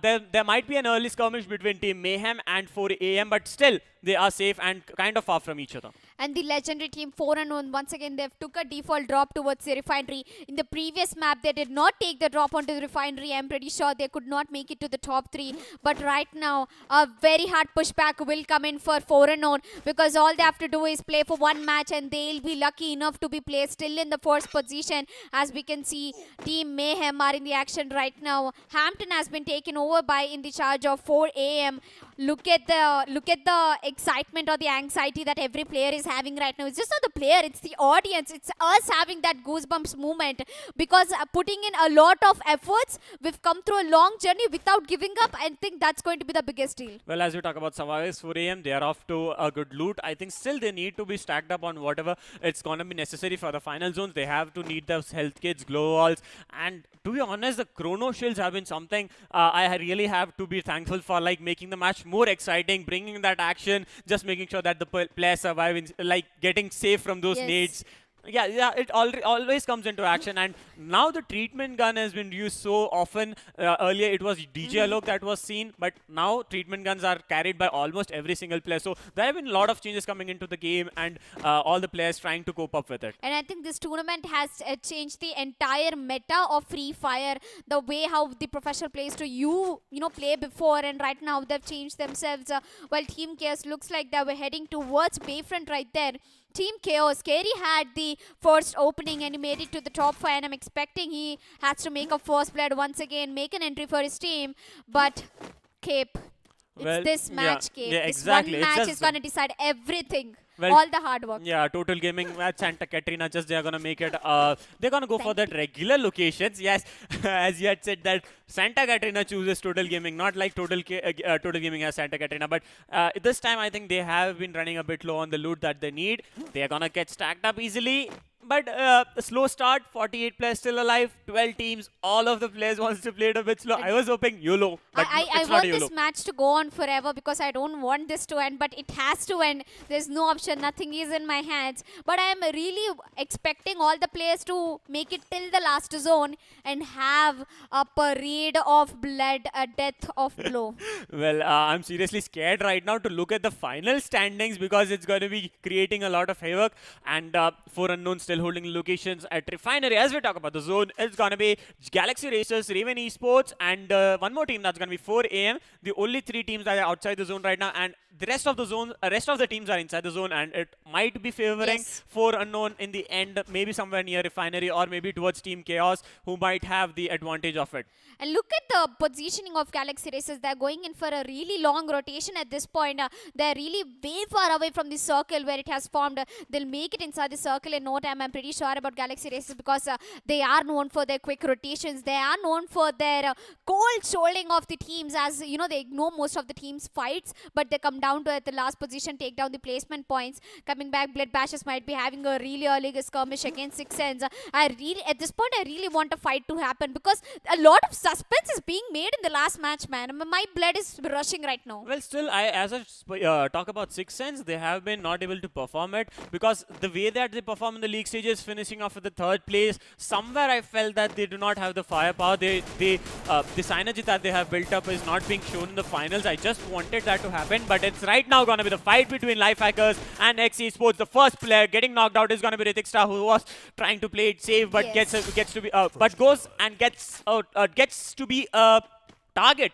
There might be an early skirmish between team Mayhem and 4 AM, but still, they are safe and kind of far from each other. And the legendary team 4 unknown, once again, they've took a default drop towards the refinery. In the previous map, they did not take the drop onto the refinery. I'm pretty sure they could not make it to the top 3. But right now, a very hard pushback will come in for 4 unknown, because all they have to do is play for one match and they'll be lucky enough to be placed still in the first position. As we can see, team Mayhem are in the action right now. Hampton has been taken over by in the charge of 4 AM. Look at the excitement or the anxiety that every player is having right now. It's just not the player, it's the audience. It's us having that goosebumps moment, because putting in a lot of efforts, we've come through a long journey without giving up. I think that's going to be the biggest deal. Well, as we talk about survivors 4 AM, they are off to a good loot. I think still they need to be stacked up on whatever it's going to be necessary for the final zones. They have to need those health kits, glow walls, and to be honest, the chrono shields have been something I really have to be thankful for, like making the match more exciting, bringing that action, just making sure that the players survive, like getting safe from those nades. Yeah, it always comes into action. And now the treatment gun has been used so often. Earlier it was DJ Alok that was seen, but now treatment guns are carried by almost every single player. So there have been a lot of changes coming into the game, and all the players trying to cope up with it. And I think this tournament has changed the entire meta of Free Fire, the way how the professional players to play before, and right now they've changed themselves. While Team Chaos looks like they were heading towards Bayfront right there. Team Chaos, Kerry had the first opening and he made it to the top 5, and I'm expecting he has to make a first blood once again, make an entry for his team. But Cape, it's this match, Cape. Yeah, exactly. This one match is going to decide everything. Well, all the hard work. Yeah, Total Gaming at Santa Catarina, just they're going to make it, they're going to go for that regular locations. Yes, as you had said that Santa Catarina chooses Total Gaming, not like Total Gaming as Santa Catarina. But this time I think they have been running a bit low on the loot that they need. They're going to get stacked up easily. But a slow start, 48 players still alive, 12 teams, all of the players wants to play it a bit slow. I was hoping YOLO, but I want this match to go on forever, because I don't want this to end, but it has to end. There's no option, nothing is in my hands. But I am really expecting all the players to make it till the last zone and have a parade of blood, a death of blow. Well, I'm seriously scared right now to look at the final standings, because it's going to be creating a lot of havoc, and 4 unknowns still still holding the locations at Refinery. As we talk about the zone, it's going to be Galaxy Racers, Raven Esports, and one more team that's going to be 4 AM. The only 3 teams that are outside the zone right now, and the rest of the zone, rest of the teams are inside the zone, and it might be favoring 4 unknown in the end, maybe somewhere near Refinery or maybe towards Team Chaos, who might have the advantage of it. And look at the positioning of Galaxy Racers. They're going in for a really long rotation at this point. They're really way far away from the circle where it has formed. They'll make it inside the circle in no time. I'm pretty sure about Galaxy Racers because they are known for their quick rotations. They are known for their cold shouldering of the teams. As you know, they ignore most of the team's fights, but they come down to at the last position, take down the placement points. Coming back, Blood Bashers might be having a really early skirmish against Six Sense. At this point, I really want a fight to happen because a lot of suspense is being made in the last match, man. My blood is rushing right now. Well, still, as I talk about Six Sense, they have been not able to perform it because the way that they perform in the league stages, finishing off at the 3rd place, somewhere I felt that they do not have the firepower. The synergy that they have built up is not being shown in the finals. I just wanted that to happen, but it's right now going to be the fight between Lifehackers and X Esports. The first player getting knocked out is going to be Ritik Star, who was trying to play it safe, but goes and gets to be a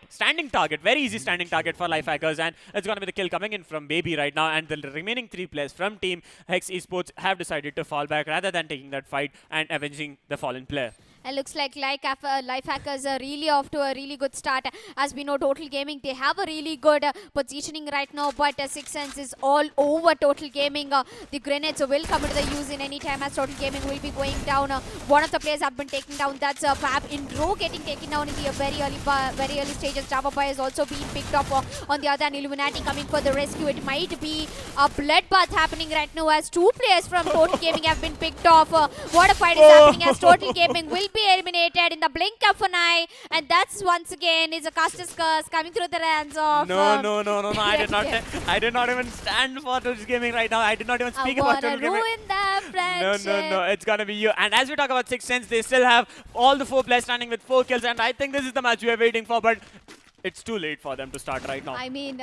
standing target, very easy standing target for Lifehackers, and it's going to be the kill coming in from Baby right now, and the remaining 3 players from Team Hex Esports have decided to fall back rather than taking that fight and avenging the fallen player. It looks like Lifehackers are really off to a really good start. As we know, Total Gaming, they have a really good positioning right now, but Six Sense is all over Total Gaming. The grenades will come into the use in any time as Total Gaming will be going down. One of the players have been taken down. That's Fab in row getting taken down in the very early stages. Java Boy is also being picked up. On the other hand, Illuminati coming for the rescue. It might be a bloodbath happening right now as 2 players from Total Gaming have been picked off. What a fight is happening as Total Gaming will be eliminated in the blink of an eye, and that's once again is a Castus curse coming through the hands of No, I did not even stand for Total Gaming right now. I did not even speak about Total Gaming. Ruin the friendship. No, it's gonna be you. And as we talk about Six Sense, they still have all the 4 players standing with 4 kills, and I think this is the match we are waiting for, but it's too late for them to start right now. I mean,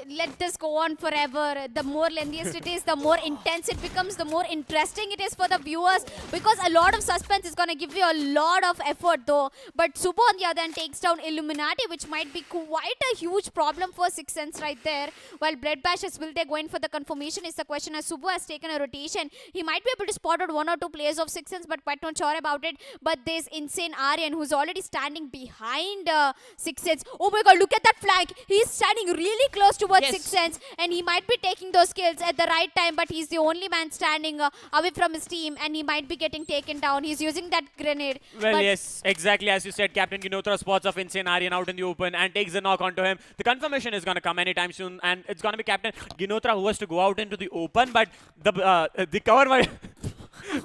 let this go on forever. The more lengthiest it is, the more intense it becomes, the more interesting it is for the viewers, because a lot of suspense is going to give you a lot of effort though. But Subo on the other hand takes down Illuminati, which might be quite a huge problem for Six Sense right there. While Blood Bashers, will they go in for the confirmation is the question, as Subo has taken a rotation. He might be able to spot out 1 or 2 players of Six Sense, but quite not sure about it. But there's Insane Aryan, who's already standing behind Six Sense. Oh my god, look at that flank. He's standing really close towards Six Sense, and he might be taking those kills at the right time, but he's the only man standing away from his team, and he might be getting taken down. He's using that grenade. Well, yes, exactly as you said, Captain Ginotra spots of Insane Aryan out in the open and takes the knock onto him. The confirmation is going to come anytime soon, and it's going to be Captain Ginotra who has to go out into the open, but the cover might...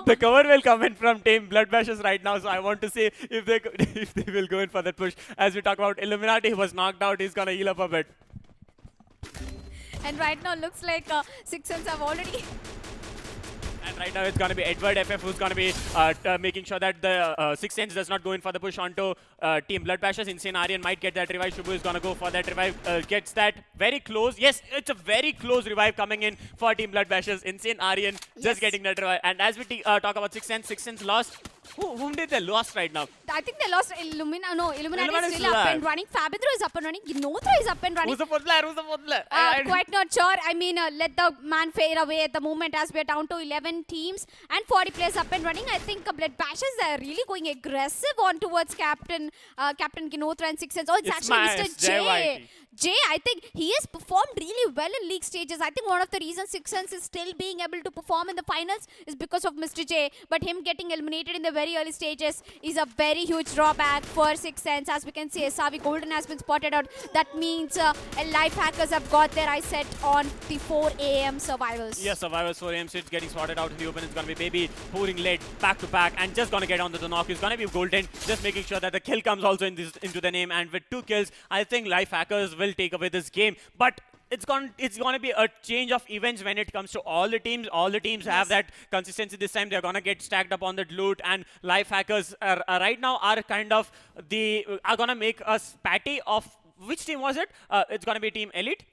The cover will come in from Team Blood Bashers right now, so I want to see if they will go in for that push. As we talk about Illuminati, who was knocked out, he's gonna heal up a bit. And right now looks like Six Sense have already... And right now it's going to be Edward FF who's going to be making sure that the Six Sense does not go in for the push onto Team Blood Bashers. Insane Aryan might get that revive. Shubu is going to go for that revive. Gets that very close. Yes, it's a very close revive coming in for Team Blood Bashers. Insane Aryan just getting that revive. And as we talk about Six Sense lost. Whom did they lost right now? I think they lost Illuminati. No, Illuminati is still up and running. Fabidro is up and running. Ginotra is up and running. Who's the fourth player? Quite not sure. I mean, let the man fade away at the moment as we're down to 11 teams and 40 players up and running. I think Blood Bashers are really going aggressive on towards Captain Ginotra and Six Sense. Oh, it's actually Mr. J. Jay, I think he has performed really well in league stages. I think one of the reasons Six Sense is still being able to perform in the finals is because of Mr. J. But him getting eliminated in the very early stages is a very huge drawback for Six Sense. As we can see, Savi Golden has been spotted out. That means Lifehackers have got their eyes set on the 4 AM survivors. Yes, survivors 4 AM sits getting spotted out in the open. It's going to be Baby pouring lead back to back and just going to get onto the knock. It's going to be Golden, just making sure that the kill comes also into the name. And with 2 kills, I think Lifehackers will take away this game. But it's going to be a change of events when it comes to all the teams. All the teams have that consistency this time. They're going to get stacked up on the loot, and Lifehackers right now are kind of are going to make a patty of which team was it? It's going to be Team Elite.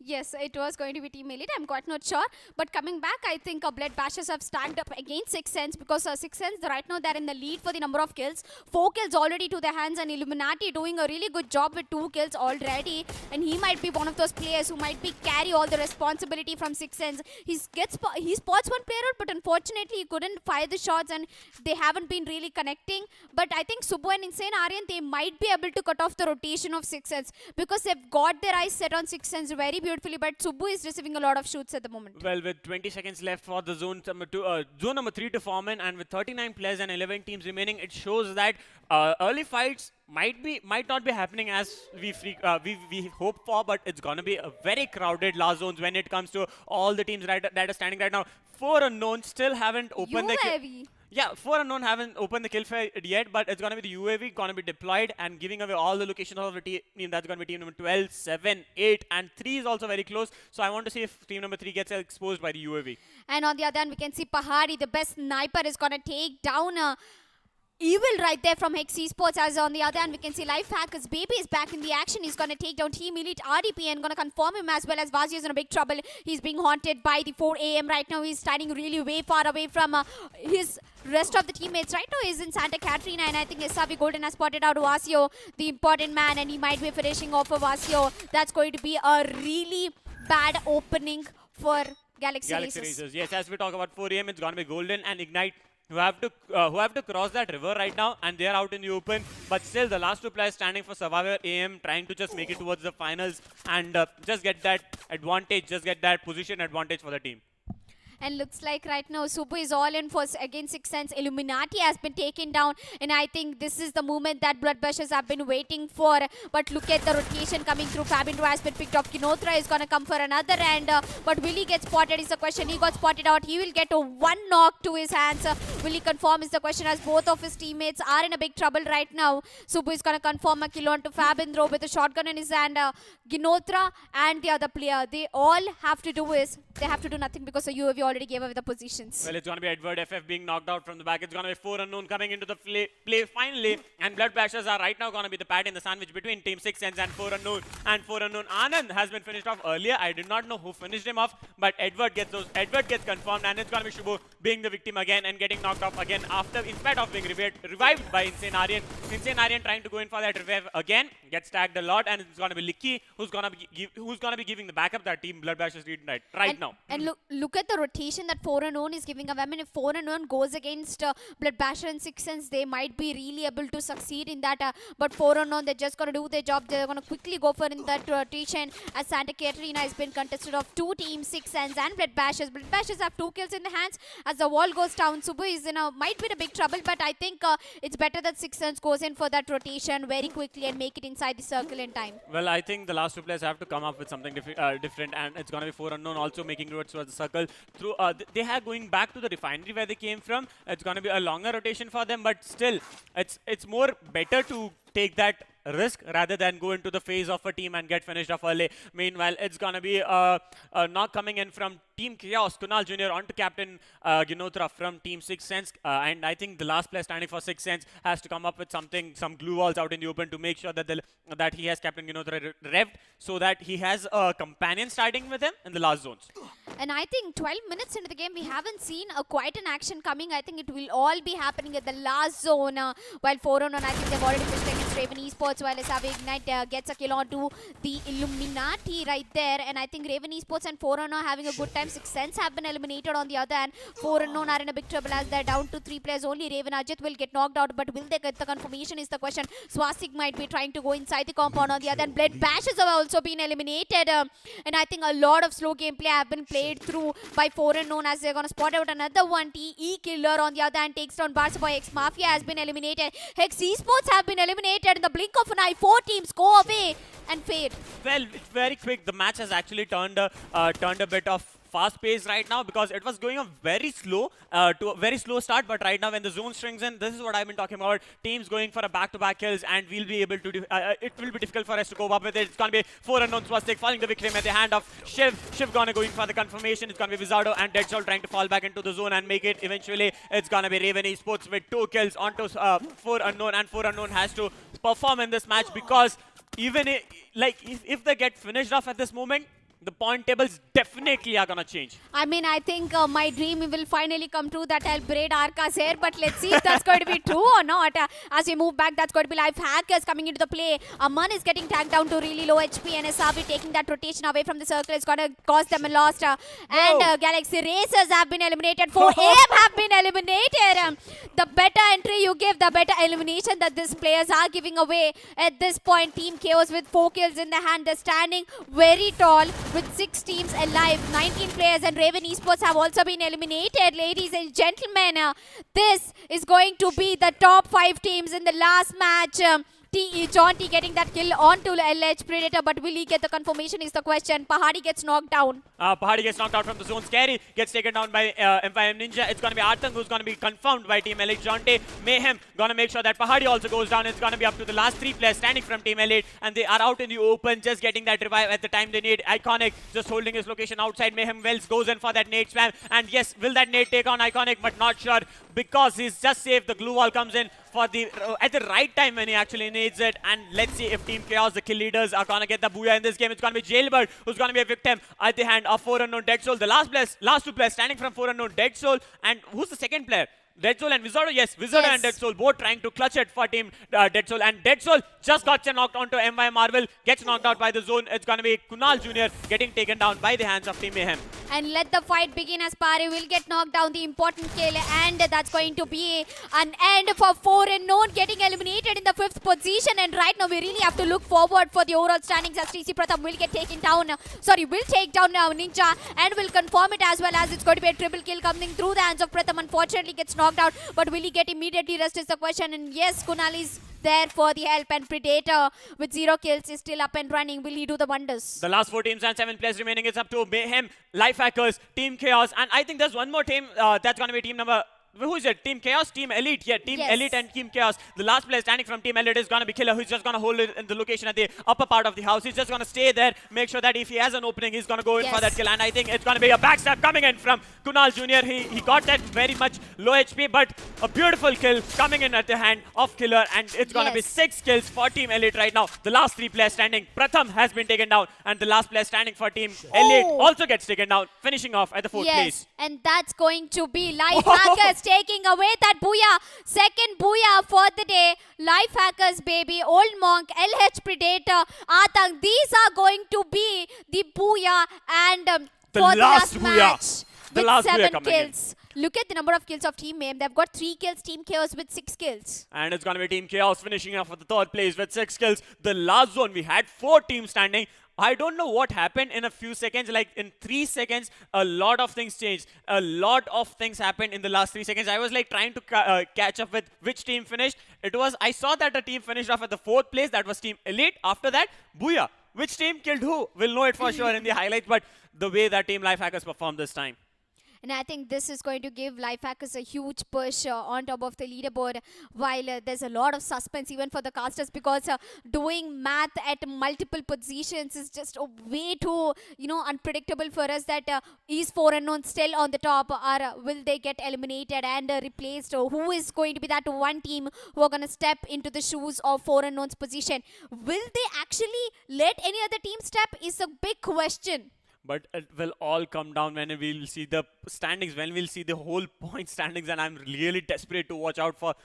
Yes, it was going to be Team Elite. I'm quite not sure. But coming back, I think Blood Bashers have stacked up against 6 Sense because 6 Sense, right now, they're in the lead for the number of kills. 4 kills already to their hands, and Illuminati doing a really good job with 2 kills already. And he might be one of those players who might be carry all the responsibility from 6 Sense. He spots one player out, but unfortunately, he couldn't fire the shots, and they haven't been really connecting. But I think Subbu and Insane Aryan, they might be able to cut off the rotation of 6 Sense because they've got their eyes set on 6 Sense very beautifully, but Subbu is receiving a lot of shoots at the moment. Well, with 20 seconds left for the zone number 3 to form in, and with 39 players and 11 teams remaining, it shows that early fights might not be happening as we hope for, but it's gonna be a very crowded last zones when it comes to all the teams that are standing right now. 4 unknowns still haven't opened UAV. Yeah, 4 unknown haven't opened the kill fire yet, but it's going to be the UAV going to be deployed and giving away all the locations of the team. That's going to be team number 12, 7, 8, and 3 is also very close. So I want to see if team number 3 gets exposed by the UAV. And on the other hand, we can see Pahari, the best sniper, is going to take down Evil right there from Hex Esports. As on the other hand, we can see Life Hackers Baby is back in the action. He's going to take down Team Elite RDP and going to confirm him, as well as Vazio is in a big trouble. He's being haunted by the 4 AM right now. He's standing really way far away from his rest of the teammates. Right now he's in Santa Catarina, and I think SRV Golden has spotted out Vazio, the important man, and he might be finishing off of Vazio. That's going to be a really bad opening for Galaxy Racers. Yes, as we talk about 4 AM, it's going to be Golden and Ignite who have to cross that river right now, and they're out in the open. But still, the last 2 players standing for Survivor AM, trying to just make it towards the finals and just get that advantage, just get that position advantage for the team. And looks like right now Subbu is all in for against 6 Sense. Illuminati has been taken down, and I think this is the moment that Blood Bashers have been waiting for. But look at the rotation coming through. Fabindro has been picked off. Kinotra is going to come for another, and but will he get spotted is the question. He got spotted out. He will get a 1 knock to his hands. Will he confirm is the question, as both of his teammates are in a big trouble right now. Subbu is going to confirm a kill onto Fabindro with a shotgun in his hand. Ginotra and the other player, they all have to do is, they have to do nothing because the UAV already gave away the positions. Well, it's going to be Edward FF being knocked out from the back. It's going to be 4 unknown coming into the play finally. And Blood Bashers are right now going to be the pat in the sandwich between Team 6 Sense and 4 unknown. And 4 unknown Anand has been finished off earlier. I did not know who finished him off, but Edward gets confirmed, and it's going to be Shubho being the victim again and getting knocked off again after, in spite of being revived by Insane Aryan. Insane Aryan trying to go in for that revive again, gets tagged a lot, and it's going to be Licky who's going to be giving the backup that Team Blood Bashers need right now. And look at the rotation that 4 unknown is giving away. I mean, if 4 unknown goes against Blood Basher and 6 Sense, they might be really able to succeed in that. But 4 unknown, they're just going to do their job. They're going to quickly go for in that rotation, as Santa Catarina has been contested of 2 teams, 6 Sense and Blood Bashers. Blood Bashers have 2 kills in the hands. As the wall goes down, Subbu is might be in a big trouble, but I think it's better that 6 Sense goes in for that rotation very quickly and make it inside the circle in time. Well, I think the last 2 players have to come up with something different, and it's going to be 4 unknown also making roads towards the circle. Through they are going back to the refinery where they came from. It's going to be a longer rotation for them, but still, it's more better to take that risk rather than go into the phase of a team and get finished off early. Meanwhile, it's going to be a knock coming in from Team Chaos, Kunal Jr. onto Captain Ginotra from Team 6 Sense. And I think the last player standing for 6 Sense has to come up with some glue walls out in the open to make sure that he has Captain Ginotra revved, so that he has a companion starting with him in the last zones. And I think 12 minutes into the game, we haven't seen quite an action coming. I think it will all be happening at the last zone. While 4 on, I think they've already pushed against Raven Esports, while SRV Ignite gets a kill onto the Illuminati right there. And I think Raven Esports and 4 are having a good time. 6 Sense have been eliminated on the other hand. 4 unknown are in a big trouble as they're down to 3 players only. Raven Ajit will get knocked out, but will they get the confirmation is the question. Swastik might be trying to go inside the compound on the other hand. Blood Bashers have also been eliminated. And I think a lot of slow gameplay have been played through by 4 unknown, as they're going to spot out another one. TE Killer on the other hand takes down Barca Boy. X Mafia has been eliminated. Hex Esports have been eliminated in the blink of an eye. 4 teams go away and fade. Well, it's very quick. The match has actually turned a bit of fast pace right now, because it was going a very slow to a very slow start, but right now when the zone strings in, this is what I've been talking about. Teams going for a back-to-back kills, and we'll be able to it will be difficult for us to cope up with it. It's gonna be 4 unknown Swastik falling the victim at the hand of Shiv. Shiv gonna going for the confirmation. It's gonna be Vizardo and Deadshot trying to fall back into the zone and make it eventually. It's gonna be Raven Esports with 2 kills onto 4 unknown, and 4 unknown has to perform in this match, because even if they get finished off at this moment, the point tables definitely are gonna change. I mean, I think my dream will finally come true that I'll braid Arca's hair, but let's see if that's going to be true or not. As we move back, that's going to be live hackers coming into the play. Aman is getting tagged down to really low HP, and SRB taking that rotation away from the circle is going to cause them a loss. And Galaxy Racers have been eliminated. 4AM have been eliminated. The better entry you give, the better elimination that these players are giving away. At this point, Team Chaos with 4 kills in the hand. They're standing very tall with 6 teams alive. 19 players, and Raven Esports have also been eliminated. Ladies and gentlemen, this is going to be the top 5 teams in the last match. John T getting that kill onto LH Predator, but will he get the confirmation is the question. Pahadi gets knocked down. Pahadi gets knocked out from the zone. Scary gets taken down by M5M Ninja. It's going to be Artang who's going to be confirmed by Team Elite. Jonte, Mayhem going to make sure that Pahadi also goes down. It's going to be up to the last 3 players standing from Team Elite, and they are out in the open, just getting that revive at the time they need. Iconic just holding his location outside. Mayhem Wells goes in for that nade spam, and yes, will that nade take on Iconic? But not sure, because he's just safe. The glue wall comes in for the at the right time when he actually needs it. And let's see if Team Chaos, the kill leaders, are gonna get the booyah in this game. It's gonna be Jailbird who's gonna be a victim at the hand of 4 unknown Dead Soul. The last 2 players standing from 4 unknown Dead Soul. And who's the second player? Dead Soul and Wizardo. Yes, Wizardo and Dead Soul both trying to clutch it for Team Dead Soul. And Dead Soul just got knocked onto MY Marvel, gets knocked out by the zone. It's going to be Kunal Jr. getting taken down by the hands of Team Mayhem. And let the fight begin, as Pari will get knocked down, the important kill, and that's going to be an end for 4 unknown getting eliminated in the 5th position. And right now we really have to look forward for the overall standings, as TC Pratham will get taken down. Will take down Ninja, and will confirm it, as well as it's going to be a triple kill coming through the hands of Pratham. Unfortunately gets knocked out, but will he get immediately rest is the question. And yes, Kunal is there for the help, and Predator with 0 kills is still up and running. Will he do the wonders? The last 4 teams and 7 players remaining. It's up to Mayhem, Life Hackers, Team Chaos, and I think there's one more team that's going to be team number... Who is it? Team Chaos? Team Elite? Yeah, Team Elite and Team Chaos. The last player standing from Team Elite is going to be Killer, who's just going to hold it in the location at the upper part of the house. He's just going to stay there, make sure that if he has an opening, he's going to go in for that kill. And I think it's going to be a backstab coming in from Kunal Jr. He got that very much low HP, but a beautiful kill coming in at the hand of Killer. And it's going to be 6 kills for Team Elite right now. The last 3 players standing. Pratham has been taken down, and the last player standing for Team Elite also gets taken down, finishing off at the 4th place. And that's going to be Life Hackers taking away that booyah. Second booyah for the day. Life Hackers, baby. Old Monk, LH Predator, Atang. These are going to be the booyah, and the for last the booyah. Match The with last 7 booyah kills. Look at the number of kills of Team Mayhem. They've got 3 kills. Team Chaos with 6 kills. And it's going to be Team Chaos finishing off at the 3rd place with 6 kills. The last zone, we had 4 teams standing. I don't know what happened in a few seconds. Like in 3 seconds, a lot of things changed. A lot of things happened in the last 3 seconds. I was like trying to catch up with which team finished. I saw that a team finished off at the 4th place. That was Team Elite. After that, booyah. Which team killed who? We'll know it for sure in the highlights. But the way that Team Life Hackers performed this time. And I think this is going to give Life Hackers a huge push on top of the leaderboard, while there's a lot of suspense even for the casters, because doing math at multiple positions is just way too, unpredictable for us. That is 4 unknown still on the top, or will they get eliminated and replaced? Or who is going to be that one team who are going to step into the shoes of 4 unknown's position? Will they actually let any other team step is a big question. But it will all come down when we'll see the standings, when we'll see the whole point standings, and I'm really desperate to watch out for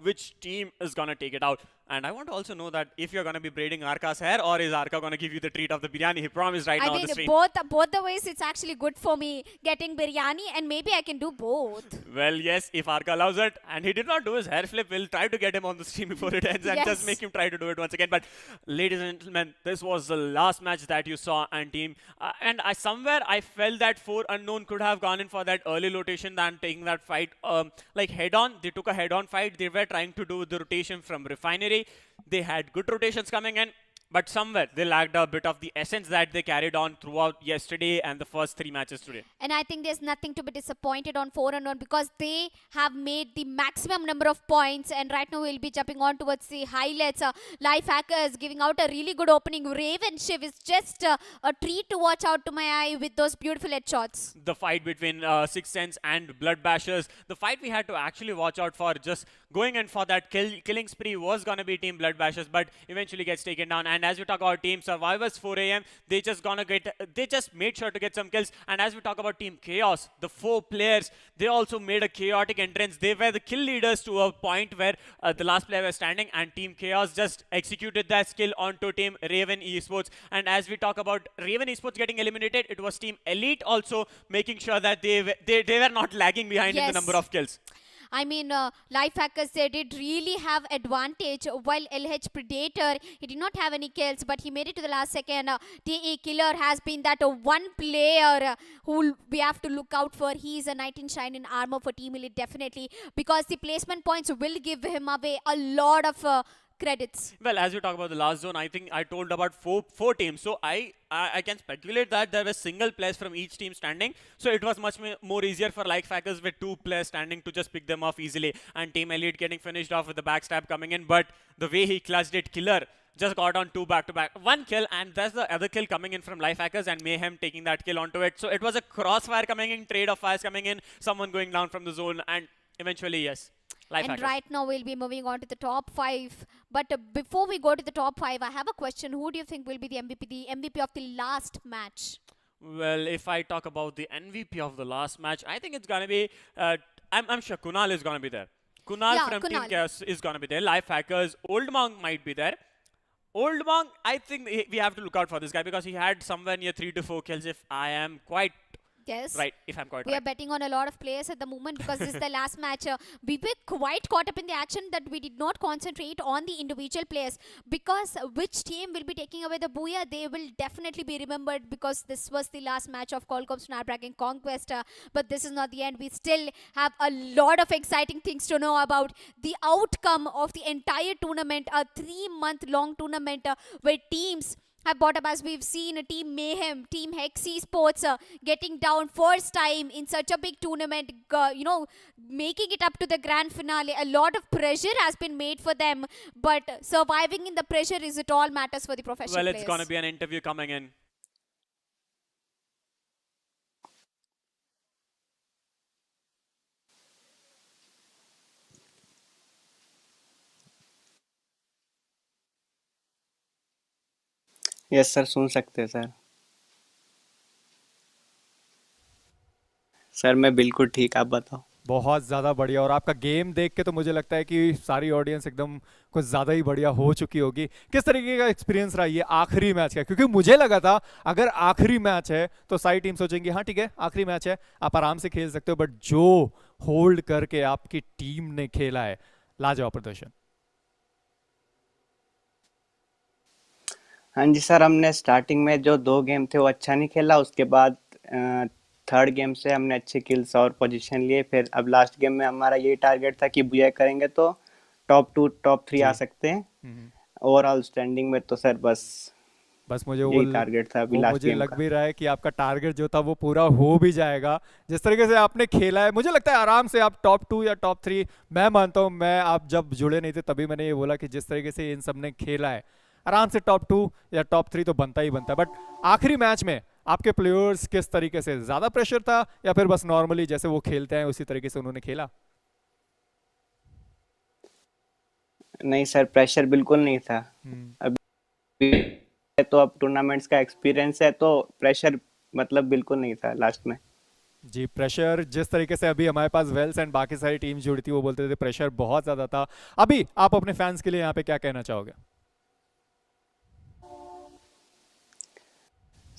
which team is going to take it out. And I want to also know that if you're going to be braiding Arca's hair, or is Arca going to give you the treat of the biryani he promised now on the stream? Both the ways, it's actually good for me getting biryani, and maybe I can do both. Well, yes, if Arca loves it, and he did not do his hair flip, we'll try to get him on the stream before it ends and just make him try to do it once again. But ladies and gentlemen, this was the last match that you saw, and team. And somewhere I felt that 4 unknown could have gone in for that early rotation than taking that fight like head-on. They took a head-on fight. They were trying to do the rotation from Refinery. They had good rotations coming in, but somewhere they lacked a bit of the essence that they carried on throughout yesterday and the first 3 matches today. And I think there's nothing to be disappointed on 4 unknown, because they have made the maximum number of points. And right now we'll be jumping on towards the highlights. Life Hackers giving out a really good opening. Raven Shiv is just a treat to watch out to my eye with those beautiful headshots. The fight between Sixth Sense and Blood Bashers, the fight we had to actually watch out for, just going in for that killing spree was going to be Team Blood Bashers, but eventually gets taken down. And And as we talk about Team Survivors 4 AM, they just made sure to get some kills. And as we talk about Team Chaos, the 4 players, they also made a chaotic entrance. They were the kill leaders to a point where the last player was standing, and Team Chaos just executed that skill onto Team Raven Esports. And as we talk about Raven Esports getting eliminated, it was Team Elite also making sure that they were not lagging behind in the number of kills. I mean, Life Hackers, they did really have advantage, while LH Predator, he did not have any kills, but he made it to the last second. DA Killer has been that one player who we have to look out for. He is a knight in shine in armor for Team Elite, definitely, because the placement points will give him away a lot of credits. Well, as we talk about the last zone, I think I told about four teams. So I can speculate that there were single players from each team standing. So it was much more easier for Life Hackers with 2 players standing to just pick them off easily. And Team Elite getting finished off with the backstab coming in. But the way he clutched it, Killer just got on 2 back-to-back. 1 kill, and that's the other kill coming in from Life Hackers, and Mayhem taking that kill onto it. So it was a crossfire coming in, trade of fires coming in, someone going down from the zone, and eventually, yes. And right now we'll be moving on to the top 5. But before we go to the top 5, I have a question. Who do you think will be the MVP of the last match? Well, if I talk about the MVP of the last match, I think it's going to be, I'm sure Kunal is going to be there. Kunal from Team Chaos is going to be there. Life Hackers, Old Monk might be there. Old Monk, I think we have to look out for this guy because he had somewhere near 3 to 4 kills if I am quite Yes. right, if I'm quite We right. are betting on a lot of players at the moment because this is the last match. We were quite caught up in the action that we did not concentrate on the individual players, because which team will be taking away the booyah, they will definitely be remembered, because this was the last match of Qualcomm Snapdragon Conquest. But this is not the end. We still have a lot of exciting things to know about the outcome of the entire tournament, a 3-month-long tournament where teams have bought up, as we've seen, a Team Mayhem, Team Hex Esports getting down first time in such a big tournament, making it up to the grand finale. A lot of pressure has been made for them, but surviving in the pressure is it all matters for the professional players. Well, it's going to be an interview coming in. Yes sir, सुन सकते हैं sir. Sir मैं बिल्कुल ठीक, आप बताओ। बहुत ज़्यादा बढ़िया, और आपका गेम देख के तो मुझे लगता है कि सारी ऑडियंस एकदम कुछ ज़्यादा ही बढ़िया हो चुकी होगी। किस तरीके का एक्सपीरियंस रहा ये आखिरी मैच का? क्योंकि मुझे लगा था अगर आखिरी मैच है तो सारी टीम सोचेंगी हाँ ठीक है आखिरी मैच है, आप आराम से खेल सकते हो, बट जो होल्ड करके आपकी टीम ने खेला है, लाजवाब प्रदर्शन। हाँ जी सर, हमने स्टार्टिंग में जो 2 गेम थे वो अच्छा नहीं खेला, उसके बाद 3rd गेम से हमने अच्छे किल्स और पोजीशन लिए। फिर अब लास्ट गेम में हमारा यही टारगेट था कि बुया करेंगे तो टॉप 2 टॉप 3 आ सकते हैं। ओवरऑल स्टैंडिंग में तो सर बस मुझे वो टारगेट था अभी लास्ट मुझे गेम लग भी रहा है कि आपका टारगेट जो था वो पूरा हो भी जाएगा। जिस तरीके से आपने खेला है, मुझे लगता है आराम से आप टॉप 2 या टॉप 3, मैं मानता हूँ, मैं आप जब जुड़े नहीं थे तभी मैंने ये बोला कि जिस तरीके से इन सब ने खेला है आराम से टॉप 2 या टॉप 3 तो बनता ही बनता है। बट आखिरी मैच में आपके प्लेयर्स किस तरीके से, ज्यादा प्रेशर था या फिर बस नॉर्मली जैसे वो खेलते हैं उसी तरीके से उन्होंने खेला? नहीं सर, प्रेशर बिल्कुल नहीं था। अभी तो अब टूर्नामेंट्स का एक्सपीरियंस है तो प्रेशर मतलब बिल्कुल नहीं था लास्ट में। जी, प्रेशर जिस तरीके से अभी हमारे पास वेल्स एंड बाकी सारी टीम जुड़ी थी वो बोलते थे प्रेशर बहुत ज्यादा था। अभी आप अपने फैंस के लिए यहाँ पे क्या कहना चाहोगे?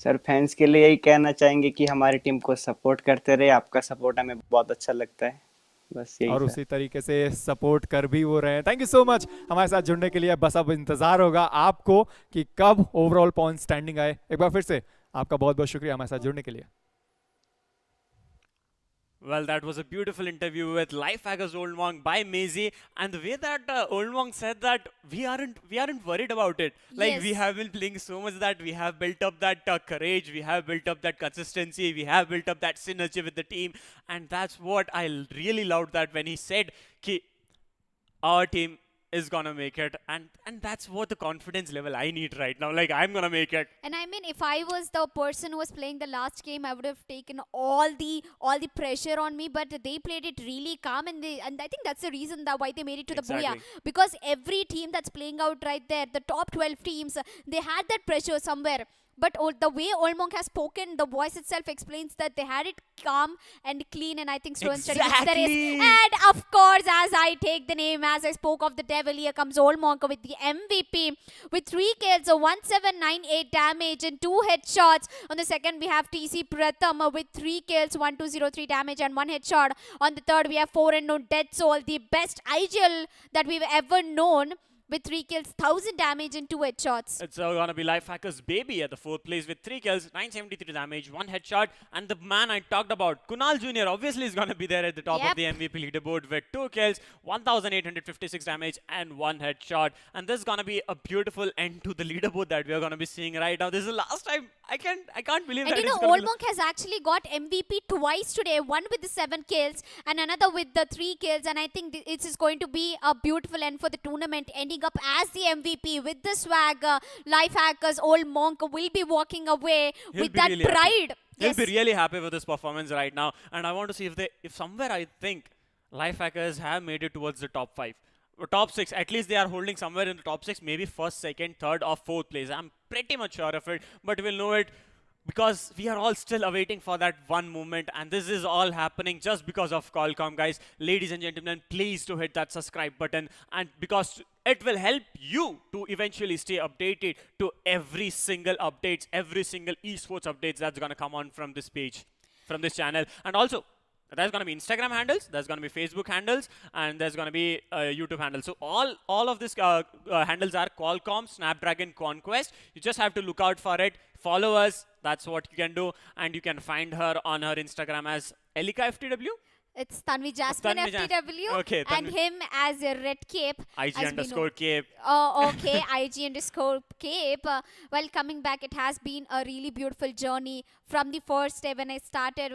सर फैंस के लिए यही कहना चाहेंगे कि हमारी टीम को सपोर्ट करते रहे, आपका सपोर्ट हमें बहुत अच्छा लगता है, बस यही। और उसी तरीके से सपोर्ट कर भी वो रहे हैं। थैंक यू सो मच हमारे साथ जुड़ने के लिए। बस अब इंतजार होगा आपको कि कब ओवरऑल पॉइंट स्टैंडिंग आए। एक बार फिर से आपका बहुत बहुत शुक्रिया हमारे साथ जुड़ने के लिए। Well, that was a beautiful interview with Life Hackers Old Monk by Maisie, and the way that Old Monk said that we aren't worried about it. Like we have been playing so much that we have built up that courage, we have built up that consistency, we have built up that synergy with the team, and that's what I really loved that when he said कि our team is gonna make it, and that's what the confidence level I need right now. Like, I'm gonna make it. And I mean, if I was the person who was playing the last game, I would have taken all the pressure on me. But they played it really calm, and I think that's the reason that why they made it to the Booyah. Because every team that's playing out right there, the top 12 teams, they had that pressure somewhere. But the way Olmonk has spoken, the voice itself explains that they had it calm and clean, and I think slow and steady wins the race. And of course, as I take the name, as I spoke of the devil, here comes Olmonk with the MVP with 3 kills, 1798 damage and 2 headshots. On the second, we have TC Pratham with 3 kills, 1203 damage and 1 headshot. On the third, we have 4 unknown Dead Soul, the best IGL that we've ever known, with 3 kills, 1000 damage and 2 headshots. It's gonna be Lifehacker's Baby at the 4th place with 3 kills, 973 damage, 1 headshot. And the man I talked about, Kunal Jr., obviously is gonna be there at the top of the MVP leaderboard with 2 kills, 1856 damage and 1 headshot. And this is gonna be a beautiful end to the leaderboard that we are gonna be seeing right now. This is the last time. I can't believe that. And you know, Olmonk has actually got MVP twice today, one with the 7 kills and another with the 3 kills. And I think it is going to be a beautiful end for the tournament, ending up as the MVP with the swag. Lifehackers, Olmonk will be walking away with that really pride. He'll be really happy with this performance right now. And I want to see if somewhere I think Lifehackers have made it towards the top 5. Top 6, at least they are holding somewhere in the top 6, maybe 1st, 2nd, 3rd or 4th place. I'm pretty much sure of it, but we'll know it because we are all still awaiting for that one moment, and this is all happening just because of Qualcomm, guys. Ladies and gentlemen, please to hit that subscribe button, and because it will help you to eventually stay updated to every single updates, every single esports updates that's gonna come on from this page, from this channel. And also, there's going to be Instagram handles, there's going to be Facebook handles, and there's going to be YouTube handles. So all of these handles are Qualcomm Snapdragon Conquest. You just have to look out for it. Follow us. That's what you can do. And you can find her on her Instagram as Elika FTW. It's Tanvi Jasmine FTW, okay, and him as a Red Cape. IG_Cape. Oh, okay, IG_Cape. Well, coming back, it has been a really beautiful journey from the first day when I started.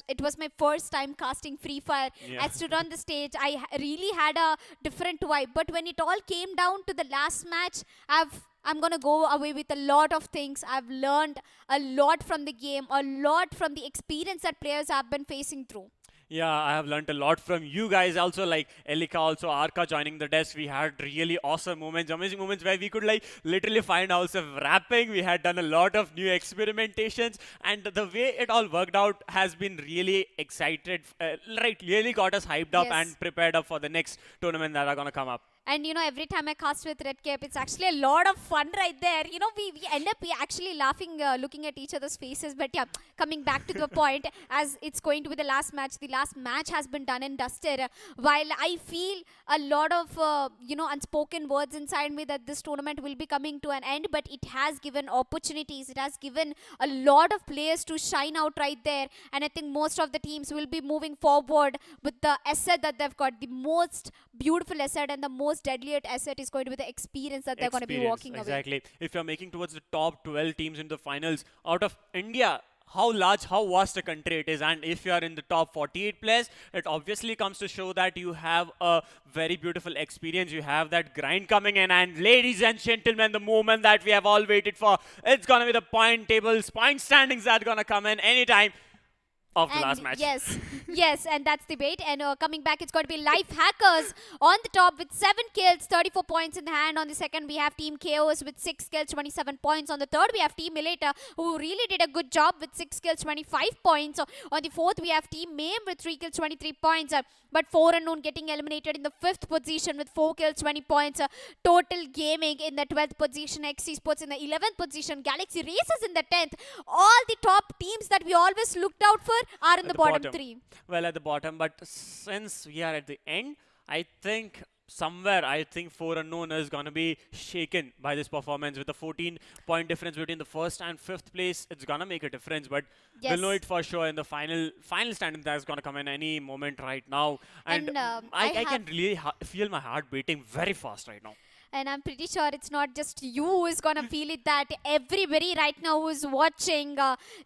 It was my first time casting Free Fire. I stood on the stage. I really had a different vibe. But when it all came down to the last match, I'm going to go away with a lot of things. I've learned a lot from the game, a lot from the experience that players have been facing through. Yeah, I have learned a lot from you guys also, like Elika, also Arka joining the desk. We had really awesome moments, amazing moments where we could like literally find ourselves rapping. We had done a lot of new experimentations, and the way it all worked out has been really excited, really got us hyped up and prepared up for the next tournament that are going to come up. And you know, every time I cast with Red Cape, it's actually a lot of fun right there. You know, we end up actually laughing, looking at each other's faces. But yeah, coming back to the point, as it's going to be the last match has been done and dusted. While I feel a lot of, you know, unspoken words inside me that this tournament will be coming to an end, but it has given opportunities. It has given a lot of players to shine out right there. And I think most of the teams will be moving forward with the asset that they've got, the most beautiful asset and the most deadliest asset is going to be the experience that they're going to be walking away. Exactly. If you're making towards the top 12 teams in the finals out of India, how vast a country it is, and if you are in the top 48 players, it obviously comes to show that you have a very beautiful experience. You have that grind coming in, and ladies and gentlemen, the moment that we have all waited for, it's going to be the point tables, point standings that are going to come in anytime of the last match. Yes, and that's the bait. And coming back, it's going to be Lifehackers on the top with 7 kills, 34 points in the hand. On the second, we have Team Chaos with 6 kills, 27 points. On the third, we have Team Elita, who really did a good job with 6 kills, 25 points. On the fourth, we have Team Mayhem with 3 kills, 23 points. But 4 unknown getting eliminated in the 5th position with 4 kills, 20 points. Total Gaming in the 12th position, X Esports in the 11th position, Galaxy Races in the 10th. All the top teams that we always looked out for are in the bottom 3. Well, at the bottom, but since we are at the end, I think somewhere, 4 unknown is going to be shaken by this performance. With a 14-point difference between the 1st and 5th place, it's going to make a difference, but we'll know it for sure in the final standing that's going to come in any moment right now. And I can really feel my heart beating very fast right now. And I'm pretty sure it's not just you who is going to feel it, that everybody right now who is watching,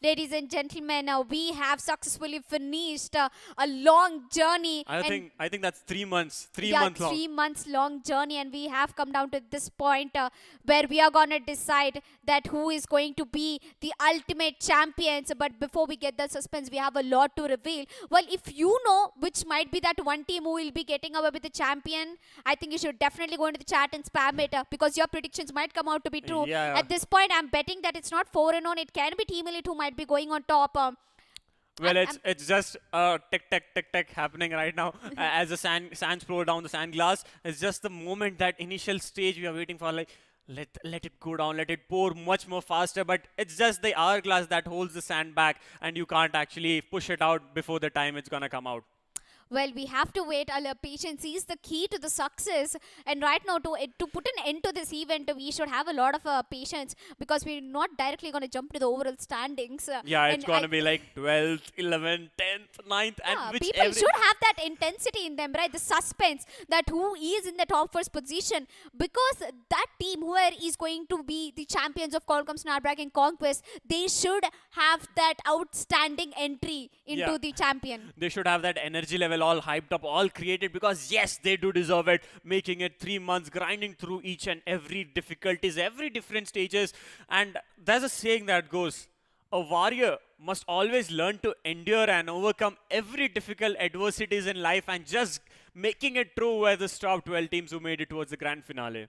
ladies and gentlemen, we have successfully finished a long journey. I think that's 3 months, 3 yeah, months long. 3 months long journey, and we have come down to this point where we are going to decide that who is going to be the ultimate champions. But before we get the suspense, we have a lot to reveal. Well, if you know which might be that one team who will be getting away with the champion, I think you should definitely go into the chat and spam it because your predictions might come out to be true. Yeah. At this point, I'm betting that it's not 4-0. It can be Team Elite who might be going on top. Well, it's just tick tick tick tick happening right now as the sands flow down the sand glass. It's just the moment, that initial stage we are waiting for, like let it go down, let it pour much more faster. But it's just the hourglass that holds the sand back, and you can't actually push it out before the time it's gonna come out. Well, we have to wait. Patience is the key to the success. And right now, to put an end to this event, we should have a lot of patience, because we're not directly going to jump to the overall standings. Yeah, it's going to be like 12th, 11th, 10th, 9th. And which people should have that intensity in them, right? The suspense that who is in the top first position. Because that team, whoever is going to be the champions of Qualcomm Snapdragon Conquest, they should have that outstanding entry into the champion. They should have that energy level all hyped up, all created, because yes, they do deserve it, making it 3 months, grinding through each and every difficulties, every different stages. And there's a saying that goes, a warrior must always learn to endure and overcome every difficult adversities in life, and just making it through were the top 12 teams who made it towards the grand finale.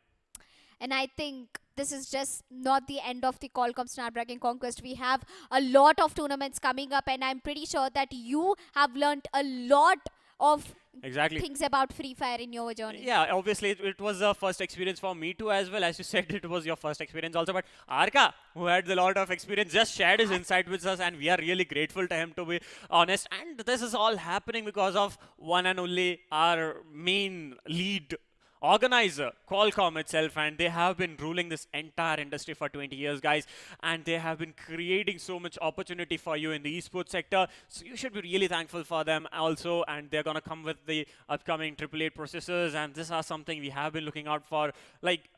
And I think this is just not the end of the Qualcomm Snapdragon Conquest. We have a lot of tournaments coming up, and I'm pretty sure that you have learned a lot of things about Free Fire in your journey. Yeah, obviously it was a first experience for me too as well. As you said, it was your first experience also. But Arka, who had a lot of experience, just shared his insight with us, and we are really grateful to him, to be honest. And this is all happening because of one and only our main lead organizer, Qualcomm itself, and they have been ruling this entire industry for 20 years, guys, and they have been creating so much opportunity for you in the esports sector, so you should be really thankful for them also. And they're gonna come with the upcoming AAA processors, and this is something we have been looking out for. Like,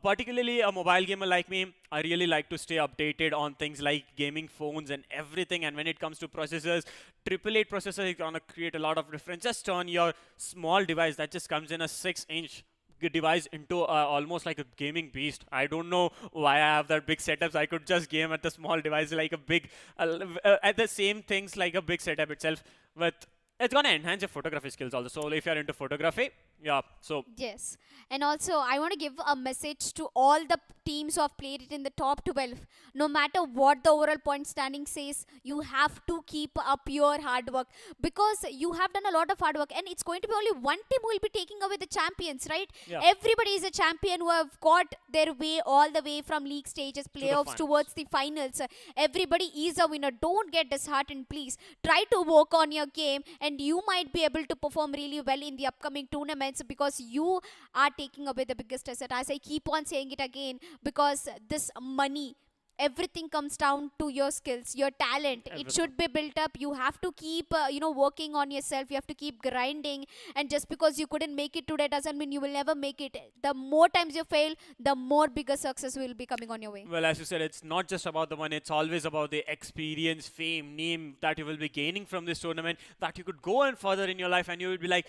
particularly a mobile gamer like me, I really like to stay updated on things like gaming phones and everything. And when it comes to processors, AAA processor is gonna create a lot of difference. Just turn your small device that just comes in a 6-inch device into almost like a gaming beast. I don't know why I have that big setups. I could just game at the small device like a big, at the same things like a big setup itself. But it's gonna enhance your photography skills also. So if you're into photography, yeah, so. Yes. And also, I want to give a message to all the teams who have played it in the top 12. No matter what the overall point standing says, you have to keep up your hard work, because you have done a lot of hard work, and it's going to be only one team who will be taking away the champions, right? Yeah. Everybody is a champion who have got their way all the way from league stages, playoffs, towards the finals. Everybody is a winner. Don't get disheartened, please. Try to work on your game, and you might be able to perform really well in the upcoming tournaments, because you are taking away the biggest asset. As I keep on saying it again, because this money, everything comes down to your skills, your talent. It should be built up. You have to keep working on yourself. You have to keep grinding, and just because you couldn't make it today doesn't mean you will never make it. The more times you fail, the more bigger success will be coming on your way. Well, as you said, it's not just about the money. It's always about the experience, fame, name that you will be gaining from this tournament, that you could go and further in your life, and you would be like,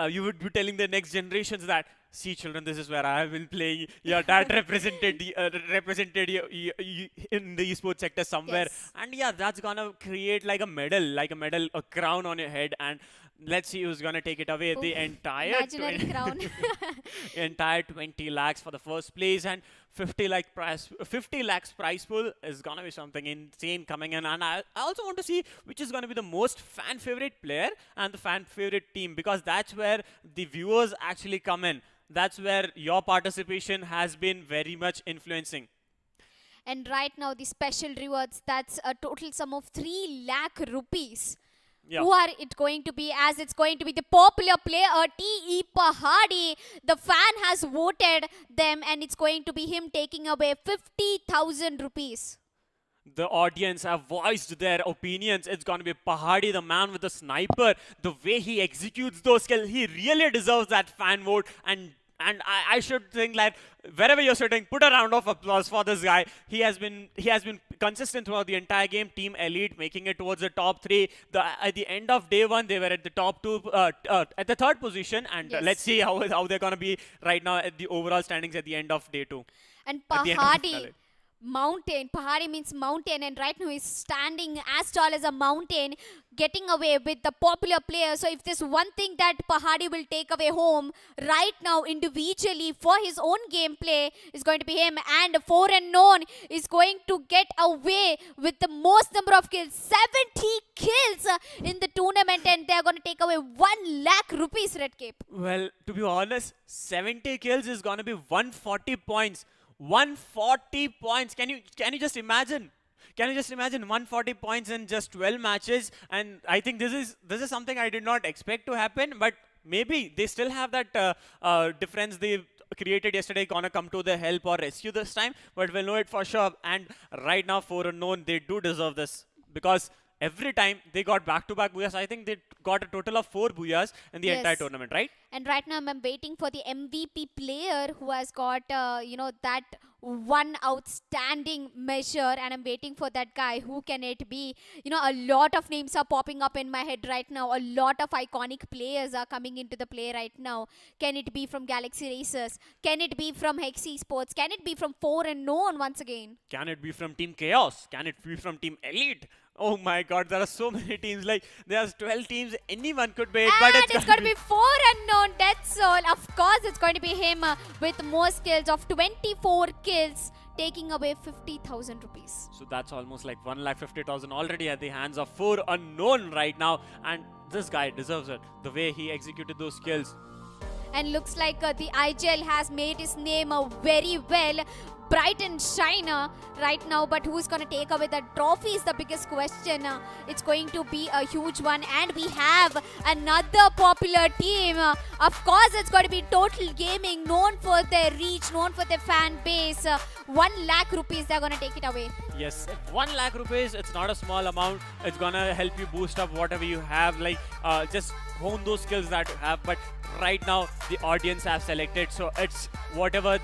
you would be telling the next generations that, see children, this is where I have been playing. Your dad represented you in the esports sector somewhere. Yes. And yeah, that's gonna create like a medal, a crown on your head. And let's see who's gonna take it away. The entire imaginary crown. entire 20 lakhs for the first place, and 50 lakhs prize pool is gonna be something insane coming in. And I also want to see which is gonna be the most fan favorite player and the fan favorite team, because that's where the viewers actually come in. That's where your participation has been very much influencing. And right now, the special rewards, that's a total sum of 3 lakh rupees. Yeah. Who are it going to be? As it's going to be the popular player, T.E. Pahadi. The fan has voted them, and it's going to be him taking away 50,000 rupees. The audience have voiced their opinions. It's going to be Pahadi, the man with the sniper. The way he executes those skills, he really deserves that fan vote. And And I should think that wherever you're sitting, put a round of applause for this guy. He has been consistent throughout the entire game. Team Elite making it towards the top 3. At the end of day 1, they were at the top 2, at the 3rd position. And let's see how they're going to be right now at the overall standings at the end of day 2. And Pahadi, mountain. Pahadi means mountain, and right now he's standing as tall as a mountain, getting away with the popular players. So if there's one thing that Pahadi will take away home right now individually for his own gameplay, is going to be him. And 4unknown is going to get away with the most number of kills, 70 kills in the tournament, and they're going to take away 1 lakh rupees, Red Cape. Well, to be honest, 70 kills is going to be 140 points. 140 points. Can you just imagine? Can you just imagine 140 points in just 12 matches? And I think this is something I did not expect to happen. But maybe they still have that difference they created yesterday gonna come to the help or rescue this time. But we'll know it for sure. And right now, 4unknown, they do deserve this, because every time they got back-to-back booyahs. I think they got a total of 4 booyahs in the entire tournament, right? And right now I'm waiting for the MVP player who has got, that one outstanding measure, and I'm waiting for that guy. Who can it be? A lot of names are popping up in my head right now. A lot of iconic players are coming into the play right now. Can it be from Galaxy Racers? Can it be from Hex Esports? Can it be from 4unknown once again? Can it be from Team Chaos? Can it be from Team Elite? Oh my god, there are so many teams. Like, there's 12 teams, anyone could be it. And it's going to be 4unknown Death Soul. Of course, it's going to be him with most kills of 24 kills, taking away 50,000 rupees. So that's almost like 1,50,000 already at the hands of 4unknown right now. And this guy deserves it, the way he executed those kills. And looks like the IGL has made his name very well. Bright and shine right now, but who's going to take away the trophy is the biggest question. It's going to be a huge one, and we have another popular team. Of course, it's going to be Total Gaming, known for their reach, known for their fan base. 1 lakh rupees, they're going to take it away. Yes, 1 lakh rupees, it's not a small amount. It's going to help you boost up whatever you have, like just hone those skills that you have. But right now, the audience have selected, so it's whatever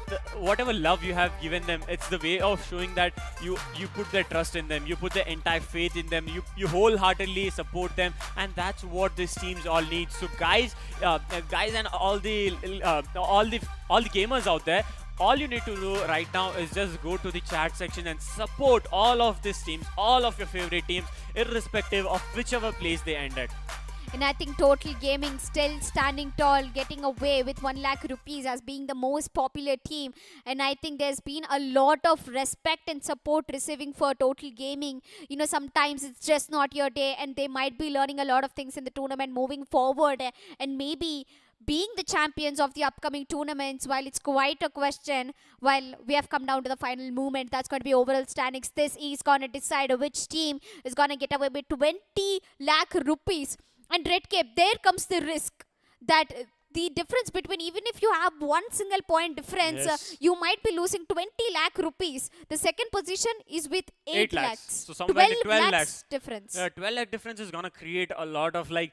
love you have given them, it's the way of showing that you put their trust in them, you put the entire faith in them, you wholeheartedly support them, and that's what these teams all need. So guys and all the gamers out there, all you need to do right now is just go to the chat section and support all of these teams, all of your favorite teams, irrespective of whichever place they ended. And I think Total Gaming still standing tall, getting away with 1 lakh rupees as being the most popular team. And I think there's been a lot of respect and support receiving for Total Gaming. Sometimes it's just not your day, and they might be learning a lot of things in the tournament moving forward. And maybe being the champions of the upcoming tournaments, while it's quite a question, while we have come down to the final moment, that's going to be overall standings. This is going to decide which team is going to get away with 20 lakh rupees. And Red Cape, there comes the risk that the difference between, even if you have 1 single point difference, you might be losing 20 lakh rupees. The second position is with 8 lakhs. So somewhere 12 lakhs difference. 12 lakh difference is going to create a lot of, like,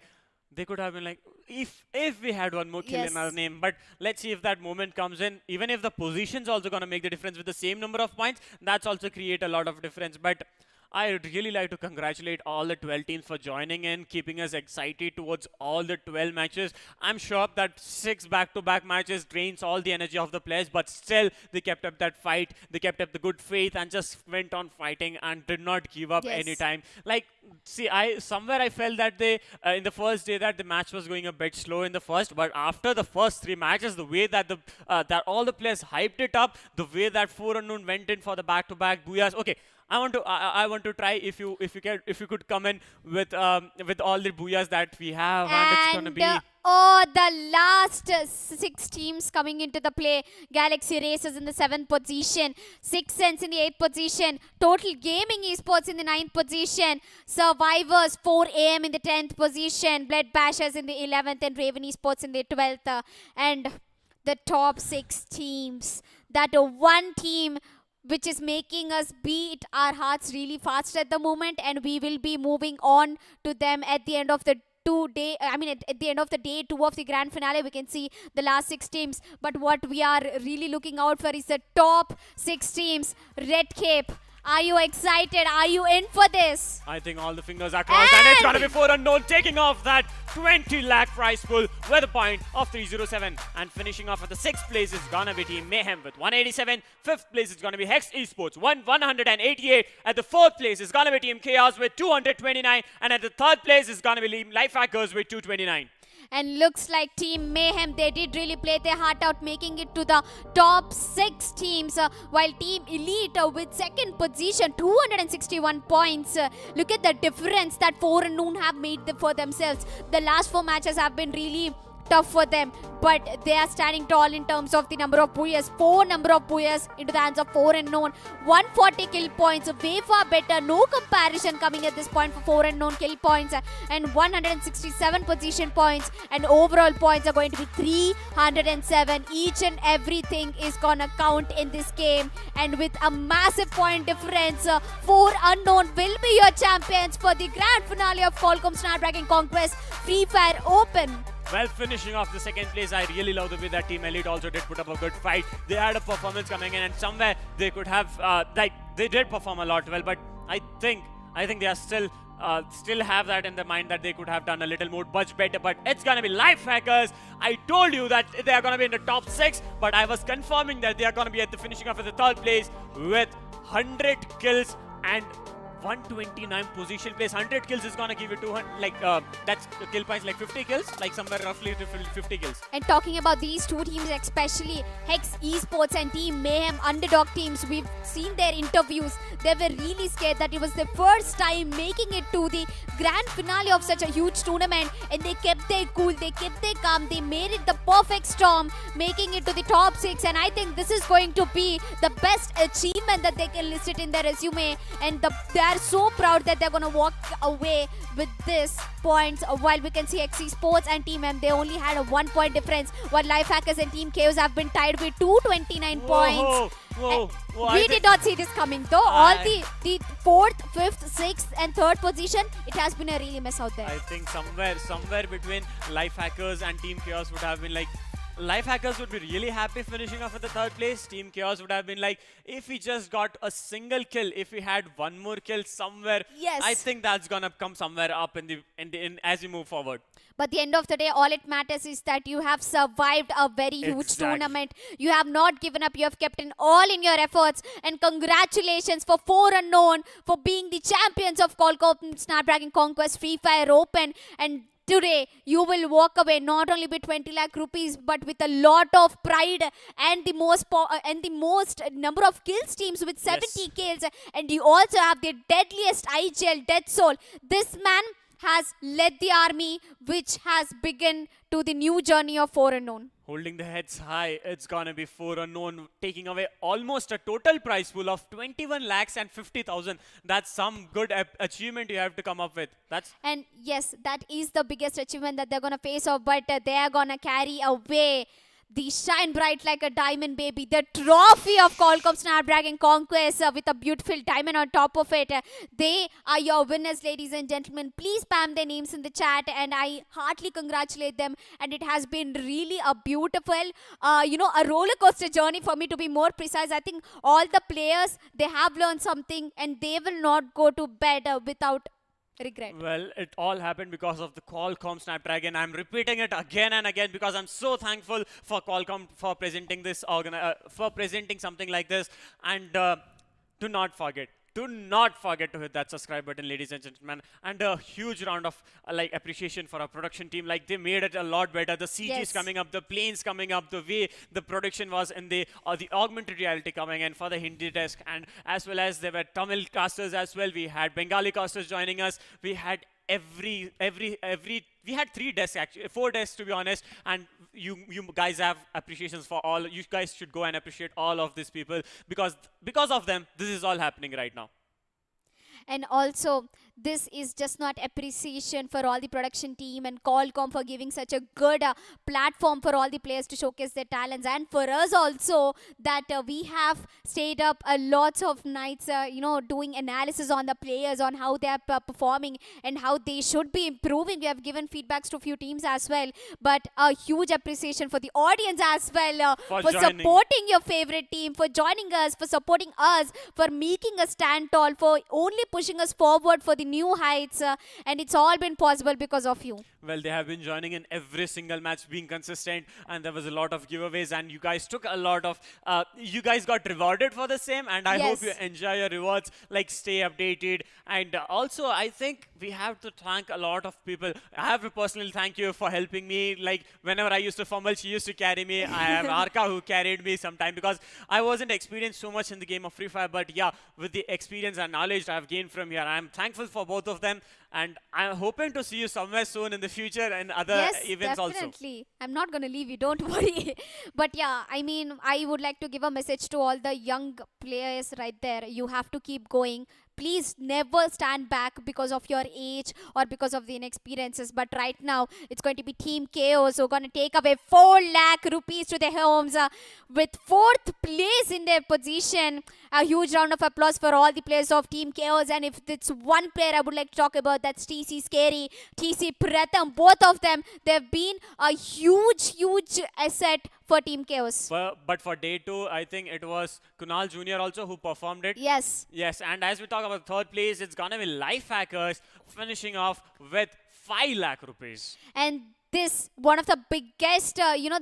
they could have been like, if we had one more kill in our name. But let's see if that moment comes in. Even if the position's also going to make the difference with the same number of points, that's also create a lot of difference. But I would really like to congratulate all the 12 teams for joining in, keeping us excited towards all the 12 matches. I'm sure that 6 back-to-back matches drains all the energy of the players, but still they kept up that fight. They kept up the good faith and just went on fighting and did not give up any time. Like, see, I felt that they in the first day that the match was going a bit slow in the first, but after the first 3 matches, the way that that all the players hyped it up, the way that 4unknown went in for the back-to-back booyahs. Okay, I want to try if you could come in with all the booyahs that we have, and it's gonna be the last 6 teams coming into the play. Galaxy Racers in the 7th position, 6 Sense in the 8th position, Total Gaming Esports in the 9th position, Survivors 4 AM in the 10th position, Blood Bashers in the 11th, and Raven Esports in the 12th. And the top 6 teams, that one team which is making us beat our hearts really fast at the moment, and we will be moving on to them at the end of the at the end of the day 2 of the grand finale, we can see the last 6 teams. But what we are really looking out for is the top 6 teams. Red Cape, are you excited? Are you in for this? I think all the fingers are crossed, and it's gonna be 4 unknown taking off that 20 lakh prize pool with a point of 307. And finishing off at the 6th place is gonna be Team Mayhem with 187. 5th place is gonna be Hex Esports 188. At the 4th place is gonna be Team Chaos with 229, and at the 3rd place is gonna be Team Lifehackers with 229. And looks like Team Mayhem, they did really play their heart out, making it to the top 6 teams, while Team Elite with 2nd position, 261 points. Look at the difference that 4 Unknown have made for themselves. The last 4 matches have been really tough for them, but they are standing tall in terms of the number of players. 4 number of players into the hands of 4 Unknown. 140 kill points, way far better. No comparison coming at this point for 4 Unknown kill points, and 167 position points, and overall points are going to be 307. Each and everything is gonna count in this game, and with a massive point difference, 4 Unknown will be your champions for the grand finale of Qualcomm Snapdragon Conquest Free Fire Open. Well, finishing off the 2nd place, I really love the way that Team Elite also did put up a good fight. They had a performance coming in, and somewhere they could have, they did perform a lot well, but I think they are still have that in their mind that they could have done a little more, much better. But it's gonna be Lifehackers. I told you that they are gonna be in the top 6, but I was confirming that they are gonna be at the finishing off at the 3rd place with 100 kills and 129 position place. 100 kills is gonna give you 200, that's kill points like 50 kills, like somewhere roughly 50 kills. And talking about these 2 teams, especially Hex Esports and Team Mayhem, underdog teams, we've seen their interviews. They were really scared that it was their first time making it to the grand finale of such a huge tournament, and they kept their cool, they kept their calm, they made it the perfect storm, making it to the top 6. And I think this is going to be the best achievement that they can list it in their resume, and they are so proud that they're gonna walk away with this points. While we can see Hex Esports and Team M, they only had a 1 point difference, while Lifehackers and Team Chaos have been tied with 229 points. Whoa, we did not see this coming though. All the 4th, 5th, 6th and 3rd position, it has been a really mess out there. I think somewhere between Lifehackers and Team Chaos would have been like, Lifehackers would be really happy finishing off at the 3rd place. Team Chaos would have been like, if we just got a single kill, if we had 1 more kill somewhere, yes, I think that's gonna come somewhere up as we move forward. But at the end of the day, all it matters is that you have survived a very huge tournament. You have not given up. You have kept in all in your efforts. And congratulations for 4 Unknown for being the champions of Qualcomm Snapdragon Conquest Free Fire Open. And today, you will walk away not only with 20 lakh rupees, but with a lot of pride and the most number of kills teams with 70 kills. And you also have the deadliest IGL, Death Soul. This man has led the army, which has begun to the new journey of 4 Unknown. Holding the heads high, it's gonna be 4 Unknown taking away almost a total prize pool of 21 lakhs and 50,000. That's some good achievement you have to come up with. And yes, that is the biggest achievement that they're gonna face off, but they are gonna carry away the shine bright like a diamond baby, the trophy of Qualcomm Snapdragon Conquest with a beautiful diamond on top of it. They are your winners, ladies and gentlemen. Please spam their names in the chat, and I heartily congratulate them. And it has been really a beautiful, a roller coaster journey for me, to be more precise. I think all the players, they have learned something, and they will not go to bed without regret. Well, it all happened because of the Qualcomm Snapdragon. I'm repeating it again and again because I'm so thankful for Qualcomm for presenting this something like this. And do not forget to hit that subscribe button, ladies and gentlemen. And a huge round of appreciation for our production team. Like, they made it a lot better. The CGs coming up, the planes coming up, the way the production was in the augmented reality coming in for the Hindi desk, and as well as there were Tamil casters as well. We had Bengali casters joining us. We had we had 3 desks, actually 4 desks to be honest, and you guys have appreciations for all. You guys should go and appreciate all of these people, because of them this is all happening right now. And also, this is just not appreciation for all the production team and Qualcomm for giving such a good platform for all the players to showcase their talents, and for us also that we have stayed up lots of nights, doing analysis on the players, on how they are performing and how they should be improving. We have given feedbacks to a few teams as well, but a huge appreciation for the audience as well, for supporting your favorite team, for joining us, for supporting us, for making us stand tall, for only pushing us forward for the new heights, and it's all been possible because of you. Well, they have been joining in every single match, being consistent, and there was a lot of giveaways, and you guys took a lot of, you guys got rewarded for the same, and I hope you enjoy your rewards, like stay updated. And also, I think we have to thank a lot of people. I have to personally thank you for helping me. Like, whenever I used to fumble, she used to carry me. I have Arka who carried me sometime, because I wasn't experienced so much in the game of Free Fire, but yeah, with the experience and knowledge I've gained from here, I'm thankful for both of them, and I'm hoping to see you somewhere soon in the future and other events also. Yes, definitely. I'm not going to leave you, don't worry. But yeah, I mean, I would like to give a message to all the young players right there. You have to keep going. Please never stand back because of your age or because of the inexperiences. But right now, it's going to be Team Chaos who are going to take away 4 lakh rupees to their homes with 4th place in their position. A huge round of applause for all the players of Team Chaos. And if it's one player I would like to talk about, that's TC Scary, TC Pratham. Both of them, they've been a huge asset for Team Chaos. But for day 2, I think it was Kunal Jr. also who performed it. Yes. Yes, and as we talk about 3rd place, it's gonna be Life Hackers finishing off with 5 lakh rupees. And this, one of the biggest,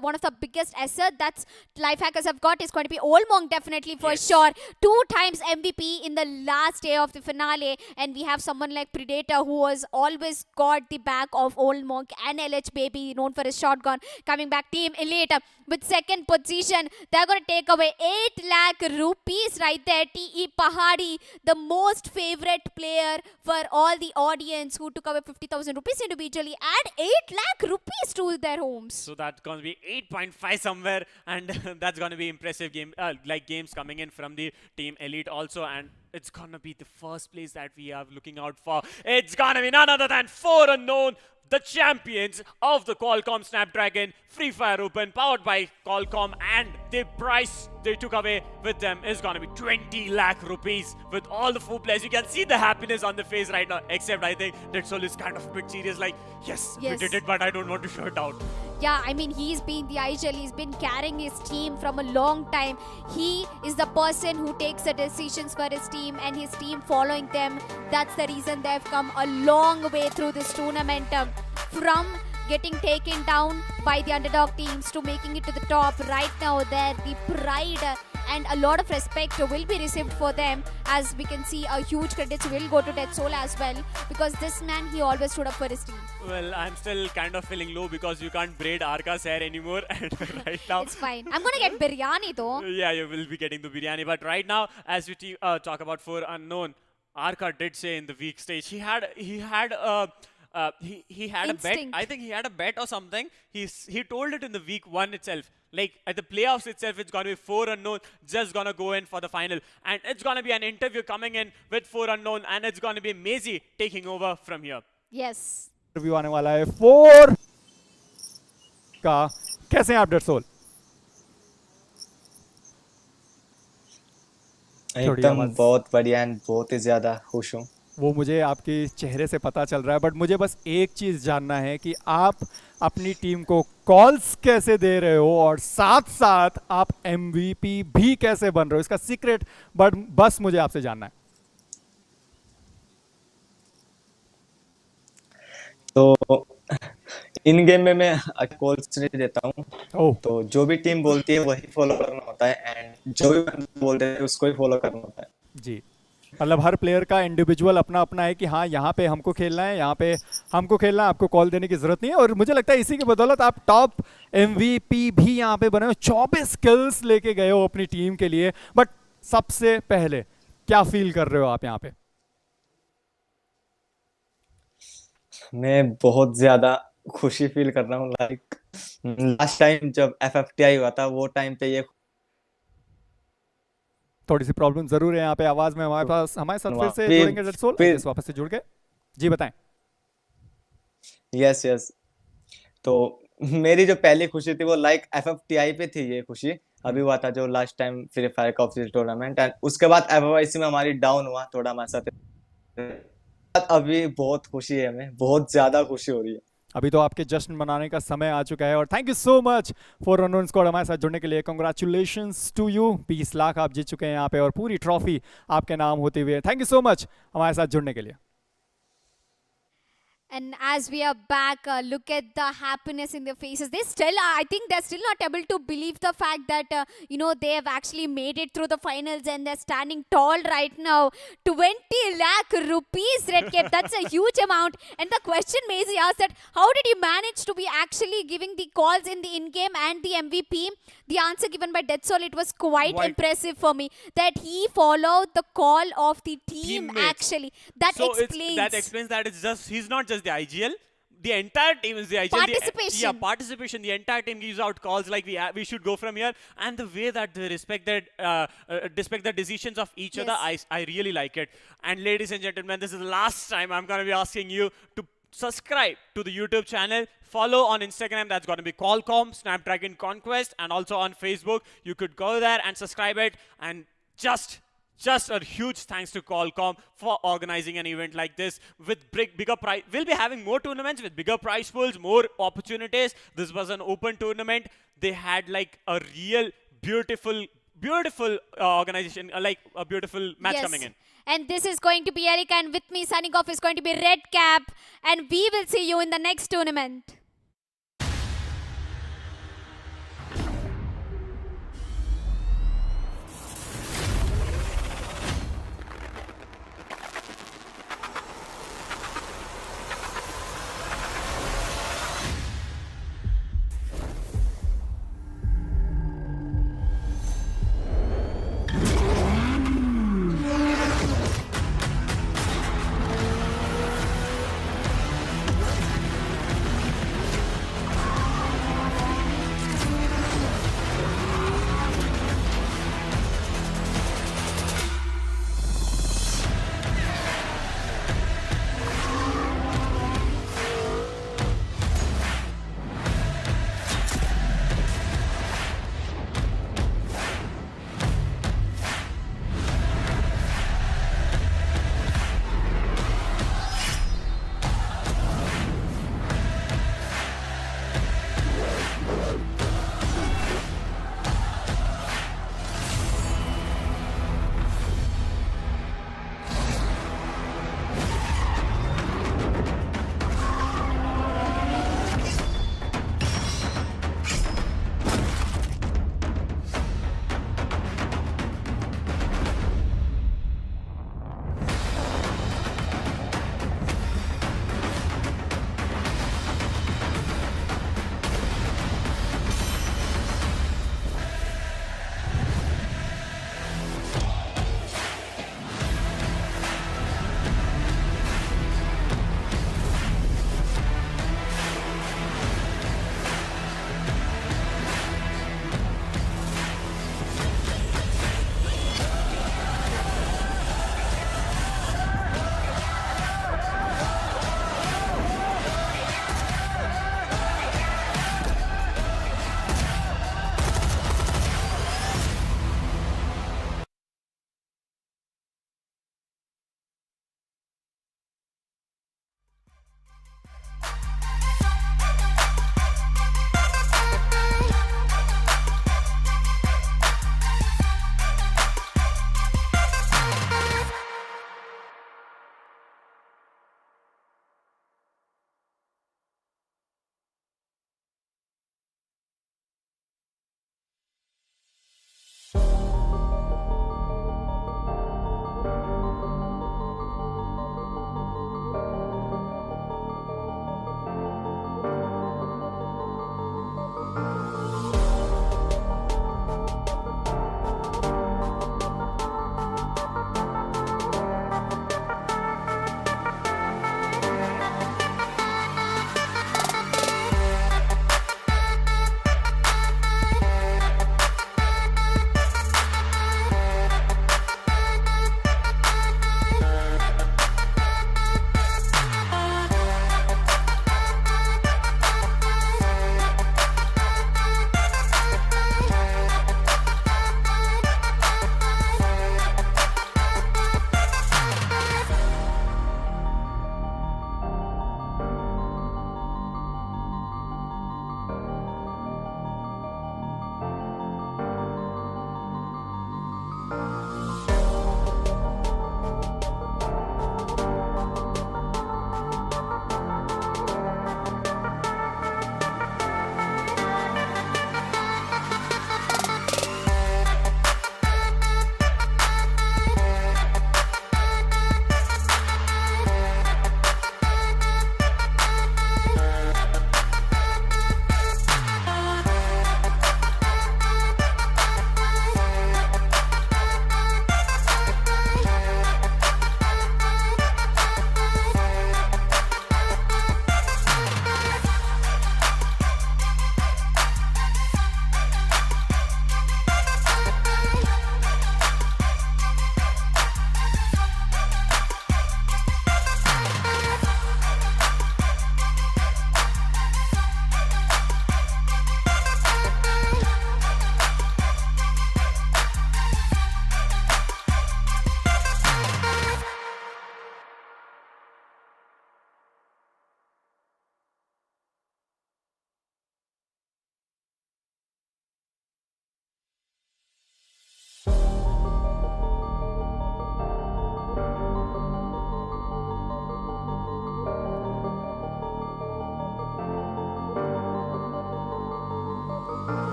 one of the biggest assets that's Life Hackers have got is going to be Old Monk, definitely for sure. 2 times MVP in the last day of the finale, and we have someone like Predator who has always got the back of Old Monk and LH Baby, known for his shotgun. Coming back, Team Elite with 2nd position. They're going to take away 8 lakh rupees right there. TE Pahadi, the most favorite player for all the audience, who took away 50,000 rupees individually and 8 lakh rupees to their homes. So that's going to be 8.5 somewhere, and that's going to be impressive games coming in from the Team Elite also, and it's going to be the first place that we are looking out for. It's going to be none other than 4 Unknown, the champions of the Qualcomm Snapdragon Free Fire Open, powered by Qualcomm, and the price they took away with them is gonna be 20 lakh rupees with all the 4 players. You can see the happiness on the face right now, except I think Dead Soul is kind of a bit serious, like, yes, we did it, but I don't want to show it out. Yeah, I mean, he's been the IGL, he's been carrying his team from a long time. He is the person who takes the decisions for his team, and his team following them. That's the reason they've come a long way through this tournament, from getting taken down by the underdog teams to making it to the top. Right now, there the pride and a lot of respect will be received for them. As we can see, a huge credits will go to Dead Soul as well, because this man, he always stood up for his team. Well, I'm still kind of feeling low because you can't braid Arka's hair anymore. And right now, it's fine. I'm gonna get biryani though. Yeah, you will be getting the biryani. But right now, as we talk about 4 Unknown, Arka did say in the week stage he had a bet. I think he had a bet or something. He told it in the week 1 itself. Like at the playoffs itself, it's gonna be 4 Unknown just gonna go in for the final, and it's gonna be an interview coming in with 4 Unknown, and it's gonna be Maisie taking over from here. Yes. Interview आने वाला है 4 का। कैसे हैं आप dead soul? एकदम बहुत बढ़िया एंड बहुत ही ज्यादा खुश हूँ। वो मुझे आपके चेहरे से पता चल रहा है, बट मुझे बस एक चीज जानना है कि आप अपनी टीम को कॉल्स कैसे दे रहे हो और साथ साथ आप MVP भी कैसे बन रहे हो, इसका सीक्रेट बस मुझे आपसे जानना है। तो इन गेम में मैं कॉल्स नहीं देता हूँ, तो जो भी टीम बोलती है वही फॉलो करना होता है, एंड जो भी बोलते हैं उसको ही फॉलो करना होता है। जी, मतलब हर प्लेयर का इंडिविजुअल अपना अपना है कि हाँ यहाँ पे हमको खेलना है, यहाँ पे हमको खेलना है, आपको कॉल देने की जरूरत नहीं है। और मुझे लगता है इसी की बदौलत आप टॉप MVP भी यहाँ पे बने हो, 24 स्किल्स लेके गए हो अपनी टीम के लिए। बट सबसे पहले क्या फील कर रहे हो आप यहाँ पे? मैं बहुत ज्यादा खुशी फील कर रहा हूँ। लाइक लास्ट टाइम जब FFTI हुआ था, वो टाइम पे ये थोड़ी सी प्रॉब्लम जरूर है यहाँ पे आवाज में हमारे साथ फिर से जुड़ेंगे रेडसोल वापस से जुड़ के जी बताएं। यस तो मेरी जो पहली खुशी थी वो लाइक FFTI पे थी ये खुशी अभी हुआ था जो लास्ट टाइम फ्री फायर का ऑफिशियल टूर्नामेंट एंड उसके बाद FFIC में हमारी डाउन हुआ थोड़ा हमारे साथ अभी बहुत खुशी है हमें बहुत ज्यादा खुशी हो रही है। अभी तो आपके जश्न मनाने का समय आ चुका है और thank you so much for unknown squad हमारे साथ जुड़ने के लिए। कांग्रेचुलेशंस टू यू 20 लाख आप जीत चुके हैं यहाँ पे और पूरी ट्रॉफी आपके नाम होते हुए। थैंक यू सो मच हमारे साथ जुड़ने के लिए। And as we are back, look at the happiness in their faces. They still, I think they're still not able to believe the fact that, you know, they have actually made it through the finals and they're standing tall right now. 20 lakh rupees, Red Cape, that's a huge amount. And the question Maisie asked that, how did you manage to be actually giving the calls in the in-game and the MVP? The answer given by Dead Soul, it was quite impressive for me. That he followed the call of the team actually. That explains that it's just, he's not just the IGL, the entire team is the IGL. Participation. Participation. The entire team gives out calls like we should go from here, and the way that they respect the decisions of each other, I really like it. And ladies and gentlemen, this is the last time I'm going to be asking you to subscribe to the YouTube channel. Follow on Instagram, that's going to be Qualcomm Snapdragon Conquest, and also on Facebook. You could go there and subscribe it, and just a huge thanks to Qualcomm for organizing an event like this with bigger prize. We'll be having more tournaments with bigger prize pools, more opportunities. This was an open tournament. They had like a real beautiful organization, like a beautiful match coming in. And this is going to be Eric, and with me signing off is going to be Red Cap, and we will see you in the next tournament.